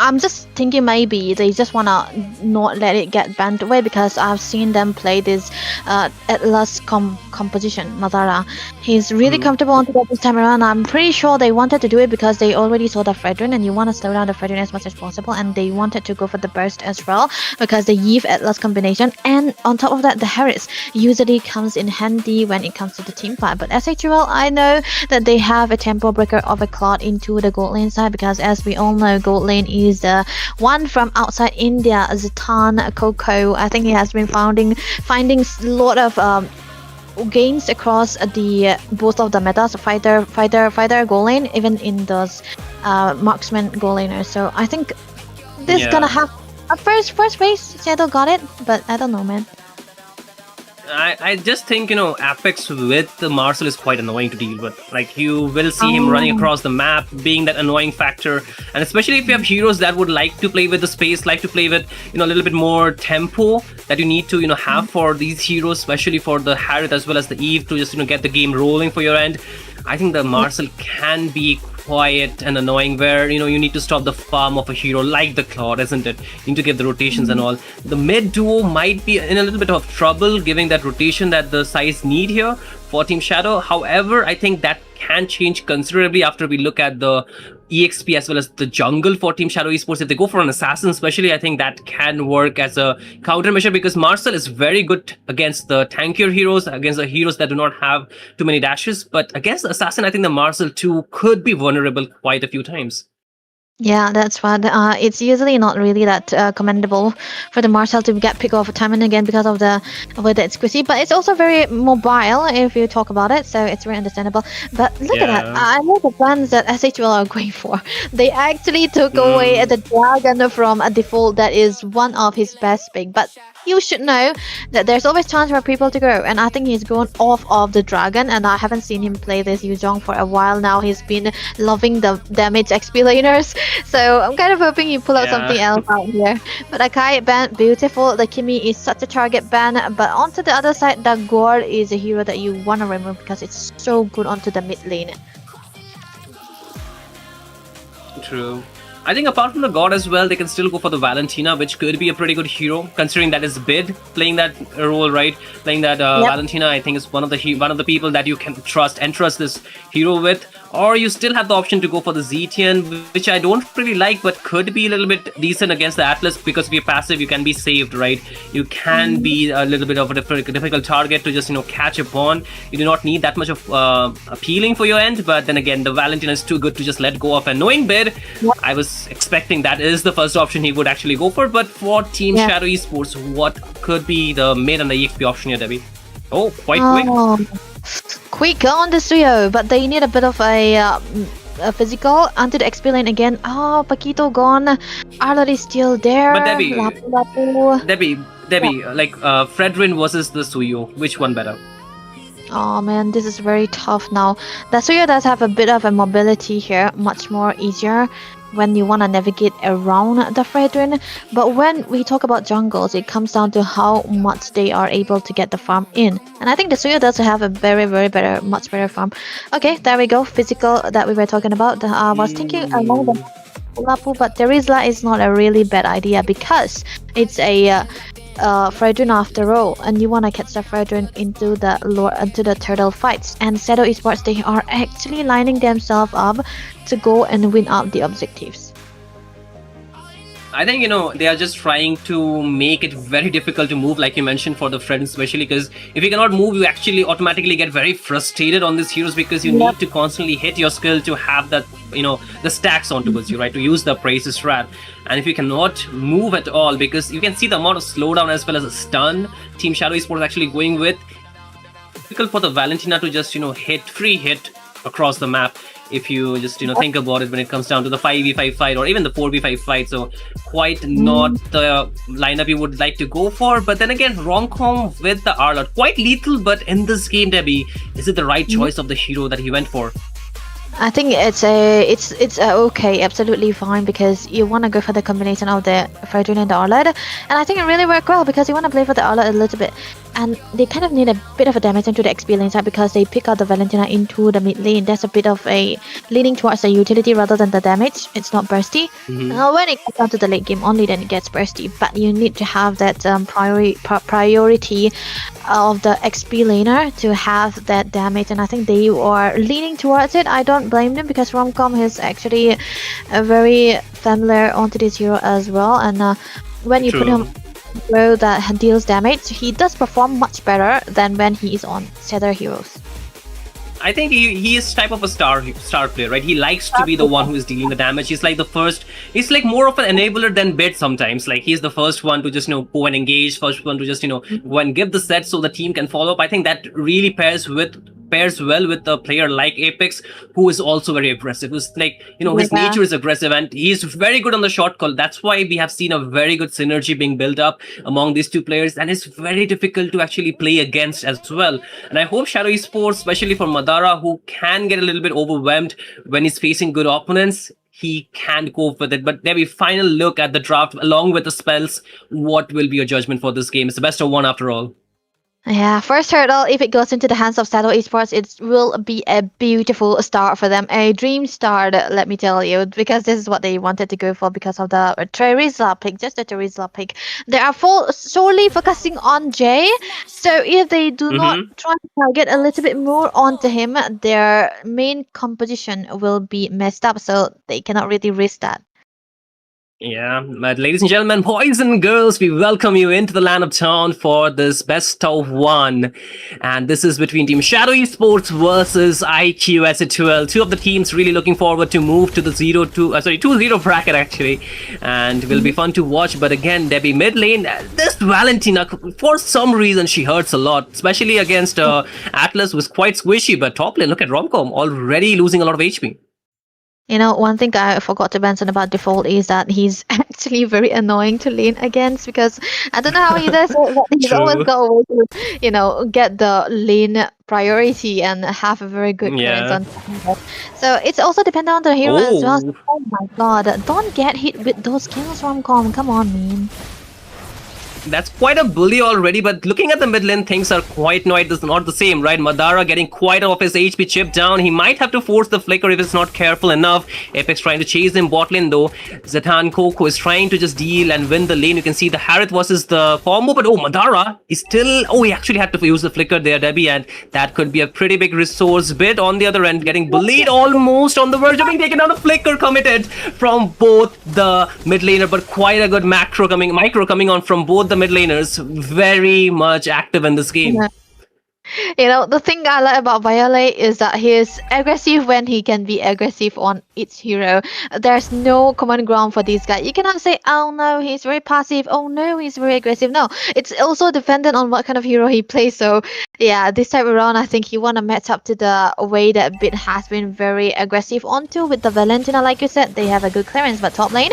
I'm just thinking maybe they just wanna not let it get banned away, because I've seen them play this Atlas composition, Mazara. He's really comfortable onto that this time around. I'm pretty sure they wanted to do it because they already saw the Fredrin, and you want to slow down the Fredrin as much as possible, and they wanted to go for the burst as well because the Eve Atlas combination, and on top of that the Harris usually comes in handy when it comes to the team fight. But S8UL, I know that they have a tempo breaker of a Claude into the gold lane side, because as we all know, gold lane is the one from outside India, Zatan Coco. I think he has been finding a lot of gains across the both of the metas, fighter goal lane, even in those marksman goal laners. So I think this gonna have a first base. Shadow got it, but I don't know, man. I just think, Apex with the Marcel is quite annoying to deal with. Like, you will see him running across the map, being that annoying factor. And especially if you have heroes that would like to play with the space, like to play with, a little bit more tempo that you need to, have for these heroes, especially for the Harith as well as the Eve, to just, get the game rolling for your end. I think the Marcel can be quiet and annoying, where you need to stop the farm of a hero like the Claude, isn't it? You need to give the rotations and all. The mid duo might be in a little bit of trouble giving that rotation that the sides need here for Team Shadow. However, I think that can change considerably after we look at the EXP as well as the jungle for Team Shadow Esports. If they go for an assassin especially, I think that can work as a countermeasure, because Marcel is very good against the tankier heroes, against the heroes that do not have too many dashes. But against the assassin, I think the Marcel too could be vulnerable quite a few times. Yeah, that's what. It's usually not really that commendable for the Marcel to get picked off time and again because of the exquisite, but it's also very mobile if you talk about it, so it's very understandable. But look at that. I know the plans that S8UL are going for. They actually took away the dragon from a default that is one of his best pick, but you should know that there's always chance for people to grow, and I think he's grown off of the dragon, and I haven't seen him play this Yuzhong for a while now. He's been loving the damage XP laners, so I'm kind of hoping you pull out something else out here. But Akai ban, beautiful. The Kimi is such a target ban, but onto the other side, the Gore is a hero that you want to remove because it's so good onto the mid lane. True. I think apart from the God as well, they can still go for the Valentina, which could be a pretty good hero, considering that is Bid playing that role, right? Playing that Valentina, I think is one of the people that you can trust this hero with. Or you still have the option to go for the Zetian, which I don't really like, but could be a little bit decent against the Atlas, because if you're passive, you can be saved, right? You can be a little bit of a difficult target to just, catch upon. You do not need that much of appealing for your end, but then again, the Valentina is too good to just let go of. And knowing Bid, I was expecting that is the first option he would actually go for. But for Team Shadow Esports, what could be the mid and the EXP option here, Debbie? Oh, quite quick. Quick on the Suyo, but they need a bit of a physical onto the XP lane again. Oh, Paquito gone. Arlot is still there. But Debbie, Lapu. like Fredrin versus the Suyo, which one better? Oh man, this is very tough now. The Suyo does have a bit of a mobility here, much more easier when you want to navigate around the Fredrin. But when we talk about jungles, it comes down to how much they are able to get the farm in. And I think the Suyo does have a much better farm. Okay, there we go. Physical that we were talking about. I was thinking along the Lapu, but Terizla is not a really bad idea because it's a Fredrin after all, and you want to catch the Fredrin into the turtle fights. And Shadow Esports, they are actually lining themselves up to go and win out the objectives. I think, they are just trying to make it very difficult to move, like you mentioned, for the friends, especially because if you cannot move, you actually automatically get very frustrated on these heroes, because you need to constantly hit your skill to have that, the stacks on towards you, right? To use the praises strat. And if you cannot move at all, because you can see the amount of slowdown as well as a stun Team Shadow Esports is actually going with, difficult for the Valentina to just, free hit across the map. If you just think about it, when it comes down to the 5v5 fight or even the 4v5 fight, so quite not the lineup you would like to go for. But then again, Romcom with the Arlot, quite lethal. But in this game, Debbie, is it the right choice of the hero that he went for? I think it's okay, absolutely fine, because you want to go for the combination of the Fredrin and the Arlad, and I think it really worked well because you want to play for the Arlad a little bit, and they kind of need a bit of a damage into the XP lane side because they pick out the Valentina into the mid lane. There's a bit of a leaning towards the utility rather than the damage. It's not bursty. When it comes down to the late game only, then it gets bursty, but you need to have that priority of the XP laner to have that damage, and I think they are leaning towards it. I don't blame them because Romcom is actually very familiar onto this hero as well, and when you put him through that deals damage, he does perform much better than when he is on other heroes. I think he is type of a star player, right? He likes to be the one who is dealing the damage. He's like the first. He's like more of an enabler than bait sometimes. Like he's the first one to just go and engage, first one to just go and give the set so the team can follow up. I think that really pairs well with a player like Apex, who is also very aggressive. Who's like his nature is aggressive and he's very good on the shot call. That's why we have seen a very good synergy being built up among these two players, and it's very difficult to actually play against as well. And I hope Shadow Esports, especially for Madara, who can get a little bit overwhelmed when he's facing good opponents, he can cope with it. But there we final look at the draft along with the spells. What will be your judgment for this game? It's the best of one after all. Yeah, first hurdle, if it goes into the hands of Shadow Esports, it will be a beautiful start for them. A dream start, let me tell you, because this is what they wanted to go for because of the Terizla pick, just the Terizla pick. They are solely focusing on Jay, so if they do not try to target a little bit more onto him, their main composition will be messed up, so they cannot really risk that. Yeah, but ladies and gentlemen, boys and girls, we welcome you into the land of town for this best of one. And this is between Team Shadow Esports versus IQOO S8UL. Two of the teams really looking forward to move to the 2-0 bracket actually. And it will be fun to watch. But again, Debbie, mid lane, this Valentina, for some reason, she hurts a lot, especially against Atlas, was quite squishy. But top lane, look at Romcom, already losing a lot of HP. One thing I forgot to mention about Default is that he's actually very annoying to lane against because I don't know how he does it, but he's always got a way to, get the lane priority and have a very good clearance on top. So it's also dependent on the hero as well. Oh my god, don't get hit with those kills, Romcom. Come on, man. That's quite a bully already, but looking at the mid lane, things are quite not the same, right? Madara getting quite of his HP chipped down. He might have to force the flicker if it's not careful enough. Apex trying to chase him bot lane though. Zetan Coco is trying to just deal and win the lane. You can see the Harith versus the combo, but Madara is still... he actually had to use the flicker there, Debbie, and that could be a pretty big resource bit on the other end, getting bullied almost on the verge of being taken down. A flicker committed from both the mid laner, but quite a good micro coming on from both the mid laners, very much active in this game. The thing I like about Violet is that he is aggressive when he can be aggressive on each hero. There's no common ground for this guy. You cannot say, oh no, he's very passive, oh no, he's very aggressive. No, it's also dependent on what kind of hero he plays. So yeah, this time around, I think you want to match up to the way that Bit has been very aggressive onto with the Valentina. Like you said, they have a good clearance, but top lane,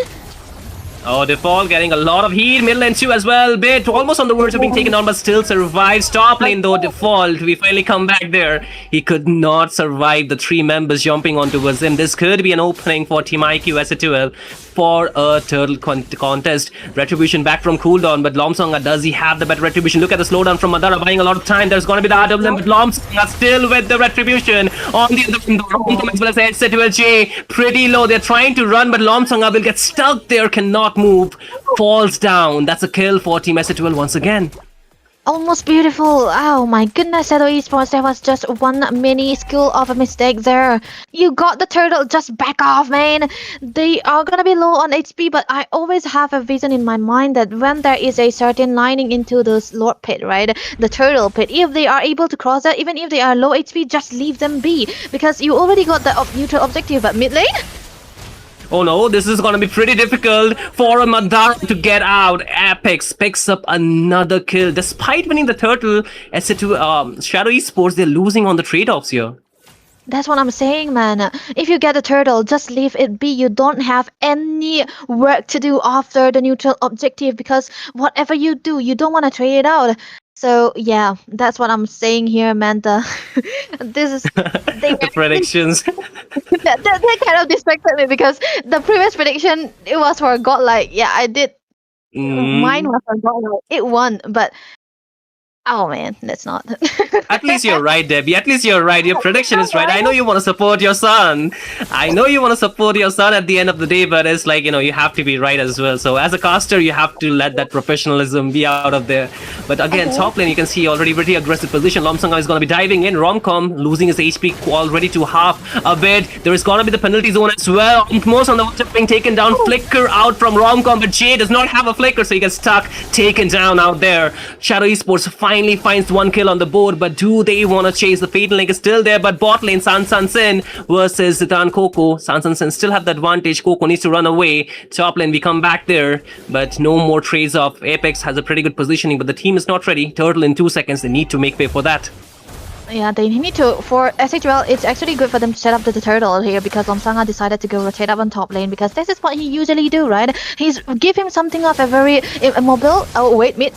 Default getting a lot of heat. Mid lane too as well. Bit almost on the verge of being taken down, but still survives. Top lane though, Default. We finally come back there. He could not survive the three members jumping onto him. This could be an opening for Team IQOO S8UL for a turtle contest. Retribution back from cooldown, but Lomsonga, does he have the better retribution? Look at the slowdown from Madara, buying a lot of time. There's going to be the RWM, but Lomsonga still with the retribution. On the other end, as well as S8UL pretty low. They're trying to run, but Lomsonga will get stuck there, cannot move, falls down. That's a kill for Team S8UL once again. almost beautiful. Oh my goodness, Shadow Esports, there was just one mini skill of a mistake there. You got the turtle, just back off, man. They are gonna be low on HP, but I always have a vision in my mind that when there is a certain lining into this Lord Pit, right, the turtle pit, if they are able to cross that, even if they are low HP, just leave them be, because you already got the neutral objective. But mid lane, oh no, this is gonna be pretty difficult for a Madara to get out. Apex picks up another kill. Despite winning the turtle, S8UL Shadow Esports, they're losing on the trade-offs here. That's what I'm saying, man. If you get a turtle, just leave it be. You don't have any work to do after the neutral objective because whatever you do, you don't want to trade it out. So yeah, that's what I'm saying here, Manta. This is The predictions. that kind of distracted me because the previous prediction it was for GodLike. Yeah, I did. Mine was for GodLike. It won, but oh man, that's not. At least you're right, Debbie. At least you're right. Your prediction is right. I know you want to support your son. I know you want to support your son at the end of the day, but it's like, you have to be right as well. So as a caster, you have to let that professionalism be out of there. But again, top lane, you can see already pretty aggressive position. Lomsanga is going to be diving in. Romcom losing his HP already to half a bit. There is going to be the penalty zone as well. Most on the watch being taken down. Flicker out from Romcom, but Jay does not have a flicker, so he gets stuck, taken down out there. Shadow Esports finally finds one kill on the board, but do they want to chase? The Fatal Link is still there, but bot lane San Sin versus Zitan Coco. San Sin still have the advantage. Coco needs to run away. Top lane, we come back there, but no more trades off. Apex has a pretty good positioning, but the team is not ready. Turtle in 2 seconds, they need to make way for that. Yeah, they need to. For S8UL, it's actually good for them to set up the turtle here because Lomsanga decided to go rotate up on top lane because this is what he usually do, right? He's give him something of a very immobile. Oh wait, mid.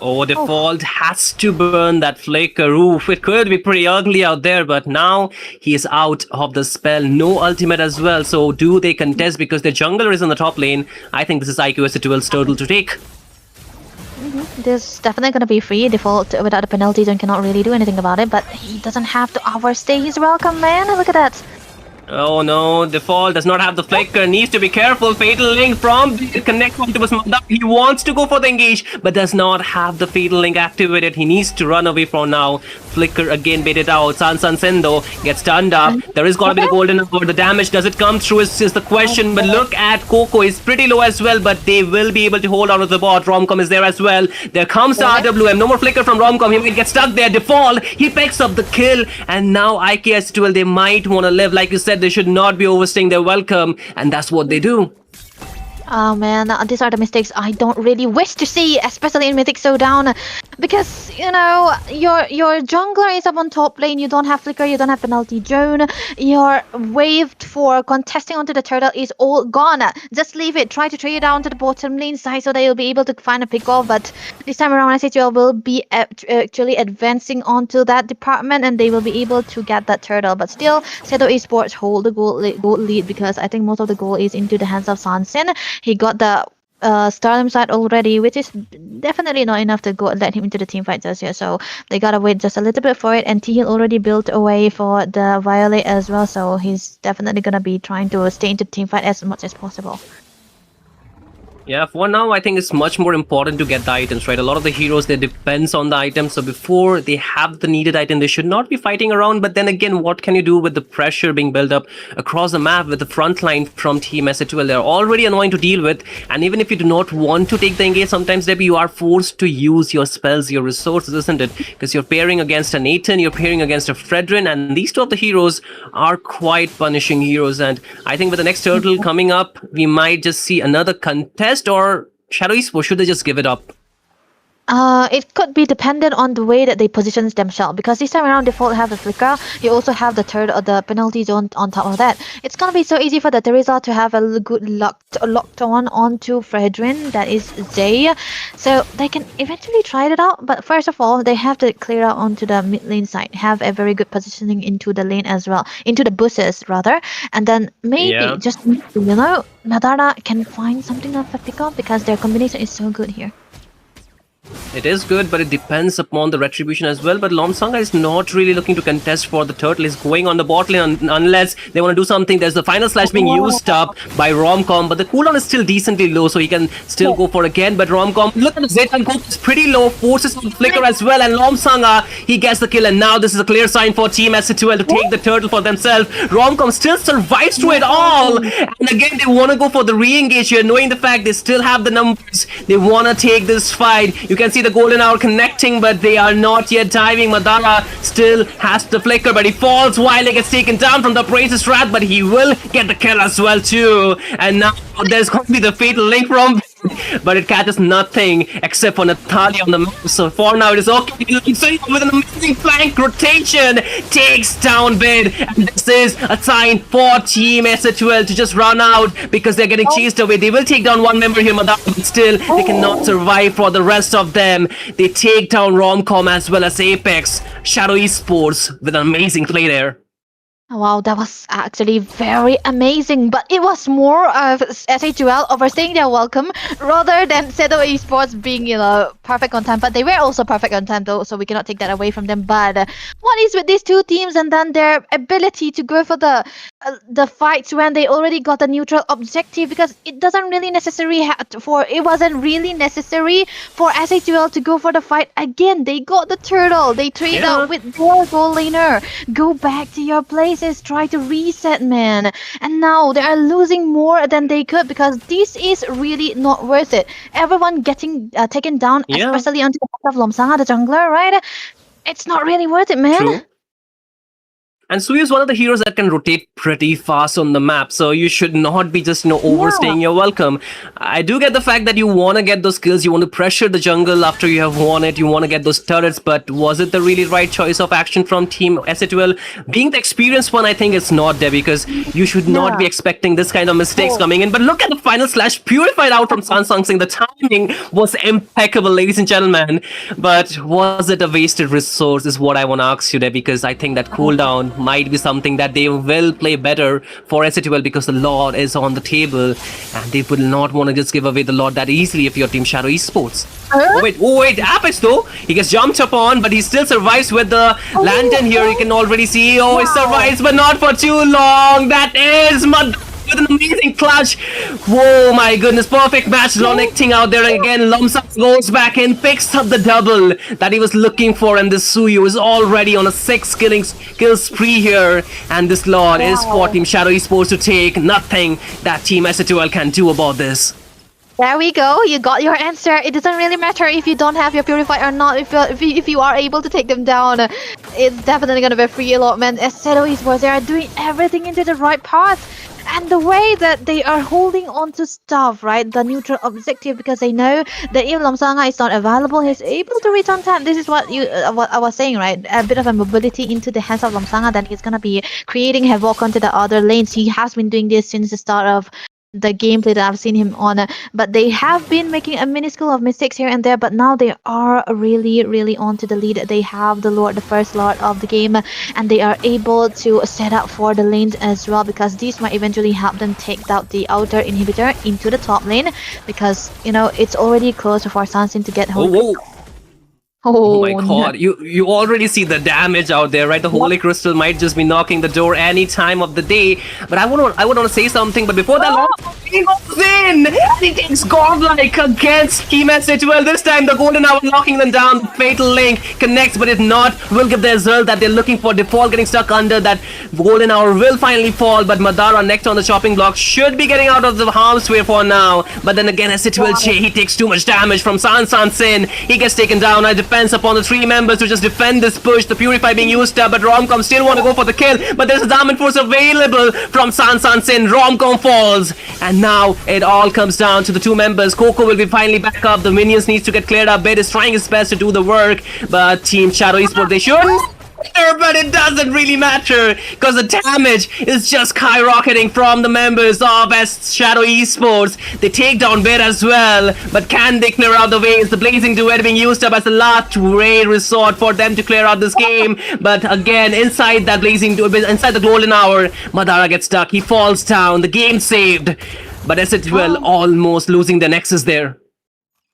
Oh, Default has to burn that flicker. Oof, it could be pretty ugly out there, but now he is out of the spell. No ultimate as well. So do they contest because the jungler is on the top lane? I think this is iQOO S8UL's turtle to take. This is definitely going to be free. Default without the penalties and cannot really do anything about it, but he doesn't have to overstay his welcome, man. Look at that. Oh no, Default does not have the flicker, needs to be careful. Fatal Link from connect to his mother. He wants to go for the engage, but does not have the Fatal Link activated. He needs to run away from now. Flicker again baited out. San Sendo gets stunned up. There is gonna be the golden hour. The damage, does it come through is the question, but look at Coco, is pretty low as well, but they will be able to hold on to the bot. Romcom is there as well. There comes the RWM. No more flicker from Romcom. He might get stuck there. Default, he picks up the kill, and now iQOO S8UL, they might want to live. Like you said, they should not be overstaying their welcome, and that's what they do. Oh man, these are the mistakes I don't really wish to see, especially in Mythic Showdown, because your jungler is up on top lane. You don't have flicker, you don't have penalty drone. Your wave for contesting onto the turtle is all gone. Just leave it. Try to trade it down to the bottom lane side so that you'll be able to find a pick off. But this time around, S8UL will be actually advancing onto that department, and they will be able to get that turtle. But still, Shadow Esports hold the gold lead because I think most of the goal is into the hands of Sansin. He got the Starlim side already, which is definitely not enough to go let him into the team fight just yet. So they gotta wait just a little bit for it. And T-Hill already built a way for the Violet as well, so he's definitely gonna be trying to stay into the team fight as much as possible. Yeah, for now, I think it's much more important to get the items, right? A lot of the heroes, they depends on the items. So before they have the needed item, they should not be fighting around. But then again, what can you do with the pressure being built up across the map with the front line from Team S8UL? They're already annoying to deal with. And even if you do not want to take the engage, sometimes, Debbie, you are forced to use your spells, your resources, isn't it? Because you're pairing against a Nathan, you're pairing against a Fredrin, and these two of the heroes are quite punishing heroes. And I think with the next turtle coming up, we might just see another contest. Or Shadow Esports, should they just give it up? It could be dependent on the way that they position themselves, because this time around Default have the flicker. You also have the the penalty zone on top of that. It's gonna be so easy for the Teresa to have a good locked on onto Fredrin, that is Zay, so they can eventually try it out. But first of all, they have to clear out onto the mid lane side, have a very good positioning into the lane as well, into the bushes rather, and then maybe just Nadara can find something of a pickup because their combination is so good here. It is good, but it depends upon the retribution as well. But Lomsanga is not really looking to contest for the turtle. He's going on the bot lane unless they want to do something. There's the final slash being used up by Romcom, but the cooldown is still decently low, so he can still go for again. But Romcom, look at the Zetan Coop, is pretty low, forces on the flicker as well, and Lomsanga, he gets the kill, and now this is a clear sign for Team S8UL to take the turtle for themselves. Romcom still survives through it all, and again they want to go for the re-engage here, knowing the fact they still have the numbers. They want to take this fight. You can see the golden hour connecting, but they are not yet diving. Madara still has the flicker, but he falls while he gets taken down from the Princess Wrath, but he will get the kill as well too. And now there's going to be the fatal link from but it catches nothing except for Natalia on the map. So for now, it is okay. With an amazing flank rotation, takes down Bid, and this is a sign for Team S8UL to just run out because they're getting chased away. They will take down one member here, Madara, but still they cannot survive for the rest of them. They take down Romcom as well as Apex. Shadow Esports with an amazing play there. Wow, that was actually very amazing, but it was more of S8UL overstaying their welcome rather than Shadow Esports being, perfect on time. But they were also perfect on time though, so we cannot take that away from them. But what is with these two teams and then their ability to go for the fights when they already got a neutral objective? Because it doesn't really it wasn't really necessary for S8UL to go for the fight again. They got the turtle. They trade out with their goal laner. Go back to your places. Try to reset, man. And now they are losing more than they could because this is really not worth it. Everyone getting taken down, especially onto the part of Lomsanga, the jungler, right? It's not really worth it, man. True. And Sui is one of the heroes that can rotate pretty fast on the map, so you should not be just overstaying your welcome. I do get the fact that you want to get those kills, you want to pressure the jungle after you have won it, you want to get those turrets, but was it the really right choice of action from Team S8UL? Being the experienced one, I think it's not there because you should not be expecting this kind of mistakes coming in. But look at the final slash purified out from Sansang Singh. The timing was impeccable, ladies and gentlemen. But was it a wasted resource is what I want to ask you there, because I think that cooldown might be something that they will play better for S8UL because the Lord is on the table and they will not want to just give away the Lord that easily if you're Team Shadow Esports. Oh wait, Apex though, he gets jumped upon but he still survives with the lantern here. You can already see, he survives but not for too long. That is with an amazing clutch. Whoa, my goodness, perfect match connecting out there. And again, Lomsang goes back and picks up the double that he was looking for, and this Suyu is already on a 6 kill spree here, and this Lord is for Team Shadow Esports to take. Nothing that Team S8UL can do about this. There we go. You got your answer. It doesn't really matter if you don't have your Purify or not. If you are able to take them down, it's definitely going to be free allotment. As Shadow Esports, they are doing everything into the right path. And the way that they are holding on to stuff, right? The neutral objective, because they know that if Lomsanga is not available, he's able to return time. This is what I was saying, right? A bit of a mobility into the hands of Lomsanga, then he's gonna be creating havoc onto the other lanes. He has been doing this since the start of the gameplay that I've seen him on, but they have been making a minuscule of mistakes here and there, but now they are really onto the lead. They have the first Lord of the game, and they are able to set up for the lanes as well, because these might eventually help them take out the outer inhibitor into the top lane, because it's already close for Sansin to get home. Oh my god, you already see the damage out there, right? The Holy Crystal might just be knocking the door any time of the day. But I would want to say something, but before that, he goes in! And he takes GodLike against Team S8UL. This time, the Golden Hour knocking them down. The Fatal Link connects, but if not, will give the result that they're looking for. Default getting stuck under that Golden Hour will finally fall, but Madara next on the chopping block should be getting out of the harm's way for now. But then again, S8UL he takes too much damage from Sin. He gets taken down. Upon the 3 members to just defend this push. The Purify being used up, but Romcom still want to go for the kill, but there's a Diamond Force available from Sin. Romcom falls, and now it all comes down to the 2 members. Coco will be finally back up. The minions needs to get cleared up. Bed is trying his best to do the work, but Team Shadow Esports, they shouldn't. But it doesn't really matter because the damage is just skyrocketing from the members of Shadow Esports. They take down Bear as well, but can they clear out the ways? The Blazing Duet being used up as the last resort for them to clear out this game. But again, inside that Blazing Duet, inside the Golden Hour, Madara gets stuck. He falls down. The game saved, but S8UL almost losing the Nexus there.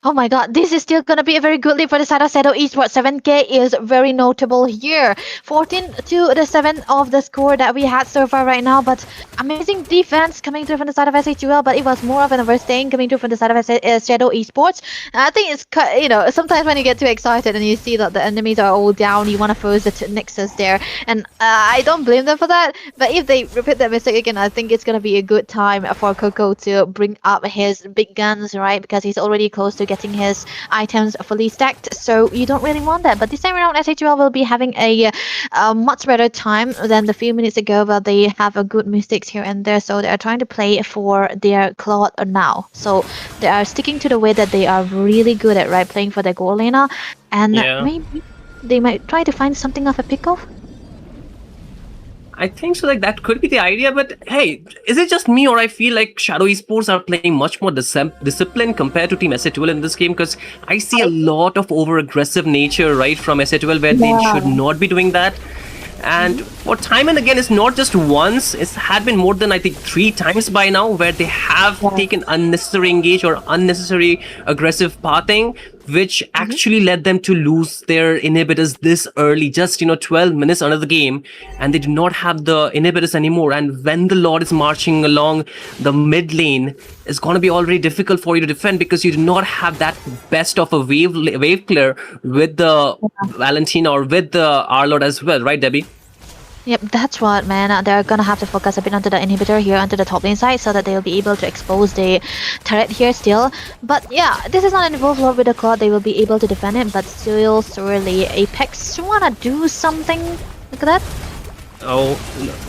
Oh my god, this is still gonna be a very good lead for the side of Shadow Esports. 7k is very notable here. 14-7 of the score that we had so far right now, but amazing defense coming through from the side of S8UL, but it was more of an overstaying coming through from the side of Shadow Esports. And I think it's, sometimes when you get too excited and you see that the enemies are all down, you want to force the Nexus there, and I don't blame them for that, but if they repeat that mistake again, I think it's gonna be a good time for Coco to bring up his big guns, right? Because he's already close to getting his items fully stacked. So you don't really want that. But this time around, S8UL will be having a much better time than the few minutes ago, where they have a good mistakes here and there. So they are trying to play for their Claude now. So they are sticking to the way that they are really good at, right? Playing for their goal laner. And Yeah. maybe they might try to find something of a pick-off. I think so. Like that could be the idea, but hey, is it just me or I feel like Shadow Esports are playing much more disciplined compared to Team S8UL in this game? Because I see a lot of over-aggressive nature right from S8UL where they should not be doing that. And for time and again, it's not just once; it's had been more than I think 3 times by now where they have taken unnecessary engage or unnecessary aggressive pathing, which actually led them to lose their inhibitors this early, just 12 minutes under the game, and they do not have the inhibitors anymore. And when the Lord is marching along the mid lane, it's going to be already difficult for you to defend because you do not have that best of a wave clear with the Valentina or with the R-Lord as well, right, Debbie? Yep, that's what, man. They're gonna have to focus a bit onto the inhibitor here, onto the top lane side, so that they'll be able to expose the turret here still. But yeah, this is not an involved lord with the Claw. They will be able to defend it, but still, surely Apex wanna do something. Look at that. Oh,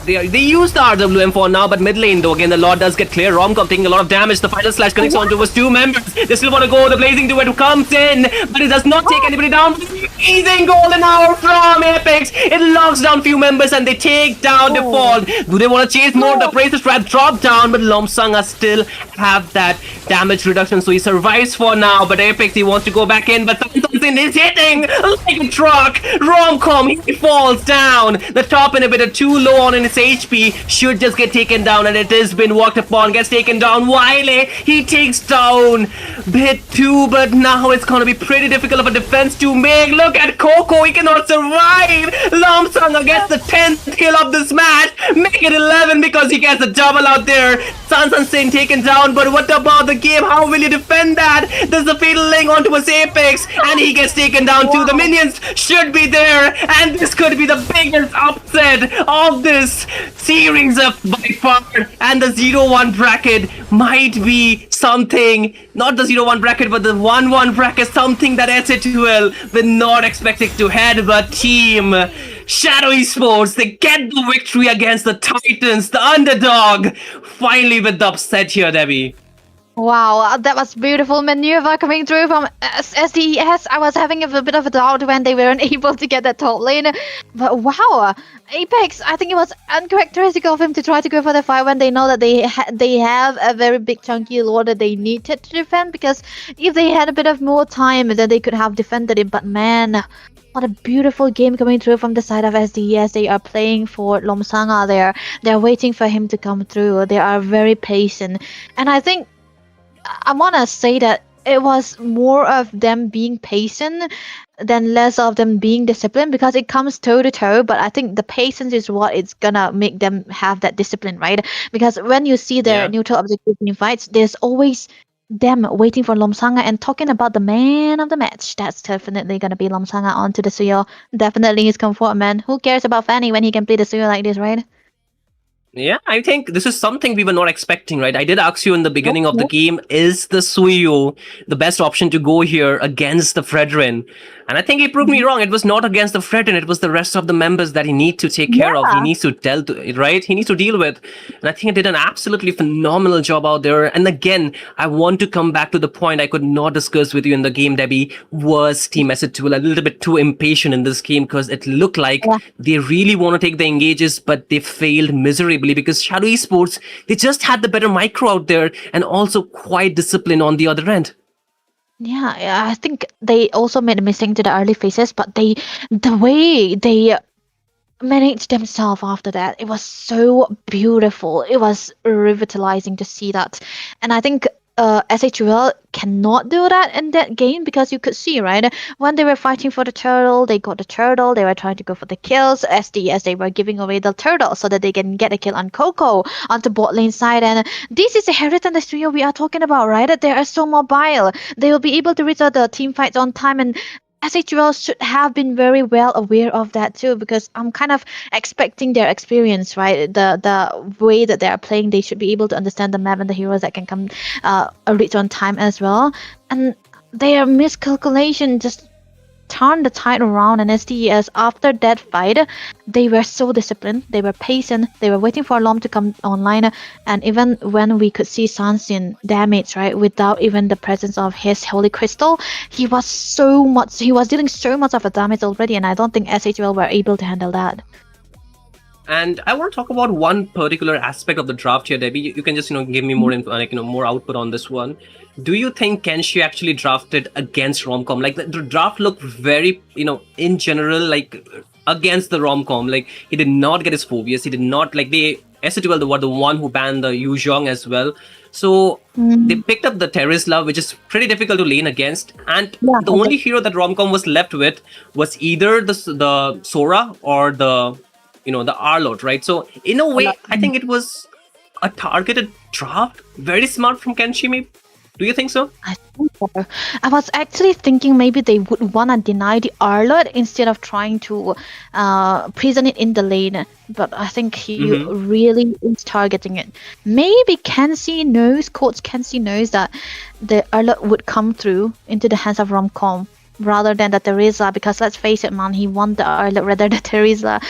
they use the RWM for now, but mid lane though, again, the Lord does get clear. Romcom taking a lot of damage. The final slash connects on towards 2 members. They still want to go. The blazing duet comes in, but it does not take anybody down. Amazing golden hour from Apex. It locks down few members and they take down Default. Do they want to chase more? The Bracer Strap drop down, but Lomsanga still have that damage reduction, so he survives for now. But Apex, he wants to go back in, but something is hitting like a truck. Romcom, he falls down. The top inhibitor too low on in his HP, should just get taken down, and it has been walked upon, gets taken down. Wily, he takes down Bit 2, but now it's gonna be pretty difficult of a defense to make. Look at Coco, he cannot survive. Lomsanga gets the 10th kill of this match, make it 11 because he gets a double out there. Sansan Singh taken down, but what about the game? How will you defend that? There's a fatal link onto his Apex, and he gets taken down too. The minions should be there, and this could be the biggest upset of this series by far. And the 0-1 bracket might be something, not the 0-1 bracket, but the 1-1 bracket, something that S8UL were not expecting to head. But Team Shadow Esports, they get the victory against the Titans, the underdog, finally with the upset here, Debbie. Wow, that was beautiful maneuver coming through from SDS. I was having a bit of a doubt when they weren't able to get that top lane. But wow, Apex, I think it was uncharacteristic of him to try to go for the fight when they know that they have a very big chunky lord that they needed to defend. Because if they had a bit of more time, then they could have defended it. But man, what a beautiful game coming through from the side of SDS. They are playing for Lomsanga there. They're waiting for him to come through. They are very patient. And I think I want to say that it was more of them being patient than less of them being disciplined, because it comes toe to toe. But I think the patience is what it's gonna make them have that discipline, right? Because when you see their neutral objective team fights, there's always them waiting for Lomsanga and talking about the man of the match. That's definitely gonna be Lomsanga onto the Suyo. Definitely his comfort man. Who cares about Fanny when he can play the Suyo like this, right? Yeah, I think this is something we were not expecting, right? I did ask you in the beginning of the game, is the Suyo the best option to go here against the Fredrin? And I think he proved me wrong. It was not against the Fredrin, it was the rest of the members that he needs to take care of. He needs to tell to, right? He needs to deal with. And I think he did an absolutely phenomenal job out there. And again, I want to come back to the point I could not discuss with you in the game, Debbie, was Team S8UL a little bit too impatient in this game, because it looked like they really want to take the engages, but they failed miserably because Shadow Esports, they just had the better micro out there and also quite disciplined on the other end. Yeah, I think they also made a mistake to the early phases, but the way they managed themselves after that, it was so beautiful. It was revitalizing to see that. And I think S8UL cannot do that in that game, because you could see, right, when they were fighting for the turtle, they got the turtle, they were trying to go for the kills. SDS, they were giving away the turtle so that they can get a kill on Coco on the bot lane side. And this is the Herod and the Studio we are talking about, right? That they are so mobile. They will be able to resolve the team fights on time, and S8UL should have been very well aware of that too, because I'm kind of expecting their experience, right? The way that they are playing, they should be able to understand the map and the heroes that can come reach on time as well. And their miscalculation just turned the tide around, and SDES after that fight, they were so disciplined, they were patient, they were waiting for Lom to come online, and even when we could see Sansin damage, right, without even the presence of his Holy Crystal, he was dealing so much of a damage already, and I don't think S8UL were able to handle that. And I want to talk about one particular aspect of the draft here, Debbie. You can just give me more more output on this one. Do you think Kenshi actually drafted against Romcom? Like the draft looked very in general like against the Romcom. Like he did not get his Phobius. He did not like S8UL were the one who banned the Yu Zhong as well. So they picked up the Terizla, which is pretty difficult to lane against. And the only hero that Romcom was left with was either the Sora or the Arlot, right? So in a way, I think it was a targeted draft. Very smart from Kenshi, maybe. Do you think so? I think so. I was actually thinking maybe they would want to deny the Arlot instead of trying to prison it in the lane. But I think he really is targeting it. Maybe Coach Kenshi knows that the Arlot would come through into the hands of Romcom rather than the Terizla, because let's face it, man, he won the Arlot rather than Terizla.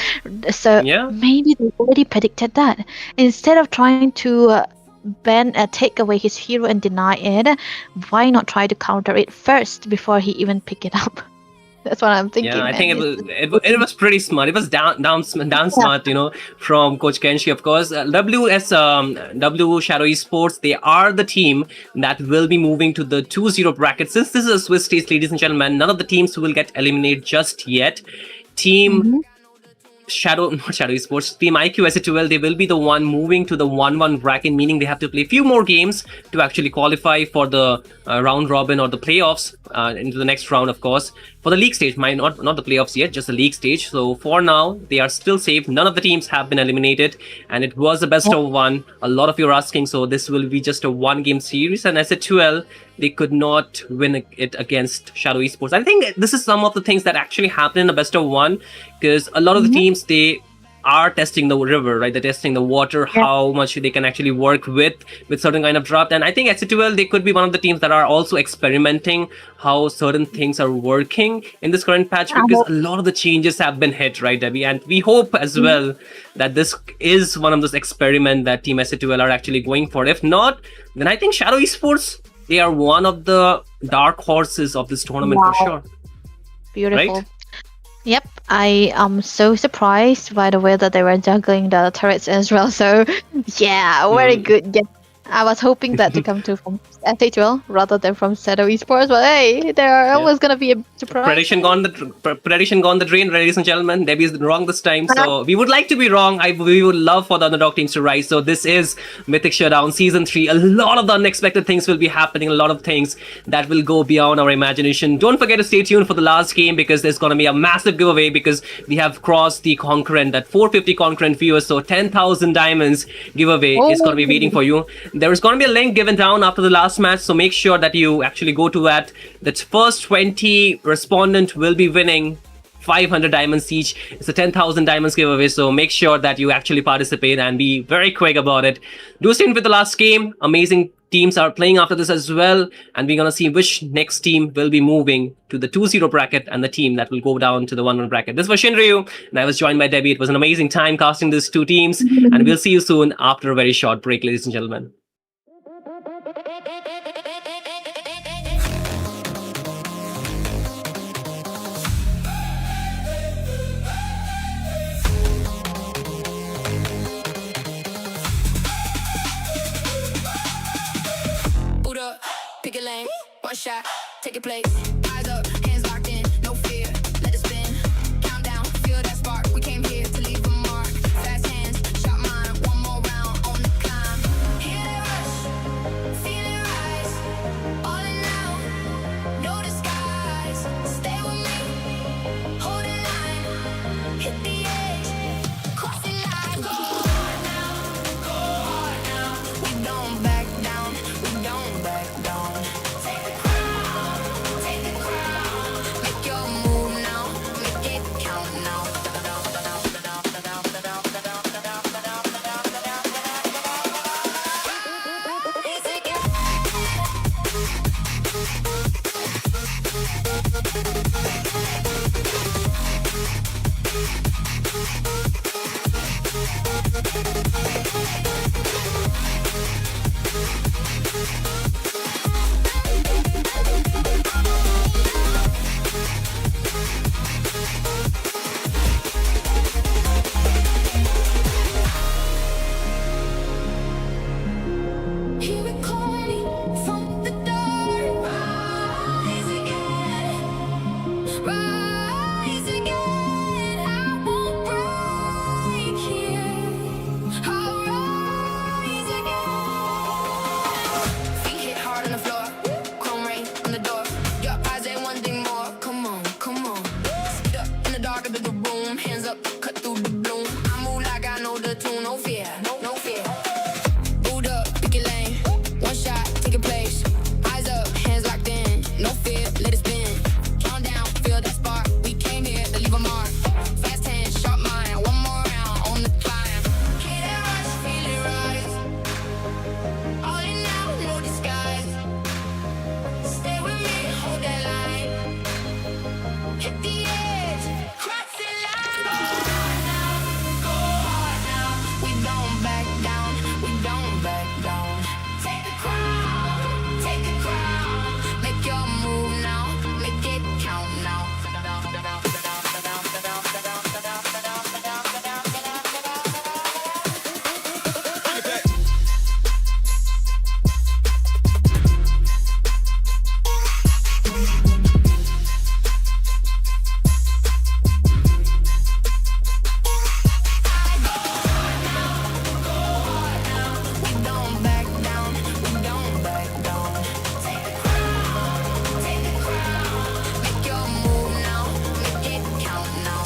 So maybe they already predicted that. Instead of trying to take away his hero and deny it, why not try to counter it first before he even pick it up? That's what I'm thinking. Yeah, I think it was pretty smart. It was down smart, from Coach Kenshi, of course. W Shadow Esports, they are the team that will be moving to the 2-0 bracket. Since this is a Swiss stage, ladies and gentlemen, none of the teams will get eliminated just yet. Team not Shadow Esports, Team iQOO S8UL, they will be the one moving to the 1-1 bracket, meaning they have to play a few more games to actually qualify for the round robin or the playoffs into the next round, of course. For the league stage, not the playoffs yet, just the league stage. So for now, they are still safe. None of the teams have been eliminated, and it was a best of one. A lot of you are asking, so this will be just a one-game series, and S8UL, they could not win it against Shadow Esports. I think this is some of the things that actually happen in a best of one, because a lot of the teams, they are testing the river, right? They're testing the water, how much they can actually work with certain kind of draft. And I think S8UL, they could be one of the teams that are also experimenting how certain things are working in this current patch, because a lot of the changes have been hit, right, Debbie? And we hope as well that this is one of those experiments that Team S8UL are actually going for. If not, then I think Shadow Esports, they are one of the dark horses of this tournament for sure. Beautiful. Right? Yep, I am so surprised by the way that they were juggling the turrets as well. So, yeah, very good. Yeah. I was hoping that to come to from S8UL rather than from Shadow Esports, but hey, they're always gonna be a surprise. Prediction gone the drain, ladies and gentlemen. Debbie is wrong this time, so we would like to be wrong. We would love for the underdog teams to rise. So this is Mythic Showdown Season 3. A lot of the unexpected things will be happening. A lot of things that will go beyond our imagination. Don't forget to stay tuned for the last game, because there's gonna be a massive giveaway, because we have crossed the concurrent, that 450 concurrent viewers. So 10,000 diamonds giveaway is gonna be waiting for you. There is going to be a link given down after the last match, so make sure that you actually go to that. The first 20 respondent will be winning 500 diamonds each. It's a 10,000 diamonds giveaway, so make sure that you actually participate and be very quick about it. Do stay tuned with the last game. Amazing teams are playing after this as well, and we're going to see which next team will be moving to the 2-0 bracket and the team that will go down to the 1-1 bracket. This was Shinryu, and I was joined by Debbie. It was an amazing time casting these two teams, and we'll see you soon after a very short break, ladies and gentlemen. Boot up, pick a lane, one shot, take a place. Eyes up, hands locked in, no fear, let it spin. Countdown, feel that spark. We came here to leave a mark. Fast hands, shot mine, one more round on the climb. Hear the rush, feel it rise. All in now, no disguise. Stay with me, hold the line, hit the edge, cross the line. Go hard now, go hard now. We don't back down, we don't back down. Take the crown, hit the edge, crossing line. Go hard now, go hard now. We don't back down, we don't back down. Take the crown, make your move now, make it count now. We don't back down, we don't back down. Take the crown, make your move now, make it count now.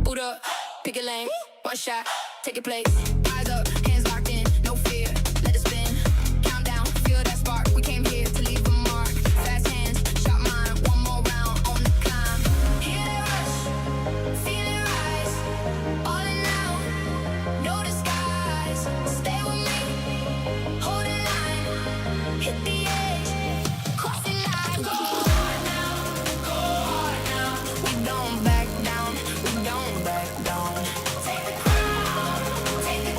Boot up, pick a lane, one shot, take your place. Eyes up, hands locked in, no fear, let it spin. Countdown, feel that spark. We came here to leave a mark. Fast hands, shot mine, one more round on the climb. Hear the rush, feel it rise. All in now, no disguise. Stay with me, hold the line, hit the edge, crossing line. Go hard now, go hard now. We don't back down, we don't back down. Take the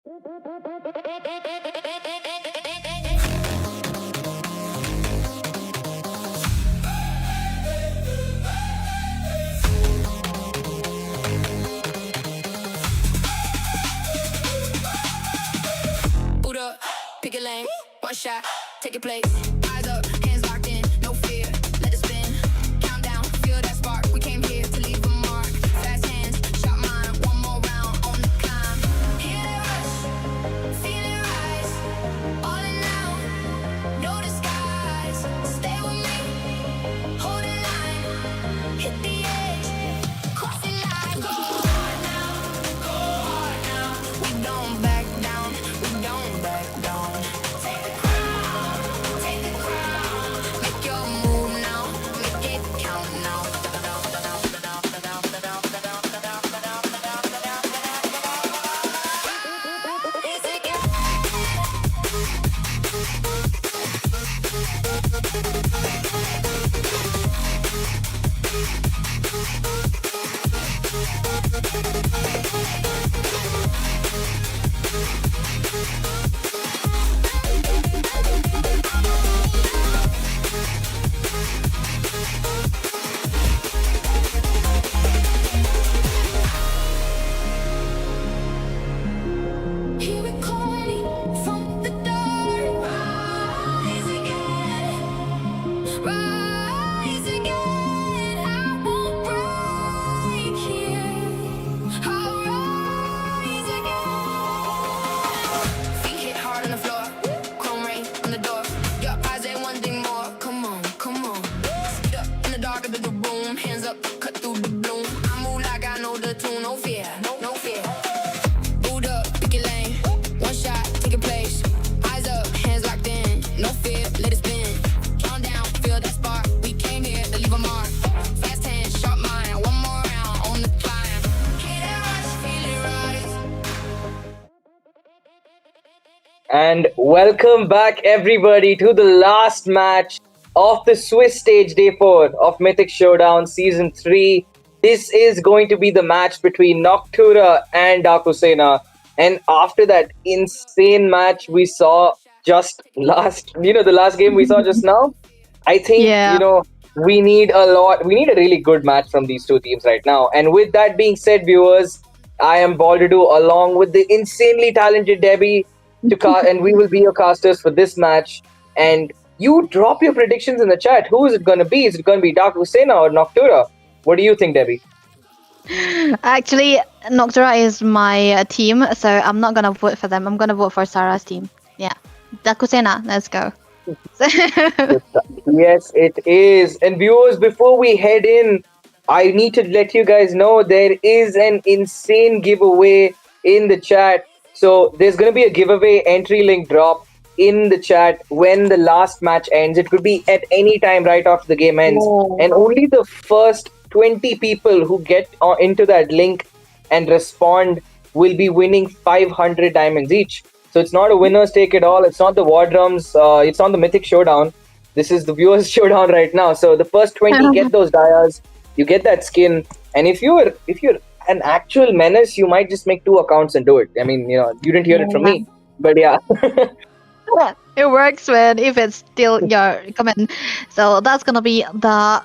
Boot up, pick a lane, one shot, take your place. Eyes up, hands locked in, no fear, let it spin. Countdown, feel that spark. We came here to leave a mark. Fast hands, shot mine, one more round on the climb. Hear that rush, feel it rise. All in now, no disguise. Stay with me, hold the line, hit the edge, crossing line. Go hard now, go hard now. We don't back down, we don't back down. Take the crown, make your move now, make it count now. Hear it calling from the dark. Rise again, rise again. I won't break here. I'll rise again. Feet hit hard on the floor, chrome rain on the door. Your eyes ain't one thing more. Come on, come on. Sit up in the dark of the room, hands up, cut through the bloom. I move like I know the tune, no fear, no fear. Boot up, pick your lane, one shot, take your place. Eyes up, hands locked in, no fear, let it spin. Countdown, feel that spark. We came here to leave a mark. Fast hands, sharp mind, one more round on the climb. Hear that rush, feel it rise. And welcome back, everybody, to the last match of the Swiss stage day 4 of Mythic Showdown Season 3. This is going to be the match between Noctura and Daaku Sena. And after that insane match we saw just the last game we saw just now, I think, Yeah. we need a really good match from these two teams right now. And with that being said, viewers, I am Baldudu along with the insanely talented Debbie and we will be your casters for this match. And you drop your predictions in the chat. Who is it going to be? Is it going to be Daaku Sena or Noctura? What do you think, Debbie? Actually, Noctura is my team, so I'm not gonna vote for them. I'm gonna vote for Sarah's team. Yeah, Daaku Sena, let's go. Yes, it is. And viewers, before we head in, I need to let you guys know there is an insane giveaway in the chat. So there's going to be a giveaway entry link drop in the chat when the last match ends. It could be at any time right after the game ends. Oh. And only the first 20 people who get into that link and respond will be winning 500 diamonds each. So it's not a winner's take at all. It's not the War Drums. It's not the Mythic Showdown. This is the Viewers Showdown right now. So the first 20 get those dias. You get that skin. And if you're an actual menace, you might just make 2 accounts and do it. I mean, you didn't hear it from me. But yeah. It works when if it's still your comment. So that's gonna be the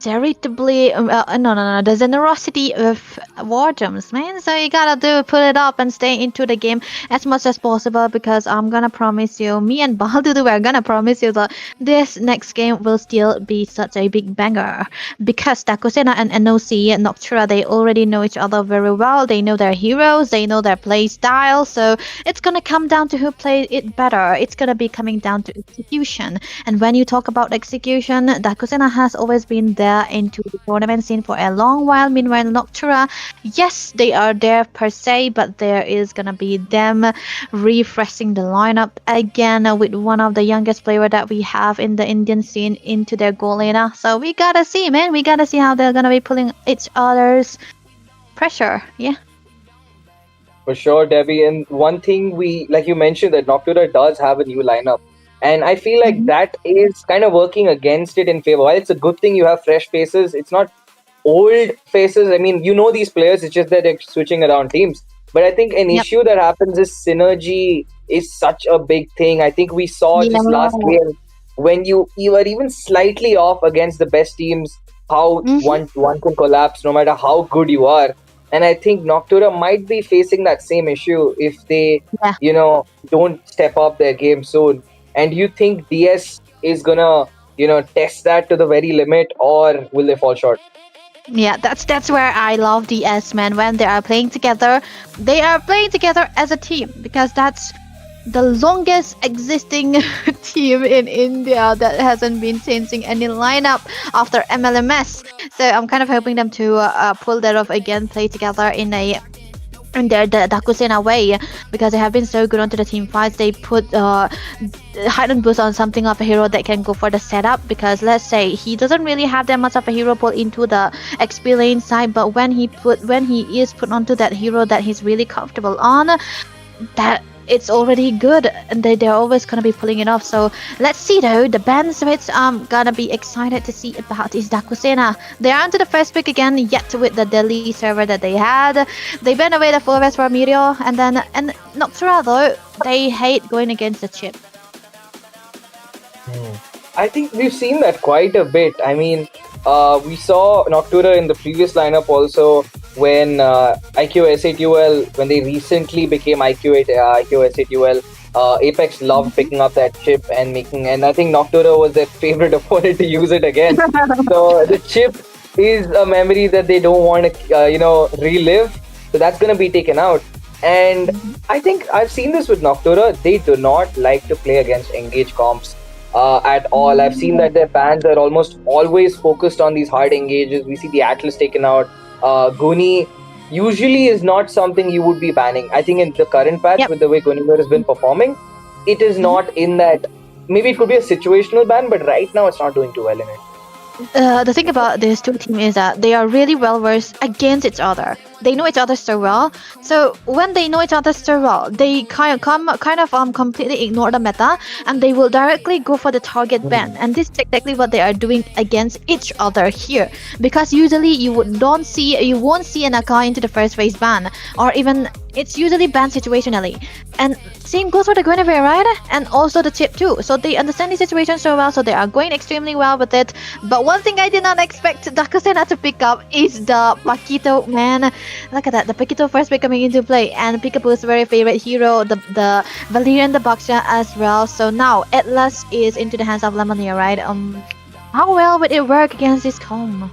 the generosity of War Drums, man. So you gotta put it up and stay into the game as much as possible, because I'm gonna promise you, me and Baldudu are gonna promise you that this next game will still be such a big banger, because Daaku Sena and NOC and Noctura, they already know each other very well. They know their heroes, they know their play style, so it's gonna come down to who plays it better. It's gonna be coming down to execution. And when you talk about execution, Daaku Sena has always been there into the tournament scene for a long while. Meanwhile, Noctura, yes, they are there per se, but there is gonna be them refreshing the lineup again with one of the youngest player that we have in the Indian scene into their goal laner. So we gotta see, man. We gotta see how they're gonna be pulling each other's pressure. Yeah. For sure, Debbie. And one thing like you mentioned, that Noctura does have a new lineup. And I feel like that is kind of working against it in favor. While it's a good thing you have fresh faces, it's not old faces. I mean, these players, it's just that they're switching around teams. But I think an Yep. issue that happens is synergy is such a big thing. I think we saw just last Yeah. game when you were even slightly off against the best teams, how Mhm. one can collapse no matter how good you are. And I think Noctura might be facing that same issue if they, Yeah. don't step up their game soon. And you think DS is gonna, test that to the very limit, or will they fall short? Yeah, that's where I love DS, man. When they are playing together as a team, because that's the longest existing team in India that hasn't been changing any lineup after MLMS. So I'm kind of hoping them to pull that off again, play together in their Daaku Sena way, because they have been so good onto the team fights. They put hide and boost on something of a hero that can go for the setup, because let's say he doesn't really have that much of a hero pull into the XP lane side, but when he is put onto that hero that he's really comfortable on, that it's already good, and they're always gonna be pulling it off. So let's see though, the ban switch. I'm gonna be excited to see about this Daaku Sena. They are onto the first pick again, yet with the Delhi server that they had. They banned away the full rest for Meteor, and Noctura though, they hate going against the chip. I think we've seen that quite a bit. I mean, we saw Noctura in the previous lineup also when iQOO S8UL, when they recently became iQOO S8UL. Apex loved picking up that chip and I think Noctura was their favorite opponent to use it again. So the chip is a memory that they don't want to, relive. So that's going to be taken out. And I think I've seen this with Noctura. They do not like to play against engage comps at all. I've seen that their bans are almost always focused on these hard engages. We see the Atlas taken out. Guni usually is not something you would be banning. I think in the current patch, with the way Gunimer has been performing, it is not in that. Maybe it could be a situational ban, but right now it's not doing too well in it. The thing about these two teams is that they are really well versed against each other. They know each other so well. So when they know each other so well, they kind of completely ignore the meta, and they will directly go for the target ban. And this is exactly what they are doing against each other here. Because usually you won't see an account into the first phase ban, or even it's usually banned situationally. And same goes for the Guinevere, right? And also the chip too. So they understand the situation so well, so they are going extremely well with it. But one thing I did not expect Daaku Sena to pick up is the Paquito, man. Look at that, the Paquito first pick coming into play, and Peekaboo's very favorite hero, the Valerian, the Baksha as well. So now Atlas is into the hands of Lemonia, right? How well would it work against this comp?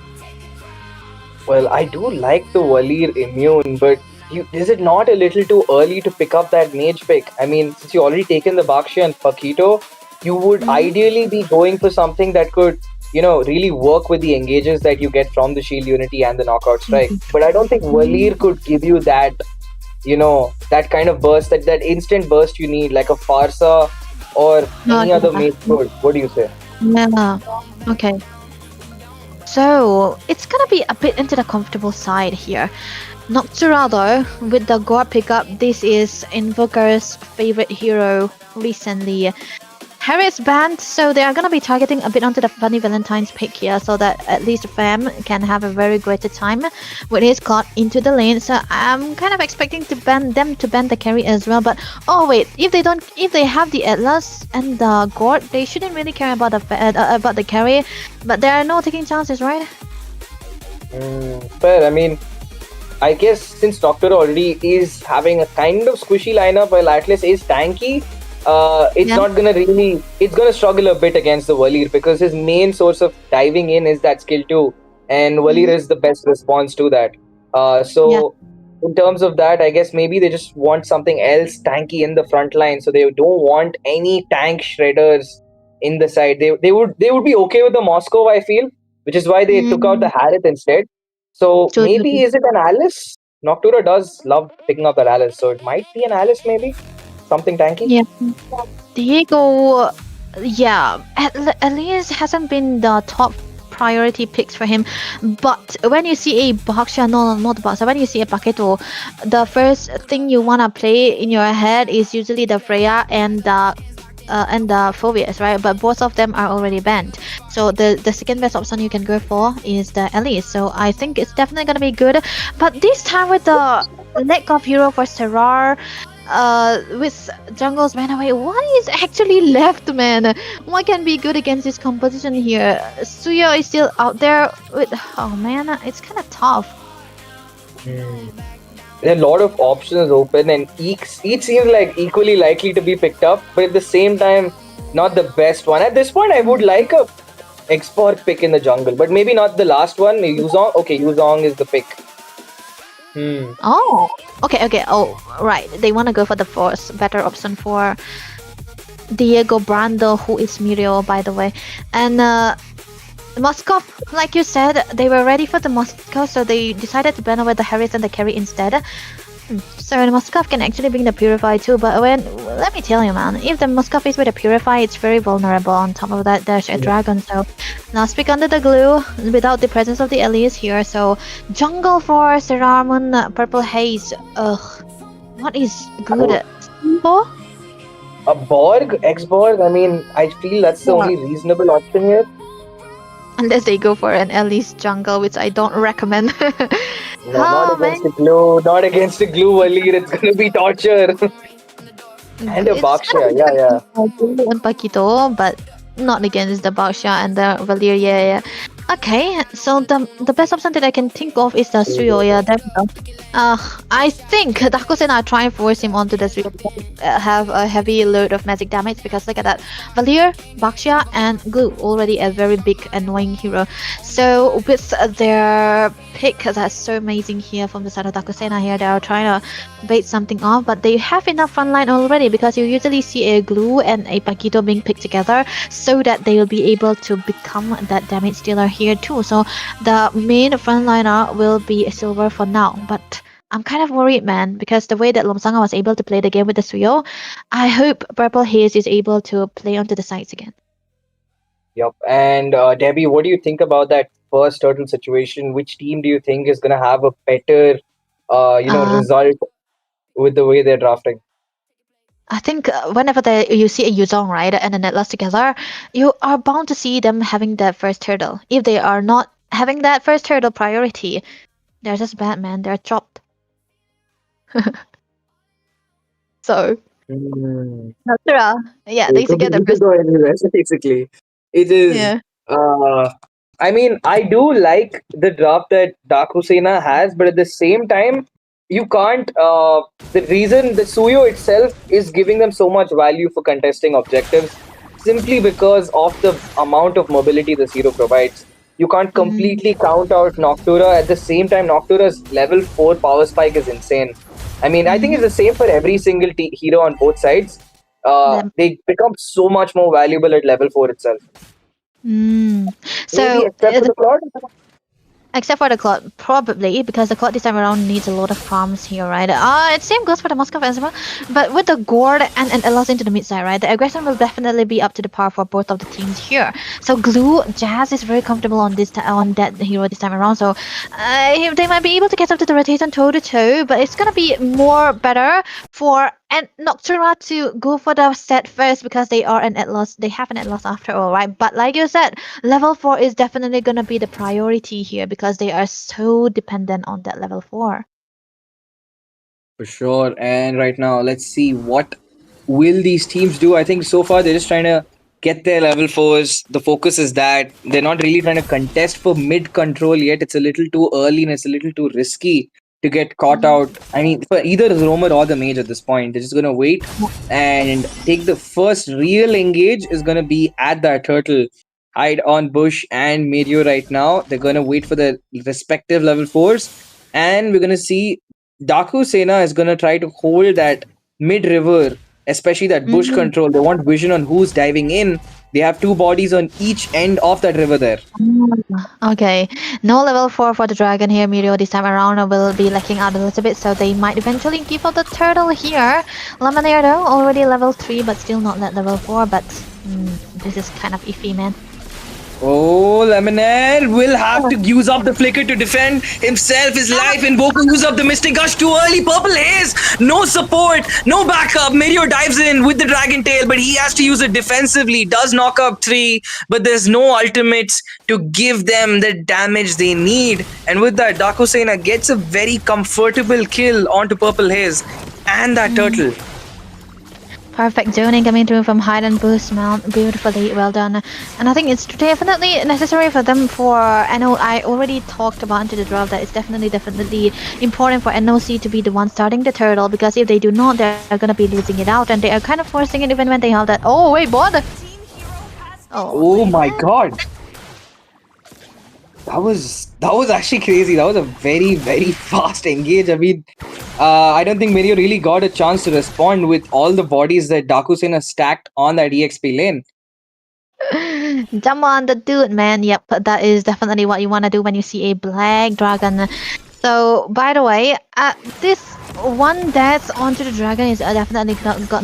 Well, I do like the Valir immune, but is it not a little too early to pick up that mage pick? I mean, since you already taken the Baksha and Paquito, you would ideally be going for something that could, really work with the engages that you get from the Shield Unity and the Knockout Strike. But I don't think Valir could give you that, that kind of burst, that instant burst you need, like a Farsa or any other mage could. What do you say? Yeah. Okay. So it's gonna be a bit into the comfortable side here. Noctura though, with the God pickup, this is Invoker's favorite hero recently. Harriet's banned, so they are gonna be targeting a bit onto the Funny Valentine's pick here, so that at least Fam can have a very great time with his caught into the lane. So I'm kind of expecting to ban the carry as well. But oh wait, if they have the Atlas and the God, they shouldn't really care about the carry. But there are no taking chances, right? Fair. I mean, I guess since Noctura already is having a kind of squishy lineup while Atlas is tanky, it's gonna struggle a bit against the Valir, because his main source of diving in is that skill 2, and Valir is the best response to that. In terms of that, I guess maybe they just want something else tanky in the front line, so they don't want any tank shredders in the side. They would be okay with the Moscow, I feel, which is why they took out the Harith instead. So maybe is it an Alice? Noctura does love picking up that Alice, so it might be an Alice maybe. Something tanky? Yeah. Diego, yeah, at least hasn't been the top priority picks for him. But when you see a Baksha, not Baksha, when you see a Paquito, the first thing you wanna play in your head is usually the Freya and the Phobias, right? But both of them are already banned. So the second best option you can go for is the Elise. So I think it's definitely gonna be good. But this time with the lack of hero for Serrar. With jungles ran away, what is actually left, man? What can be good against this composition here? Suyo is still out there with. Oh man, it's kind of tough. There are a lot of options open, and each seems like equally likely to be picked up, but at the same time, not the best one. At this point, I would like a Esport pick in the jungle, but maybe not the last one. Yuzong. Okay, Yuzong is the pick. Oh, okay. Oh, right. They want to go for the first better option for Diego Brando, who is Mirio, by the way. And Moskov, like you said, they were ready for the Moskov, so they decided to ban away the Harris and the carry instead. So the Moskov can actually bring the Purify too, but let me tell you, man, if the Moskov is with a Purify, it's very vulnerable. On top of that, there's a Dragon, so last pick under the glue without the presence of the Elias here. So jungle for Seramun, Purple Haze. Ugh, what is good? Simbo? A Borg, X-Borg. I mean, I feel that's the only reasonable option here. Unless they go for an Elise jungle, which I don't recommend. No, not against the glue. Not against the glue, Valir. It's gonna be torture. And a Baksha, yeah. And Paquito, but not against the Baksha and the Valir, yeah. Okay, so the best option that I can think of is the Suyo, yeah, there we go. I think Paadhaku Sena are trying to force him onto the Suyo, have a heavy load of magic damage, because look at that. Valir, Baksha, and Glue, already a very big annoying hero. So with their pick, that's so amazing here from the side of Paadhaku Sena here, they are trying to bait something off, but they have enough frontline already, because you usually see a Glue and a Paquito being picked together so that they will be able to become that damage dealer here too. So the main frontliner will be Silver for now, but I'm kind of worried, man, because the way that Lomsanga was able to play the game with the Suyo, I hope Purple Haze is able to play onto the sides again. Yep. And Debbie, what do you think about that first turtle situation? Which team do you think is gonna have a better, result with the way they're drafting? I think whenever you see a Yuzong, right, and an Atlas together, you are bound to see them having that first hurdle. If they are not having that first hurdle priority, they're just bad, man. They're chopped. So, Noctura, yeah, they should get the first. Go anywhere, basically. It is. Yeah. I mean, I do like the draft that Paadhaku Sena has, but at the same time, you can't. The reason the Suyo itself is giving them so much value for contesting objectives simply because of the amount of mobility the hero provides. You can't completely count out Noctura. At the same time, Noctura's level 4 power spike is insane. I mean, I think it's the same for every single hero on both sides. They become so much more valuable at level 4 itself. So, Maybe except for the Cloud. except for the Cloud, probably, because the Cloud this time around needs a lot of farms here, right? It same goes for the Moskov as well. But with the Gord and Elas into the mid side, right? The aggression will definitely be up to the par for both of the teams here. So Glue, Jazz is very comfortable on that hero this time around. So they might be able to get up to the rotation toe to toe, but it's gonna be more better for Noctura to go for the set first, because they are an Atlas. They have an Atlas after all, right? But like you said, level 4 is definitely gonna be the priority here, because they are so dependent on that level 4. For sure. And right now, let's see what will these teams do. I think so far they're just trying to get their level 4s. The focus is that they're not really trying to contest for mid control yet. It's a little too early and it's a little too risky to get caught out. I mean, for either the roamer or the mage at this point, they're just gonna wait and take the first real engage is gonna be at that turtle. Hide on bush and Meteor right now. They're gonna wait for the respective level 4s, and we're gonna see Paadhaku Sena is gonna try to hold that mid river, especially that bush control. They want vision on who's diving in. They have 2 bodies on each end of that river there. Okay, no level 4 for the dragon here. Mirio this time around will be lacking out a little bit, so they might eventually give up the turtle here. Lemonade though, already level 3, but still not at level 4, but this is kind of iffy, man. Oh, Lemonade will have to use up the flicker to defend himself, his life. Invoker use up the Mystic Gush too early. Purple Haze, no support, no backup. Meteor dives in with the Dragon Tail, but he has to use it defensively. Does knock up 3, but there's no ultimates to give them the damage they need. And with that, Daaku Sena gets a very comfortable kill onto Purple Haze and that turtle. Perfect zoning coming through from hide and boost mount, beautifully well done. And I think it's definitely necessary for them for, I know I already talked about into the draft that it's definitely important for NOC to be the one starting the turtle, because if they do not, they're gonna be losing it out, and they are kind of forcing it even when they have that. Oh wait, bot! Oh my god. That was actually crazy. That was a very, very fast engage. I mean, I don't think Mario really got a chance to respond with all the bodies that Daaku Sena stacked on that EXP lane. Jump on the dude, man. Yep, that is definitely what you want to do when you see a black dragon. So, by the way, this one death onto the dragon is definitely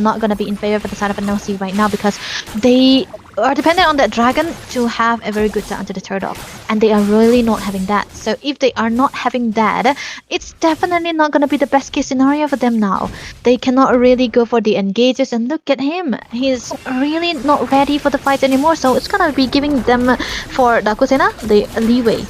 not going to be in favor for the side of NOC right now, because they are dependent on that dragon to have a very good start onto the turtle, and they are really not having that. So if they are not having that, it's definitely not going to be the best case scenario for them now. They cannot really go for the engages, and look at him, he's really not ready for the fights anymore, so it's going to be giving them, for Daaku Sena, the leeway.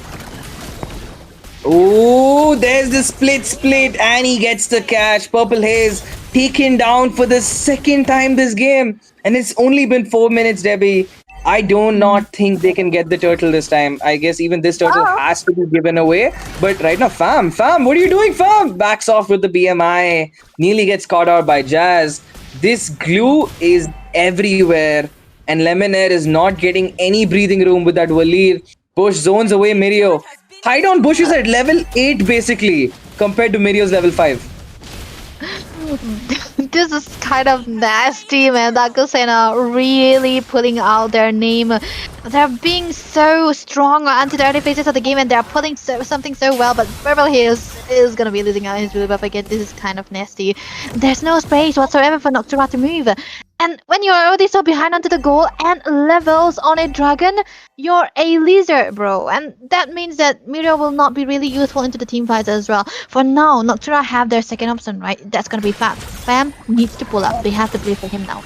Oh, there's the split, and he gets the catch. Purple Haze taken down for the second time this game, and it's only been 4 minutes, Debbie. I do not think they can get the turtle this time. I guess even this turtle has to be given away. But right now, fam, what are you doing, fam? Backs off with the BMI. Nearly gets caught out by Jazz. This glue is everywhere, and Lemonade is not getting any breathing room with that Valir. Bush zones away Mirio. Hide on Bush is at level 8 basically, compared to Mirio's level 5. This is kind of nasty, man. Daaku Sena really putting out their name. They're being so strong until the early phases of the game, and they're putting something so well, but Purple Hills is gonna be losing out his buildup again. This is kind of nasty. There's no space whatsoever for Noctura to move. And when you're already so behind onto the goal and levels on a dragon, you're a lizard, bro. And that means that Mirio will not be really useful into the team fights as well. For now, Noctura have their second option, right? That's gonna be Fam. Fam needs to pull up. They have to play for him now.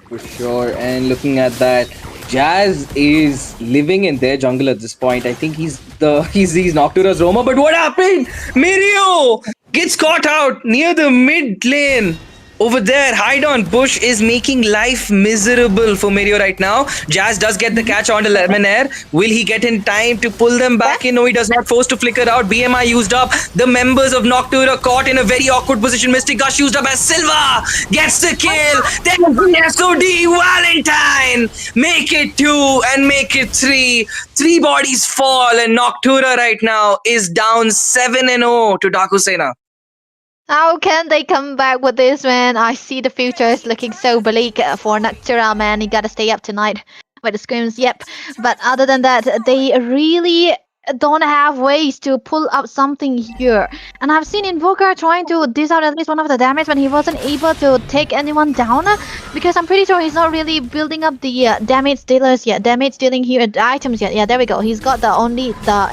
For sure. And looking at that, Jazz is living in their jungle at this point. I think he's Noctura's Roma. But what happened? Mirio gets caught out near the mid lane. Over there, hide on Bush is making life miserable for Mirio right now. Jazz does get the catch onto Lemonade. Will he get in time to pull them back in? No, he does not. Forced to flicker out. BMI used up. The members of Noctura caught in a very awkward position. Mystic Gush used up as Silva gets the kill. Then SOD Valentine make it 2 and make it 3. 3 bodies fall, and Noctura right now is down 7-0 to Daaku Sena. How can they come back with this, man? I see the future is looking so bleak for Noctura, man. You gotta stay up tonight with the scrims, yep. But other than that, they really don't have ways to pull up something here. And I've seen Invoker trying to dish out at least one of the damage when he wasn't able to take anyone down, because I'm pretty sure he's not really building up the damage dealers yet. Damage dealing here items yet. Yeah, there we go. He's got the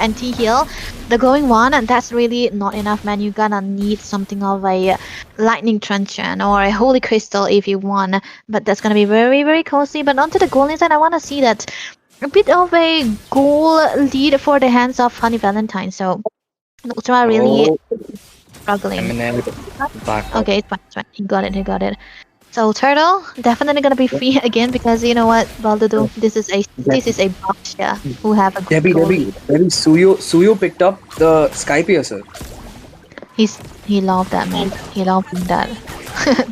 anti-heal, the glowing one, and that's really not enough, man. You're gonna need something of a lightning truncheon or a holy crystal if you want, but that's gonna be very, very costly. But onto the goal inside, I want to see that a bit of a goal lead for the hands of Honey Valentine. So Noctura really struggling. Okay, it's fine. He got it. So Turtle definitely gonna be free again, because you know what, Baldudu, this is a box, yeah, who have a good goal lead. Suyo picked up the Sky Piercer. He loved that, man. He loved that.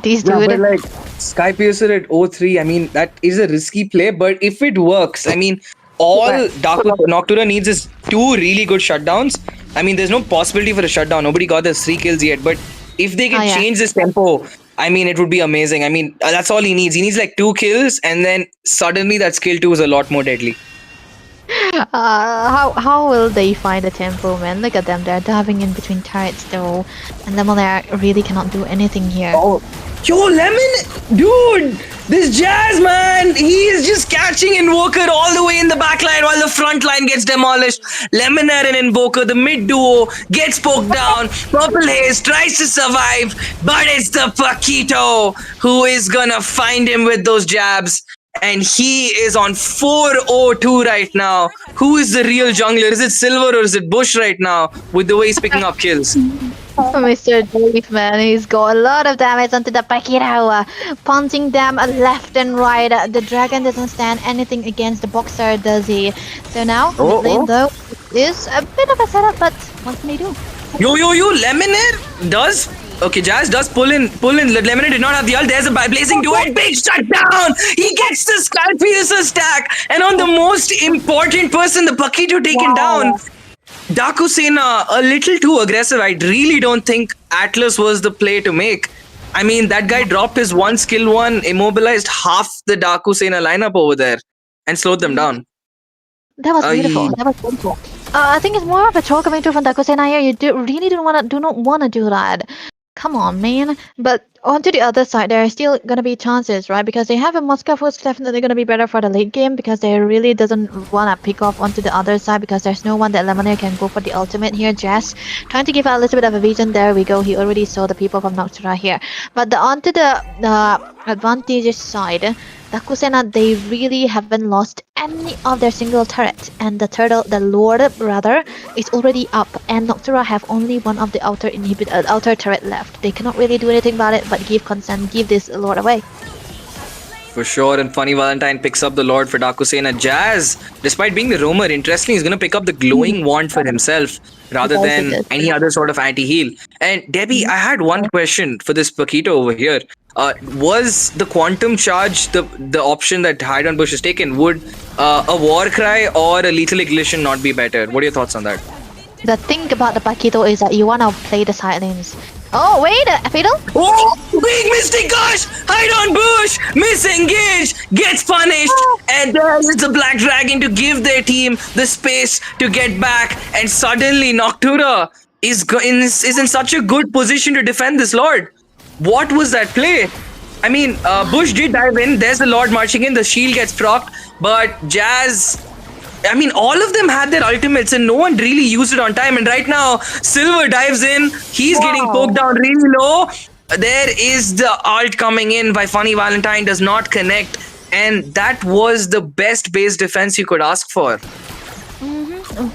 These Yeah, dude. but like Sky Piercer at 0-3, I mean, that is a risky play, but if it works, I mean, all Noctura needs is 2 really good shutdowns. I mean, there's no possibility for a shutdown. Nobody got those 3 kills yet, but if they can change this tempo, I mean, it would be amazing. I mean, that's all he needs. He needs like 2 kills, and then suddenly that skill 2 is a lot more deadly. How will they find the tempo, man? Look at them, they're diving in between turrets though, and Lemonade really cannot do anything here. Oh, yo, Lemon, dude, This Jazz, man, he is just catching Invoker all the way in the backline while the front line gets demolished. Lemonaire and Invoker, the mid duo, gets poked down. Purple Haze tries to survive, but it's the Paquito who is gonna find him with those jabs. And he is on 4-0-2 right now. Who is the real jungler? Is it Silver or is it Bush right now with the way he's picking up kills? Mr. Dave, man, he's got a lot of damage onto the Paquito, punching them left and right. The dragon doesn't stand anything against the boxer, does he? So now, mid lane though, is a bit of a setup, but what can he do? Yo, Lemonaire does. Okay, Jazz does pull in. Lemonaire did not have the ult. There's a blazing to it. Big shutdown. He gets the Skull Piercer stack. And on the most important person, the Paquito taken down. Paadhaku Sena, a little too aggressive. I really don't think Atlas was the play to make. I mean, that guy dropped his one skill one, immobilized half the Paadhaku Sena lineup over there and slowed them down. That was beautiful. That was beautiful. I think it's more of a choke coming through from Paadhaku Sena here. You really do not want to do that. Come on, man. But onto the other side, there are still gonna be chances, right? Because they have a Moscow who's definitely gonna be better for the late game because they really doesn't wanna pick off onto the other side because there's no one that Lemonaire can go for the ultimate here. Jazz trying to give out a little bit of a vision. There we go. He already saw the people from Noctura here. But onto the advantageous side, Paadhaku Sena, they really haven't lost any of their single turret, and the Lord rather, is already up, and Noctura have only one of the outer turret left. They cannot really do anything about it, but give consent, give this Lord away. For sure, and Funny Valentine picks up the Lord for Paadhaku Sena. Jazz, despite being the roamer, interestingly, he's going to pick up the glowing wand for himself rather than any other sort of anti-heal. And Debbie, I had one question for this Paquito over here. Was the quantum charge the option that Hide on Bush has taken? Would a war cry or a lethal ignition not be better? What are your thoughts on that? The thing about the Paquito is that you want to play the side lanes. Oh, wait, Fatal? Oh, big Mystic Gush! Hide on Bush! Misengage! Gets punished! And there is the Black Dragon to give their team the space to get back. And suddenly Noctura is in such a good position to defend this Lord. What was that play? I mean, Bush did dive in. There's the Lord marching in. The shield gets procced. But Jazz... I mean, all of them had their ultimates and no one really used it on time. And right now, Silver dives in. He's getting poked down really low. There is the ult coming in by Funny Valentine. Does not connect. And that was the best base defense you could ask for.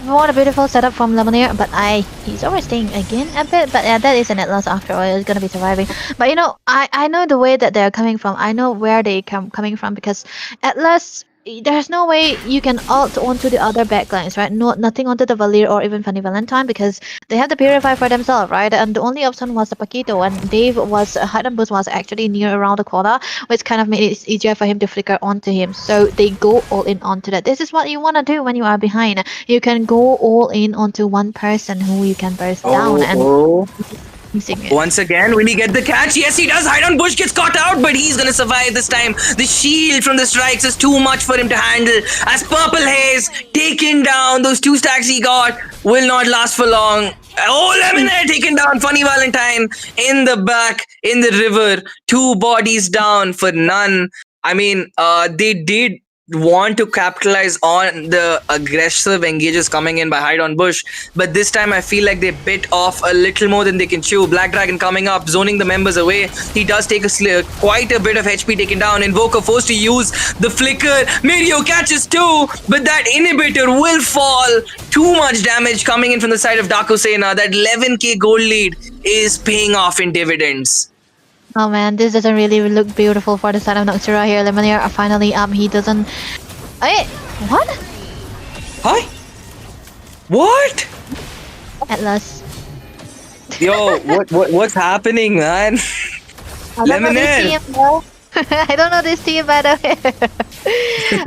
What a beautiful setup from Lemonaire, but he's overstaying again a bit, but yeah, that is an Atlas after all. It's gonna be surviving. But you know, I know the way that they're coming from. I know where they coming from because Atlas, there's no way you can ult onto the other backlines, right? Nothing onto the Valir or even Funny Valentine because they have the Purify for themselves, right? And the only option was the Paquito, and Dave was Hide Boost was actually near around the corner, which kind of made it easier for him to flicker onto him. So they go all in onto that. This is what you want to do when you are behind. You can go all in onto one person who you can burst down and. Once again, will he get the catch? Yes, he does. Hide on Bush gets caught out, but he's gonna survive this time. The shield from the strikes is too much for him to handle. As Purple Haze taken down, those 2 stacks he got will not last for long. Oh, Lemonaire taken down. Funny Valentine in the back, in the river. 2 bodies down for none. I mean, they did want to capitalize on the aggressive engages coming in by Hide on Bush, but this time I feel like they bit off a little more than they can chew. Black Dragon coming up, zoning the members away. He does take quite a bit of HP taken down. Invoker forced to use the flicker. Mario catches 2, but that inhibitor will fall. Too much damage coming in from the side of Paadhaku Sena. That 11k gold lead is paying off in dividends. Oh man, this doesn't really look beautiful for the side of Noctura here. Lemonaire finally he doesn't... Hey, what? Hi? What? Atlas. Yo, what's happening, man? I don't know this team, though. I don't know this team, by the way.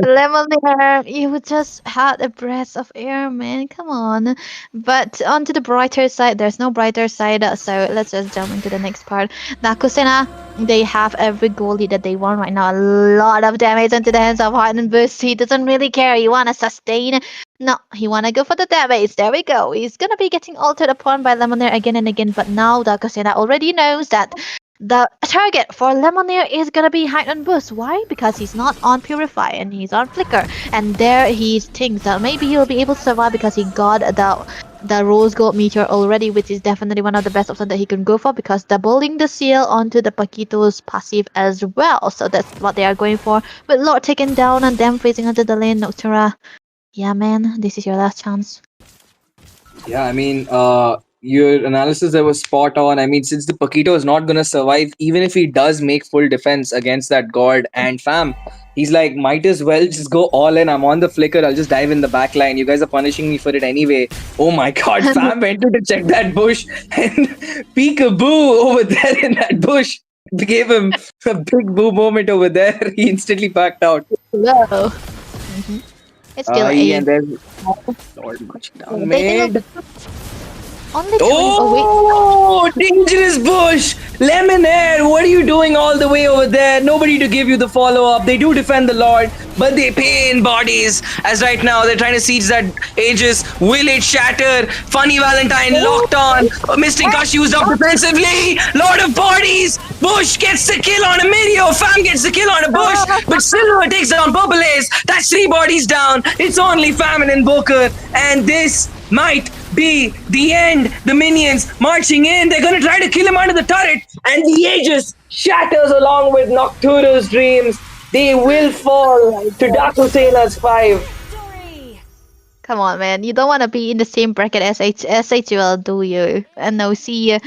Lemonaire, you just had a breath of air, man. Come on. But onto the brighter side, there's no brighter side, so let's just jump into the next part. Paadhaku Sena, they have every goalie that they want right now. A lot of damage into the hands of Hide and Boost. He doesn't really care. He wanna sustain. No, he wanna go for the damage. There we go. He's gonna be getting altered upon by Lemonaire again and again, but now Paadhaku Sena already knows that The target for Lemonade is gonna be Heightened Boost. Why? Because he's not on Purify and he's on Flicker. And there he thinks that maybe he'll be able to survive because he got the Rose Gold Meteor already, which is definitely one of the best options that he can go for because doubling the seal onto the Paquito's passive as well. So that's what they are going for. With Lord taken down and them facing onto the lane, Noctura. Yeah, man, this is your last chance. Yeah, I mean, your analysis there was spot on. I mean, since the Paquito is not gonna survive, even if he does make full defense against that God and fam, he's like, might as well just go all in. I'm on the flicker. I'll just dive in the back line. You guys are punishing me for it anyway. Oh my God, fam went to check that bush and peekaboo over there in that bush. Gave him a big boo moment over there. He instantly backed out. Whoa. It's still And a then Lord marching down They mid. only 20. Oh, dangerous bush! Lemonade, what are you doing all the way over there? Nobody to give you the follow-up. They do defend the Lord, but they pay in bodies. As right now, they're trying to siege that Aegis. Will it shatter? Funny Valentine locked on. Mystic Gush used up defensively. Lord of bodies. Bush gets the kill on a Mirio. Fam gets the kill on a Bush. But Silver takes down Purple Ace. That's 3 bodies down. It's only Famine and Booker. And this might be the end. The minions marching in. They're gonna try to kill him under the turret. And the Aegis shatters along with Noctura's dreams. They will fall to Daaku Sena's 5. Come on, man. You don't want to be in the same bracket as S8UL, do you? NOC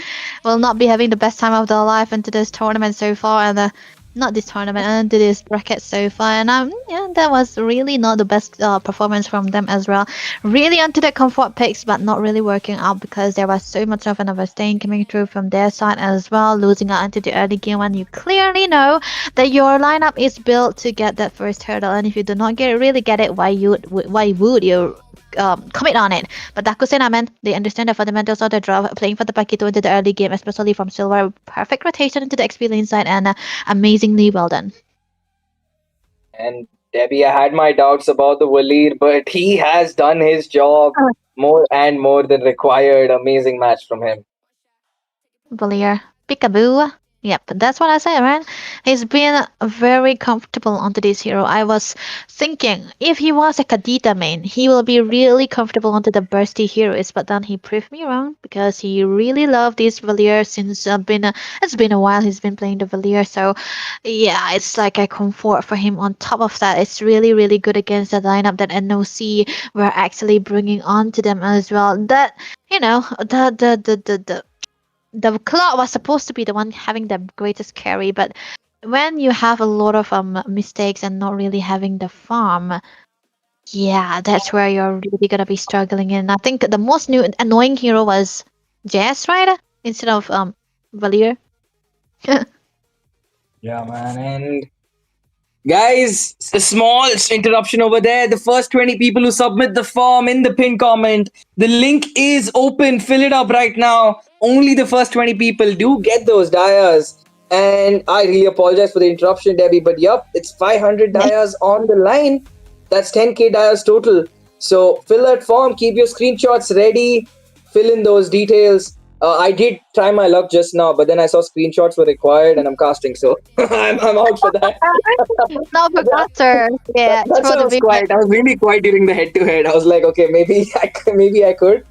will not be having the best time of their life into this tournament so far, and not this tournament, into this bracket so far. And yeah, that was really not the best performance from them as well. Really onto the comfort picks, but not really working out because there was so much of an overstaying coming through from their side as well, losing out into the early game when you clearly know that your lineup is built to get that first hurdle, and if you do not really get it, why would you commit on it? But Daaku Sena, man, they understand the fundamentals of the draw, playing for the Paquito into the early game, especially from Silver. Perfect rotation into the XP lane side, and amazingly well done. And Debbie, I had my doubts about the Waleed, but he has done his job more and more than required. Amazing match from him. Valier, peekaboo. Yep, that's what I say, man. He's been very comfortable onto this hero. I was thinking if he was a Kadita main, he will be really comfortable onto the bursty heroes, but then he proved me wrong because he really loved this Valier since it's been a while he's been playing the Valier. So yeah, it's like a comfort for him. On top of that, it's really, really good against the lineup that NOC were actually bringing on to them as well. That, you know, the Claw was supposed to be the one having the greatest carry, but when you have a lot of mistakes and not really having the farm, yeah, that's where you're really gonna be struggling. And I think the most annoying hero was Jazz, right? Instead of Valier. Yeah, man. And guys, a small interruption over there. The first 20 people who submit the form in the pin comment, the link is open. Fill it up right now. Only the first 20 people do get those dias. And I really apologize for the interruption, Debbie, but yup, it's 500 dias on the line. That's 10k dias total. So fill that form, keep your screenshots ready, fill in those details. I did try my luck just now, but then I saw screenshots were required and I'm casting, so I'm out for that. No, for Gutter. Yeah, That's for what I was big quiet. I was really quiet during the head-to-head. I was like, okay, maybe I could.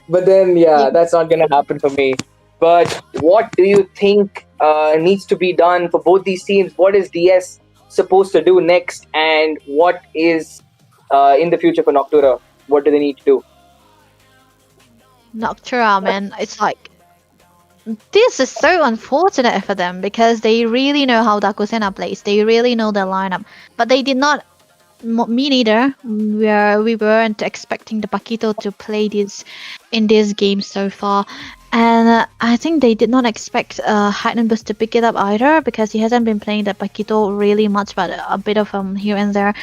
But then, yeah, that's not going to happen for me. But what do you think needs to be done for both these teams? What is DS supposed to do next? And what is in the future for Noctura? What do they need to do? Noctura, man, it's like this is so unfortunate for them because they really know how Daaku Sena plays. They really know their lineup, but they did not. Me neither. We weren't expecting the Paquito to play this in this game so far, and I think they did not expect Heightened Boost to pick it up either because he hasn't been playing the Paquito really much, but a bit of here and there.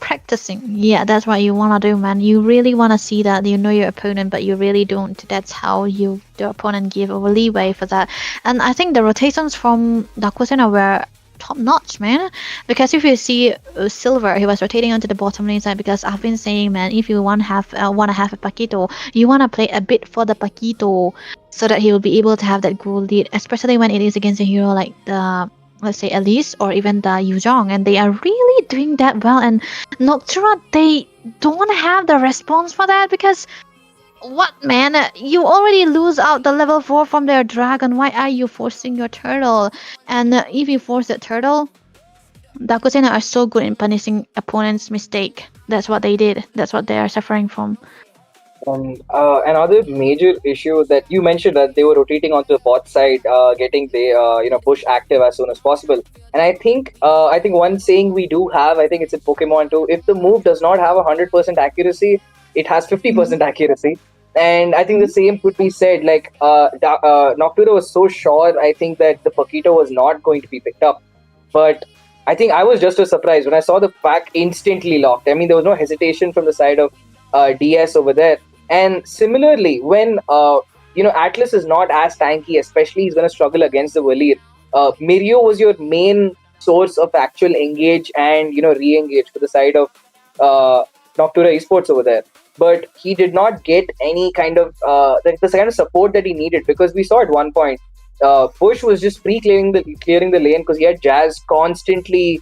Practicing, yeah, that's what you want to do, man. You really want to see that you know your opponent, but you really don't. That's how the opponent give a leeway for that. And I think the rotations from Daaku Sena were top notch, man. Because if you see Silver, he was rotating onto the bottom lane side. Because I've been saying, man, if you want to have a Paquito, you want to play a bit for the Paquito, so that he will be able to have that goal lead, especially when it is against a hero like the, let's say, Elise or even the Yuzhong, and they are really doing that well. And Noctura, they don't have the response for that, because what, man? You already lose out the level 4 from their dragon. Why are you forcing your turtle? And if you force that turtle, Daaku Sena are so good in punishing opponents' mistake. That's what they did. That's what they are suffering from. Another major issue that you mentioned, that they were rotating onto the bot side, getting the push active as soon as possible. And I think one saying we do have, I think it's in Pokemon too. If the move does not have 100% accuracy, it has 50% accuracy. And I think the same could be said. Like Noctura was so sure, I think, that the Paquito was not going to be picked up. But I think I was just as surprised when I saw the pack instantly locked. I mean, there was no hesitation from the side of DS over there. And similarly, when Atlas is not as tanky, especially he's going to struggle against the Valir. Mirio was your main source of actual engage and re-engage for the side of Noctura Esports over there. But he did not get any kind of the kind of support that he needed, because we saw at one point Push was just clearing the lane because he had Jazz constantly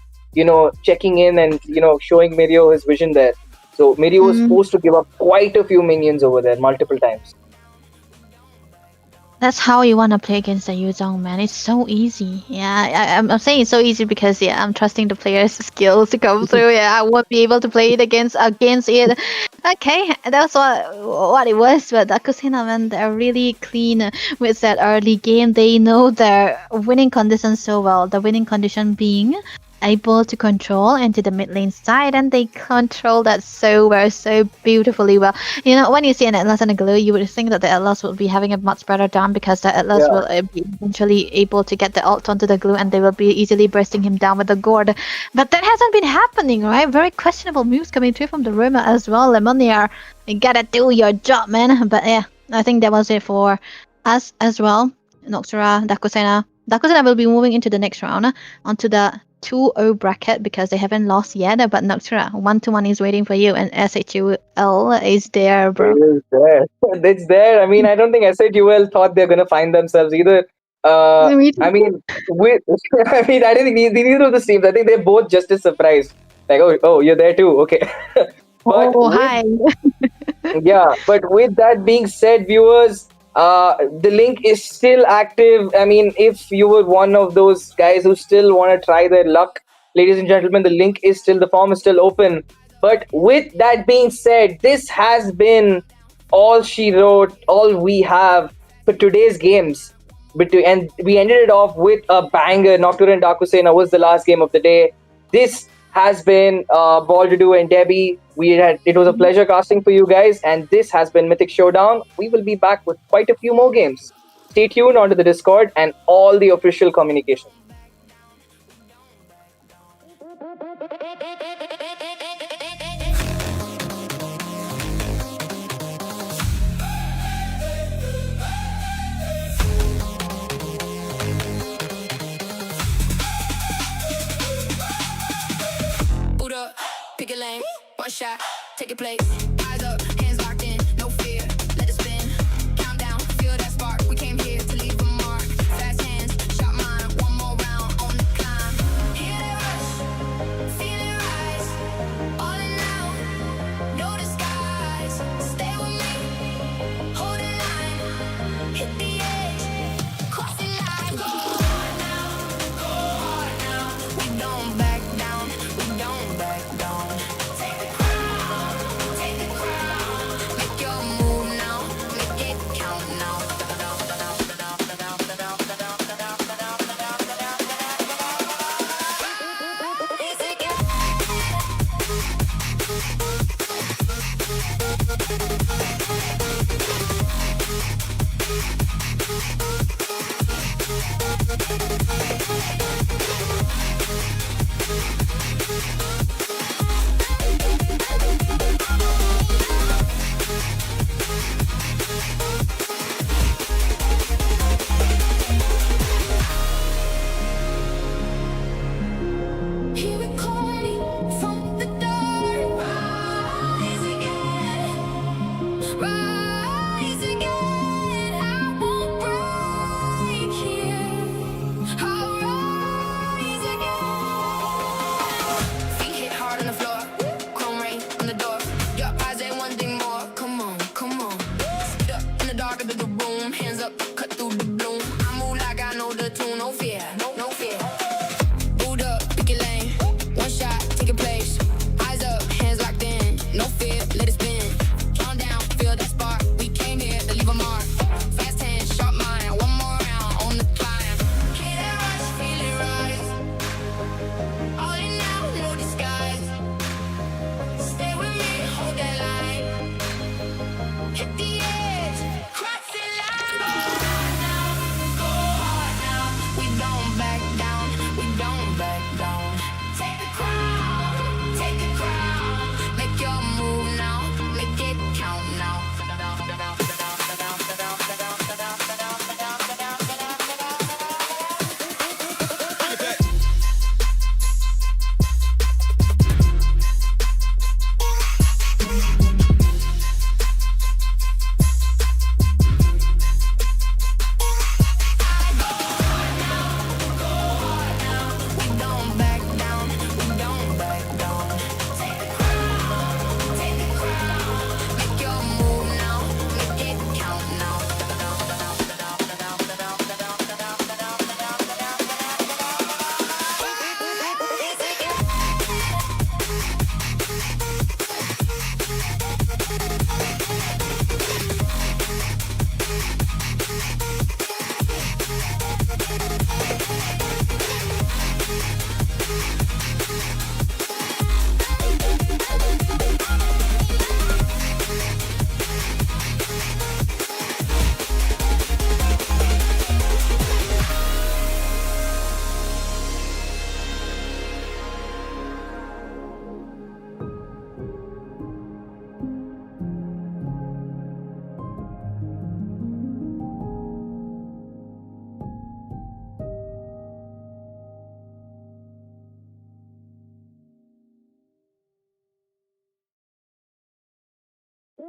checking in and showing Mirio his vision there. So Mirio was forced to give up quite a few minions over there multiple times. That's how you want to play against the Yuzhong, man. It's so easy. Yeah, I'm saying it's so easy because I'm trusting the player's skills to come through. Yeah, I won't be able to play it against it. Okay, that's what it was. But Daaku Sena, man, they're really clean with that early game. They know their winning conditions so well. The winning condition being able to control into the mid lane side, and they control that so well, so beautifully well. When you see an Atlas and a Glue, you would think that the Atlas will be having a much better down, because the Atlas will be eventually able to get the ult onto the Glue, and they will be easily bursting him down with the Gourd. But that hasn't been happening, right? Very questionable moves coming through from the Roma as well. Lemonier, you gotta do your job, man. But yeah, I think that was it for us as well. Noctura, Daaku Sena. Daaku Sena will be moving into the next round, onto the 2-0 bracket, because they haven't lost yet. But Noctura, 1-1 is waiting for you, and S8UL is there, bro. It's there. I mean, I don't think S8UL thought they're gonna find themselves either. I didn't think neither of the teams. I think they're both just as surprised. Like, oh, you're there too. Okay. Hi. Yeah, but with that being said, viewers, the link is still active. I mean, if you were one of those guys who still want to try their luck, ladies and gentlemen, the form is still open. But with that being said, this has been all she wrote, all we have for today's games. And we ended it off with a banger. Noctura and Daaku Sena was the last game of the day. This has been Baldudu and Debbie. It was a pleasure casting for you guys, and this has been Mythic Showdown. We will be back with quite a few more games. Stay tuned onto the Discord and all the official communication. Boot up, pick a lane, one shot, take a place. Eyes up, hands locked in, no fear. Let it spin, countdown, feel that spark. We came here to leave a mark. Fast hands, shot mine, one more round on the climb. Hear the rush, feel it rise. All in now, no disguise. Stay with me, hold the line, hit the edge, cross the line. Go hard now, we don't back down, we don't back down. Take the crown, take the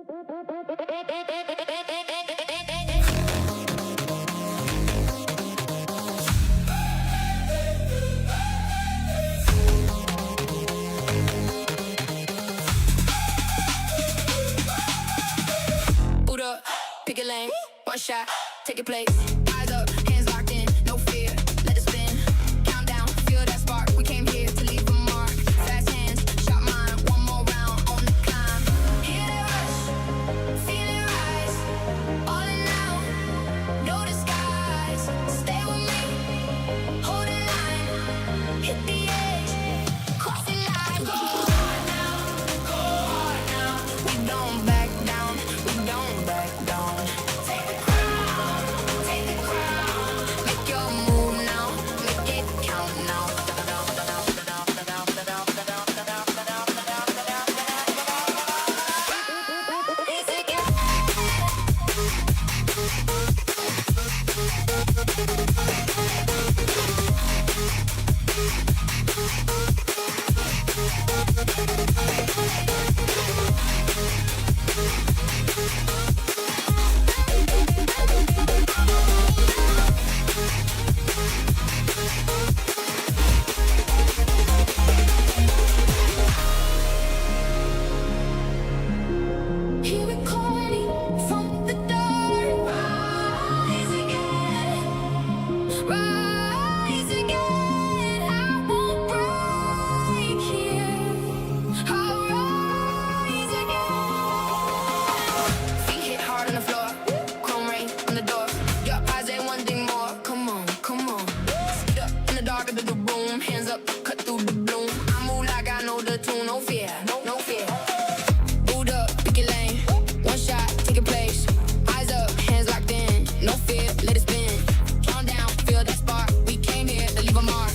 Boot up, pick a lane, one shot, take a place. Eyes up, hands locked in, no fear, let it spin. Countdown, feel that spark. We came here to leave a mark. Fast hands, shot mine, one more round on the climb. Hear the rush, feel it rise. All in now, no disguise. Stay with me, hold the line, hit the edge, cross the line. Go hard now, go hard now. We don't back down, we don't back down. Take the crown, make your move now, make it count now. Hear it calling from the dark. Rise again, rise again. I won't break here. I'll rise again. Feet hit hard on the floor, chrome rain on the door. Your eyes ain't one thing more. Come on, come on. Speed up in the dark of the room, hands up, cut through the bloom. I move like I know the tune, no fear, no fear. Boot up, pick a lane, one shot, take a place. Eyes up, hands locked in, no fear, let it spin. Count down, feel that spark. We came here to leave a mark.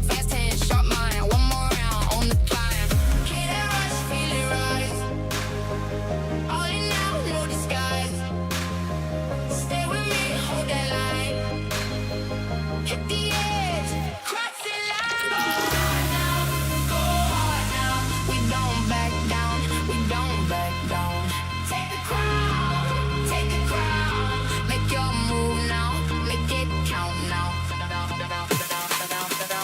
Fast hands, sharp mind, one more round on the climb. Hear that rush, feel it rise. All in now, no disguise. Stay with me, hold that line. Hit the edge, cross the line. Go hard now, go hard now. We don't back down, we don't back down. Take the crown, make your move now, make it count now. We don't back down, we don't back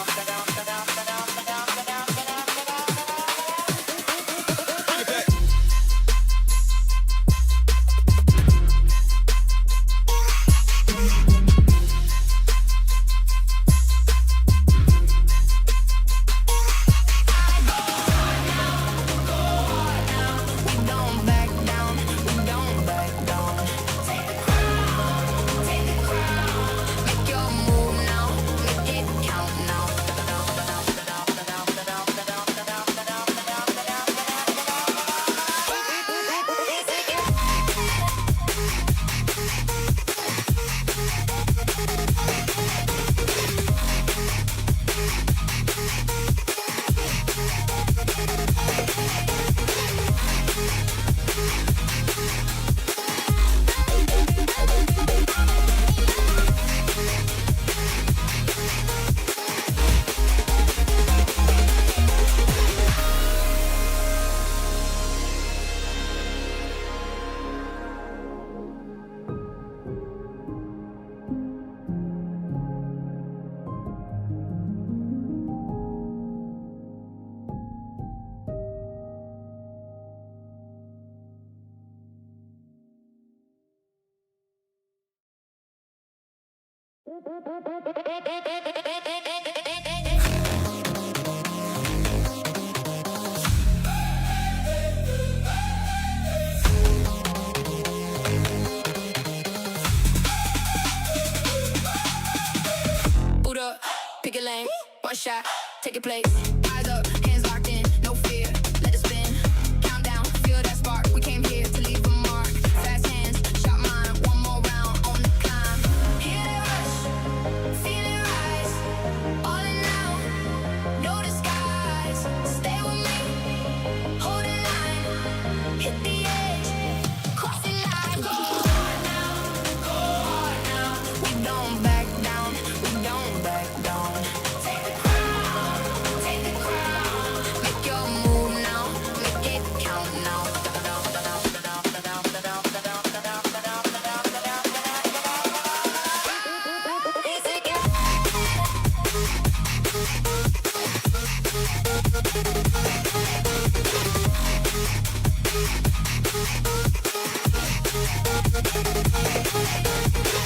down. Take the crown, make your move now, make it count now. Boot up, pick a lane, one shot, take a place.